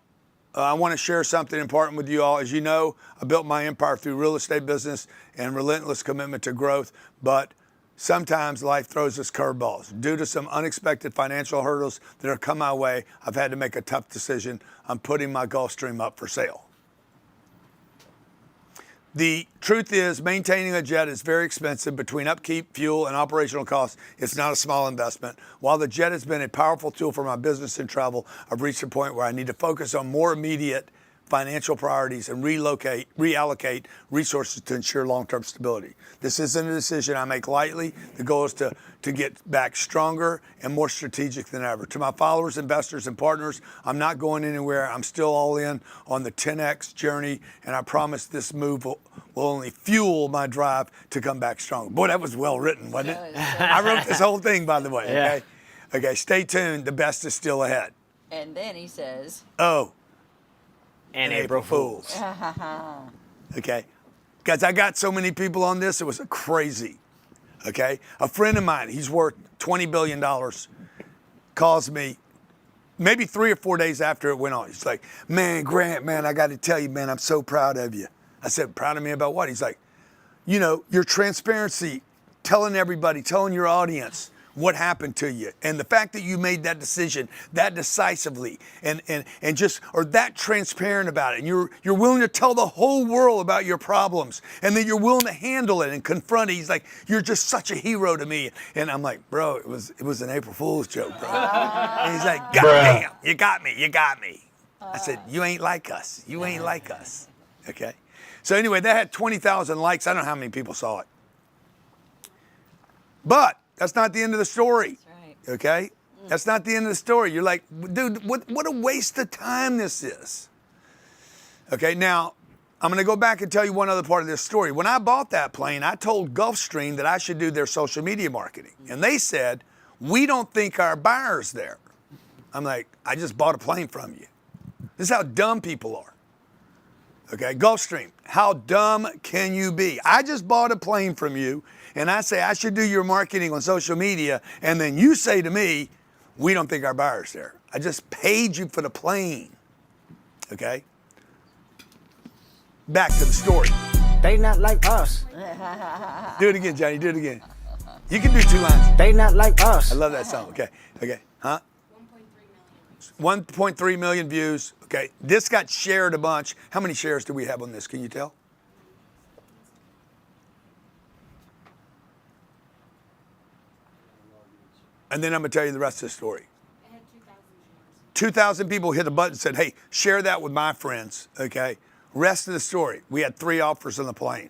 I want to share something important with you all. As you know, I built my empire through real estate business and relentless commitment to growth, but sometimes life throws us curveballs. Due to some unexpected financial hurdles that have come my way, I've had to make a tough decision. I'm putting my Gulfstream up for sale. The truth is, maintaining a jet is very expensive. Between upkeep, fuel, and operational costs, it's not a small investment. While the jet has been a powerful tool for my business and travel, I've reached a point where I need to focus on more immediate financial priorities and reallocate resources to ensure long-term stability. This isn't a decision I make lightly. The goal is to get back stronger and more strategic than ever. To my followers, investors, and partners, I'm not going anywhere. I'm still all in on the 10X journey, and I promise this move will only fuel my drive to come back strong. Boy, that was well written, wasn't it? I wrote this whole thing, by the way, okay? Okay, stay tuned. The best is still ahead. And then he says, oh, and April Fools. Okay, guys, I got so many people on this, it was crazy. Okay, a friend of mine, he's worth $20 billion, calls me maybe 3 or 4 days after it went on. He's like, man, Grant, man, I got to tell you, man, I'm so proud of you. I said, proud of me about what? He's like, you know, your transparency, telling everybody, telling your audience what happened to you, and the fact that you made that decision that decisively and just are that transparent about it, and you're willing to tell the whole world about your problems, and that you're willing to handle it and confront it. He's like, you're just such a hero to me. And I'm like, bro, it was an April Fool's joke, bro. And he's like, God damn, you got me. I said, you ain't like us. You ain't like us. Okay. So anyway, that had 20,000 likes. I don't know how many people saw it. But that's not the end of the story. That's right. Okay? That's not the end of the story. You're like, dude, what a waste of time this is. Okay, now, I'm going to go back and tell you one other part of this story. When I bought that plane, I told Gulfstream that I should do their social media marketing. And they said, we don't think our buyer's there. I'm like, I just bought a plane from you. This is how dumb people are. Okay, Gulfstream, how dumb can you be? I just bought a plane from you, and I say I should do your marketing on social media, and then you say to me, we don't think our buyer's there. I just paid you for the plane. Okay? Back to the story. They not like us. Do it again, Johnny, do it again. You can do 2 lines. They not like us. I love that song. Okay, huh? 1.3 million views. Okay, this got shared a bunch. How many shares do we have on this? Can you tell? And then I'm going to tell you the rest of the story. 2,000 people hit the button and said, hey, share that with my friends. Okay, rest of the story. We had 3 offers on the plane.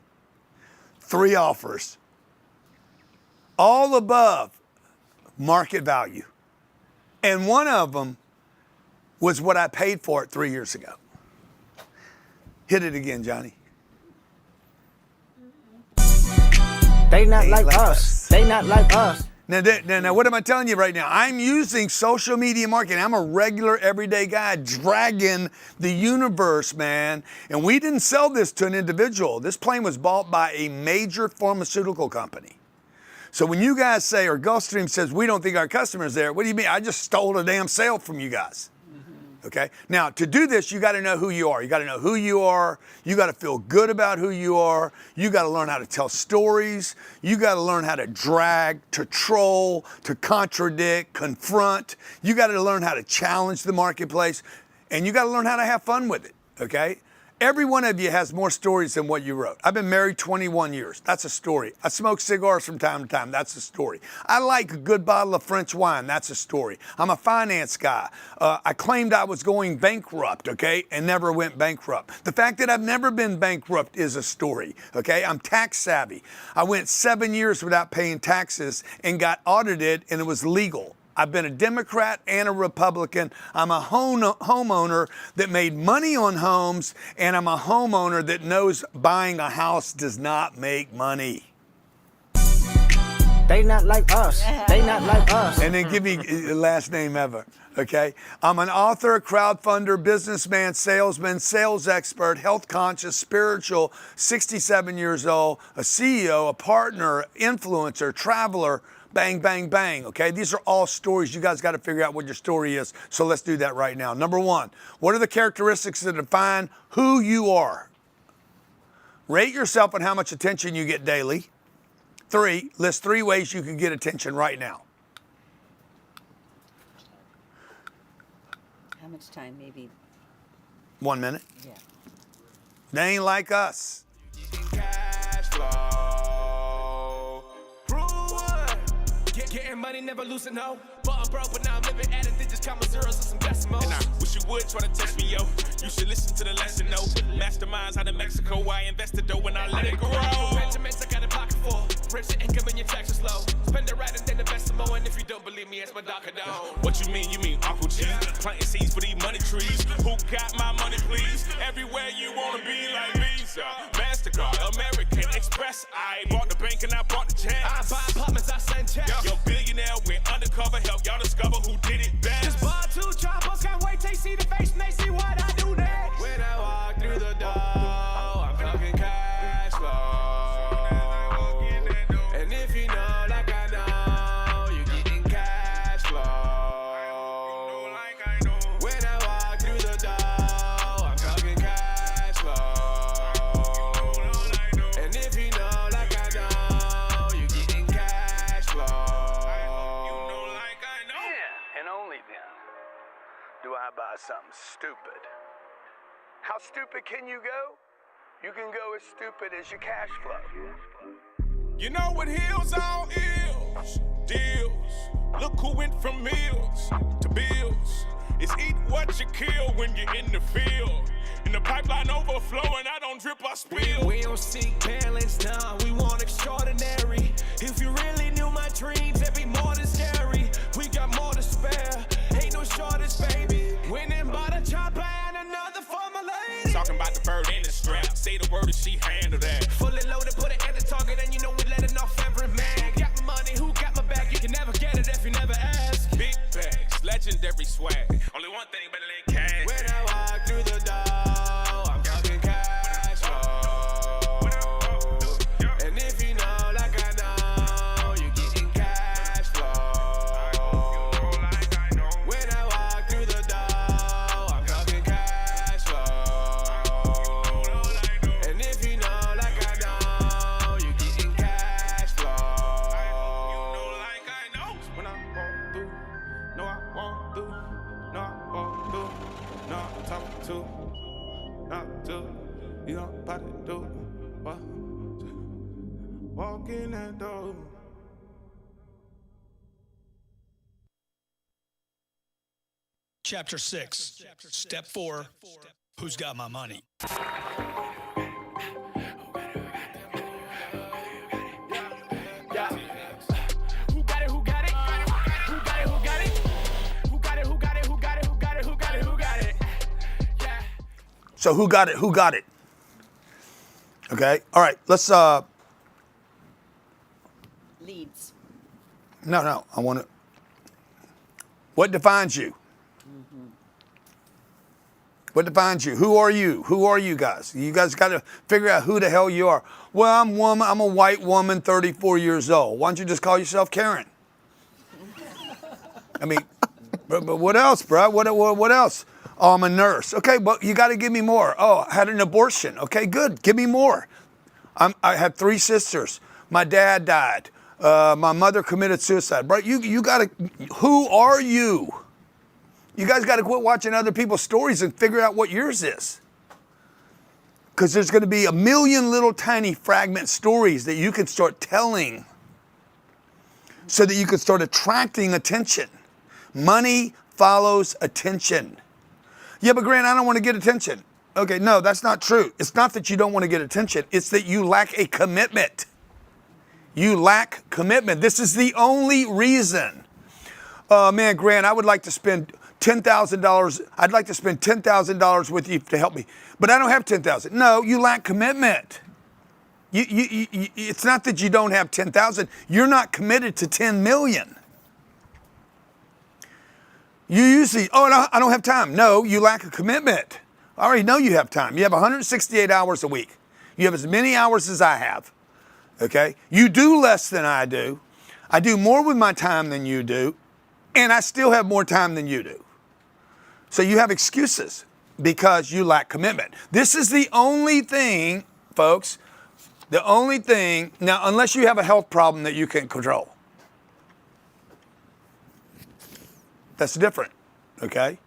3 offers. All above market value. And one of them was what I paid for it 3 years ago. Hit it again, Johnny. They not like us. They not like us. Now, what am I telling you right now? I'm using social media marketing. I'm a regular, everyday guy dragging the universe, man. And we didn't sell this to an individual. This plane was bought by a major pharmaceutical company. So when you guys say, or Gulfstream says, we don't think our customer's there, what do you mean? I just stole a damn sale from you guys. Okay? Now, to do this, you got to know who you are. You got to know who you are. You got to feel good about who you are. You got to learn how to tell stories. You got to learn how to drag, to troll, to contradict, confront. You got to learn how to challenge the marketplace. And you got to learn how to have fun with it. Okay? Every one of you has more stories than what you wrote. I've been married 21 years. That's a story. I smoke cigars from time to time. That's a story. I like a good bottle of French wine. That's a story. I'm a finance guy. I claimed I was going bankrupt, okay, and never went bankrupt. The fact that I've never been bankrupt is a story, okay? I'm tax savvy. I went 7 years without paying taxes and got audited, and it was legal. I've been a Democrat and a Republican. I'm a homeowner that made money on homes, and I'm a homeowner that knows buying a house does not make money. They not like us. They not like us. And then give me the last name ever, okay? I'm an author, crowdfunder, businessman, salesman, sales expert, health conscious, spiritual, 67 years old, a CEO, a partner, influencer, traveler, bang, bang, bang, okay? These are all stories. You guys got to figure out what your story is. So let's do that right now. Number one, what are the characteristics that define who you are? Rate yourself on how much attention you get daily. 3, list 3 ways you can get attention right now. How much time? Maybe 1 minute. Yeah. They ain't like us. Cash flow. Getting money, never losing, no. But I'm broke, but now I'm living at it. They just count my zeros and some decimals. And I wish you would try to test me, yo. You should listen to the lesson, no. Masterminds out of Mexico. I invested dough and I let it grow. Benjamins I got a pocket for. Rich your income and your taxes low. Spend it right and then invest some more. And if you don't believe me, it's my Dr. Cardone. What you mean? You mean Uncle G? Planting seeds for these money trees. Who got my money, please? Everywhere you wanna be like Visa, MasterCard, American Express. I bought the bank and I bought the checks. I buy apartments, I send checks. Yo, billionaire went undercover, help y'all discover who did it best. Just bought 2 choppers, can't wait till they see the face and they see what I do next. When I walk through the door, I'm talking cash flow. And if you know like I know, you're getting cash flow. When I walk through the door, I'm talking cash flow. And if you know like I know, you're getting cash flow. And only then do I buy something stupid. How stupid can you go? You can go as stupid as your cash flow. You know what heals all ills? Deals. Look who went from meals to bills. It's eat what you kill when you're in the field. In the pipeline overflowing, I don't drip, I spill. We don't seek balance, nah, we want extraordinary. If you really knew my dreams, it'd be more than scary. We got more to spare, ain't no shortage, baby. Winning by the chopper and another for my lady. Talking about the bird in the strap, say the word and she handle that. Fully loaded, put it at the target and you know we letting off every man. Got my money, who got my back? You can never get it if you never ask. Big bags, legendary swag. Only one thing better than cash. When I walk through the door, I'm talking cash flow. And if you know like I know, you're getting cash flow. When I walk through the door, I'm talking cash flow. And if you know like I know, you're getting cash flow. When I walk through, no I won't do, no I won't do, no I'm talking to, not to, you don't about to do, what? Walk in that door. Chapter 6, Step 4, Who's Got My Money? Who got it? Who got it? Who got it? Who got it? Who got it? Who got it? Who got it? Who got it? Who got it? Who got it? Yeah. So who got it? Who got it? Okay. All right. Let's. Leads. No. I want to. What defines you? What defines you? Who are you? Who are you guys? You guys got to figure out who the hell you are. Well, I'm a white woman, 34 years old. Why don't you just call yourself Karen? I mean, but what else, bro? What else? Oh, I'm a nurse. Okay, well, you got to give me more. Oh, I had an abortion. Okay, good. Give me more. I have 3 sisters. My dad died. My mother committed suicide. Bro, you got to. Who are you? You guys got to quit watching other people's stories and figure out what yours is. Because there's going to be a million little tiny fragment stories that you can start telling so that you can start attracting attention. Money follows attention. Yeah, but Grant, I don't want to get attention. Okay, no, that's not true. It's not that you don't want to get attention. It's that you lack a commitment. You lack commitment. This is the only reason. Man, Grant, I would like to spend $10,000. I'd like to spend $10,000 with you to help me, but I don't have $10,000. No, you lack commitment. It's not that you don't have $10,000. You're not committed to $10 million. You usually, no, I don't have time. No, you lack a commitment. I already know you have time. You have 168 hours a week. You have as many hours as I have. Okay? You do less than I do. I do more with my time than you do. And I still have more time than you do. So you have excuses because you lack commitment. This is the only thing, folks, the only thing, now unless you have a health problem that you can control. That's different, okay?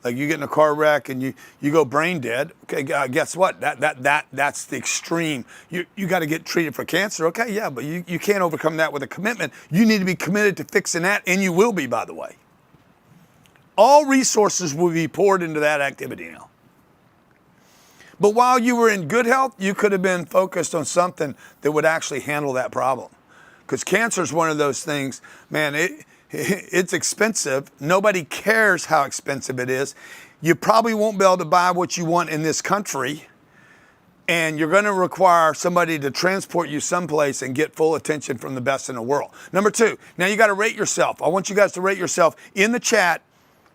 Like you get in a car wreck and you go brain dead. Okay, guess what? That's the extreme. You got to get treated for cancer. Okay, yeah, but you can't overcome that with a commitment. You need to be committed to fixing that, and you will be, by the way. All resources will be poured into that activity now. But while you were in good health, you could have been focused on something that would actually handle that problem. Because cancer is one of those things, man, it's expensive. Nobody cares how expensive it is. You probably won't be able to buy what you want in this country. And you're going to require somebody to transport you someplace and get full attention from the best in the world. Number 2, now you got to rate yourself. I want you guys to rate yourself in the chat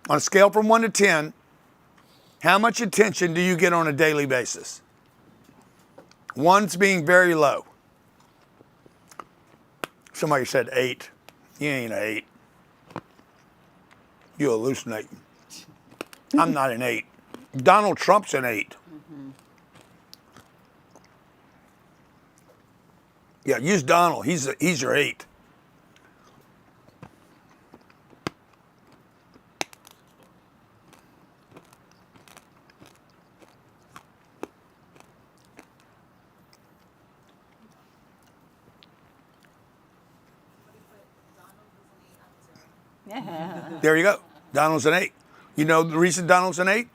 on a scale from 1 to 10. How much attention do you get on a daily basis? 1's being very low. Somebody said 8. You ain't an 8. You hallucinate. I'm not an 8. Donald Trump's an 8. Mm-hmm. Yeah, use Donald. He's your 8. There you go. Donald's an 8. You know the reason Donald's an 8?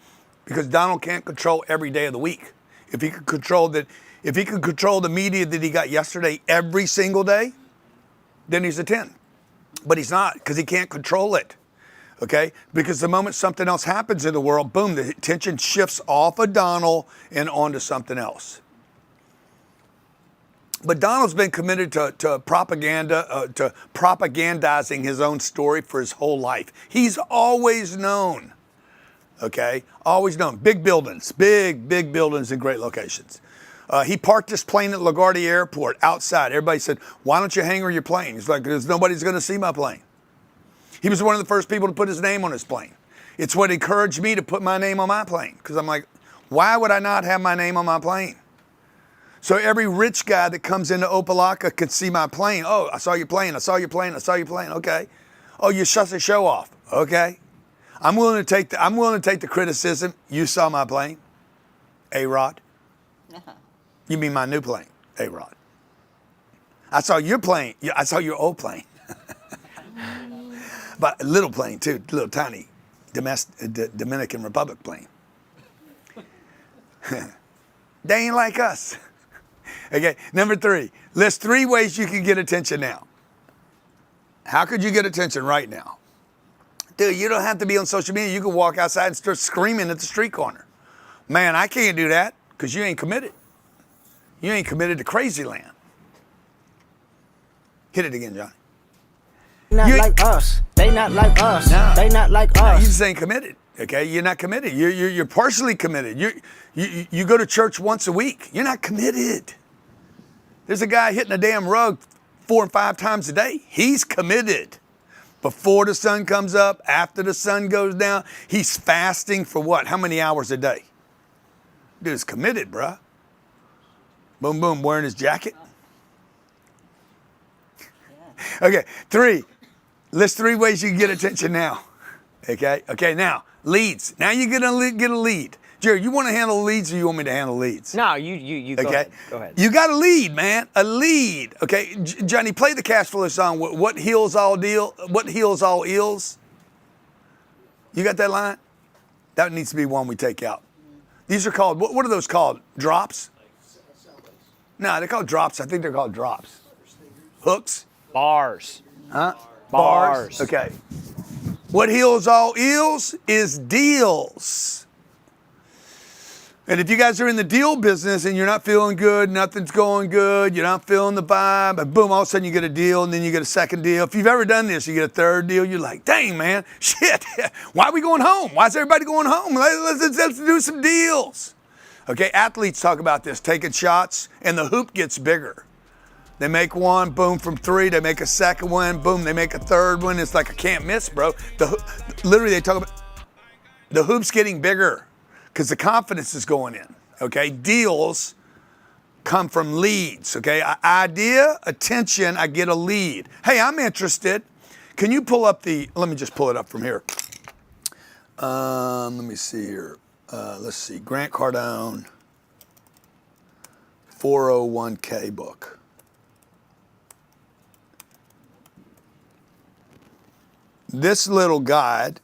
Because Donald can't control every day of the week. If he could control the media that he got yesterday every single day, then he's a 10. But he's not, because he can't control it. Okay? Because the moment something else happens in the world, boom, the attention shifts off of Donald and onto something else. But Donald's been committed to propaganda, to propagandizing his own story for his whole life. He's always known, okay? Always known. Big buildings in great locations. He parked his plane at LaGuardia Airport outside. Everybody said, why don't you hangar your plane? He's like, because nobody's going to see my plane. He was one of the first people to put his name on his plane. It's what encouraged me to put my name on my plane. Because I'm like, why would I not have my name on my plane? So every rich guy that comes into Opelika can see my plane. Oh, I saw your plane. I saw your plane. I saw your plane. Okay. Oh, you shut the show off. Okay. I'm willing to take the criticism. You saw my plane, A-Rod. You mean my new plane, A-Rod. I saw your plane. Yeah, I saw your old plane. But a little plane too, little tiny Dominican Republic plane. They ain't like us. Okay, number 3, list 3 ways you can get attention now. How could you get attention right now? Dude, you don't have to be on social media. You can walk outside and start screaming at the street corner. Man, I can't do that because you ain't committed. You ain't committed to crazy land. Hit it again, Johnny. Not like us. They not like us. No. They not like us. No, you just ain't committed. Okay, you're not committed. You're partially committed. You go to church once a week. You're not committed. There's a guy hitting a damn rug 4 and 5 times a day. He's committed. Before the sun comes up, after the sun goes down, he's fasting for what? How many hours a day? Dude's committed, bruh. Boom, boom, wearing his jacket. Okay, 3. List 3 ways you can get attention now. Okay, now, leads. Now you're gonna get a lead. Jared, you want to handle leads or you want me to handle leads? No, you go Okay. ahead. Go ahead. You got a lead, man. A lead. Okay, Johnny, play the cash flow song. What heals all deal? What heals all ills? You got that line? That needs to be one we take out. These are called, what are those called? Drops? No, they're called drops. I think they're called drops. Hooks? Bars. Huh? Bars. Okay. What heals all ills is deals. And if you guys are in the deal business and you're not feeling good, nothing's going good, you're not feeling the vibe, and boom, all of a sudden you get a deal, and then you get a second deal. If you've ever done this, you get a third deal, you're like, dang, man, shit, why are we going home? Why is everybody going home? Let's do some deals. Okay, athletes talk about this, taking shots, and the hoop gets bigger. They make one, boom, from three. They make a second one, boom, they make a third one. It's like a can't miss, bro. Literally, they talk about the hoop's getting bigger because the confidence is going in, okay? Deals come from leads, okay? Idea, attention, I get a lead. Hey, I'm interested. Can you pull up let me just pull it up from here. Let me see here. Let's see, Grant Cardone, 401k book. This little guide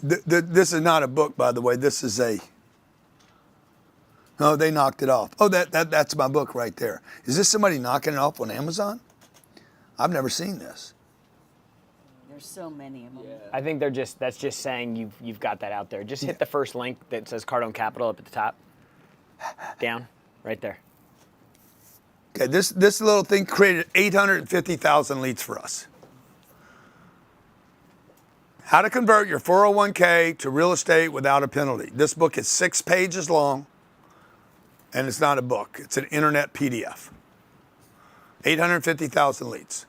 this is not a book, by the way. This is oh, they knocked it off. Oh, that's my book right there. Is this somebody knocking it off on Amazon? I've never seen this. There's so many of them. I think that's just saying you've got that out there. Just hit the first link that says Cardone Capital up at the top. Down, right there. Okay, this little thing created 850,000 leads for us. How to convert your 401k to real estate without a penalty. This book is 6 pages long, and it's not a book. It's an internet PDF. 850,000 leads.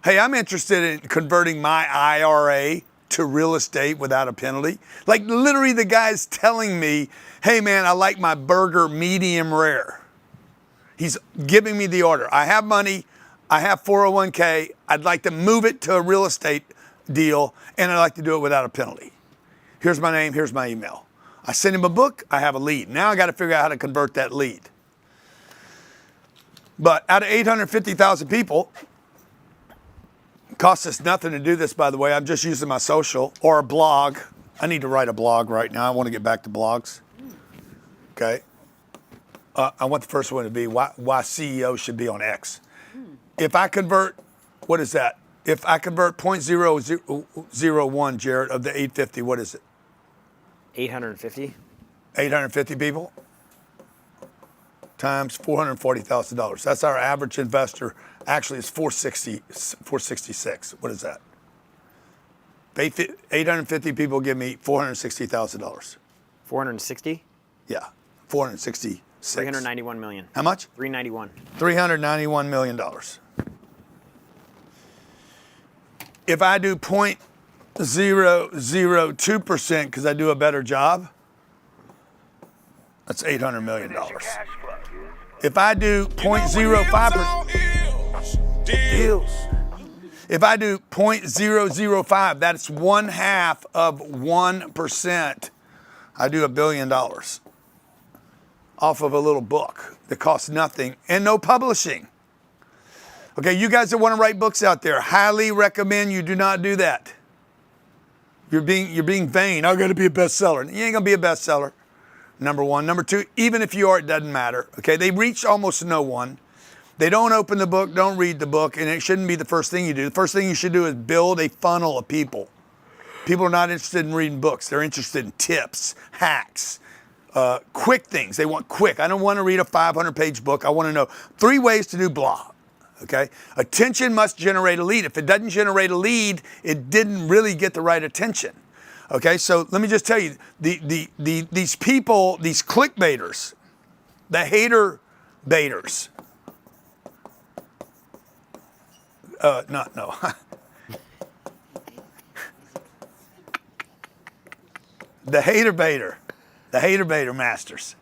Hey, I'm interested in converting my IRA to real estate without a penalty. Like literally the guy's telling me, hey man, I like my burger medium rare. He's giving me the order. I have money, I have 401k, I'd like to move it to a real estate deal, and I'd like to do it without a penalty. Here's my name, here's my email. I send him a book, I have a lead. Now I got to figure out how to convert that lead. But out of 850,000 people, it costs us nothing to do this, by the way. I'm just using my social or a blog. I need to write a blog right now. I want to get back to blogs. Okay. I want the first one to be why CEOs should be on X. If I convert, what is that? If I convert 0.001, Jared, of the 850, what is it? 850. 850 people times $440,000. That's our average investor. Actually, it's 466. What is that? 850 people give me $460,000. 460? Yeah, 466. 391 million. How much? 391. $391 million. If I do 0.002% because I do a better job, that's $800 million. If I do 0.05%, deals. If I do 0.005, that's 1/2 of 1%. I do $1 billion off of a little book that costs nothing and no publishing. Okay, you guys that want to write books out there, highly recommend you do not do that. You're being vain. I got to be a bestseller. You ain't gonna be a bestseller. Number one. Number two, even if you are, it doesn't matter. Okay, they reach almost no one. They don't open the book, don't read the book, and it shouldn't be the first thing you do. The first thing you should do is build a funnel of people. People are not interested in reading books. They're interested in tips, hacks, quick things. They want quick. I don't want to read a 500-page book. I want to know 3 ways to do blah. Okay? Attention must generate a lead. If it doesn't generate a lead, it didn't really get the right attention. Okay? So let me just tell you, these people, these clickbaiters, the hater baiters. No. The hater baiter masters.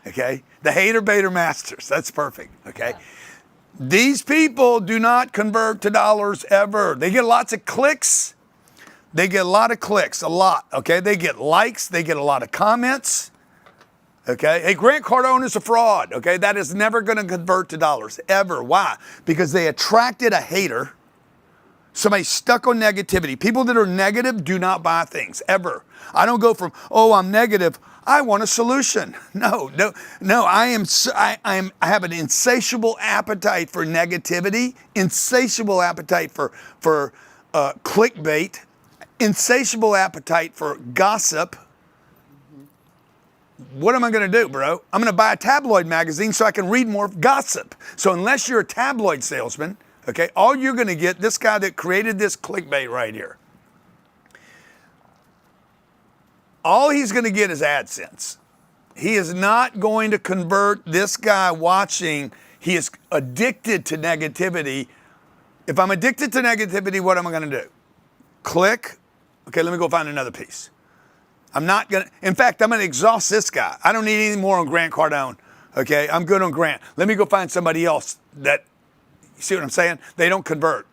Okay? The hater baiter masters. That's perfect. Okay? These people do not convert to dollars ever. They get lots of clicks. They get a lot of clicks, a lot, okay? They get likes. They get a lot of comments, okay? Hey, Grant Cardone is a fraud, okay? That is never going to convert to dollars, ever. Why? Because they attracted a hater, somebody stuck on negativity. People that are negative do not buy things, ever. I don't go from, oh, I'm negative, I want a solution. No. I have an insatiable appetite for negativity, insatiable appetite for clickbait, insatiable appetite for gossip. What am I going to do, bro? I'm going to buy a tabloid magazine so I can read more gossip. So unless you're a tabloid salesman, okay, all you're going to get, this guy that created this clickbait right here, all he's going to get is AdSense. He is not going to convert this guy watching. He is addicted to negativity. If I'm addicted to negativity, what am I going to do? Click. Okay, let me go find another piece. I'm not going to, in fact, I'm going to exhaust this guy. I don't need any more on Grant Cardone. Okay, I'm good on Grant. Let me go find somebody else that, you see what I'm saying? They don't convert.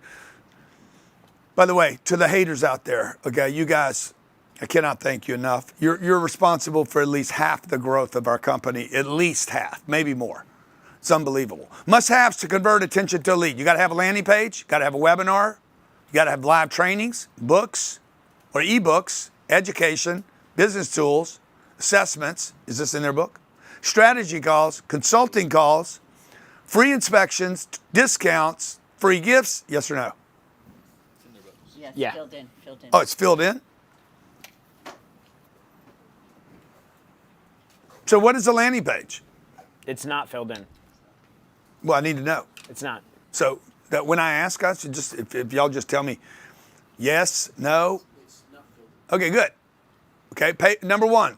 By the way, to the haters out there, okay, you guys, I cannot thank you enough. You're responsible for at least half the growth of our company, at least half, maybe more. It's unbelievable. Must-haves to convert attention to a lead. You got to have a landing page. You got to have a webinar. You got to have live trainings, books or ebooks, education, business tools, assessments. Is this in their book? Strategy calls, consulting calls, free inspections, discounts, free gifts. Yes or no? Yes, Yeah. Filled in. Oh, it's filled in? So what is the landing page? It's not filled in. Well, I need to know. It's not. So that when I ask us, just if y'all just tell me yes, no. Okay, good. Okay, number one,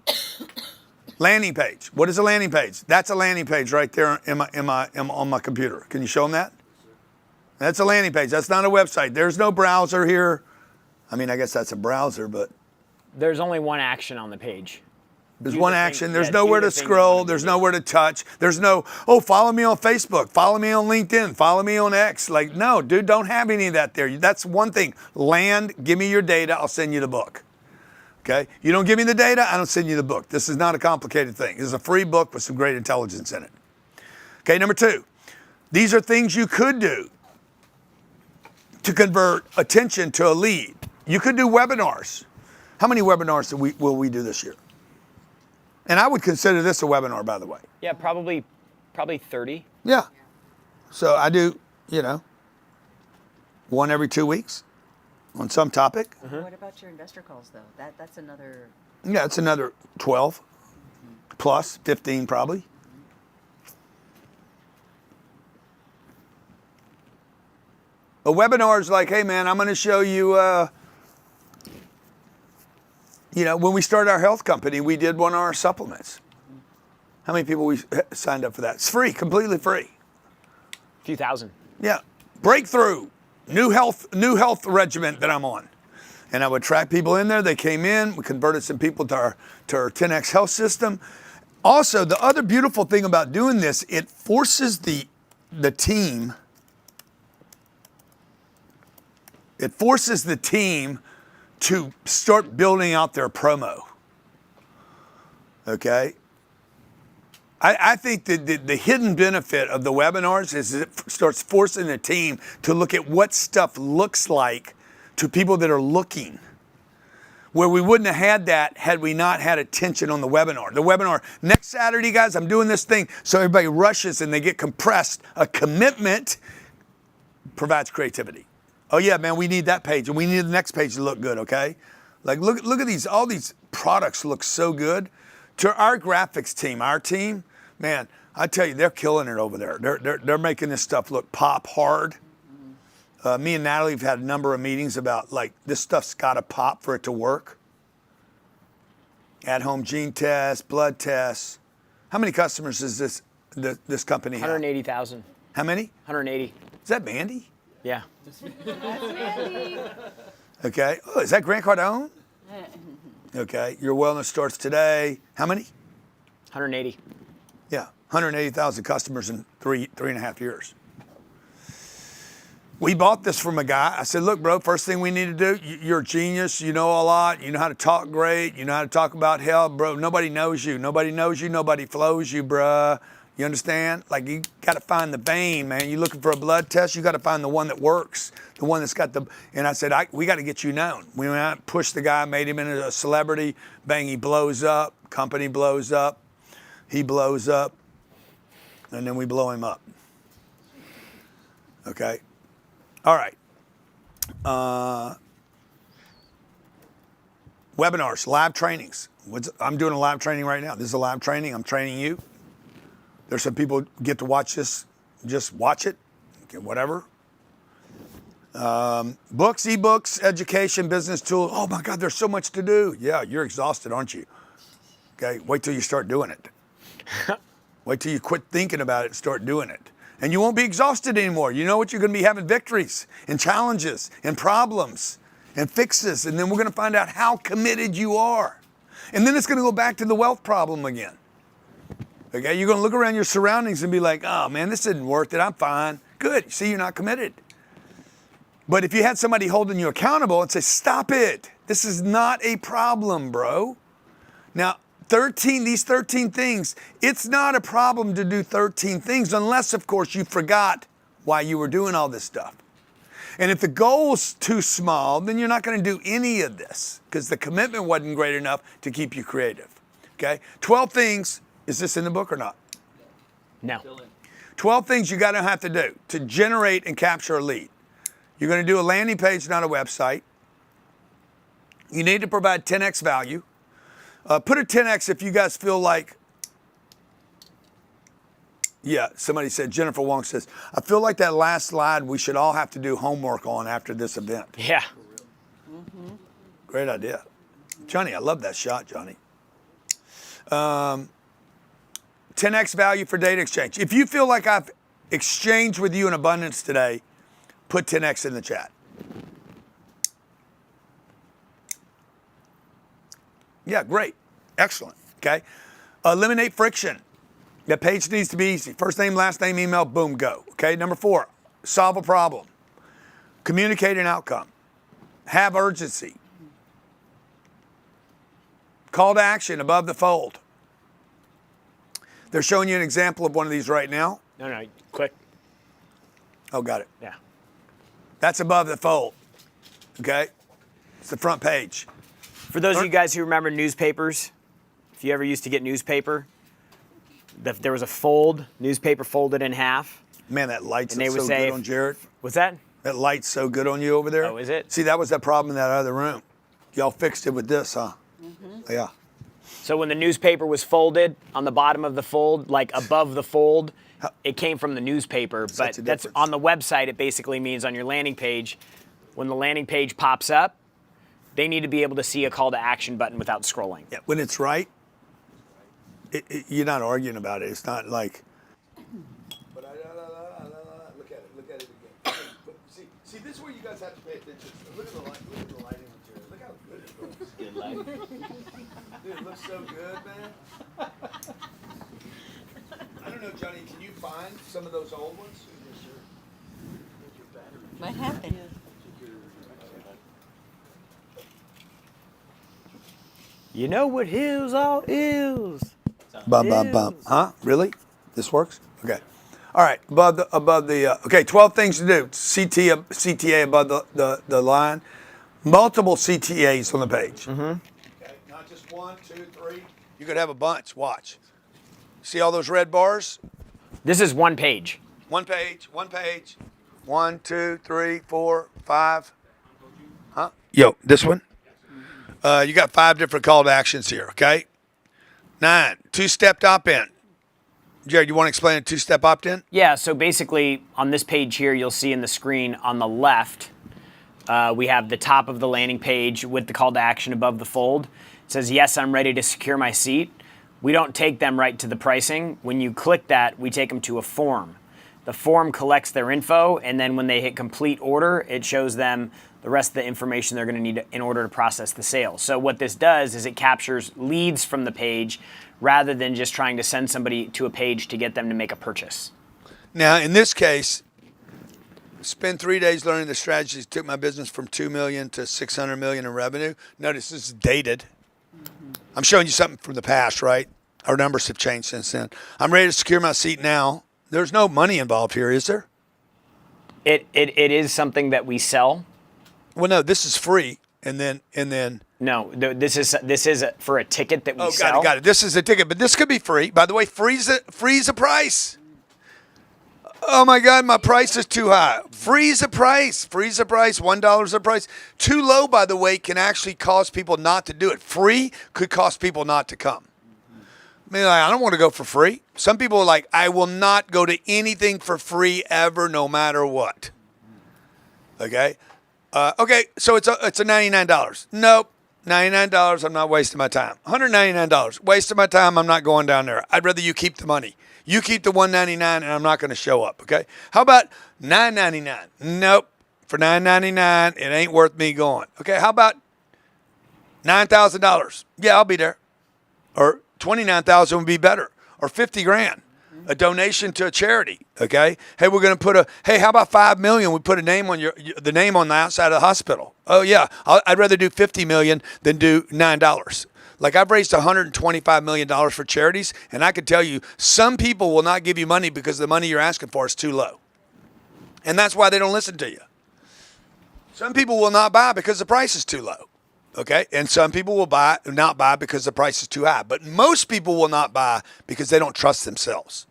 landing page. What is a landing page? That's a landing page right there on my computer. Can you show them that? That's a landing page. That's not a website. There's no browser here. I mean, I guess that's a browser, but There's only one action on the page. there's one action. There's nowhere to scroll. There's nowhere to touch. There's no, oh, follow me on Facebook. Follow me on LinkedIn. Follow me on X. Like, no, dude, don't have any of that there. That's one thing. Land, give me your data. I'll send you the book. Okay? You don't give me the data, I don't send you the book. This is not a complicated thing. This is a free book with some great intelligence in it. Okay, number two, these are things you could do to convert attention to a lead. You could do webinars. How many webinars will we do this year? And I would consider this a webinar, by the way. Yeah, probably 30. Yeah. So I do, one every 2 weeks on some topic. What about your investor calls, though? That's another. Yeah, it's another 12 plus 15 probably. A webinar is like, hey man, I'm going to show you, when we started our health company, we did one of our supplements. How many people we signed up for that? It's free, completely free. A few thousand. Yeah. Breakthrough, new health regimen that I'm on. And I would track people in there. They came in. We converted some people to our 10X health system. Also, the other beautiful thing about doing this, it forces the team. It forces the team to start building out their promo. Okay? I think that the hidden benefit of the webinars is it starts forcing the team to look at what stuff looks like to people that are looking. Where we wouldn't have had that had we not had attention on the webinar. The webinar, next Saturday, guys, I'm doing this thing. So everybody rushes and they get compressed. A commitment provides creativity. Oh yeah, man, we need that page and we need the next page to look good, okay? Like look at these, all these products look so good. To our graphics team, our team, man, I tell you, they're killing it over there. They're making this stuff look pop hard. Me and Natalie have had a number of meetings about like this stuff's got to pop for it to work. At-home gene tests, blood tests. How many customers does this company have? 180,000. How many? 180. Is that Mandy? Yeah. Okay. Oh, is that Grant Cardone? Okay. Your wellness starts today. How many? 180. Yeah. 180,000 customers in three and a half years. We bought this from a guy. I said, look, bro, first thing we need to do, you're a genius. You know a lot. You know how to talk great. You know how to talk about health, bro. Nobody knows you. Nobody knows you. Nobody flows you, bruh. You understand? Like, you got to find the vein, man. You looking for a blood test, you got to find the one that works, the one that's got the, and I said, we got to get you known. We went out, pushed the guy, made him into a celebrity. Bang, he blows up. Company blows up. He blows up. And then we blow him up. Okay? All right. Webinars, live trainings. I'm doing a live training right now. This is a live training. I'm training you. There's some people get to watch this. Just watch it. Okay, whatever. Books, ebooks, education, business tools. Oh my God, there's so much to do. Yeah, you're exhausted, aren't you? Okay, wait till you start doing it. Wait till you quit thinking about it and start doing it. And you won't be exhausted anymore. You know what? You're going to be having victories and challenges and problems and fixes. And then we're going to find out how committed you are. And then it's going to go back to the wealth problem again. Okay, you're going to look around your surroundings and be like, oh man, this isn't worth it. I'm fine. Good. See, you're not committed. But if you had somebody holding you accountable and say, stop it. This is not a problem, bro. Now, these 13 things, it's not a problem to do 13 things unless, of course, you forgot why you were doing all this stuff. And if the goal's too small, then you're not going to do any of this because the commitment wasn't great enough to keep you creative. Okay? 12 things. Is this in the book or not? No. 12 things you got to have to do to generate and capture a lead. You're going to do a landing page, not a website. You need to provide 10x value. Put a 10x if you guys feel like, yeah, somebody said, Jennifer Wong says, I feel like that last slide we should all have to do homework on after this event. Yeah. Mm-hmm. Great idea. Johnny, I love that shot, Johnny. 10x value for data exchange. If you feel like I've exchanged with you in abundance today, put 10x in the chat. Yeah, great. Excellent. Okay. Eliminate friction. That page needs to be easy. First name, last name, email, boom, go. Okay. Number 4, solve a problem. Communicate an outcome. Have urgency. Call to action above the fold. They're showing you an example of one of these right now. No, quick. Oh, got it. Yeah. That's above the fold. Okay. It's the front page. For those of you guys who remember newspapers, if you ever used to get newspaper, there was a fold, newspaper folded in half. Man, that light's so good on Jared. What's that? That light's so good on you over there. Oh, is it? See, that was that problem in that other room. Y'all fixed it with this, huh? Mm-hmm. Yeah. So when the newspaper was folded on the bottom of the fold, like above the fold, it came from the newspaper. But that's on the website. It basically means on your landing page, when the landing page pops up, they need to be able to see a call to action button without scrolling. Yeah, when it's right, you're not arguing about it. It's not like. Look at it again. See, this is where you guys have to pay attention. Look at the light. Look at the lighting material. Look how good it looks. Good light. Dude, it looks so good, man. I don't know, Johnny. Can you find some of those old ones? What happened? You know what hills all is. Bum, bum, bum. Huh? Really? This works? Okay. All right. Okay, 12 things to do. CTA above the line. Multiple CTAs on the page. Mm-hmm. Okay, not just 1, 2, 3. You could have a bunch. Watch. See all those red bars? This is one page. One page. 1, 2, 3, 4, 5. Huh? Yo, this one? You got 5 different call to actions here, okay? 9, 2-step opt-in. Jared, you want to explain a 2-step opt-in? Yeah, so basically on this page here, you'll see in the screen on the left, we have the top of the landing page with the call to action above the fold. It says, yes, I'm ready to secure my seat. We don't take them right to the pricing. When you click that, we take them to a form. The form collects their info, and then when they hit complete order, it shows them the rest of the information they're going to need in order to process the sale. So what this does is it captures leads from the page rather than just trying to send somebody to a page to get them to make a purchase. Now, in this case, Spend 3 days learning the strategies. Took my business from 2 million to 600 million in revenue. Notice this is dated. I'm showing you something from the past, right? Our numbers have changed since then. I'm ready to secure my seat now. There's no money involved here, is there? It is something that we sell. Well, no, this is free, and then. No, this is for a ticket that we sell. Got it. This is a ticket, but this could be free. By the way, freeze a price. Oh my God, my price is too high. Freeze a price. $1 a price. Too low, by the way, can actually cause people not to do it. Free could cause people not to come. I mean, I don't want to go for free. Some people are like, I will not go to anything for free ever, no matter what. Okay? Okay, so it's a $99. Nope. $99, I'm not wasting my time. $199, wasting my time, I'm not going down there. I'd rather you keep the money. You keep the $199 and I'm not going to show up, okay? How about $9.99? Nope. For $9.99, it ain't worth me going. Okay, how about $9,000? Yeah, I'll be there. Or $29,000 would be better. Or $50,000. A donation to a charity, okay? Hey, we're going to how about $5 million? We put a name on the name on the outside of the hospital. Oh yeah, I'd rather do $50 million than do $9. Like I've raised $125 million for charities, and I can tell you, some people will not give you money because the money you're asking for is too low. And that's why they don't listen to you. Some people will not buy because the price is too low. Okay, and some people will not buy because the price is too high. But most people will not buy because they don't trust themselves.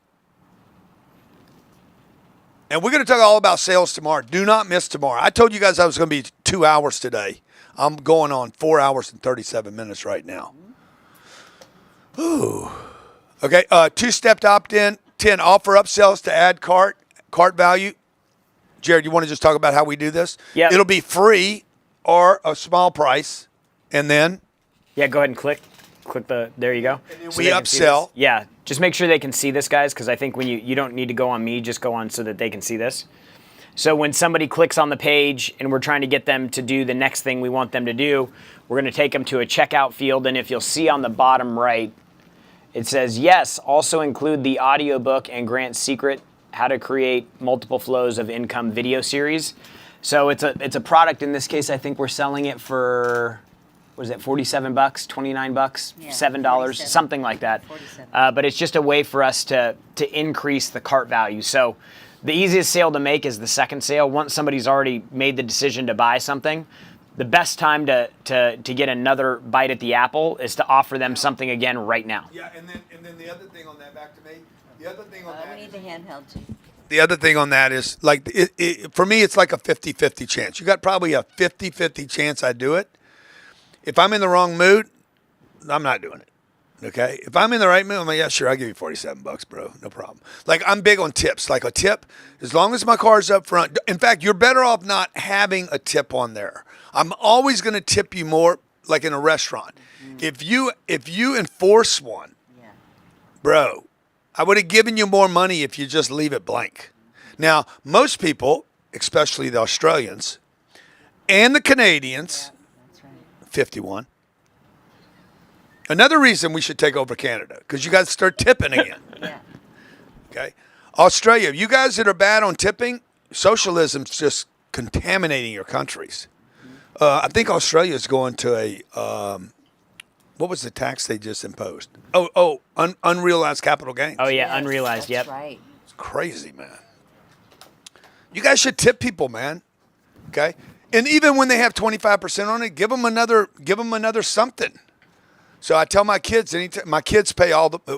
And we're going to talk all about sales tomorrow. Do not miss tomorrow. I told you guys I was going to be 2 hours today. I'm going on 4 hours and 37 minutes right now. Ooh. Okay, two-step opt-in, 10 offer upsells to add cart value. Jared, you want to just talk about how we do this? Yeah. It'll be free or a small price, and then? Yeah, go ahead and click there you go. And then we upsell. Yeah, just make sure they can see this, guys, because I think when you don't need to go on me, just go on so that they can see this. So when somebody clicks on the page and we're trying to get them to do the next thing we want them to do, we're going to take them to a checkout field, and if you'll see on the bottom right, it says, yes, also include the audiobook and Grant's secret, how to create multiple flows of income video series. So it's a product. In this case, I think we're selling it for, what is it, $47, $29, Yeah, $7, 47. something like that. 47. But it's just a way for us to increase the cart value. So the easiest sale to make is the second sale. Once somebody's already made the decision to buy something, the best time to get another bite at the apple is to offer them something again right now. Yeah, and then the other thing on that, back to me. The other thing on that. We need the handheld too. The other thing on that is, like, for me, it's like a 50-50 chance. You got probably a 50-50 chance I do it. If I'm in the wrong mood, I'm not doing it. Okay? If I'm in the right mood, I'm like, yeah, sure, I'll give you $47, bro. No problem. Like, I'm big on tips. Like, a tip, as long as my car's up front. In fact, you're better off not having a tip on there. I'm always going to tip you more, like in a restaurant. Mm-hmm. If you enforce one, bro, I would have given you more money if you just leave it blank. Now, most people, especially the Australians and the Canadians, 51. Another reason we should take over Canada, because you guys start tipping again. Okay? Australia, you guys that are bad on tipping, socialism's just contaminating your countries. I think Australia is going to a, what was the tax they just imposed? Unrealized capital gains. Oh, yeah, unrealized, yep. Right. It's crazy, man. You guys should tip people, man. Okay? And even when they have 25% on it, give them another something. So I tell my kids, my kids pay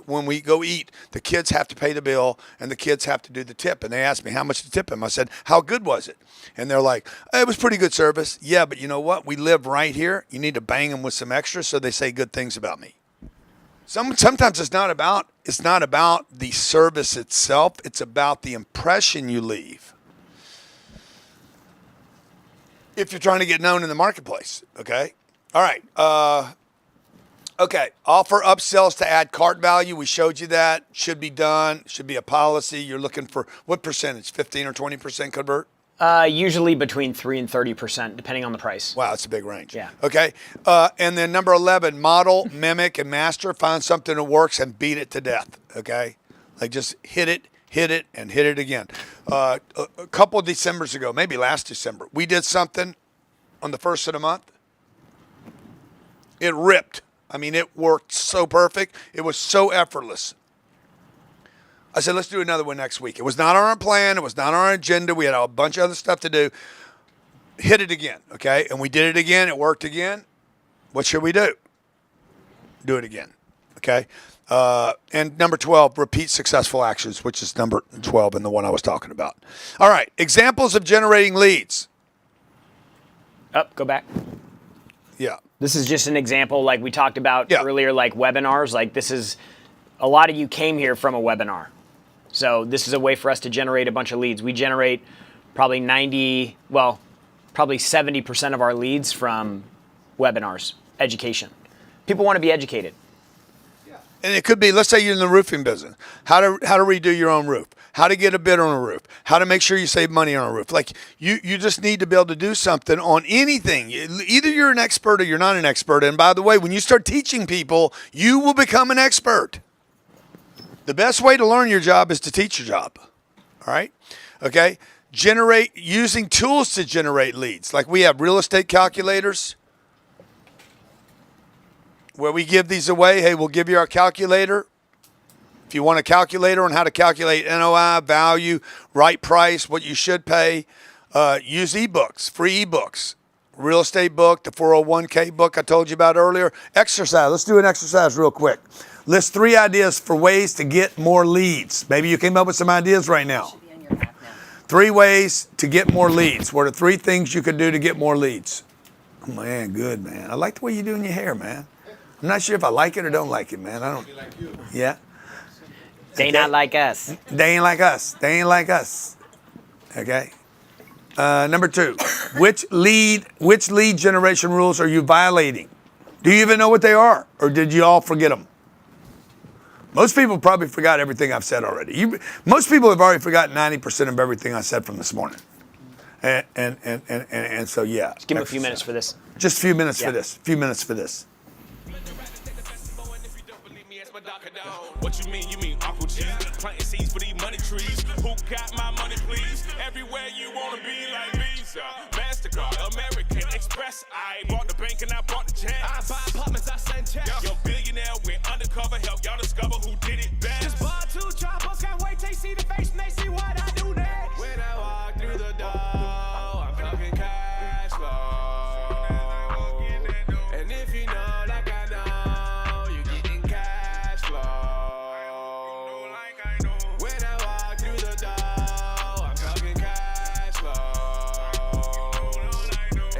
when we go eat, the kids have to pay the bill and the kids have to do the tip. And they ask me how much to tip them. I said, how good was it? And they're like, it was pretty good service. Yeah, but you know what? We live right here. You need to bang them with some extra so they say good things about me. Sometimes it's not about the service itself. It's about the impression you leave. If you're trying to get known in the marketplace, okay? All right. Okay. Offer upsells to add cart value. We showed you that. Should be done. Should be a policy. You're looking for what percentage? 15 or 20% convert? Usually between 3 and 30%, depending on the price. Wow, that's a big range. Yeah. Okay. And then number 11, model, mimic, and master. Find something that works and beat it to death. Okay. Like just hit it hit it and hit it again. A couple of Decembers ago, maybe last December, we did something on the first of the month. It ripped. I mean, it worked so perfect. It was so effortless. I said, let's do another one next week. It was not on our plan. It was not on our agenda. We had a bunch of other stuff to do. Hit it again, okay? And we did it again. It worked again. What should we do? Do it again, okay? And number 12, repeat successful actions, which is number 12 and the one I was talking about. All right, examples of generating leads. Go back. Yeah. This is just an example like we talked about earlier, like webinars. Like this is, a lot of you came here from a webinar. So this is a way for us to generate a bunch of leads. We generate probably 70% of our leads from webinars, education. People want to be educated. And it could be, let's say you're in the roofing business. How to redo your own roof. How to get a bid on a roof. How to make sure you save money on a roof. Like you just need to be able to do something on anything. Either you're an expert or you're not an expert. And by the way, when you start teaching people, you will become an expert. The best way to learn your job is to teach your job. All right? Okay? Using tools to generate leads. Like we have real estate calculators, where we give these away. Hey, we'll give you our calculator. If you want a calculator on how to calculate NOI, value, right price, what you should pay, use ebooks, free ebooks. Real estate book, the 401k book I told you about earlier. Exercise. Let's do an exercise real quick. List 3 ideas for ways to get more leads. Maybe you came up with some ideas right now. 3 ways to get more leads. What are 3 things you could do to get more leads? Oh, man, good, man. I like the way you're doing your hair, man. I'm not sure if I like it or don't like it, man. I don't. Yeah. They not like us. They ain't like us. They ain't like us. Okay. Number 2, which lead generation rules are you violating? Do you even know what they are, or did you all forget them? Most people probably forgot everything I've said already. Most people have already forgotten 90% of everything I said from this morning. And so yeah. Just give them a few minutes for this. Just a few minutes for this. Few minutes for this. What you mean? You mean Uncle G? Planting seeds for these money trees. Who got my money, please? Everywhere you wanna be like Visa, MasterCard, American Express. I bought the bank and I bought the jet. I buy apartments, I send checks. Yo, billionaire went undercover, help y'all discover who did it best. Just bought 2 choppers, can't wait till they see the face and they see what I do next. When I walk through the door, I'm talking cash flow. And if you know like I know, you getting cash flow. When I walk through the door, I'm talking cash flow.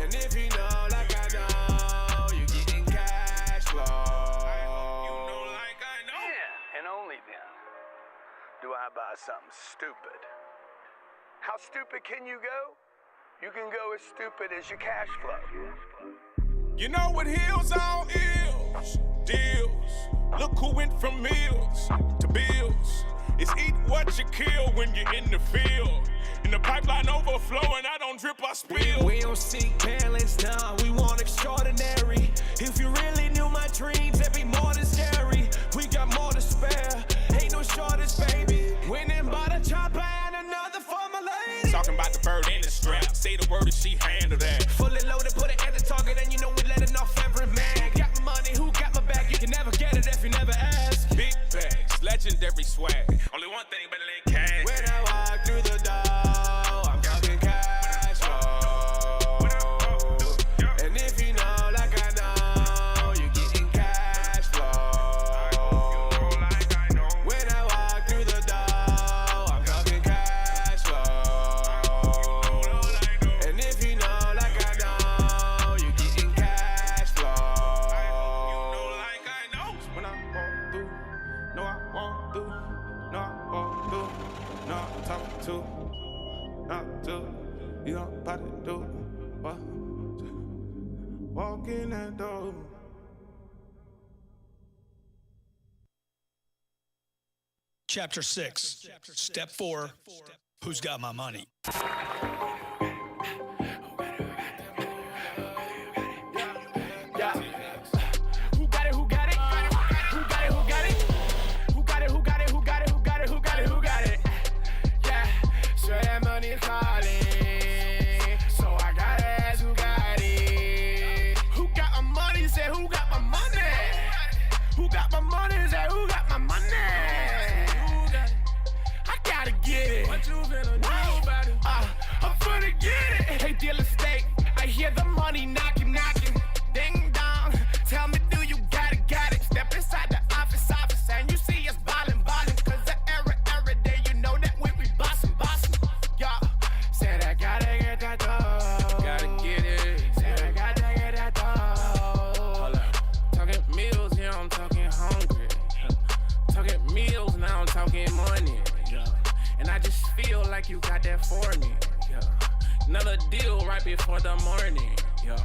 And if you know like I know, you getting cash flow. Yeah, and only then do I buy something stupid. How stupid can you go? You can go as stupid as your cash flow. You know what heels on ills, deals. Look who went from meals to bills. It's eat what you kill when you're in the field. In the pipeline overflowing, I don't drip, I spill. We don't seek talents, nah, we want extraordinary. If you really knew my dreams, it'd be more than scary. We got more to spare, ain't no shortage, baby. Winning by the chopper and another for my lady. Talking about the bird and the strap, say the word and she handle that. Fully loaded, put it at the target, and you know we let it off every man. Got my money, who got my back? You can never get it if you never ask. Big bags, legendary swag. Only one thing better than cash. When I walk through the door, I'm talking cash flow. And if you know like I know, you getting cash flow. When I walk through the door, I'm talking cash flow. And if you know like I know, you getting cash flow. When I walk through, no I won't do. No, I won't do. No, I'm talking to. Not to. You know, about to do. What? Walk in that door. Chapter 6, Step 4, Who's Got My Money? morning, yeah. And I just feel like you got that for me, yeah. Another deal right before the morning, yeah.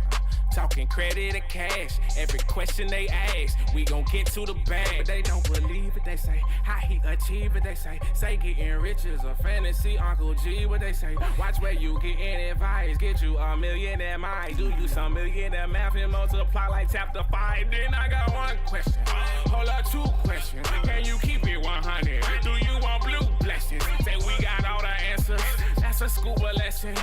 Talking credit or cash, every question they ask, we gon' get to the bag. But they don't believe it, they say, how he achieve it, they say getting rich is a fantasy, Uncle G, what they say. Watch where you getting advice, get you a millionaire mind. Do you some millionaire math and multiply like chapter 5? Then I got one question, hold up, 2 questions. Can you keep it 100? Do you want blue blessings? Say we got all the answers, that's a scuba lesson.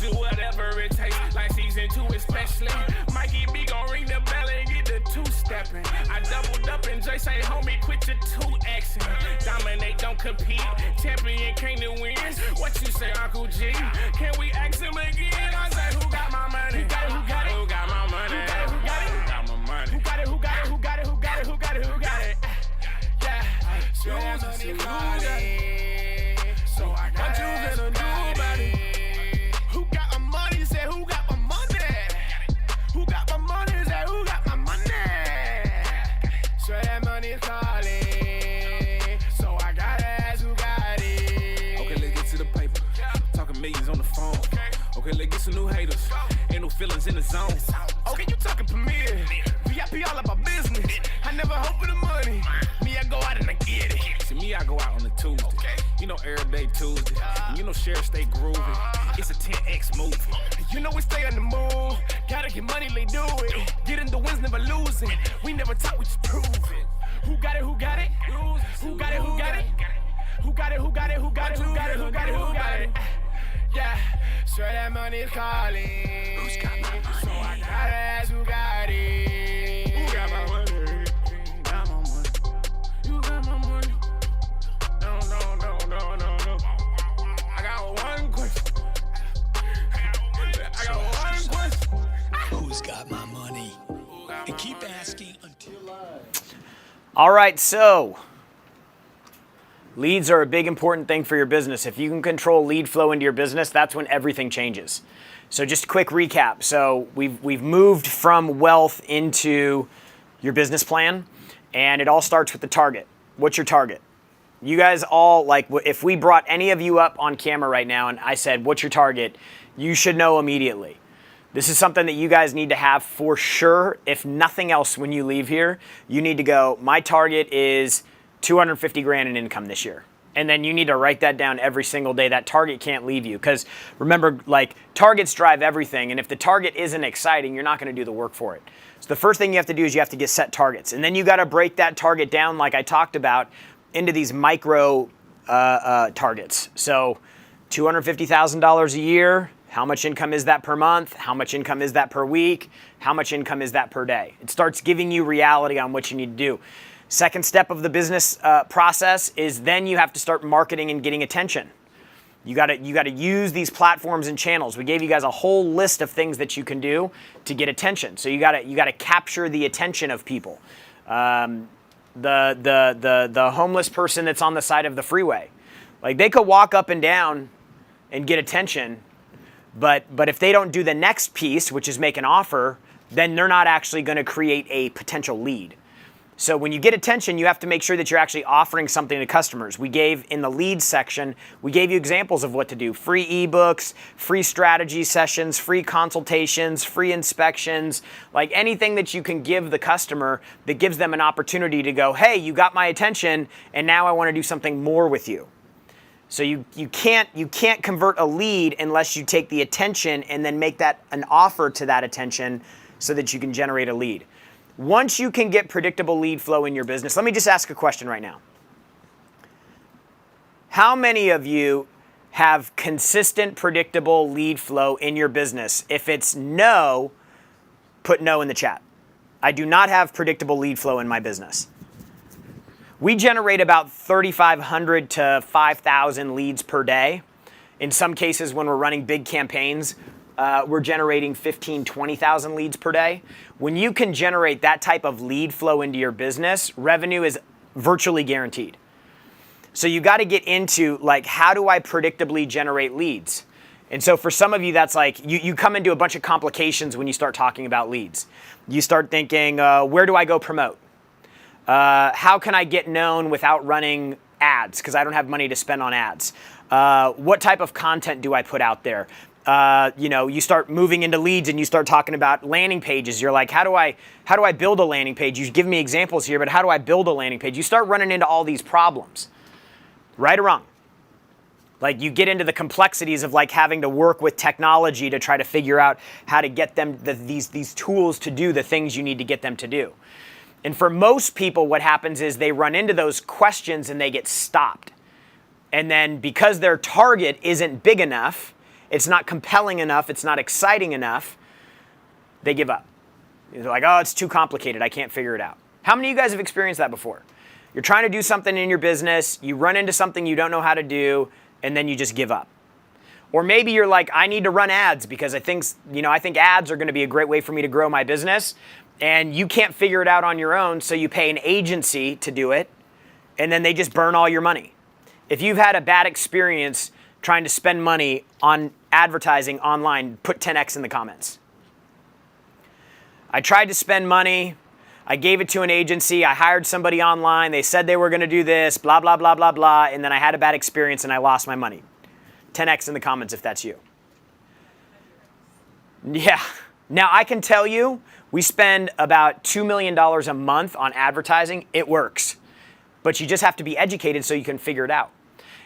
Do whatever it takes, like season 2 especially. Mikey B gon' ring the bell and get the 2-stepping. I doubled up and Jay say, homie, quit your 2-Xing. Dominate, don't compete. Champion came to win. What you say, Uncle G? Can we ask him again? I say, who got my money? Who got it? Who got it? Who got my money? Who got it? Who got it? Who got my money? Who got it? Who got it? Who got it? Who got it? Who got it? Who got it? Yeah. So I got you gonna do about it. Who got my money? Say, who got my money? Who got my money? Say, who got my money? So that money's calling. So I gotta ask who got it. Okay, let's get to the paper. Talking millions on the phone. Okay, let's get some new haters. Ain't no feelings in the zone. Okay, you talking premier. VIP all about business. I never hope for the money. Me, I go out and I get it. See, me, I go out on a Tuesday. You know, every day Tuesday. And you know, Sheriff stay groovy. It's a 10X movie. You know, we stay on the move. Gotta get money, they do it. Getting the wins, never losing. We never talk, we just prove it. Who got it? Who got it? Who got it? Who got it? Who got it? Who got it? Who got it? Who got it? Who got it? Who got it? Yeah, sure that money's calling. Who's got my money? So I gotta ask who got it. Who got my money? Got my money. You got my money. No. I got one question. Who's got my money? And keep asking until. All right, so leads are a big important thing for your business. If you can control lead flow into your business, that's when everything changes. So just a quick recap. So we've moved from wealth into your business plan, and it all starts with the target. What's your target? You guys all, like, if we brought any of you up on camera right now and I said, what's your target? You should know immediately. This is something that you guys need to have for sure. If nothing else, when you leave here, you need to go, my target is 250 grand in income this year. And then you need to write that down every single day. That target can't leave you. Because remember, like, targets drive everything. And if the target isn't exciting, you're not going to do the work for it. So the first thing you have to do is you have to get set targets. And then you got to break that target down, like I talked about, into these micro targets. So $250,000 a year. How much income is that per month? How much income is that per week? How much income is that per day? It starts giving you reality on what you need to do. Second step of the business process is then you have to start marketing and getting attention. You got to use these platforms and channels. We gave you guys a whole list of things that you can do to get attention. So you got to capture the attention of people. The homeless person that's on the side of the freeway, like, they could walk up and down and get attention, but if they don't do the next piece, which is make an offer, then they're not actually going to create a potential lead. So when you get attention, you have to make sure that you're actually offering something to customers. We gave, in the leads section, we gave you examples of what to do. Free ebooks, free strategy sessions, free consultations, free inspections, like anything that you can give the customer that gives them an opportunity to go, hey, you got my attention, and now I want to do something more with you. So you can't convert a lead unless you take the attention and then make that an offer to that attention so that you can generate a lead. Once you can get predictable lead flow in your business, let me just ask a question right now. How many of you have consistent, predictable lead flow in your business? If it's no, put no in the chat. I do not have predictable lead flow in my business. We generate about 3,500 to 5,000 leads per day. In some cases, when we're running big campaigns, we're generating 15,000, 20,000 leads per day. When you can generate that type of lead flow into your business, revenue is virtually guaranteed. So you got to get into, like, how do I predictably generate leads? And so for some of you, that's like, you come into a bunch of complications when you start talking about leads. You start thinking, where do I go promote? How can I get known without running ads because I don't have money to spend on ads. What type of content do I put out there? You start moving into leads and you start talking about landing pages. You're like, how do I build a landing page? You give me examples here, but how do I build a landing page? You start running into all these problems, right or wrong. Like you get into the complexities of like having to work with technology to try to figure out how to get them these tools to do the things you need to get them to do. And for most people, what happens is they run into those questions and they get stopped. And then because their target isn't big enough, it's not compelling enough, it's not exciting enough, they give up. They're like, oh, it's too complicated, I can't figure it out. How many of you guys have experienced that before? You're trying to do something in your business, you run into something you don't know how to do, and then you just give up. Or maybe you're like, I need to run ads because I think ads are going to be a great way for me to grow my business, and you can't figure it out on your own, so you pay an agency to do it, and then they just burn all your money. If you've had a bad experience trying to spend money on advertising online, put 10X in the comments. I tried to spend money, I gave it to an agency, I hired somebody online, they said they were going to do this, blah, blah, blah, blah, blah, and then I had a bad experience and I lost my money. 10X in the comments if that's you. Yeah. Now I can tell you, we spend about $2 million a month on advertising. It works. But you just have to be educated so you can figure it out.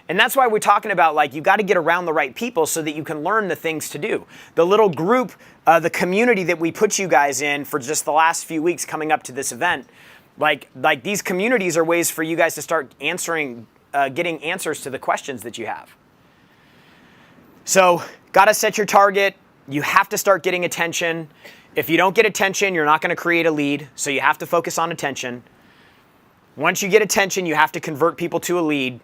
And that's why we're talking about like you got to get around the right people so that you can learn the things to do. The little group, the community that we put you guys in for just the last few weeks coming up to this event, like these communities are ways for you guys to start getting answers to the questions that you have. So got to set your target. You have to start getting attention. If you don't get attention, you're not going to create a lead. So you have to focus on attention. Once you get attention, you have to convert people to a lead.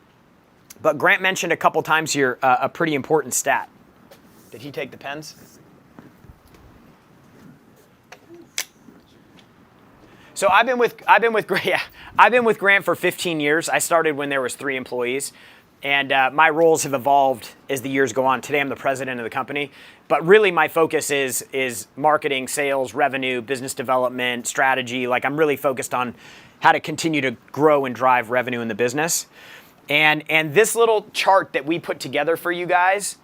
But Grant mentioned a couple times here a pretty important stat. Did he take the pens? So I've been with Grant for 15 years. I started when there was 3 employees, and my roles have evolved as the years go on. Today I'm the president of the company, but really my focus is marketing, sales, revenue, business development, strategy. Like I'm really focused on how to continue to grow and drive revenue in the business. And this little chart that we put together for you guys,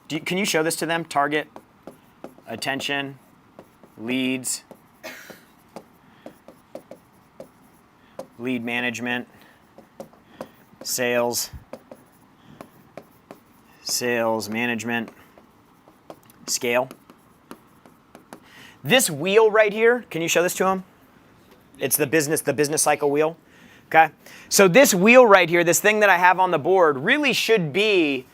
can you show this to them? Target, attention, leads, lead management, sales management, scale. This wheel right here, can you show this to them? It's the business cycle wheel. Okay, so this wheel right here, this thing that I have on the board, really should be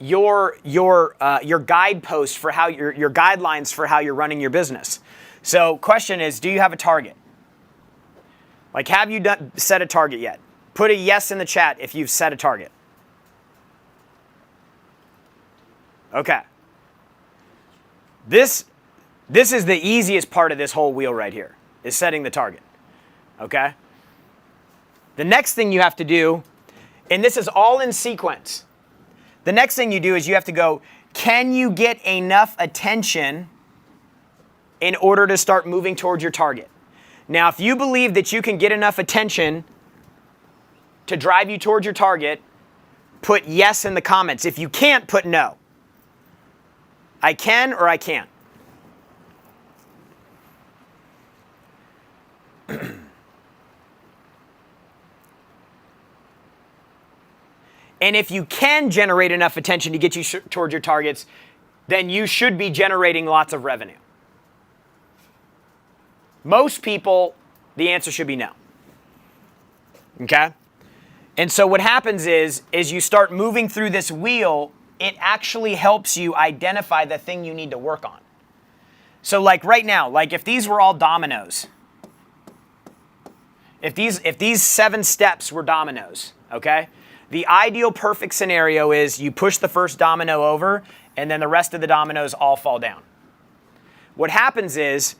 your guidepost for how your guidelines for how you're running your business. So, question is, do you have a target? Like, have you set a target yet? Put a yes in the chat if you've set a target. Okay. This is the easiest part of this whole wheel right here, is setting the target. Okay. The next thing you have to do, and this is all in sequence, the next thing you do is you have to go, can you get enough attention in order to start moving towards your target? Now, if you believe that you can get enough attention to drive you towards your target, put yes in the comments. If you can't, put no. I can or I can't. And if you can generate enough attention to get you towards your targets, then you should be generating lots of revenue. Most people, the answer should be no. Okay? And so what happens is you start moving through this wheel, it actually helps you identify the thing you need to work on. So like right now, like if these were all dominoes, if these 7 steps were dominoes, okay? The ideal perfect scenario is you push the first domino over and then the rest of the dominoes all fall down. What happens is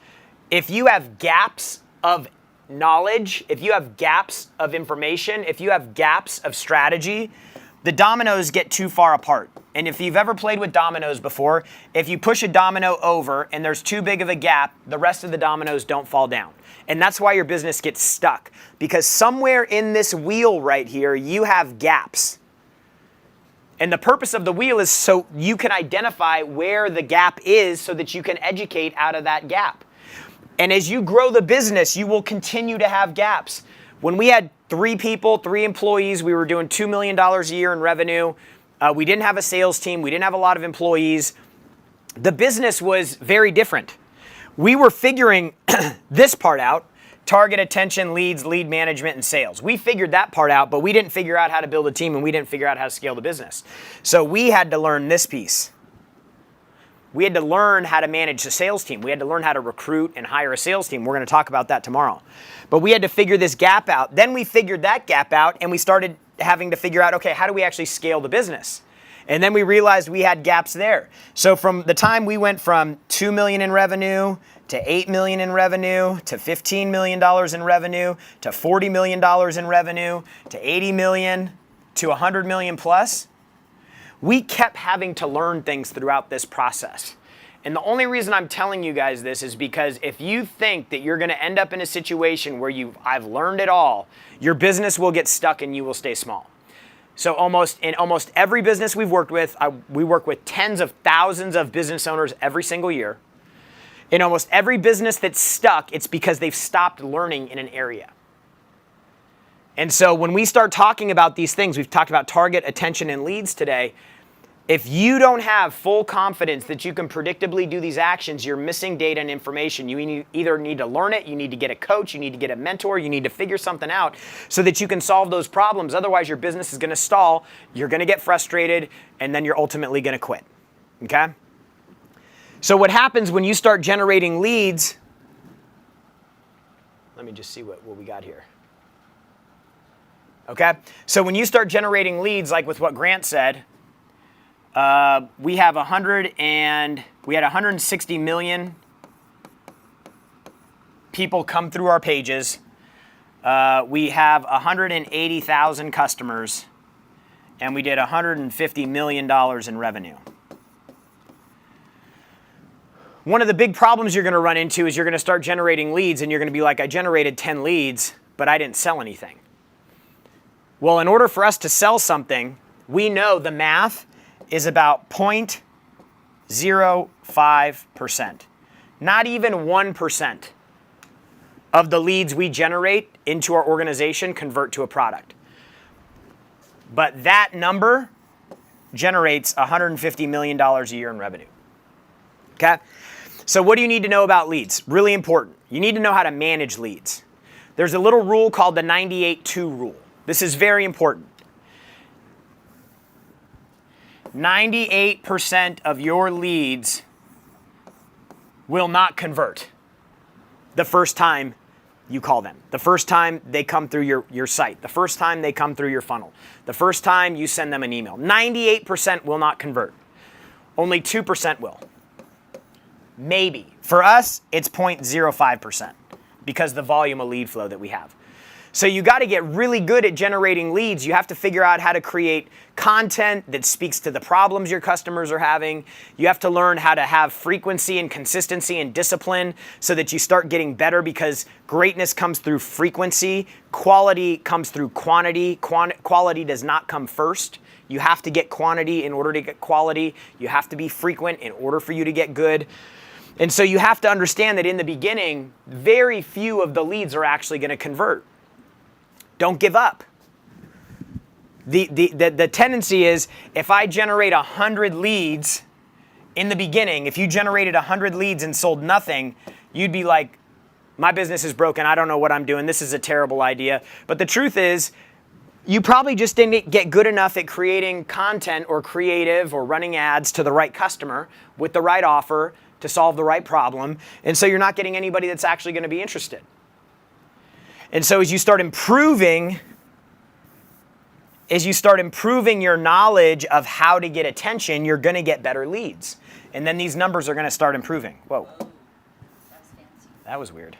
if you have gaps of knowledge, if you have gaps of information, if you have gaps of strategy, the dominoes get too far apart. And if you've ever played with dominoes before, if you push a domino over and there's too big of a gap, the rest of the dominoes don't fall down. And that's why your business gets stuck. Because somewhere in this wheel right here, you have gaps. And the purpose of the wheel is so you can identify where the gap is so that you can educate out of that gap. And as you grow the business, you will continue to have gaps. When we had 3 people, 3 employees, we were doing $2 million a year in revenue. We didn't have a sales team. We didn't have a lot of employees. The business was very different. We were figuring this part out: target, attention, leads, lead management, and sales. We figured that part out, but we didn't figure out how to build a team, and we didn't figure out how to scale the business. So we had to learn this piece. We had to learn how to manage the sales team. We had to learn how to recruit and hire a sales team. We're going to talk about that tomorrow. But we had to figure this gap out. Then we figured that gap out, and we started having to figure out, okay, how do we actually scale the business? And then we realized we had gaps there. So from the time we went from $2 million in revenue to $8 million in revenue to $15 million in revenue to $40 million in revenue to $80 million to $100 million plus, we kept having to learn things throughout this process. And the only reason I'm telling you guys this is because if you think that you're going to end up in a situation where I've learned it all, your business will get stuck and you will stay small. So in almost every business we've worked with, we work with tens of thousands of business owners every single year. In almost every business that's stuck, it's because they've stopped learning in an area. And so when we start talking about these things, we've talked about target, attention, and leads today. If you don't have full confidence that you can predictably do these actions, you're missing data and information. You either need to learn it, you need to get a coach, you need to get a mentor, you need to figure something out so that you can solve those problems. Otherwise, your business is going to stall, you're going to get frustrated, and then you're ultimately going to quit. Okay? So what happens when you start generating leads? Let me just see what we got here. Okay? So when you start generating leads, like with what Grant said, we had 160 million people come through our pages. We have 180,000 customers, and we did $150 million in revenue. One of the big problems you're going to run into is you're going to start generating leads, and you're going to be like, I generated 10 leads, but I didn't sell anything. Well, in order for us to sell something, we know the math is about 0.05%. Not even 1% of the leads we generate into our organization convert to a product. But that number generates $150 million a year in revenue. Okay? So what do you need to know about leads? Really important. You need to know how to manage leads. There's a little rule called the 98-2 rule. This is very important. 98% of your leads will not convert the first time you call them, the first time they come through your site, the first time they come through your funnel, the first time you send them an email. 98% will not convert. Only 2% will. Maybe. For us, it's 0.05% because of the volume of lead flow that we have. So you got to get really good at generating leads. You have to figure out how to create content that speaks to the problems your customers are having. You have to learn how to have frequency and consistency and discipline so that you start getting better, because greatness comes through frequency. Quality comes through quantity. Quality does not come first. You have to get quantity in order to get quality. You have to be frequent in order for you to get good. And so you have to understand that in the beginning, very few of the leads are actually going to convert. Don't give up. The tendency is, if I generate 100 leads in the beginning, if you generated 100 leads and sold nothing, you'd be like, my business is broken. I don't know what I'm doing. This is a terrible idea. But the truth is, you probably just didn't get good enough at creating content or creative or running ads to the right customer with the right offer to solve the right problem. And so you're not getting anybody that's actually going to be interested. And so as you start improving your knowledge of how to get attention, you're going to get better leads. And then these numbers are going to start improving. Whoa. That was weird.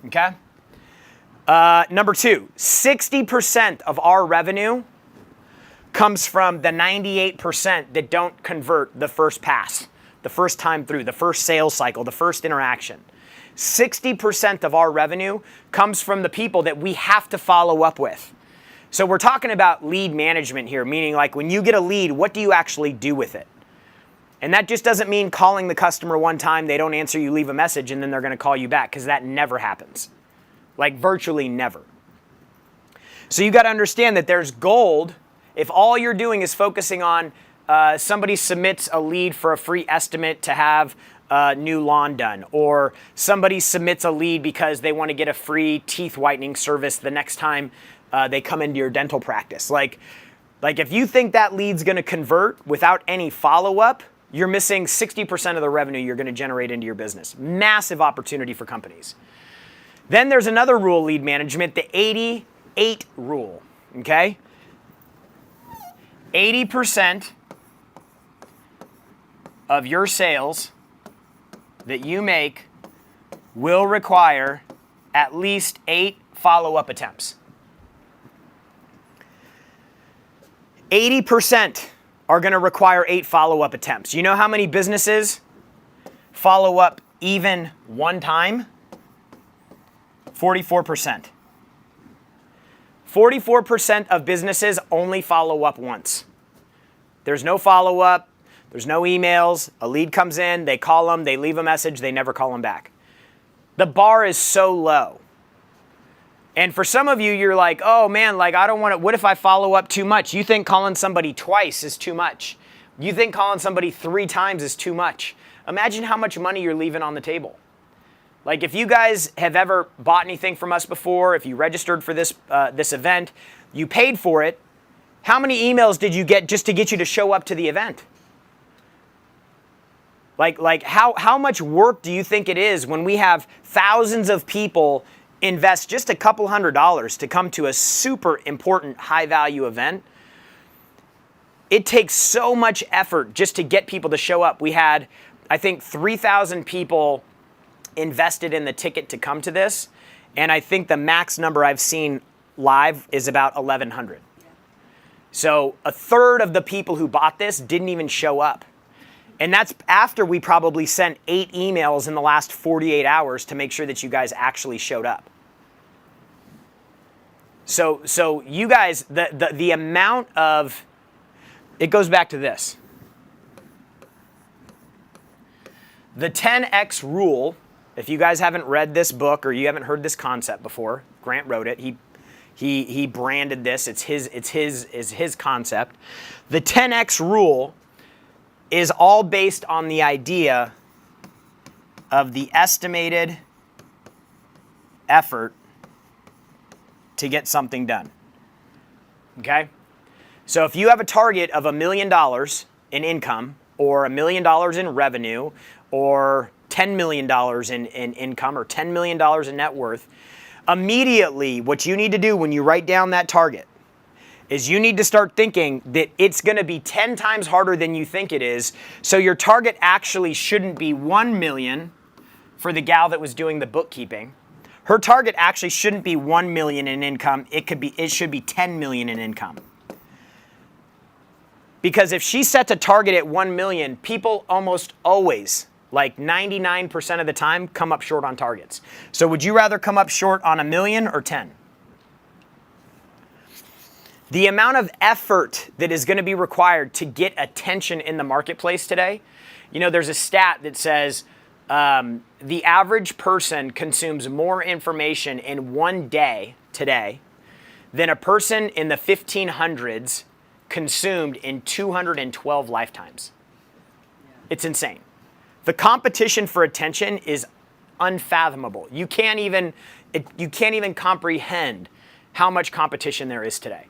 Okay? Number 2, 60% of our revenue comes from the 98% that don't convert the first pass, the first time through, the first sales cycle, the first interaction. 60% of our revenue comes from the people that we have to follow up with. So we're talking about lead management here, meaning like when you get a lead, what do you actually do with it? And that just doesn't mean calling the customer one time, they don't answer, you leave a message, and then they're going to call you back, because that never happens. Like virtually never. So you got to understand that there's gold if all you're doing is focusing on somebody submits a lead for a free estimate to have new lawn done, or somebody submits a lead because they want to get a free teeth whitening service the next time they come into your dental practice. Like if you think that lead's going to convert without any follow-up, you're missing 60% of the revenue you're going to generate into your business. Massive opportunity for companies. Then there's another rule, lead management, the 80-8 rule, okay? 80% of your sales that you make will require at least 8 follow-up attempts. 80% are going to require 8 follow-up attempts. You know how many businesses follow up even one time? 44%. 44% of businesses only follow up once. There's no follow-up. There's no emails. A lead comes in, they call them, they leave a message, they never call them back. The bar is so low. And for some of you, you're like, oh man, like I don't want to, what if I follow up too much? You think calling somebody twice is too much. You think calling somebody 3 times is too much. Imagine how much money you're leaving on the table. Like if you guys have ever bought anything from us before, if you registered for this event, you paid for it, how many emails did you get just to get you to show up to the event? Like how much work do you think it is when we have thousands of people invest just a couple $100s to come to a super important high value event? It takes so much effort just to get people to show up. We had, I think, 3,000 people invested in the ticket to come to this. And I think the max number I've seen live is about 1,100. So a third of the people who bought this didn't even show up. And that's after we probably sent 8 emails in the last 48 hours to make sure that you guys actually showed up. So you guys, the amount of, it goes back to this. The 10X rule, if you guys haven't read this book or you haven't heard this concept before, Grant wrote it. He branded this. It's his concept. The 10X rule is all based on the idea of the estimated effort to get something done. Okay? So if you have a target of $1 million in income, or $1 million in revenue, or $10 million in income, or $10 million in net worth, immediately what you need to do when you write down that target is you need to start thinking that it's going to be 10 times harder than you think it is. So your target actually shouldn't be 1 million for the gal that was doing the bookkeeping. Her target actually shouldn't be 1 million in income. It should be 10 million in income. Because if she sets a target at 1 million, people almost always, like 99% of the time, come up short on targets. So would you rather come up short on 1 million or 10? The amount of effort that is going to be required to get attention in the marketplace today, you know, there's a stat that says the average person consumes more information in one day today than a person in the 1500s consumed in 212 lifetimes. It's insane. The competition for attention is unfathomable. You can't even comprehend how much competition there is today.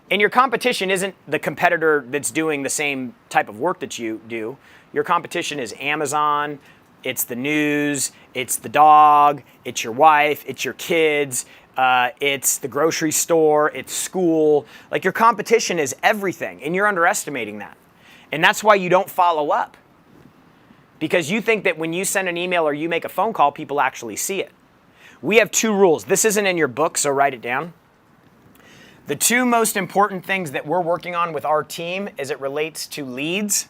And your competition isn't the competitor that's doing the same type of work that you do. Your competition is Amazon, it's the news, it's the dog, it's your wife, it's your kids, it's the grocery store, it's school. Like your competition is everything, and you're underestimating that. And that's why you don't follow up. Because you think that when you send an email or you make a phone call, people actually see it. We have 2 rules. This isn't in your book, so write it down. The two most important things that we're working on with our team as it relates to leads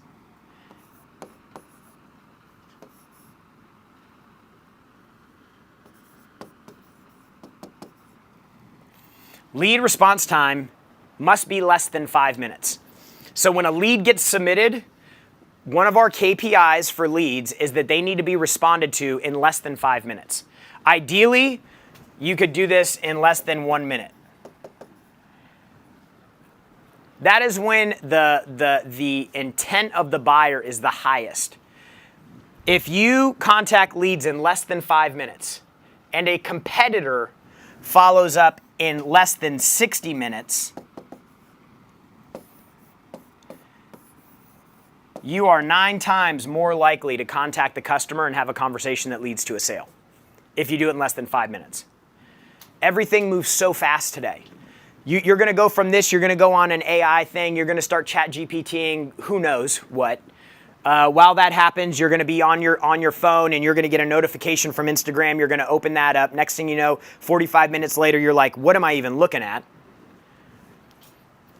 lead response time must be less than 5 minutes. So when a lead gets submitted, one of our KPIs for leads is that they need to be responded to in less than 5 minutes. Ideally, you could do this in less than 1 minute. That is when the intent of the buyer is the highest. If you contact leads in less than 5 minutes and a competitor follows up in less than 60 minutes, you are 9 times more likely to contact the customer and have a conversation that leads to a sale if you do it in less than 5 minutes. Everything moves so fast today. You're going to go from this, you're going to go on an AI thing, you're going to start chat GPTing, who knows what. While that happens, you're going to be on your phone and you're going to get a notification from Instagram. You're going to open that up. Next thing you know, 45 minutes later, you're like, what am I even looking at?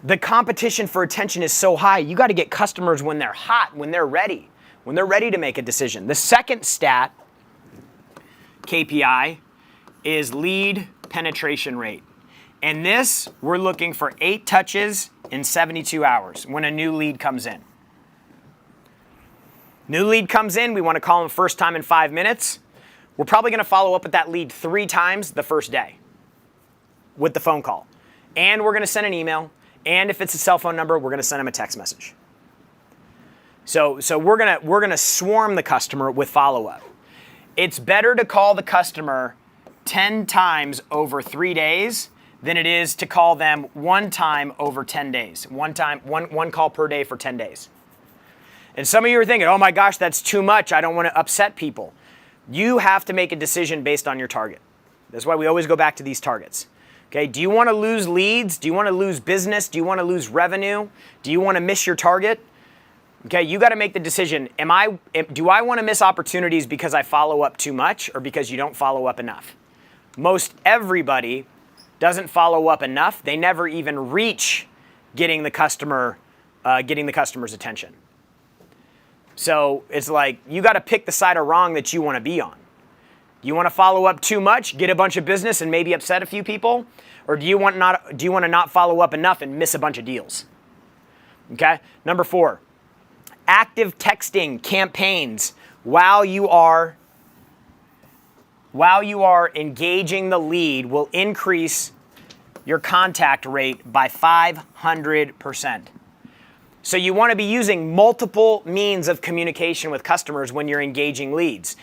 The competition for attention is so high. You got to get customers when they're hot, when they're ready to make a decision. The second stat, KPI, is lead penetration rate. And this, we're looking for 8 touches in 72 hours when a new lead comes in. New lead comes in, we want to call them first time in 5 minutes. We're probably going to follow up with that lead 3 times the first day with the phone call. And we're going to send an email. And if it's a cell phone number, we're going to send them a text message. So we're going to swarm the customer with follow-up. It's better to call the customer 10 times over 3 days than it is to call them 1 time over 10 days. One call per day for 10 days. And some of you are thinking, oh my gosh, that's too much. I don't want to upset people. You have to make a decision based on your target. That's why we always go back to these targets. Okay, do you want to lose leads? Do you want to lose business? Do you want to lose revenue? Do you want to miss your target? Okay, you got to make the decision. Do I want to miss opportunities because I follow up too much or because you don't follow up enough? Most everybody doesn't follow up enough. They never even reach getting the customer's attention. So it's like you got to pick the side of wrong that you want to be on. Do you want to follow up too much, get a bunch of business, and maybe upset a few people, or do you want to not follow up enough and miss a bunch of deals? Okay. Number 4, active texting campaigns while you are engaging the lead will increase your contact rate by 500%. So you want to be using multiple means of communication with customers when you're engaging leads.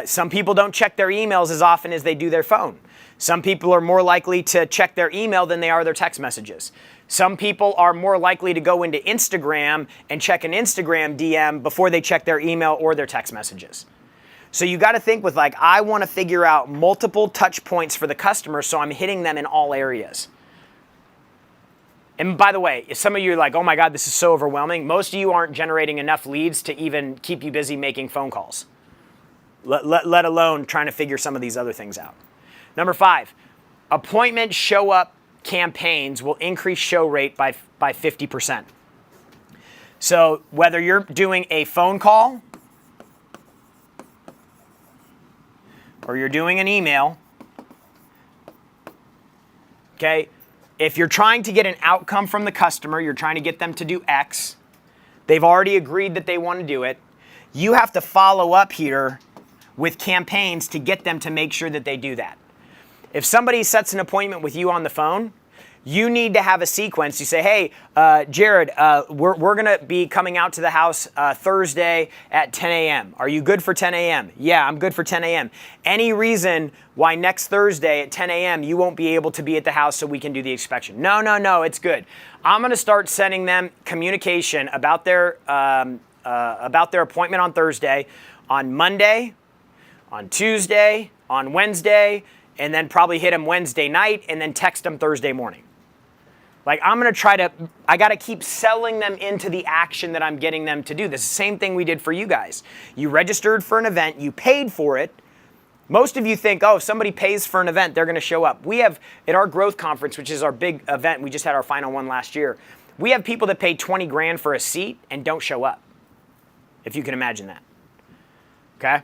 Some people don't check their emails as often as they do their phone. Some people are more likely to check their email than they are their text messages. Some people are more likely to go into Instagram and check an Instagram DM before they check their email or their text messages. So you got to think with I want to figure out multiple touch points for the customer so I'm hitting them in all areas. And by the way, if some of you are like, oh my God, this is so overwhelming, most of you aren't generating enough leads to even keep you busy making phone calls, let alone trying to figure some of these other things out. Number 5, appointment show up campaigns will increase show rate by 50%. So whether you're doing a phone call or you're doing an email, okay, if you're trying to get an outcome from the customer, you're trying to get them to do X, they've already agreed that they want to do it, you have to follow up here with campaigns to get them to make sure that they do that. If somebody sets an appointment with you on the phone, you need to have a sequence. You say, hey, Jared, we're going to be coming out to the house Thursday at 10 a.m. Are you good for 10 a.m.? Yeah, I'm good for 10 a.m. Any reason why next Thursday at 10 a.m. you won't be able to be at the house so we can do the inspection? No, it's good. I'm going to start sending them communication about their appointment on Thursday, on Monday, on Tuesday, on Wednesday, and then probably hit them Wednesday night and then text them Thursday morning. I got to keep selling them into the action that I'm getting them to do. This is the same thing we did for you guys. You registered for an event, you paid for it, Most of you think, oh, if somebody pays for an event, they're going to show up. We have, at our growth conference, which is our big event, we just had our final one last year, we have people that pay 20 grand for a seat and don't show up, if you can imagine that. Okay?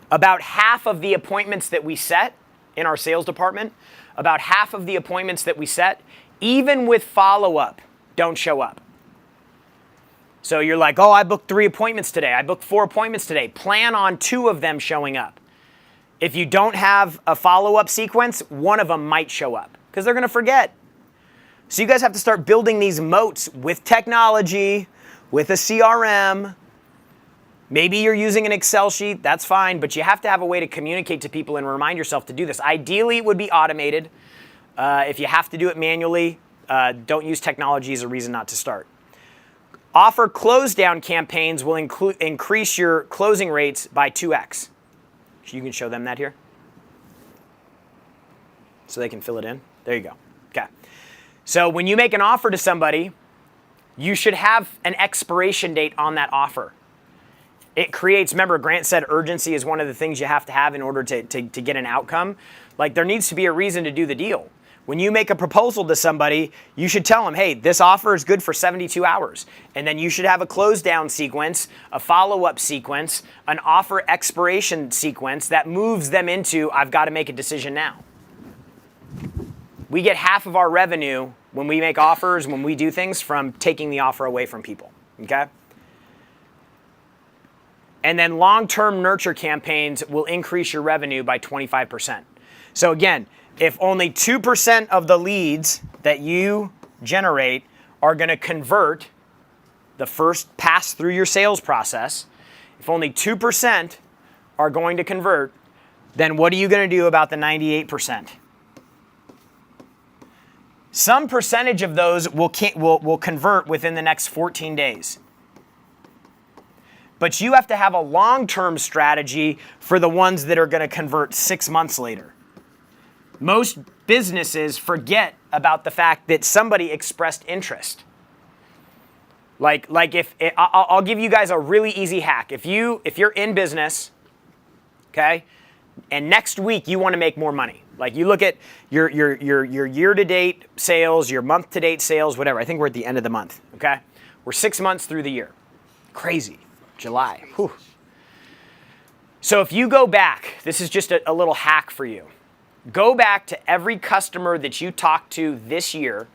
About half of the appointments that we set in our sales department, about half of the appointments that we set, even with follow-up, don't show up. So you're like, oh, I booked 3 appointments today. I booked 4 appointments today. Plan on 2 of them showing up. If you don't have a follow-up sequence, one of them might show up because they're going to forget. So you guys have to start building these moats with technology, with a CRM. Maybe you're using an Excel sheet. That's fine. But you have to have a way to communicate to people and remind yourself to do this. Ideally, it would be automated. If you have to do it manually, don't use technology as a reason not to start. Offer close down campaigns will increase your closing rates by 2x. You can show them that here. So they can fill it in. There you go. Okay. So when you make an offer to somebody, you should have an expiration date on that offer. It creates, remember Grant said urgency is one of the things you have to have in order to get an outcome. Like there needs to be a reason to do the deal. When you make a proposal to somebody, you should tell them, hey, this offer is good for 72 hours. And then you should have a close down sequence, a follow-up sequence, an offer expiration sequence that moves them into, I've got to make a decision now. We get half of our revenue when we make offers, when we do things, from taking the offer away from people, okay? And then long-term nurture campaigns will increase your revenue by 25%. So again, if only 2% of the leads that you generate are going to convert the first pass through your sales process, if only 2% are going to convert, then what are you going to do about the 98%? Some percentage of those will convert within the next 14 days. But you have to have a long-term strategy for the ones that are going to convert 6 months later. Most businesses forget about the fact that somebody expressed interest. I'll give you guys a really easy hack. If you're in business, okay, and next week you want to make more money, like you look at your year-to-date sales, your month-to-date sales, whatever. I think we're at the end of the month. Okay, we're 6 months through the year. Crazy, July. Whew. So if you go back, this is just a little hack for you. Go back to every customer that you talked to this year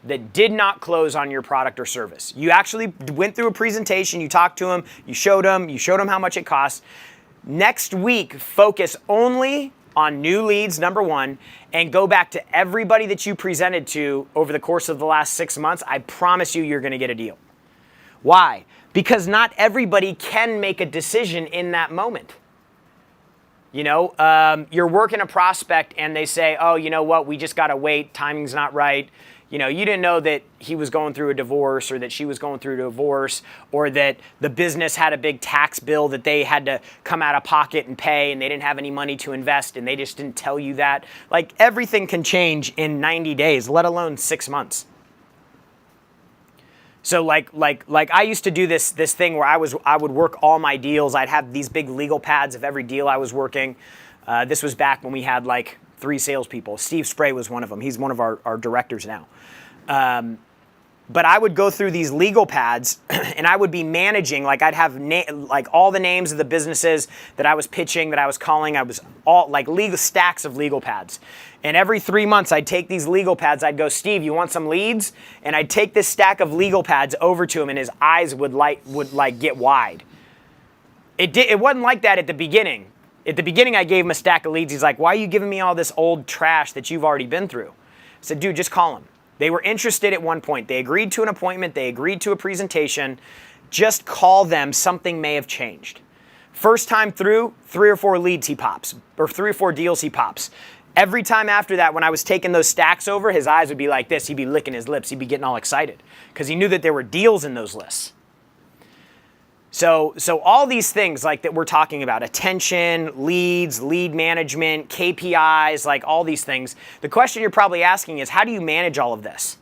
that did not close on your product or service. You actually went through a presentation, you talked to them, you showed them how much it costs. Next week, focus only on new leads, number 1, and go back to everybody that you presented to over the course of the last 6 months. I promise you're going to get a deal. Why? Because not everybody can make a decision in that moment. You know, you're working a prospect and they say, oh, you know what, we just got to wait, timing's not right. You know, you didn't know that he was going through a divorce or that she was going through a divorce or that the business had a big tax bill that they had to come out of pocket and pay and they didn't have any money to invest and they just didn't tell you that. Like everything can change in 90 days, let alone 6 months. So like I used to do this thing where I would work all my deals. I'd have these big legal pads of every deal I was working. This was back when we had like 3 salespeople. Steve Spray was one of them. He's one of our directors now. But I would go through these legal pads and I would be managing, like I'd have like all the names of the businesses that I was pitching, that I was calling. I was all like legal stacks of legal pads. And every 3 months I'd take these legal pads. I'd go, Steve, you want some leads? And I'd take this stack of legal pads over to him and his eyes would get wide. It wasn't like that at the beginning. At the beginning I gave him a stack of leads. He's like, why are you giving me all this old trash that you've already been through? I said, dude, just call him. They were interested at one point. They agreed to an appointment. They agreed to a presentation. Just call them. Something may have changed. First time through, 3 or 4 leads he pops, or 3 or 4 deals he pops. Every time after that, when I was taking those stacks over, his eyes would be like this. He'd be licking his lips. He'd be getting all excited because he knew that there were deals in those lists. So all these things like that we're talking about, attention, leads, lead management, KPIs, like all these things. The question you're probably asking is, how do you manage all of this?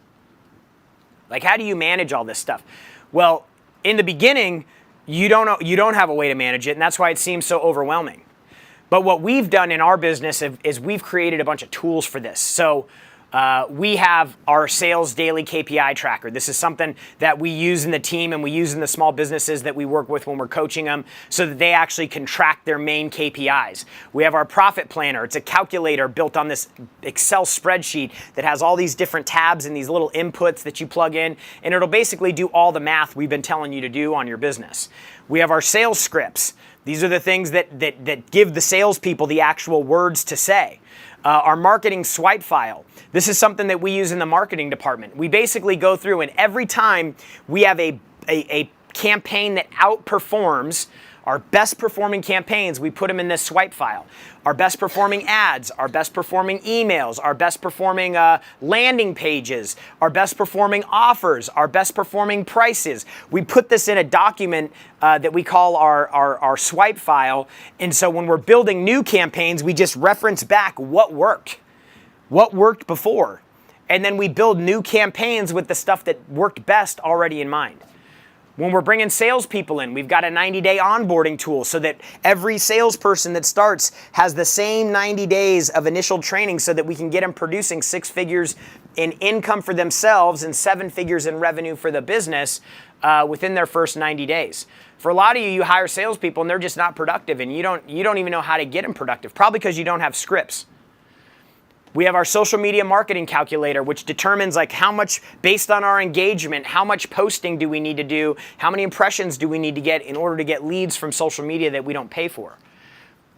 Like, how do you manage all this stuff? Well, in the beginning, you don't have a way to manage it, and that's why it seems so overwhelming. But what we've done in our business is we've created a bunch of tools for this. So we have our sales daily KPI tracker. This is something that we use in the team and we use in the small businesses that we work with when we're coaching them so that they actually can track their main KPIs. We have our profit planner. It's a calculator built on this Excel spreadsheet that has all these different tabs and these little inputs that you plug in, and it'll basically do all the math we've been telling you to do on your business. We have our sales scripts. These are the things that give the salespeople the actual words to say. Our marketing swipe file. This is something that we use in the marketing department. We basically go through, and every time we have a campaign that outperforms our best performing campaigns, we put them in this swipe file. Our best performing ads, our best performing emails, our best performing landing pages, our best performing offers, our best performing prices. We put this in a document that we call our swipe file. And so when we're building new campaigns, we just reference back what worked before. And then we build new campaigns with the stuff that worked best already in mind. When we're bringing salespeople in, we've got a 90-day onboarding tool so that every salesperson that starts has the same 90 days of initial training so that we can get them producing 6 figures in income for themselves and 7 figures in revenue for the business within their first 90 days. For a lot of you, you hire salespeople and they're just not productive, and you don't even know how to get them productive, probably because you don't have scripts. We have our social media marketing calculator, which determines like how much, based on our engagement, how much posting do we need to do, how many impressions do we need to get in order to get leads from social media that we don't pay for.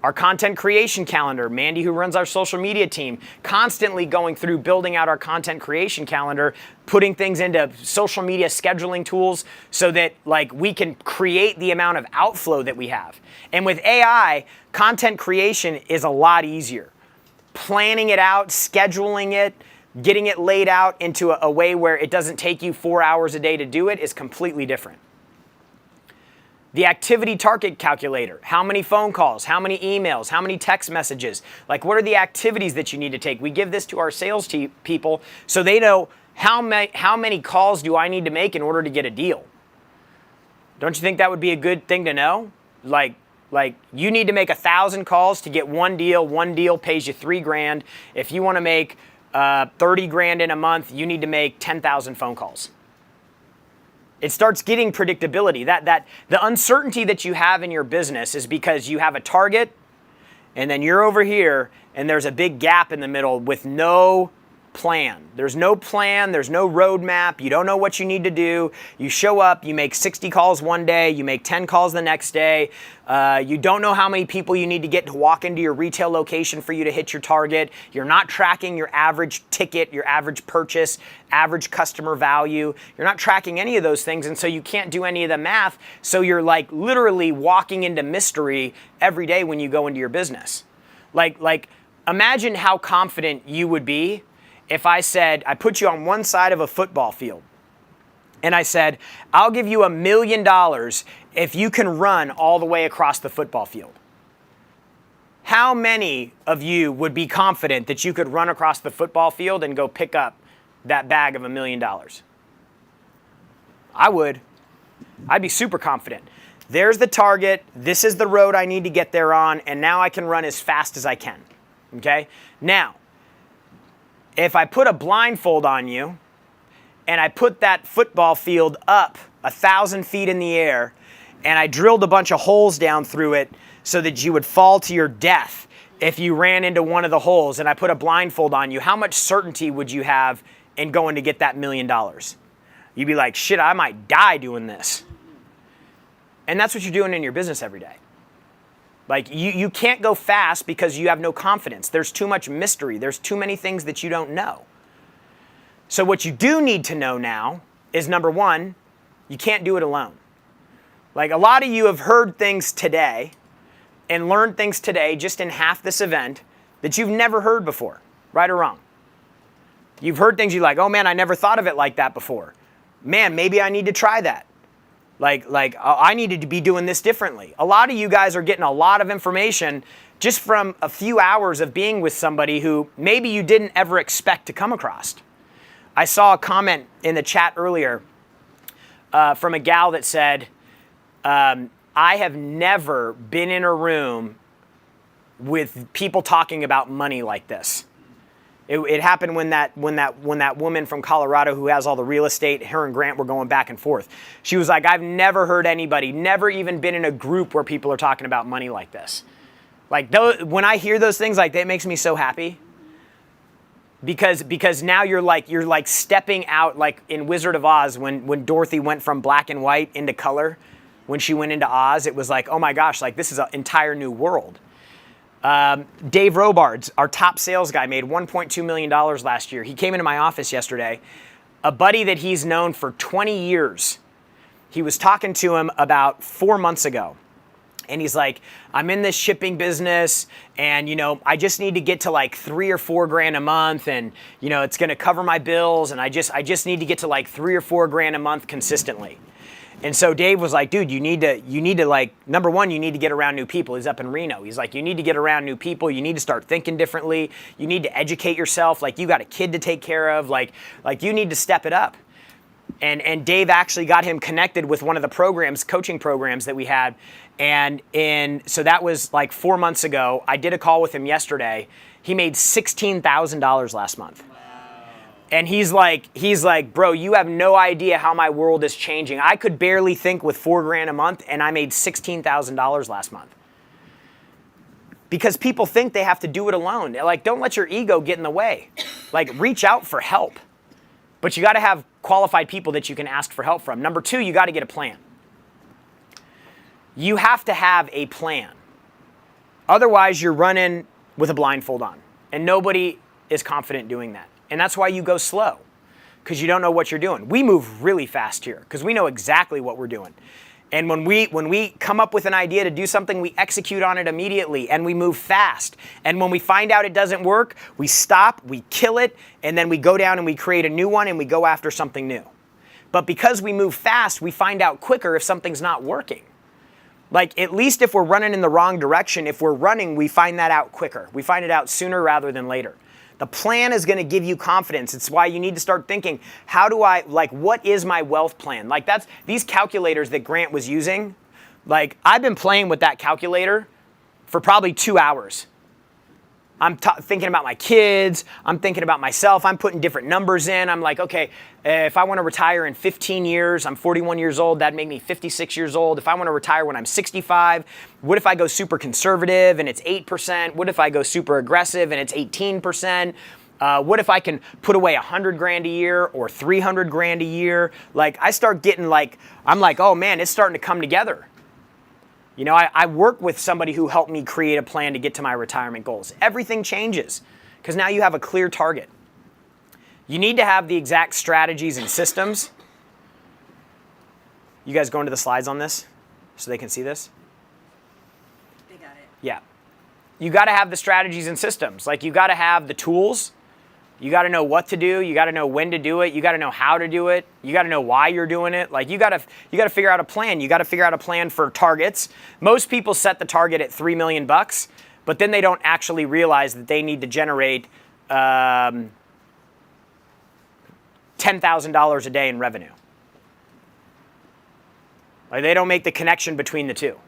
Our content creation calendar, Mandy, who runs our social media team, constantly going through building out our content creation calendar, putting things into social media scheduling tools so that like we can create the amount of outflow that we have. And with AI, content creation is a lot easier. Planning it out, scheduling it, getting it laid out into a way where it doesn't take you 4 hours a day to do it is completely different. The activity target calculator, how many phone calls, how many emails, how many text messages, like what are the activities that you need to take? We give this to our sales people so they know how many calls do I need to make in order to get a deal. Don't you think that would be a good thing to know? Like you need to make 1,000 calls to get one deal. One deal pays you $3,000. If you want to make 30 grand in a month, you need to make 10,000 phone calls. It starts getting predictability. That the uncertainty that you have in your business is because you have a target, and then you're over here, and there's a big gap in the middle with no plan. There's no plan, there's no roadmap, you don't know what you need to do. You show up, you make 60 calls one day, you make 10 calls the next day. You don't know how many people you need to get to walk into your retail location for you to hit your target. You're not tracking your average ticket, your average purchase, average customer value. You're not tracking any of those things, and so you can't do any of the math. So you're like literally walking into mystery every day when you go into your business. Like imagine how confident you would be if I said, I put you on one side of a football field and I said, I'll give you $1 million if you can run all the way across the football field. How many of you would be confident that you could run across the football field and go pick up that bag of $1 million? I would. I'd be super confident. There's the target. This is the road I need to get there on, and now I can run as fast as I can. Okay? Now, if I put a blindfold on you and I put that football field up 1,000 feet in the air and I drilled a bunch of holes down through it so that you would fall to your death if you ran into one of the holes, and I put a blindfold on you, how much certainty would you have in going to get that $1 million? You'd be like, shit, I might die doing this. And that's what you're doing in your business every day. Like you can't go fast because you have no confidence. There's too much mystery. There's too many things that you don't know. So what you do need to know now is, number one, you can't do it alone. Like a lot of you have heard things today and learned things today just in half this event that you've never heard before, right or wrong. You've heard things you're like, oh man, I never thought of it like that before. Man, maybe I need to try that. Like I needed to be doing this differently. A lot of you guys are getting a lot of information just from a few hours of being with somebody who maybe you didn't ever expect to come across. I saw a comment in the chat earlier from a gal that said, I have never been in a room with people talking about money like this. It happened when that woman from Colorado who has all the real estate, her and Grant were going back and forth. She was like, I've never heard anybody, never even been in a group where people are talking about money like this. Like when I hear those things, like that makes me so happy. Because now you're like stepping out, like in Wizard of Oz when Dorothy went from black and white into color. When she went into Oz, it was like, oh my gosh, like this is an entire new world. Dave Robards, our top sales guy, made $1.2 million last year. He came into my office yesterday. A buddy that he's known for 20 years, he was talking to him about 4 months ago. And he's like, I'm in this shipping business and, I just need to get to like 3 or 4 grand a month and, it's going to cover my bills. And I just need to get to like 3 or 4 grand a month consistently. And so Dave was like, dude, you need to like, number one, you need to get around new people. He's up in Reno. He's like, you need to get around new people. You need to start thinking differently. You need to educate yourself. Like you got a kid to take care of. Like you need to step it up. And Dave actually got him connected with one of the programs, coaching programs that we had. So that was like 4 months ago. I did a call with him yesterday. He made $16,000 last month. And he's like, bro, you have no idea how my world is changing. I could barely think with 4 grand a month, and I made $16,000 last month. Because people think they have to do it alone. Like, don't let your ego get in the way. Like, reach out for help. But you got to have qualified people that you can ask for help from. Number 2, you got to get a plan. You have to have a plan. Otherwise, you're running with a blindfold on. And nobody is confident doing that. And that's why you go slow, because you don't know what you're doing. We move really fast here because we know exactly what we're doing. And when we come up with an idea to do something, we execute on it immediately and we move fast. And when we find out it doesn't work, we stop, we kill it, and then we go down and we create a new one and we go after something new. But because we move fast, we find out quicker if something's not working. Like, at least if we're running in the wrong direction, if we're running, we find that out quicker. We find it out sooner rather than later. The plan is going to give you confidence. It's why you need to start thinking, what is my wealth plan? Like these calculators that Grant was using, like I've been playing with that calculator for probably 2 hours. I'm thinking about my kids. I'm thinking about myself. I'm putting different numbers in. I'm like, okay, if I want to retire in 15 years, I'm 41 years old. That'd make me 56 years old. If I want to retire when I'm 65, what if I go super conservative and it's 8%? What if I go super aggressive and it's 18%? What if I can put away 100 grand a year or 300 grand a year? Like I start getting I'm like, oh man, it's starting to come together. I work with somebody who helped me create a plan to get to my retirement goals. Everything changes because now you have a clear target. You need to have the exact strategies and systems. You guys go into the slides on this so they can see this? They got it. Yeah. You got to have the strategies and systems. Like you got to have the tools. You got to know what to do. You got to know when to do it. You got to know how to do it. You got to know why you're doing it. Like you got to figure out a plan. You got to figure out a plan for targets. Most people set the target at $3 million, but then they don't actually realize that they need to generate $10,000 a day in revenue. Like they don't make the connection between the two.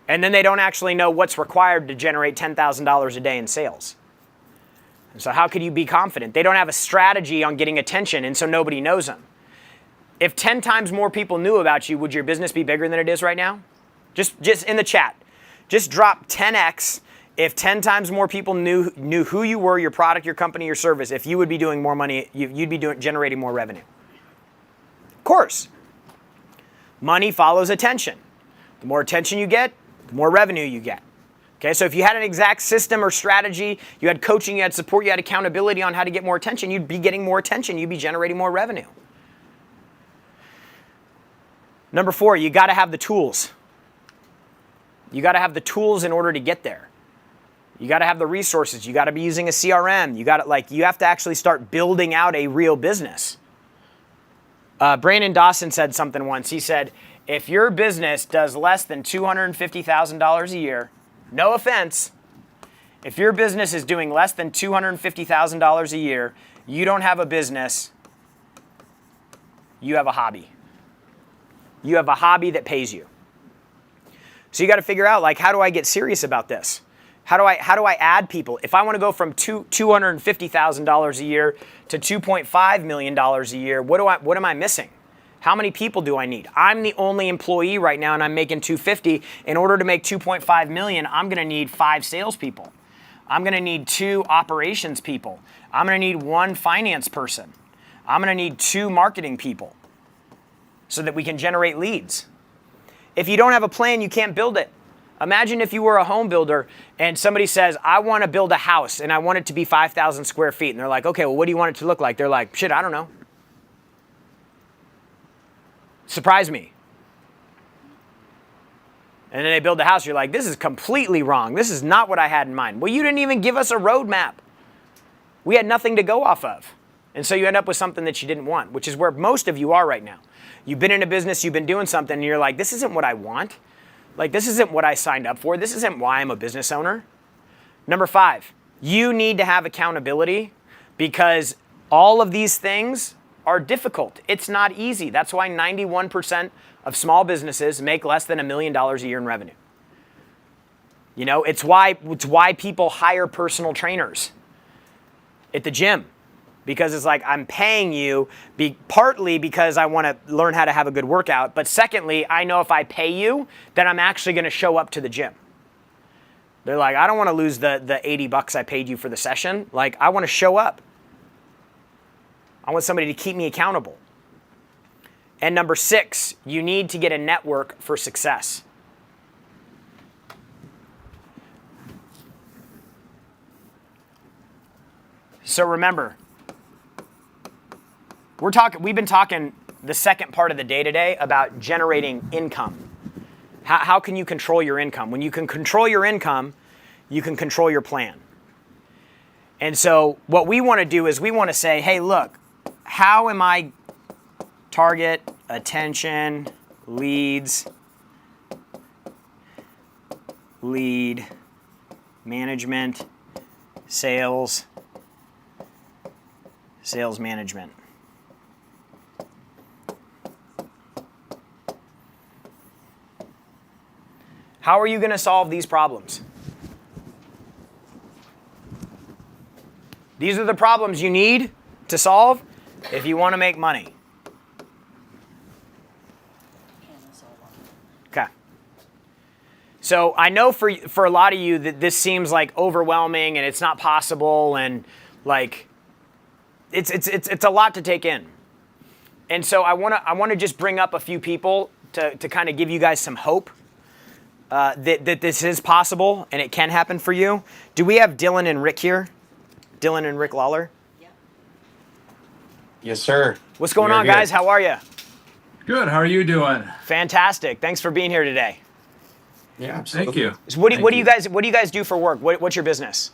And then they don't actually know what's required to generate $10,000 a day in sales. And so how could you be confident? They don't have a strategy on getting attention, and so nobody knows them. If 10 times more people knew about you, would your business be bigger than it is right now? Just in the chat. Just drop 10x. If 10 times more people knew who you were, your product, your company, your service, if you would be doing more money, you'd be generating more revenue. Of course. Money follows attention. The more attention you get, the more revenue you get. Okay, so if you had an exact system or strategy, you had coaching, you had support, you had accountability on how to get more attention, you'd be getting more attention, you'd be generating more revenue. Number 4, you got to have the tools. You got to have the tools in order to get there. You got to have the resources. You got to be using a CRM. You have to actually start building out a real business. Brandon Dawson said something once. He said, if your business does less than $250,000 a year, no offense, if your business is doing less than $250,000 a year, you don't have a business, you have a hobby. You have a hobby that pays you. So you got to figure out, how do I get serious about this? How do I add people? If I want to go from $250,000 a year to $2.5 million a year, what am I missing? How many people do I need? I'm the only employee right now and I'm making $250. In order to make $2.5 million, I'm going to need 5 salespeople. I'm going to need 2 operations people. I'm going to need 1 finance person. I'm going to need 2 marketing people so that we can generate leads. If you don't have a plan, you can't build it. Imagine if you were a home builder and somebody says, I want to build a house and I want it to be 5,000 square feet. And they're like, okay, well, what do you want it to look like? They're like, shit, I don't know. Surprise me. And then they build the house. You're like, this is completely wrong. This is not what I had in mind. Well, you didn't even give us a roadmap. We had nothing to go off of. And so you end up with something that you didn't want, which is where most of you are right now. You've been in a business, you've been doing something, and you're like, this isn't what I want. Like, this isn't what I signed up for. This isn't why I'm a business owner. Number 5, you need to have accountability because all of these things are difficult. It's not easy. That's why 91% of small businesses make less than $1 million a year in revenue. You know, it's why people hire personal trainers at the gym. Because it's like, I'm paying you partly because I want to learn how to have a good workout. But secondly, I know if I pay you, then I'm actually going to show up to the gym. They're like, I don't want to lose the $80 I paid you for the session. Like, I want to show up. I want somebody to keep me accountable. And number 6, you need to get a network for success. So remember, we've been talking the second part of the day today about generating income. How can you control your income? When you can control your income, you can control your plan. And so what we want to do is we want to say, hey, look, how am I target, attention, leads, lead, management, sales management. How are you going to solve these problems? These are the problems you need to solve if you want to make money. Okay. So I know for a lot of you that this seems like overwhelming and it's not possible and like it's a lot to take in. And so I want to just bring up a few people to kind of give you guys some hope. That this is possible and it can happen for you. Do we have Dylan and Rick here? Dylan and Rick Lawler? Yep. Yes, sir. What's going on, guys? How are you? Good. How are you doing? Fantastic. Thanks for being here today. Yeah, absolutely. Thank you. So what do you guys do for work? What's your business?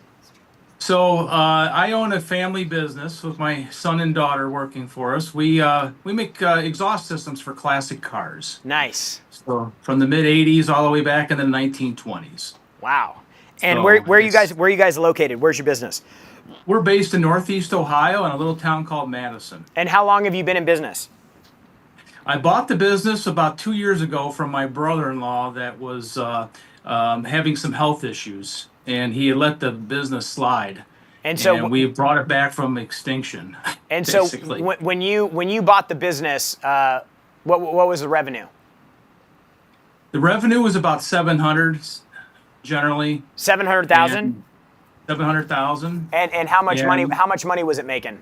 So I own a family business with my son and daughter working for us. We make exhaust systems for classic cars. Nice. So from the mid '80s all the way back into the 1920s. Wow. And so where are you guys located? Where's your business? We're based in Northeast Ohio in a little town called Madison. And how long have you been in business? I bought the business about 2 years ago from my brother-in-law that was having some health issues, and he had let the business slide. And so we brought it back from extinction. And basically. So when you bought the business, what was the revenue? The revenue was about 700 generally. 700,000? 700,000. And how much money was it making?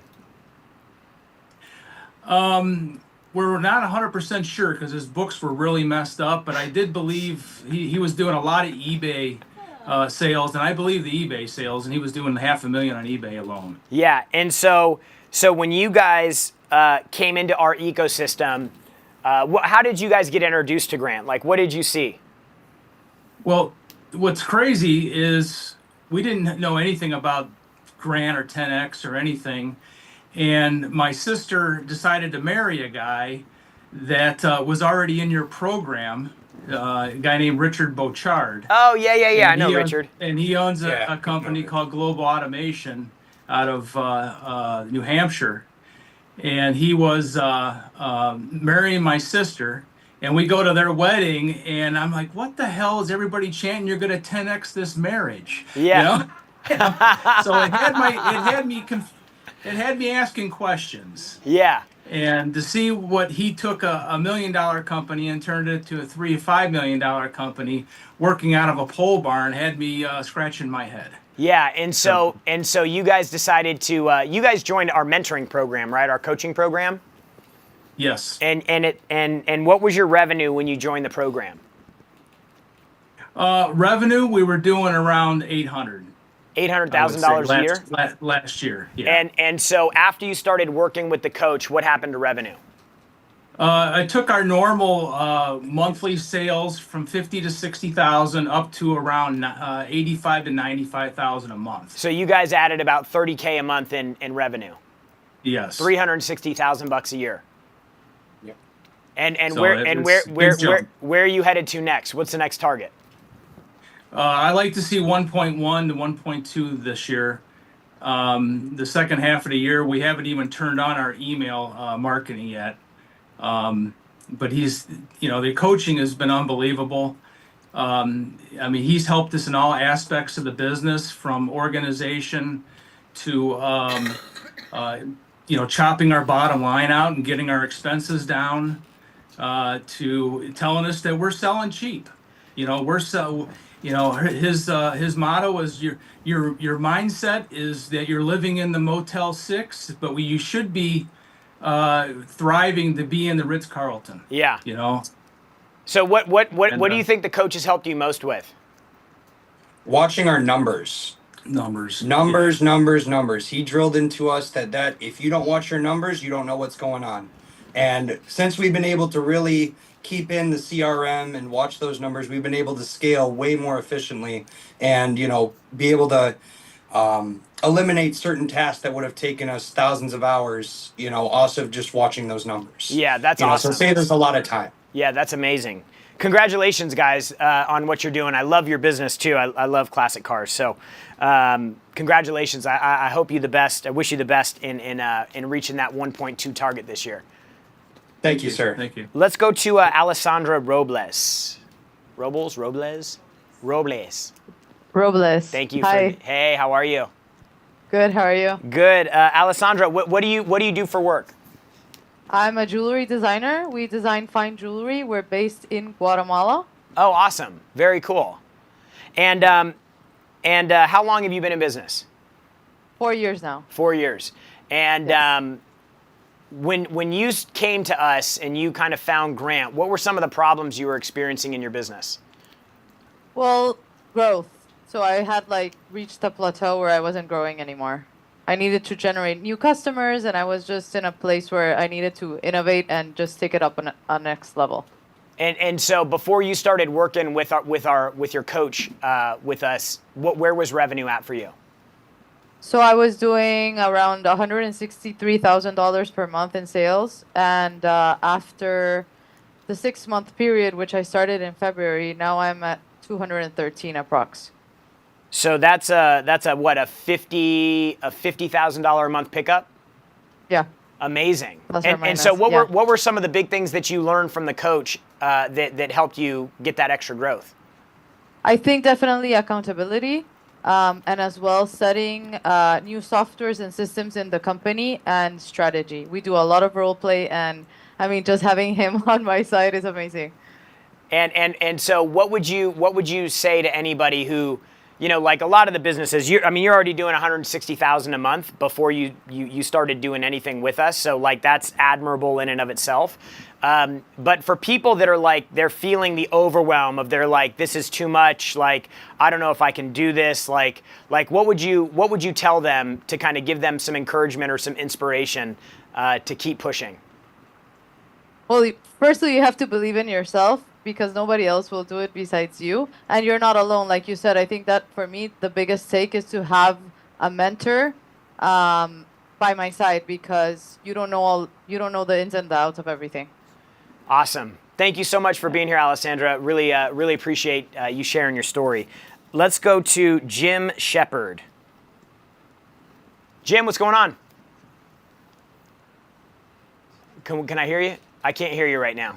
We're not 100% sure because his books were really messed up, but I did believe he was doing a lot of eBay sales, and I believe the eBay sales, and he was doing $500,000 on eBay alone. Yeah, and so when you guys came into our ecosystem, how did you guys get introduced to Grant? Like, what did you see? Well, what's crazy is we didn't know anything about Grant or 10X or anything. And my sister decided to marry a guy that was already in your program, a guy named Richard Beauchard. Oh, yeah. I know Richard. And he owns a company called Global Automation out of New Hampshire. And he was marrying my sister. And we go to their wedding, and I'm like, what the hell is everybody chanting? You're going to 10x this marriage. Yeah. You know? So it had me asking questions. Yeah. And to see what he took a $1 million company and turned it to a $5 million company working out of a pole barn had me scratching my head. Yeah, and so you guys decided to you guys joined our mentoring program, right? Our coaching program. Yes. And what was your revenue when you joined the program? Revenue, we were doing around $800,000 a year last year. Yeah. And so after you started working with the coach, what happened to revenue? I took our normal monthly sales from 50 to 60,000 up to around 85 to 95,000 a month. So you guys added about 30K a month in revenue. Yes. 360,000 bucks a year. Yep. And So where are you headed to next? What's the next target? I like to see 1.1 to 1.2 this year. The second half of the year, we haven't even turned on our email marketing yet. But the coaching has been unbelievable. I mean, he's helped us in all aspects of the business, from organization to, chopping our bottom line out and getting our expenses down, to telling us that we're selling cheap. His motto is your mindset is that you're living in the Motel 6, but you should be thriving to be in the Ritz-Carlton. Yeah. So what do you think the coach has helped you most with? Watching our numbers. Numbers. He drilled into us that if you don't watch your numbers, you don't know what's going on. And since we've been able to really keep in the CRM and watch those numbers, we've been able to scale way more efficiently and, be able to eliminate certain tasks that would have taken us thousands of hours, also just watching those numbers. Yeah, that's awesome. So save us a lot of time. Yeah, that's amazing. Congratulations, guys, on what you're doing. I love your business, too. I love classic cars. So congratulations. I hope you the best. I wish you the best in reaching that 1.2 target this year. Thank you, sir. Thank you. Let's go to Alessandra Robles. Robles. Thank you. Hi. Hey, how are you? Good. How are you? Good. Alessandra, what do you do for work? I'm a jewelry designer. We design fine jewelry. We're based in Guatemala. Oh, awesome. Very cool. And how long have you been in business? 4 years now. 4 years. And yes. When you came to us and you kind of found Grant, what were some of the problems you were experiencing in your business? Well, growth. So I had reached a plateau where I wasn't growing anymore. I needed to generate new customers, and I was just in a place where I needed to innovate and just take it up on a next level. And so before you started working with your coach with us, where was revenue at for you? So I was doing around $163,000 per month in sales, and after the 6-month period, which I started in February, now I'm at 213 approx. So that's a $50,000 a month pickup? Yeah. Amazing. Plus or minus, and so what were some of the big things that you learned from the coach that helped you get that extra growth? I think definitely accountability, and as well setting new softwares and systems in the company and strategy. We do a lot of role play, and I mean, just having him on my side is amazing. And so what would you say to anybody who, like a lot of the businesses, you're already doing $160,000 a month before you started doing anything with us. So that's admirable in and of itself. But for people that are they're feeling the overwhelm of this is too much. I don't know if I can do this. What would you tell them to kind of give them some encouragement or some inspiration to keep pushing? Well, firstly, you have to believe in yourself, because nobody else will do it besides you, and you're not alone. Like you said, I think that for me the biggest take is to have a mentor by my side, because you don't know the ins and the outs of everything. Awesome. Thank you so much for being here, Alessandra. Really appreciate you sharing your story. Let's go to Jim Shepard. Jim, what's going on? Can I hear you? I can't hear you right now.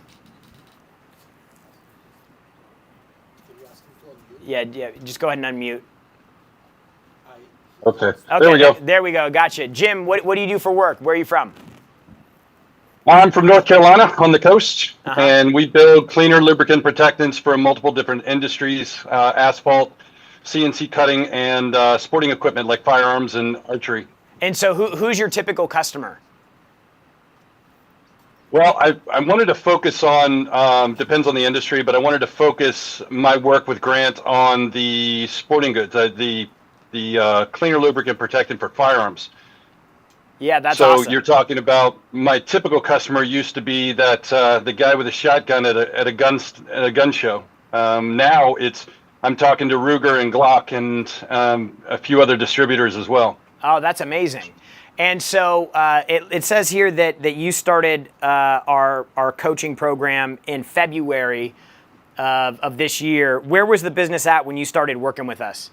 Yeah, just go ahead and unmute. Okay. Okay, There we go. There we go. Gotcha. Jim, what do you do for work? Where are you from? I'm from North Carolina on the coast, and we build cleaner lubricant protectants for multiple different industries, asphalt, CNC cutting, and sporting equipment like firearms and archery. And so who's your typical customer? Well, I wanted to focus on, depends on the industry, but I wanted to focus my work with Grant on the sporting goods, the cleaner lubricant protectant for firearms. Yeah, that's so awesome. You're talking about my typical customer used to be that the guy with a shotgun at a gun show. Now I'm talking to Ruger and Glock and a few other distributors as well. Oh, that's amazing. And so it says here that you started our coaching program in February of this year. Where was the business at when you started working with us?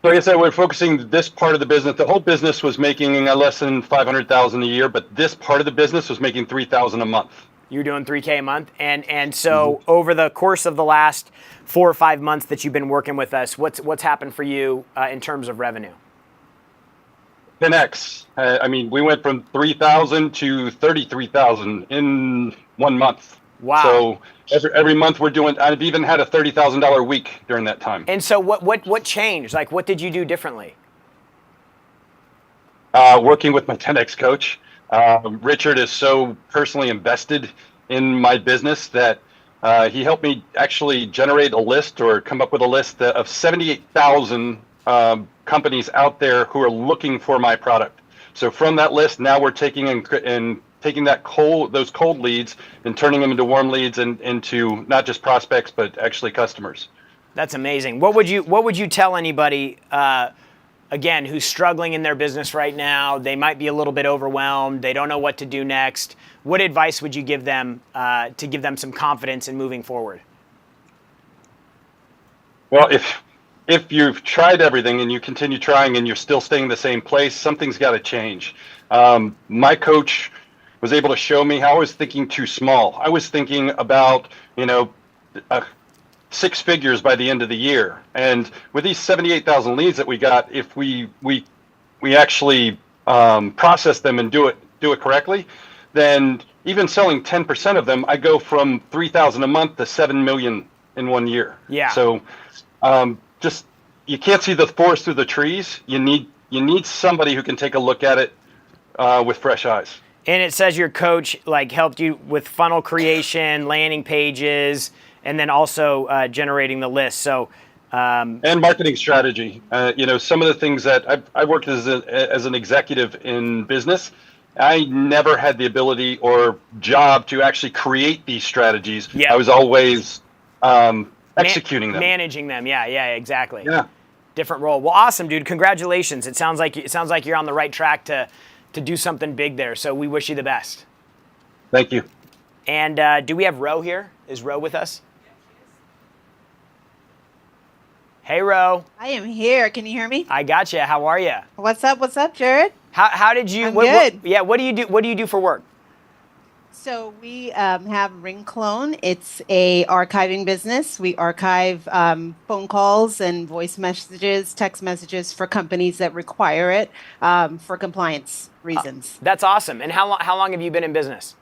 So like I said, we're focusing this part of the business. The whole business was making less than $500,000 a year, but this part of the business was making $3,000 a month. You're doing $3K a month, and so over the course of the last 4 or 5 months that you've been working with us, what's happened for you in terms of revenue? 10x. I mean, we went from 3,000 to 33,000 in 1 month. Wow. So every month we're doing. I've even had a $30,000 week during that time. And so what changed? Like, what did you do differently? Working with my 10x coach, Richard is so personally invested in my business that he helped me actually generate a list or come up with a list of 78,000 companies out there who are looking for my product. So from that list, now we're taking those cold leads and turning them into warm leads and into not just prospects but actually customers. That's amazing. What would you tell anybody again who's struggling in their business right now? They might be a little bit overwhelmed. They don't know what to do next. What advice would you give them to give them some confidence in moving forward? Well, if you've tried everything and you continue trying and you're still staying in the same place, something's got to change. My coach was able to show me how I was thinking too small. I was thinking about, 6 figures by the end of the year. And with these 78,000 leads that we got, if we actually process them and do it correctly, then even selling 10% of them, I go from 3,000 a month to 7 million in 1 year. Yeah. So just you can't see the forest through the trees. You need somebody who can take a look at it with fresh eyes. And it says your coach helped you with funnel creation, landing pages, and then also generating the list. So and marketing strategy. Some of the things that I worked as an executive in business, I never had the ability or job to actually create these strategies. Yeah. I was always executing them, managing them. Yeah, exactly. Yeah. Different role. Well, awesome, dude. Congratulations. It sounds like you're on the right track to do something big there. So we wish you the best. Thank you. And do we have Ro here? Is Ro with us? Hey, Ro. I am here. Can you hear me? I gotcha. How are you? What's up? What's up, Jared? How did you? I'm good. What do you do? What do you do for work? So we have Ring Clone. It's a archiving business. We archive phone calls and voice messages, text messages for companies that require it for compliance reasons. That's awesome. And how long have you been in business?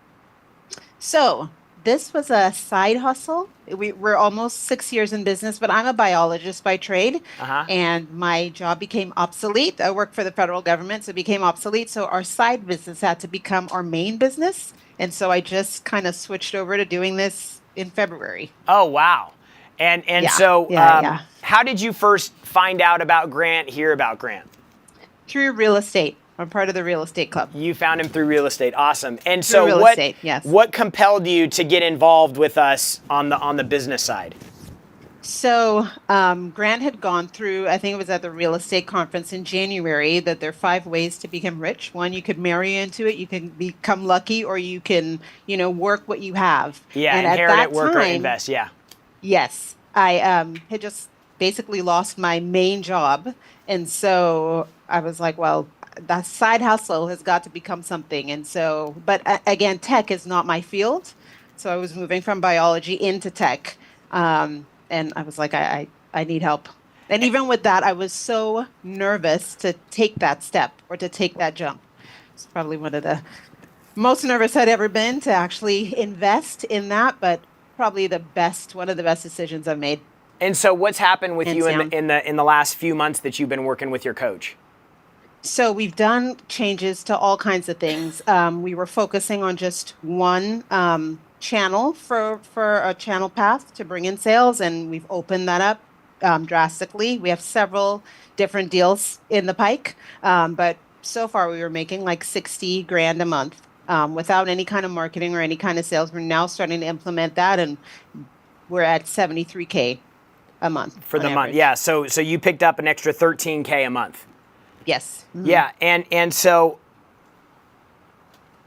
So this was a side hustle. We're almost 6 years in business, but I'm a biologist by trade, and my job became obsolete. I work for the federal government, so it became obsolete. So our side business had to become our main business, and so I just kind of switched over to doing this in February. Oh, wow. And so how did you first find out about Grant, hear about Grant? Through real estate. I'm part of the real estate club. You found him through real estate. Awesome. And so real estate, yes. What compelled you to get involved with us on the business side? So Grant had gone through, I think it was at the real estate conference in January, that there are 5 ways to become rich. One, you could marry into it, you can become lucky, or you can, work what you have. Yeah, and inherit at that it, work, or time, invest, yeah. Yes. I had just basically lost my main job. And so I was like, well, that side hustle has got to become something. And so, but again, tech is not my field. So I was moving from biology into tech. And And I was like, I need help. And even with that, I was so nervous to take that step or to take that jump. It's probably one of the most nervous I'd ever been to actually invest in that, but probably one of the best decisions I've made. And so what's happened with you down. in the last few months that you've been working with your coach? So we've done changes to all kinds of things. We were focusing on just one channel for a channel path to bring in sales, and we've opened that up drastically. We have several different deals in the pike, but so far we were making like 60 grand a month without any kind of marketing or any kind of sales. We're now starting to implement that, and we're at 73K a month For the on month, average. yeah. So you picked up an extra 13K a month. Yes. Mhm. Yeah, and so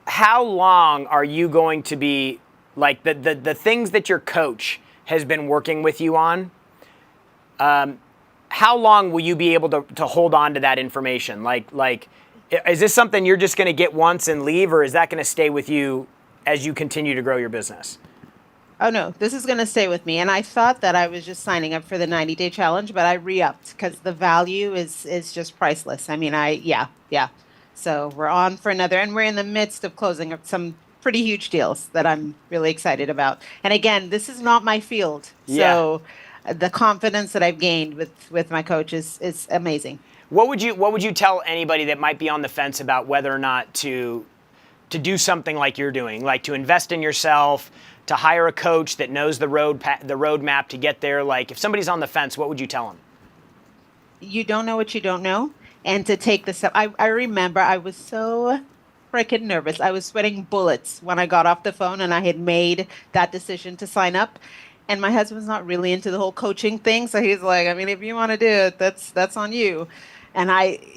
how long are you going to be, like, the things that your coach has been working with you on, how long will you be able to hold on to that information? Like, is this something you're just going to get once and leave, or is that going to stay with you as you continue to grow your business? Oh no, this is going to stay with me. And I thought that I was just signing up for the 90-day challenge, but I re-upped because the value is just priceless. I mean, yeah. So we're on for another, and we're in the midst of closing up some pretty huge deals that I'm really excited about. And again, this is not my field. So the confidence that I've gained with my coach is amazing. What would you tell anybody that might be on the fence about whether or not to do something like you're doing, like to invest in yourself, to hire a coach that knows the roadmap to get there? Like, if somebody's on the fence, what would you tell them? You don't know what you don't know, and to take the step. I remember I was so freaking nervous. I was sweating bullets when I got off the phone and I had made that decision to sign up. And my husband's not really into the whole coaching thing, so he's like, I mean, if you want to do it, that's on you. And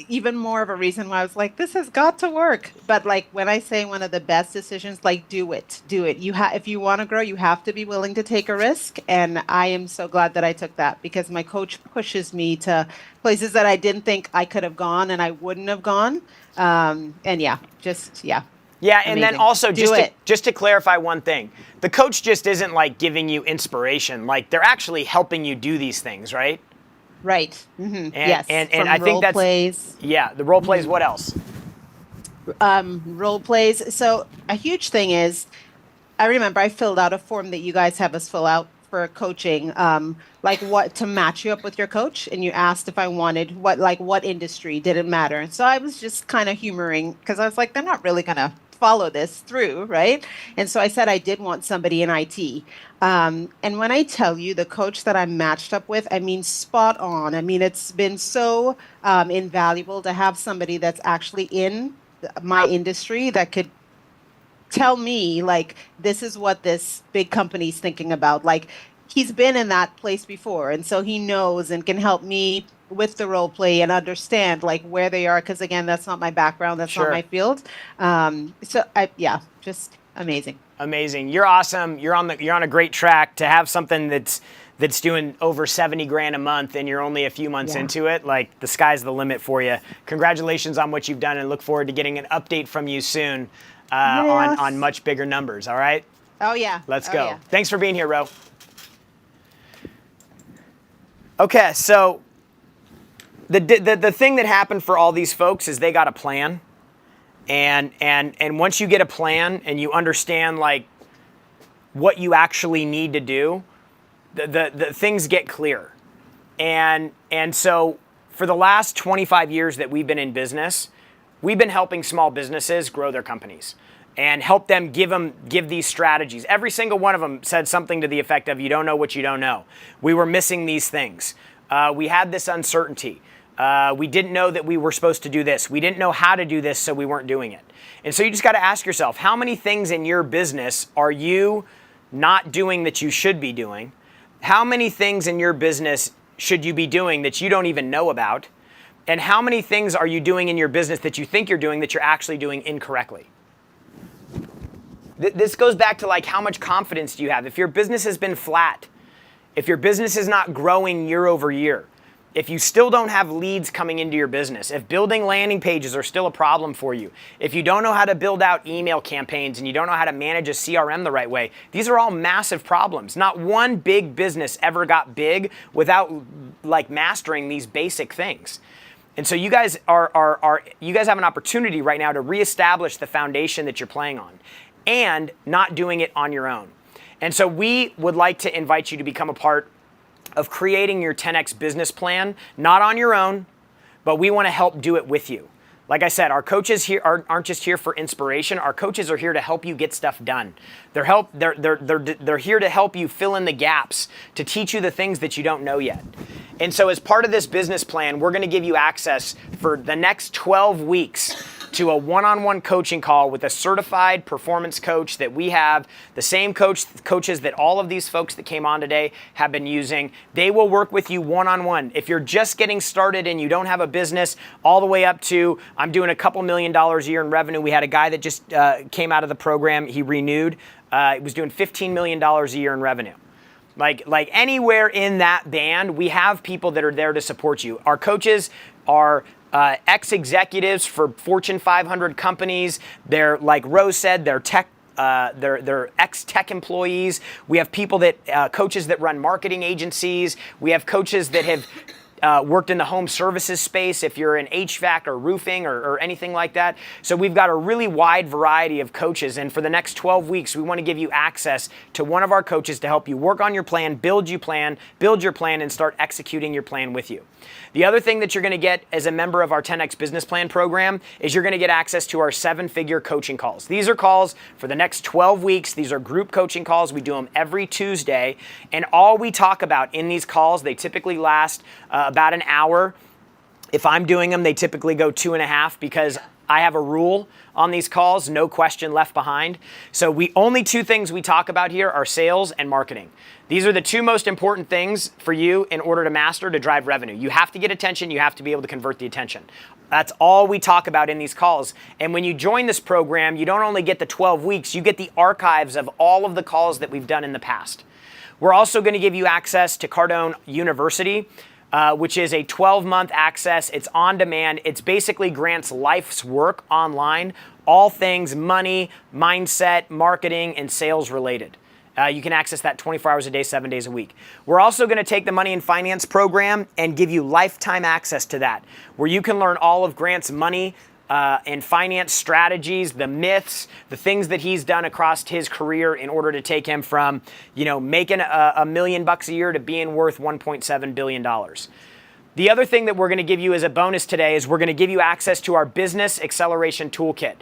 even more of a reason why I was like, this has got to work. But like when I say one of the best decisions, like do it. If you want to grow, you have to be willing to take a risk. And I am so glad that I took that, because my coach pushes me to places that I didn't think I could have gone and I wouldn't have gone. And yeah. Yeah, and then Amazing. also Do it. just to clarify one thing, the coach just isn't like giving you inspiration. Like, they're actually helping you do these things, right? Right. Mm-hmm. And, Yes. and From I think role that's plays. Yeah, the role plays. What else? Role plays. So a huge thing is, I remember I filled out a form that you guys have us fill out for coaching, like what to match you up with your coach, and you asked if I wanted what industry, didn't matter. And so I was just kind of humoring, because I was like, they're not really gonna follow this through, right? And so I said I did want somebody in IT. And when I tell you the coach that I'm matched up with, I mean, spot on. I mean, it's been so invaluable to have somebody that's actually in my industry that could tell me, like, this is what this big company's thinking about. Like, he's been in that place before, and so he knows and can help me with the role play and understand like where they are, because again, that's not my background, that's not my field. Just amazing. You're awesome. You're on a great track to have something that's doing over 70 grand a month, and you're only a few months into it. Like, the sky's the limit for you. Congratulations on what you've done, and look forward to getting an update from you soon on much bigger numbers. All right. Oh yeah. Let's go. Yeah. Thanks for being here, Ro. Okay, so the thing that happened for all these folks is they got a plan, and once you get a plan and you understand like what you actually need to do, the things get clear. And so for the last 25 years that we've been in business, we've been helping small businesses grow their companies and help them give these strategies. Every single one of them said something to the effect of, you don't know what you don't know. We were missing these things. We had this uncertainty. We didn't know that we were supposed to do this. We didn't know how to do this, so we weren't doing it. And so you just got to ask yourself, how many things in your business are you not doing that you should be doing? How many things in your business should you be doing that you don't even know about? And how many things are you doing in your business that you think you're doing that you're actually doing incorrectly? This goes back to like, how much confidence do you have? If your business has been flat, if your business is not growing year over year, if you still don't have leads coming into your business, if building landing pages are still a problem for you, if you don't know how to build out email campaigns and you don't know how to manage a CRM the right way, these are all massive problems. Not one big business ever got big without like mastering these basic things. And so you guys you guys have an opportunity right now to reestablish the foundation that you're playing on and not doing it on your own. And so we would like to invite you to become a part of creating your 10X business plan, not on your own, but we want to help do it with you. Like I said, our coaches here aren't just here for inspiration. Our coaches are here to help you get stuff done. They're here to help you fill in the gaps, to teach you the things that you don't know yet. And so as part of this business plan, we're going to give you access for the next 12 weeks to a one-on-one coaching call with a certified performance coach that we have, the same coaches that all of these folks that came on today have been using. They will work with you one-on-one. If you're just getting started and you don't have a business, all the way up to, I'm doing a couple $1 million a year in revenue. We had a guy that just came out of the program. He renewed. He was doing $15 million a year in revenue. Like anywhere in that band, we have people that are there to support you. Our coaches are ex-executives for Fortune 500 companies. They're, like Rose said, they're they're ex-tech employees. We have people that coaches that run marketing agencies. We have coaches that have worked in the home services space if you're in HVAC or roofing or anything like that. So we've got a really wide variety of coaches, and for the next 12 weeks we want to give you access to one of our coaches to help you work on your plan, build your plan, and start executing your plan with you. The other thing that you're going to get as a member of our 10X Business Plan program is you're going to get access to our 7-figure coaching calls. These are calls for the next 12 weeks. These are group coaching calls. We do them every Tuesday, and all we talk about in these calls, they typically last about an hour. If I'm doing them, they typically go 2.5 because I have a rule on these calls, no question left behind. So only 2 things we talk about here are sales and marketing. These are the 2 most important things for you in order to master, to drive revenue. You have to get attention. You have to be able to convert the attention. That's all we talk about in these calls. And when you join this program, you don't only get the 12 weeks, you get the archives of all of the calls that we've done in the past. We're also going to give you access to Cardone University, which is a 12-month access. It's on demand. It's basically Grant's life's work online, all things money, mindset, marketing, and sales related. You can access that 24 hours a day, 7 days a week. We're also going to take the Money and Finance program and give you lifetime access to that, where you can learn all of Grant's money and finance strategies, the myths, the things that he's done across his career in order to take him from, making $1 million a year to being worth $1.7 billion. The other thing that we're going to give you as a bonus today is we're going to give you access to our Business Acceleration Toolkit.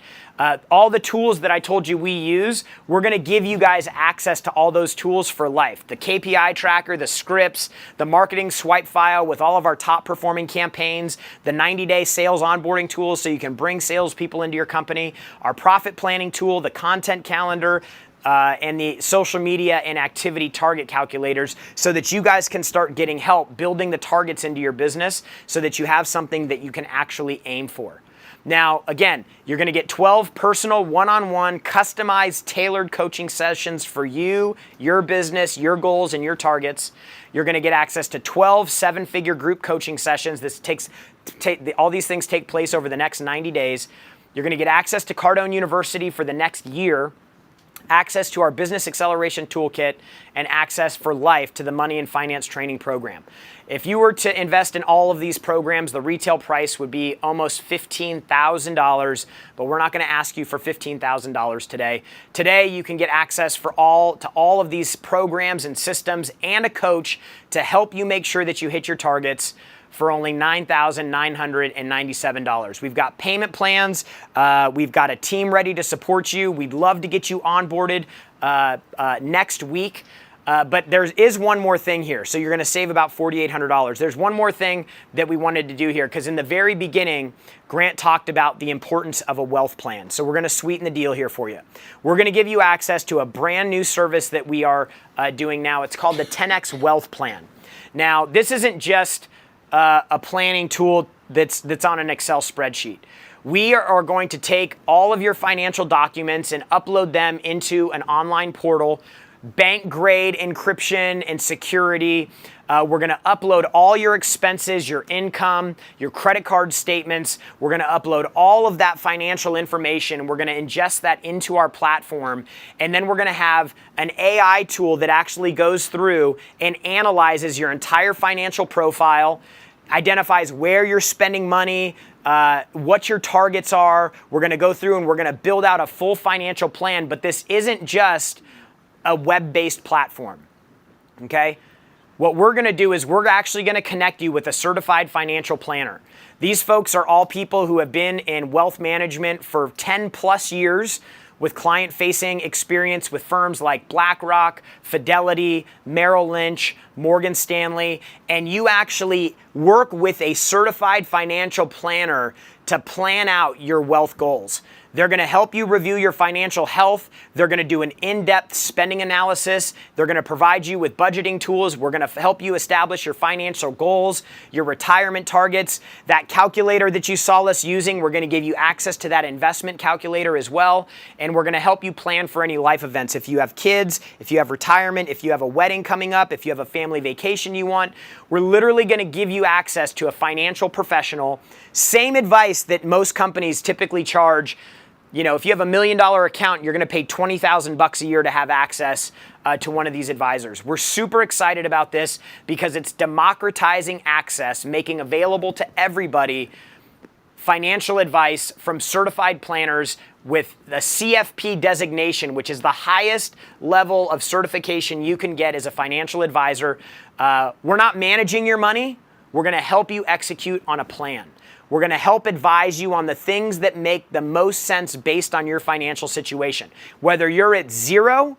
All the tools that I told you we use, we're going to give you guys access to all those tools for life. The KPI tracker, the scripts, the marketing swipe file with all of our top performing campaigns, the 90-day sales onboarding tools so you can bring salespeople into your company, our profit planning tool, the content calendar, and the social media and activity target calculators so that you guys can start getting help building the targets into your business so that you have something that you can actually aim for. Now, again, you're going to get 12 personal, one-on-one, customized, tailored coaching sessions for you, your business, your goals, and your targets. You're going to get access to 12 7-figure group coaching sessions. All these things take place over the next 90 days. You're going to get access to Cardone University for the next year, access to our Business Acceleration Toolkit, and access for life to the Money and Finance Training Program. If you were to invest in all of these programs, the retail price would be almost $15,000, but we're not going to ask you for $15,000 today. Today, you can get access to all of these programs and systems and a coach to help you make sure that you hit your targets for only $9,997. We've got payment plans. We've got a team ready to support you. We'd love to get you onboarded next week. But there is one more thing here. So you're going to save about $4,800. There's one more thing that we wanted to do here, because in the very beginning, Grant talked about the importance of a wealth plan. So we're going to sweeten the deal here for you. We're going to give you access to a brand new service that we are doing now. It's called the 10X Wealth Plan. Now, this isn't just a planning tool that's on an Excel spreadsheet. We are going to take all of your financial documents and upload them into an online portal, bank grade encryption and security, We're going to upload all your expenses, your income, your credit card statements. We're going to upload all of that financial information. We're going to ingest that into our platform. And then we're going to have an AI tool that actually goes through and analyzes your entire financial profile, identifies where you're spending money, what your targets are. We're going to go through and we're going to build out a full financial plan. But this isn't just a web-based platform, okay? What we're going to do is we're actually going to connect you with a certified financial planner. These folks are all people who have been in wealth management for 10 plus years with client-facing experience with firms like BlackRock, Fidelity, Merrill Lynch, Morgan Stanley, and you actually work with a certified financial planner to plan out your wealth goals. They're going to help you review your financial health. They're going to do an in-depth spending analysis. They're going to provide you with budgeting tools. We're going to help you establish your financial goals, your retirement targets. That calculator that you saw us using, we're going to give you access to that investment calculator as well. And we're going to help you plan for any life events. If you have kids, if you have retirement, if you have a wedding coming up, if you have a family vacation you want, we're literally going to give you access to a financial professional. Same advice that most companies typically charge. You know, if you have $1 million account, you're going to pay $20,000 a year to have access to one of these advisors. We're super excited about this because it's democratizing access, making available to everybody financial advice from certified planners with the CFP designation, which is the highest level of certification you can get as a financial advisor. We're not managing your money. We're going to help you execute on a plan. We're going to help advise you on the things that make the most sense based on your financial situation. Whether you're at zero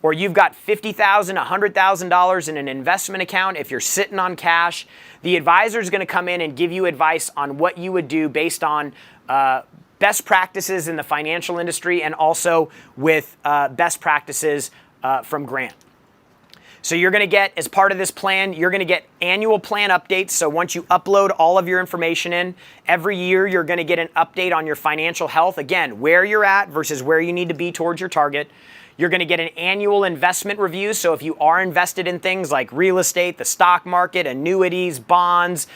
or you've got $50,000, $100,000 in an investment account, if you're sitting on cash, the advisor is going to come in and give you advice on what you would do based on best practices in the financial industry and also with best practices from Grant. So you're going to get, as part of this plan, you're going to get annual plan updates. So once you upload all of your information in, every year you're going to get an update on your financial health. Again, where you're at versus where you need to be towards your target. You're going to get an annual investment review. So if you are invested in things like real estate, the stock market, annuities, bonds,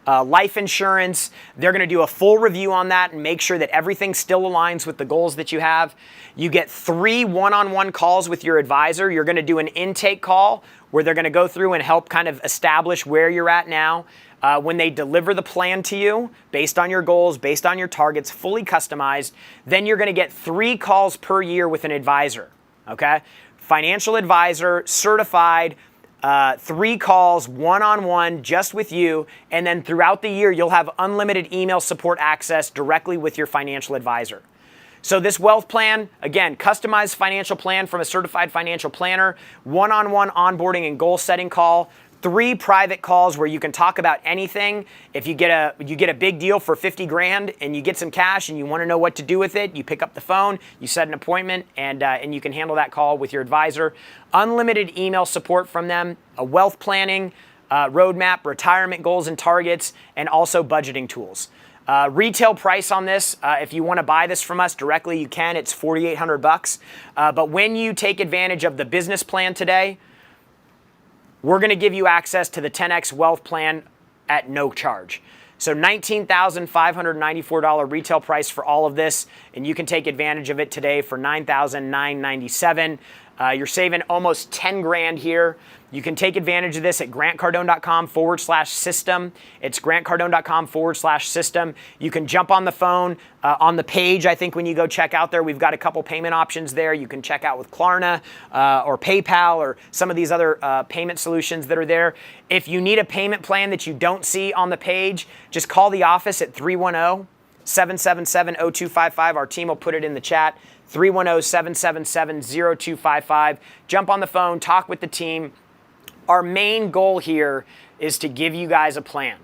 life insurance, they're going to do a full review on that and make sure that everything still aligns with the goals that you have. You get 3 one-on-one calls with your advisor. You're going to do an intake call where they're going to go through and help kind of establish where you're at now. When they deliver the plan to you, based on your goals, based on your targets, fully customized, then you're going to get 3 calls per year with an advisor, okay? Financial advisor, certified, 3 calls, one-on-one, just with you, and then throughout the year, you'll have unlimited email support access directly with your financial advisor. So this wealth plan, again, customized financial plan from a certified financial planner, one-on-one onboarding and goal setting call, 3 private calls where you can talk about anything. If you get a big deal for 50 grand and you get some cash and you want to know what to do with it, you pick up the phone, you set an appointment, and you can handle that call with your advisor. Unlimited email support from them, a wealth planning roadmap, retirement goals and targets, and also budgeting tools. Retail price on this, if you want to buy this from us directly, you can. It's $4,800. But when you take advantage of the business plan today, we're going to give you access to the 10X Wealth Plan at no charge. So $19,594 retail price for all of this, and you can take advantage of it today for $9,997. You're saving almost 10 grand here. You can take advantage of this at grantcardone.com/system. It's grantcardone.com/system. You can jump on the phone on the page. I think when you go check out there, we've got a couple payment options there. You can check out with Klarna or PayPal or some of these other payment solutions that are there. If you need a payment plan that you don't see on the page, just call the office at 310-777-0255. Our team will put it in the chat. 310-777-0255. Jump on the phone, talk with the team. Our main goal here is to give you guys a plan.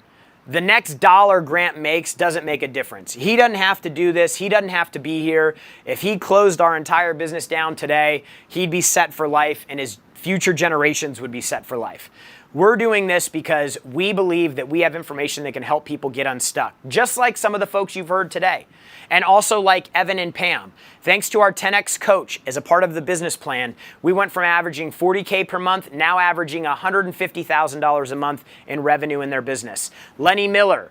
The next dollar Grant makes doesn't make a difference. He doesn't have to do this. He doesn't have to be here. If he closed our entire business down today, he'd be set for life and his future generations would be set for life. We're doing this because we believe that we have information that can help people get unstuck, just like some of the folks you've heard today. And also like Evan and Pam. Thanks to our 10X coach as a part of the business plan, we went from averaging $40K per month, now averaging $150,000 a month in revenue in their business. Lenny Miller,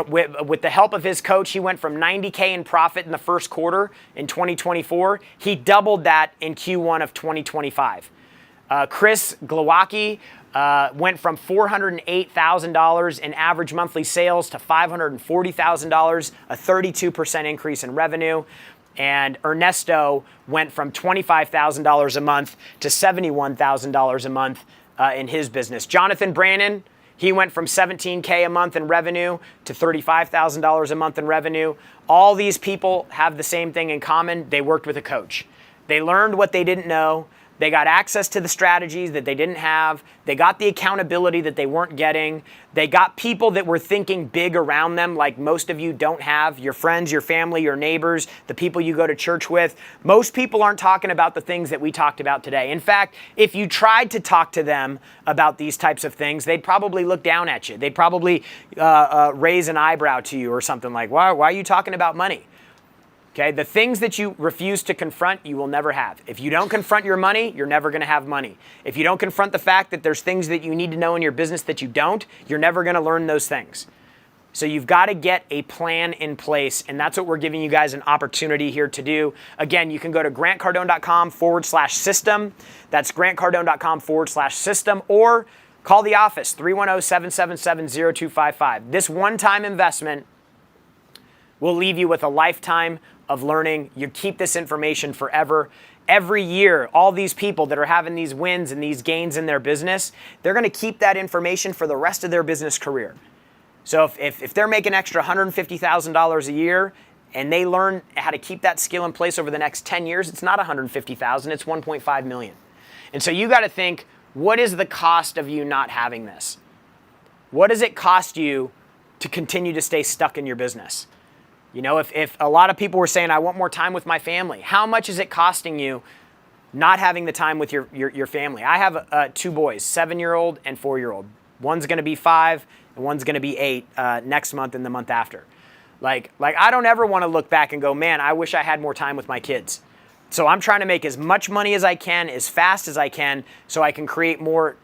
with the help of his coach, he went from $90K in profit in the first quarter in 2024. He doubled that in Q1 of 2025. Chris Glowacki went from $408,000 in average monthly sales to $540,000, a 32% increase in revenue. And Ernesto went from $25,000 a month to $71,000 a month in his business. Jonathan Brannon, he went from $17K a month in revenue to $35,000 a month in revenue. All these people have the same thing in common. They worked with a coach. They learned what they didn't know. They got access to the strategies that they didn't have. They got the accountability that they weren't getting. They got people that were thinking big around them like most of you don't have. Your friends, your family, your neighbors, the people you go to church with. Most people aren't talking about the things that we talked about today. In fact, if you tried to talk to them about these types of things, they'd probably look down at you. They'd probably raise an eyebrow to you or something like, why are you talking about money? Okay, the things that you refuse to confront, you will never have. If you don't confront your money, you're never going to have money. If you don't confront the fact that there's things that you need to know in your business that you don't, you're never going to learn those things. So you've got to get a plan in place, and that's what we're giving you guys an opportunity here to do. Again, you can go to grantcardone.com/system. That's grantcardone.com/system, or call the office, 310-777-0255. This one-time investment will leave you with a lifetime of learning. You keep this information forever. Every year, all these people that are having these wins and these gains in their business, they're going to keep that information for the rest of their business career. So if they're making extra $150,000 a year and they learn how to keep that skill in place over the next 10 years, it's not $150,000, it's $1.5 million. And so you got to think, what is the cost of you not having this? What does it cost you to continue to stay stuck in your business? You know, if a lot of people were saying, I want more time with my family, how much is it costing you not having the time with your family? I have 2 boys, 7-year-old and 4-year-old. One's going to be 5 and one's going to be 8 next month and the month after. Like I don't ever want to look back and go, man, I wish I had more time with my kids. So I'm trying to make as much money as I can, as fast as I can, so I can create more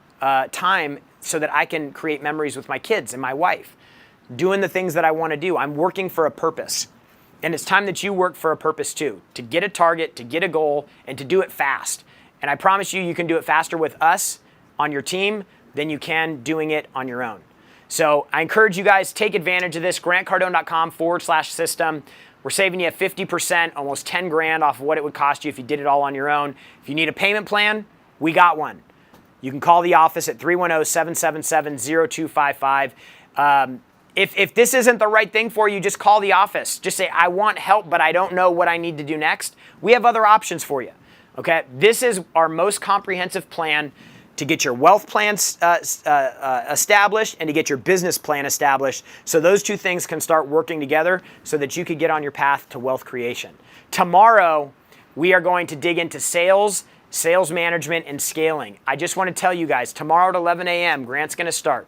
time so that I can create memories with my kids and my wife. Doing the things that I want to do. I'm working for a purpose. And it's time that you work for a purpose too, to get a target, to get a goal, and to do it fast. And I promise you, you can do it faster with us on your team than you can doing it on your own. So I encourage you guys, take advantage of this, grantcardone.com/system. We're saving you 50%, almost 10 grand off of what it would cost you if you did it all on your own. If you need a payment plan, we got one. You can call the office at 310-777-0255. If this isn't the right thing for you, just call the office. Just say, I want help, but I don't know what I need to do next. We have other options for you, okay? This is our most comprehensive plan to get your wealth plan established and to get your business plan established, so those two things can start working together so that you could get on your path to wealth creation. Tomorrow, we are going to dig into sales management, and scaling. I just want to tell you guys, tomorrow at 11 a.m., Grant's going to start.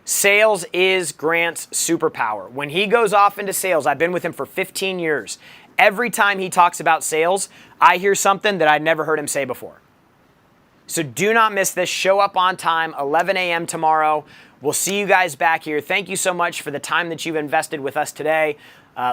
Sales is Grant's superpower. When he goes off into sales, I've been with him for 15 years. Every time he talks about sales, I hear something that I'd never heard him say before. So do not miss this. Show up on time, 11 a.m. tomorrow. We'll see you guys back here. Thank you so much for the time that you've invested with us today.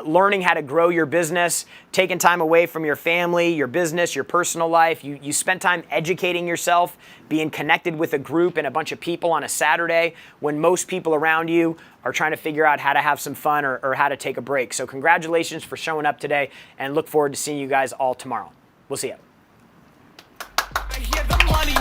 Learning how to grow your business, taking time away from your family, your business, your personal life. You spent time educating yourself, being connected with a group and a bunch of people on a Saturday when most people around you are trying to figure out how to have some fun or how to take a break. So congratulations for showing up today, and look forward to seeing you guys all tomorrow. We'll see you. I hear the money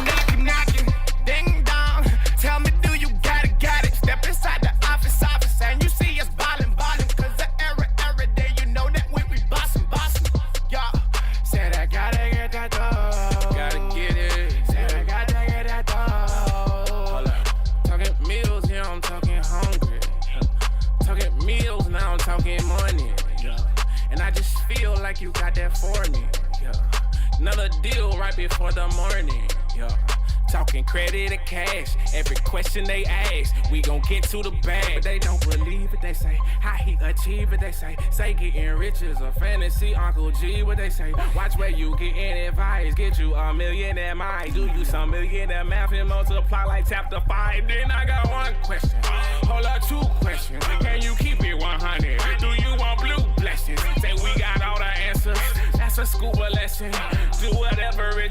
knocking, ding dong. Tell me, do you got it? Step inside the office, and you see us ballin', cause every day you know that we bossin'. Yeah, said I gotta get that dough. Gotta get it. Said I gotta get that dough. Hold up. Talking meals, yeah, I'm talking hungry. Talking meals, now I'm talking money. Yeah, and I just feel like you got that for me. Yeah. Another deal right before the morning, yeah. Talking credit or cash, every question they ask, we gon' get to the bag. But they don't believe it, they say, how he achieve it, they say getting rich is a fantasy, Uncle G, what they say. Watch where you getting advice, get you a millionaire mind. Do you some millionaire math and multiply like chapter 5? Then I got one question, hold up, 2 questions. Can you keep it 100? Do you want blue blessings? Say we got all the answers, that's a scuba lesson. Do whatever it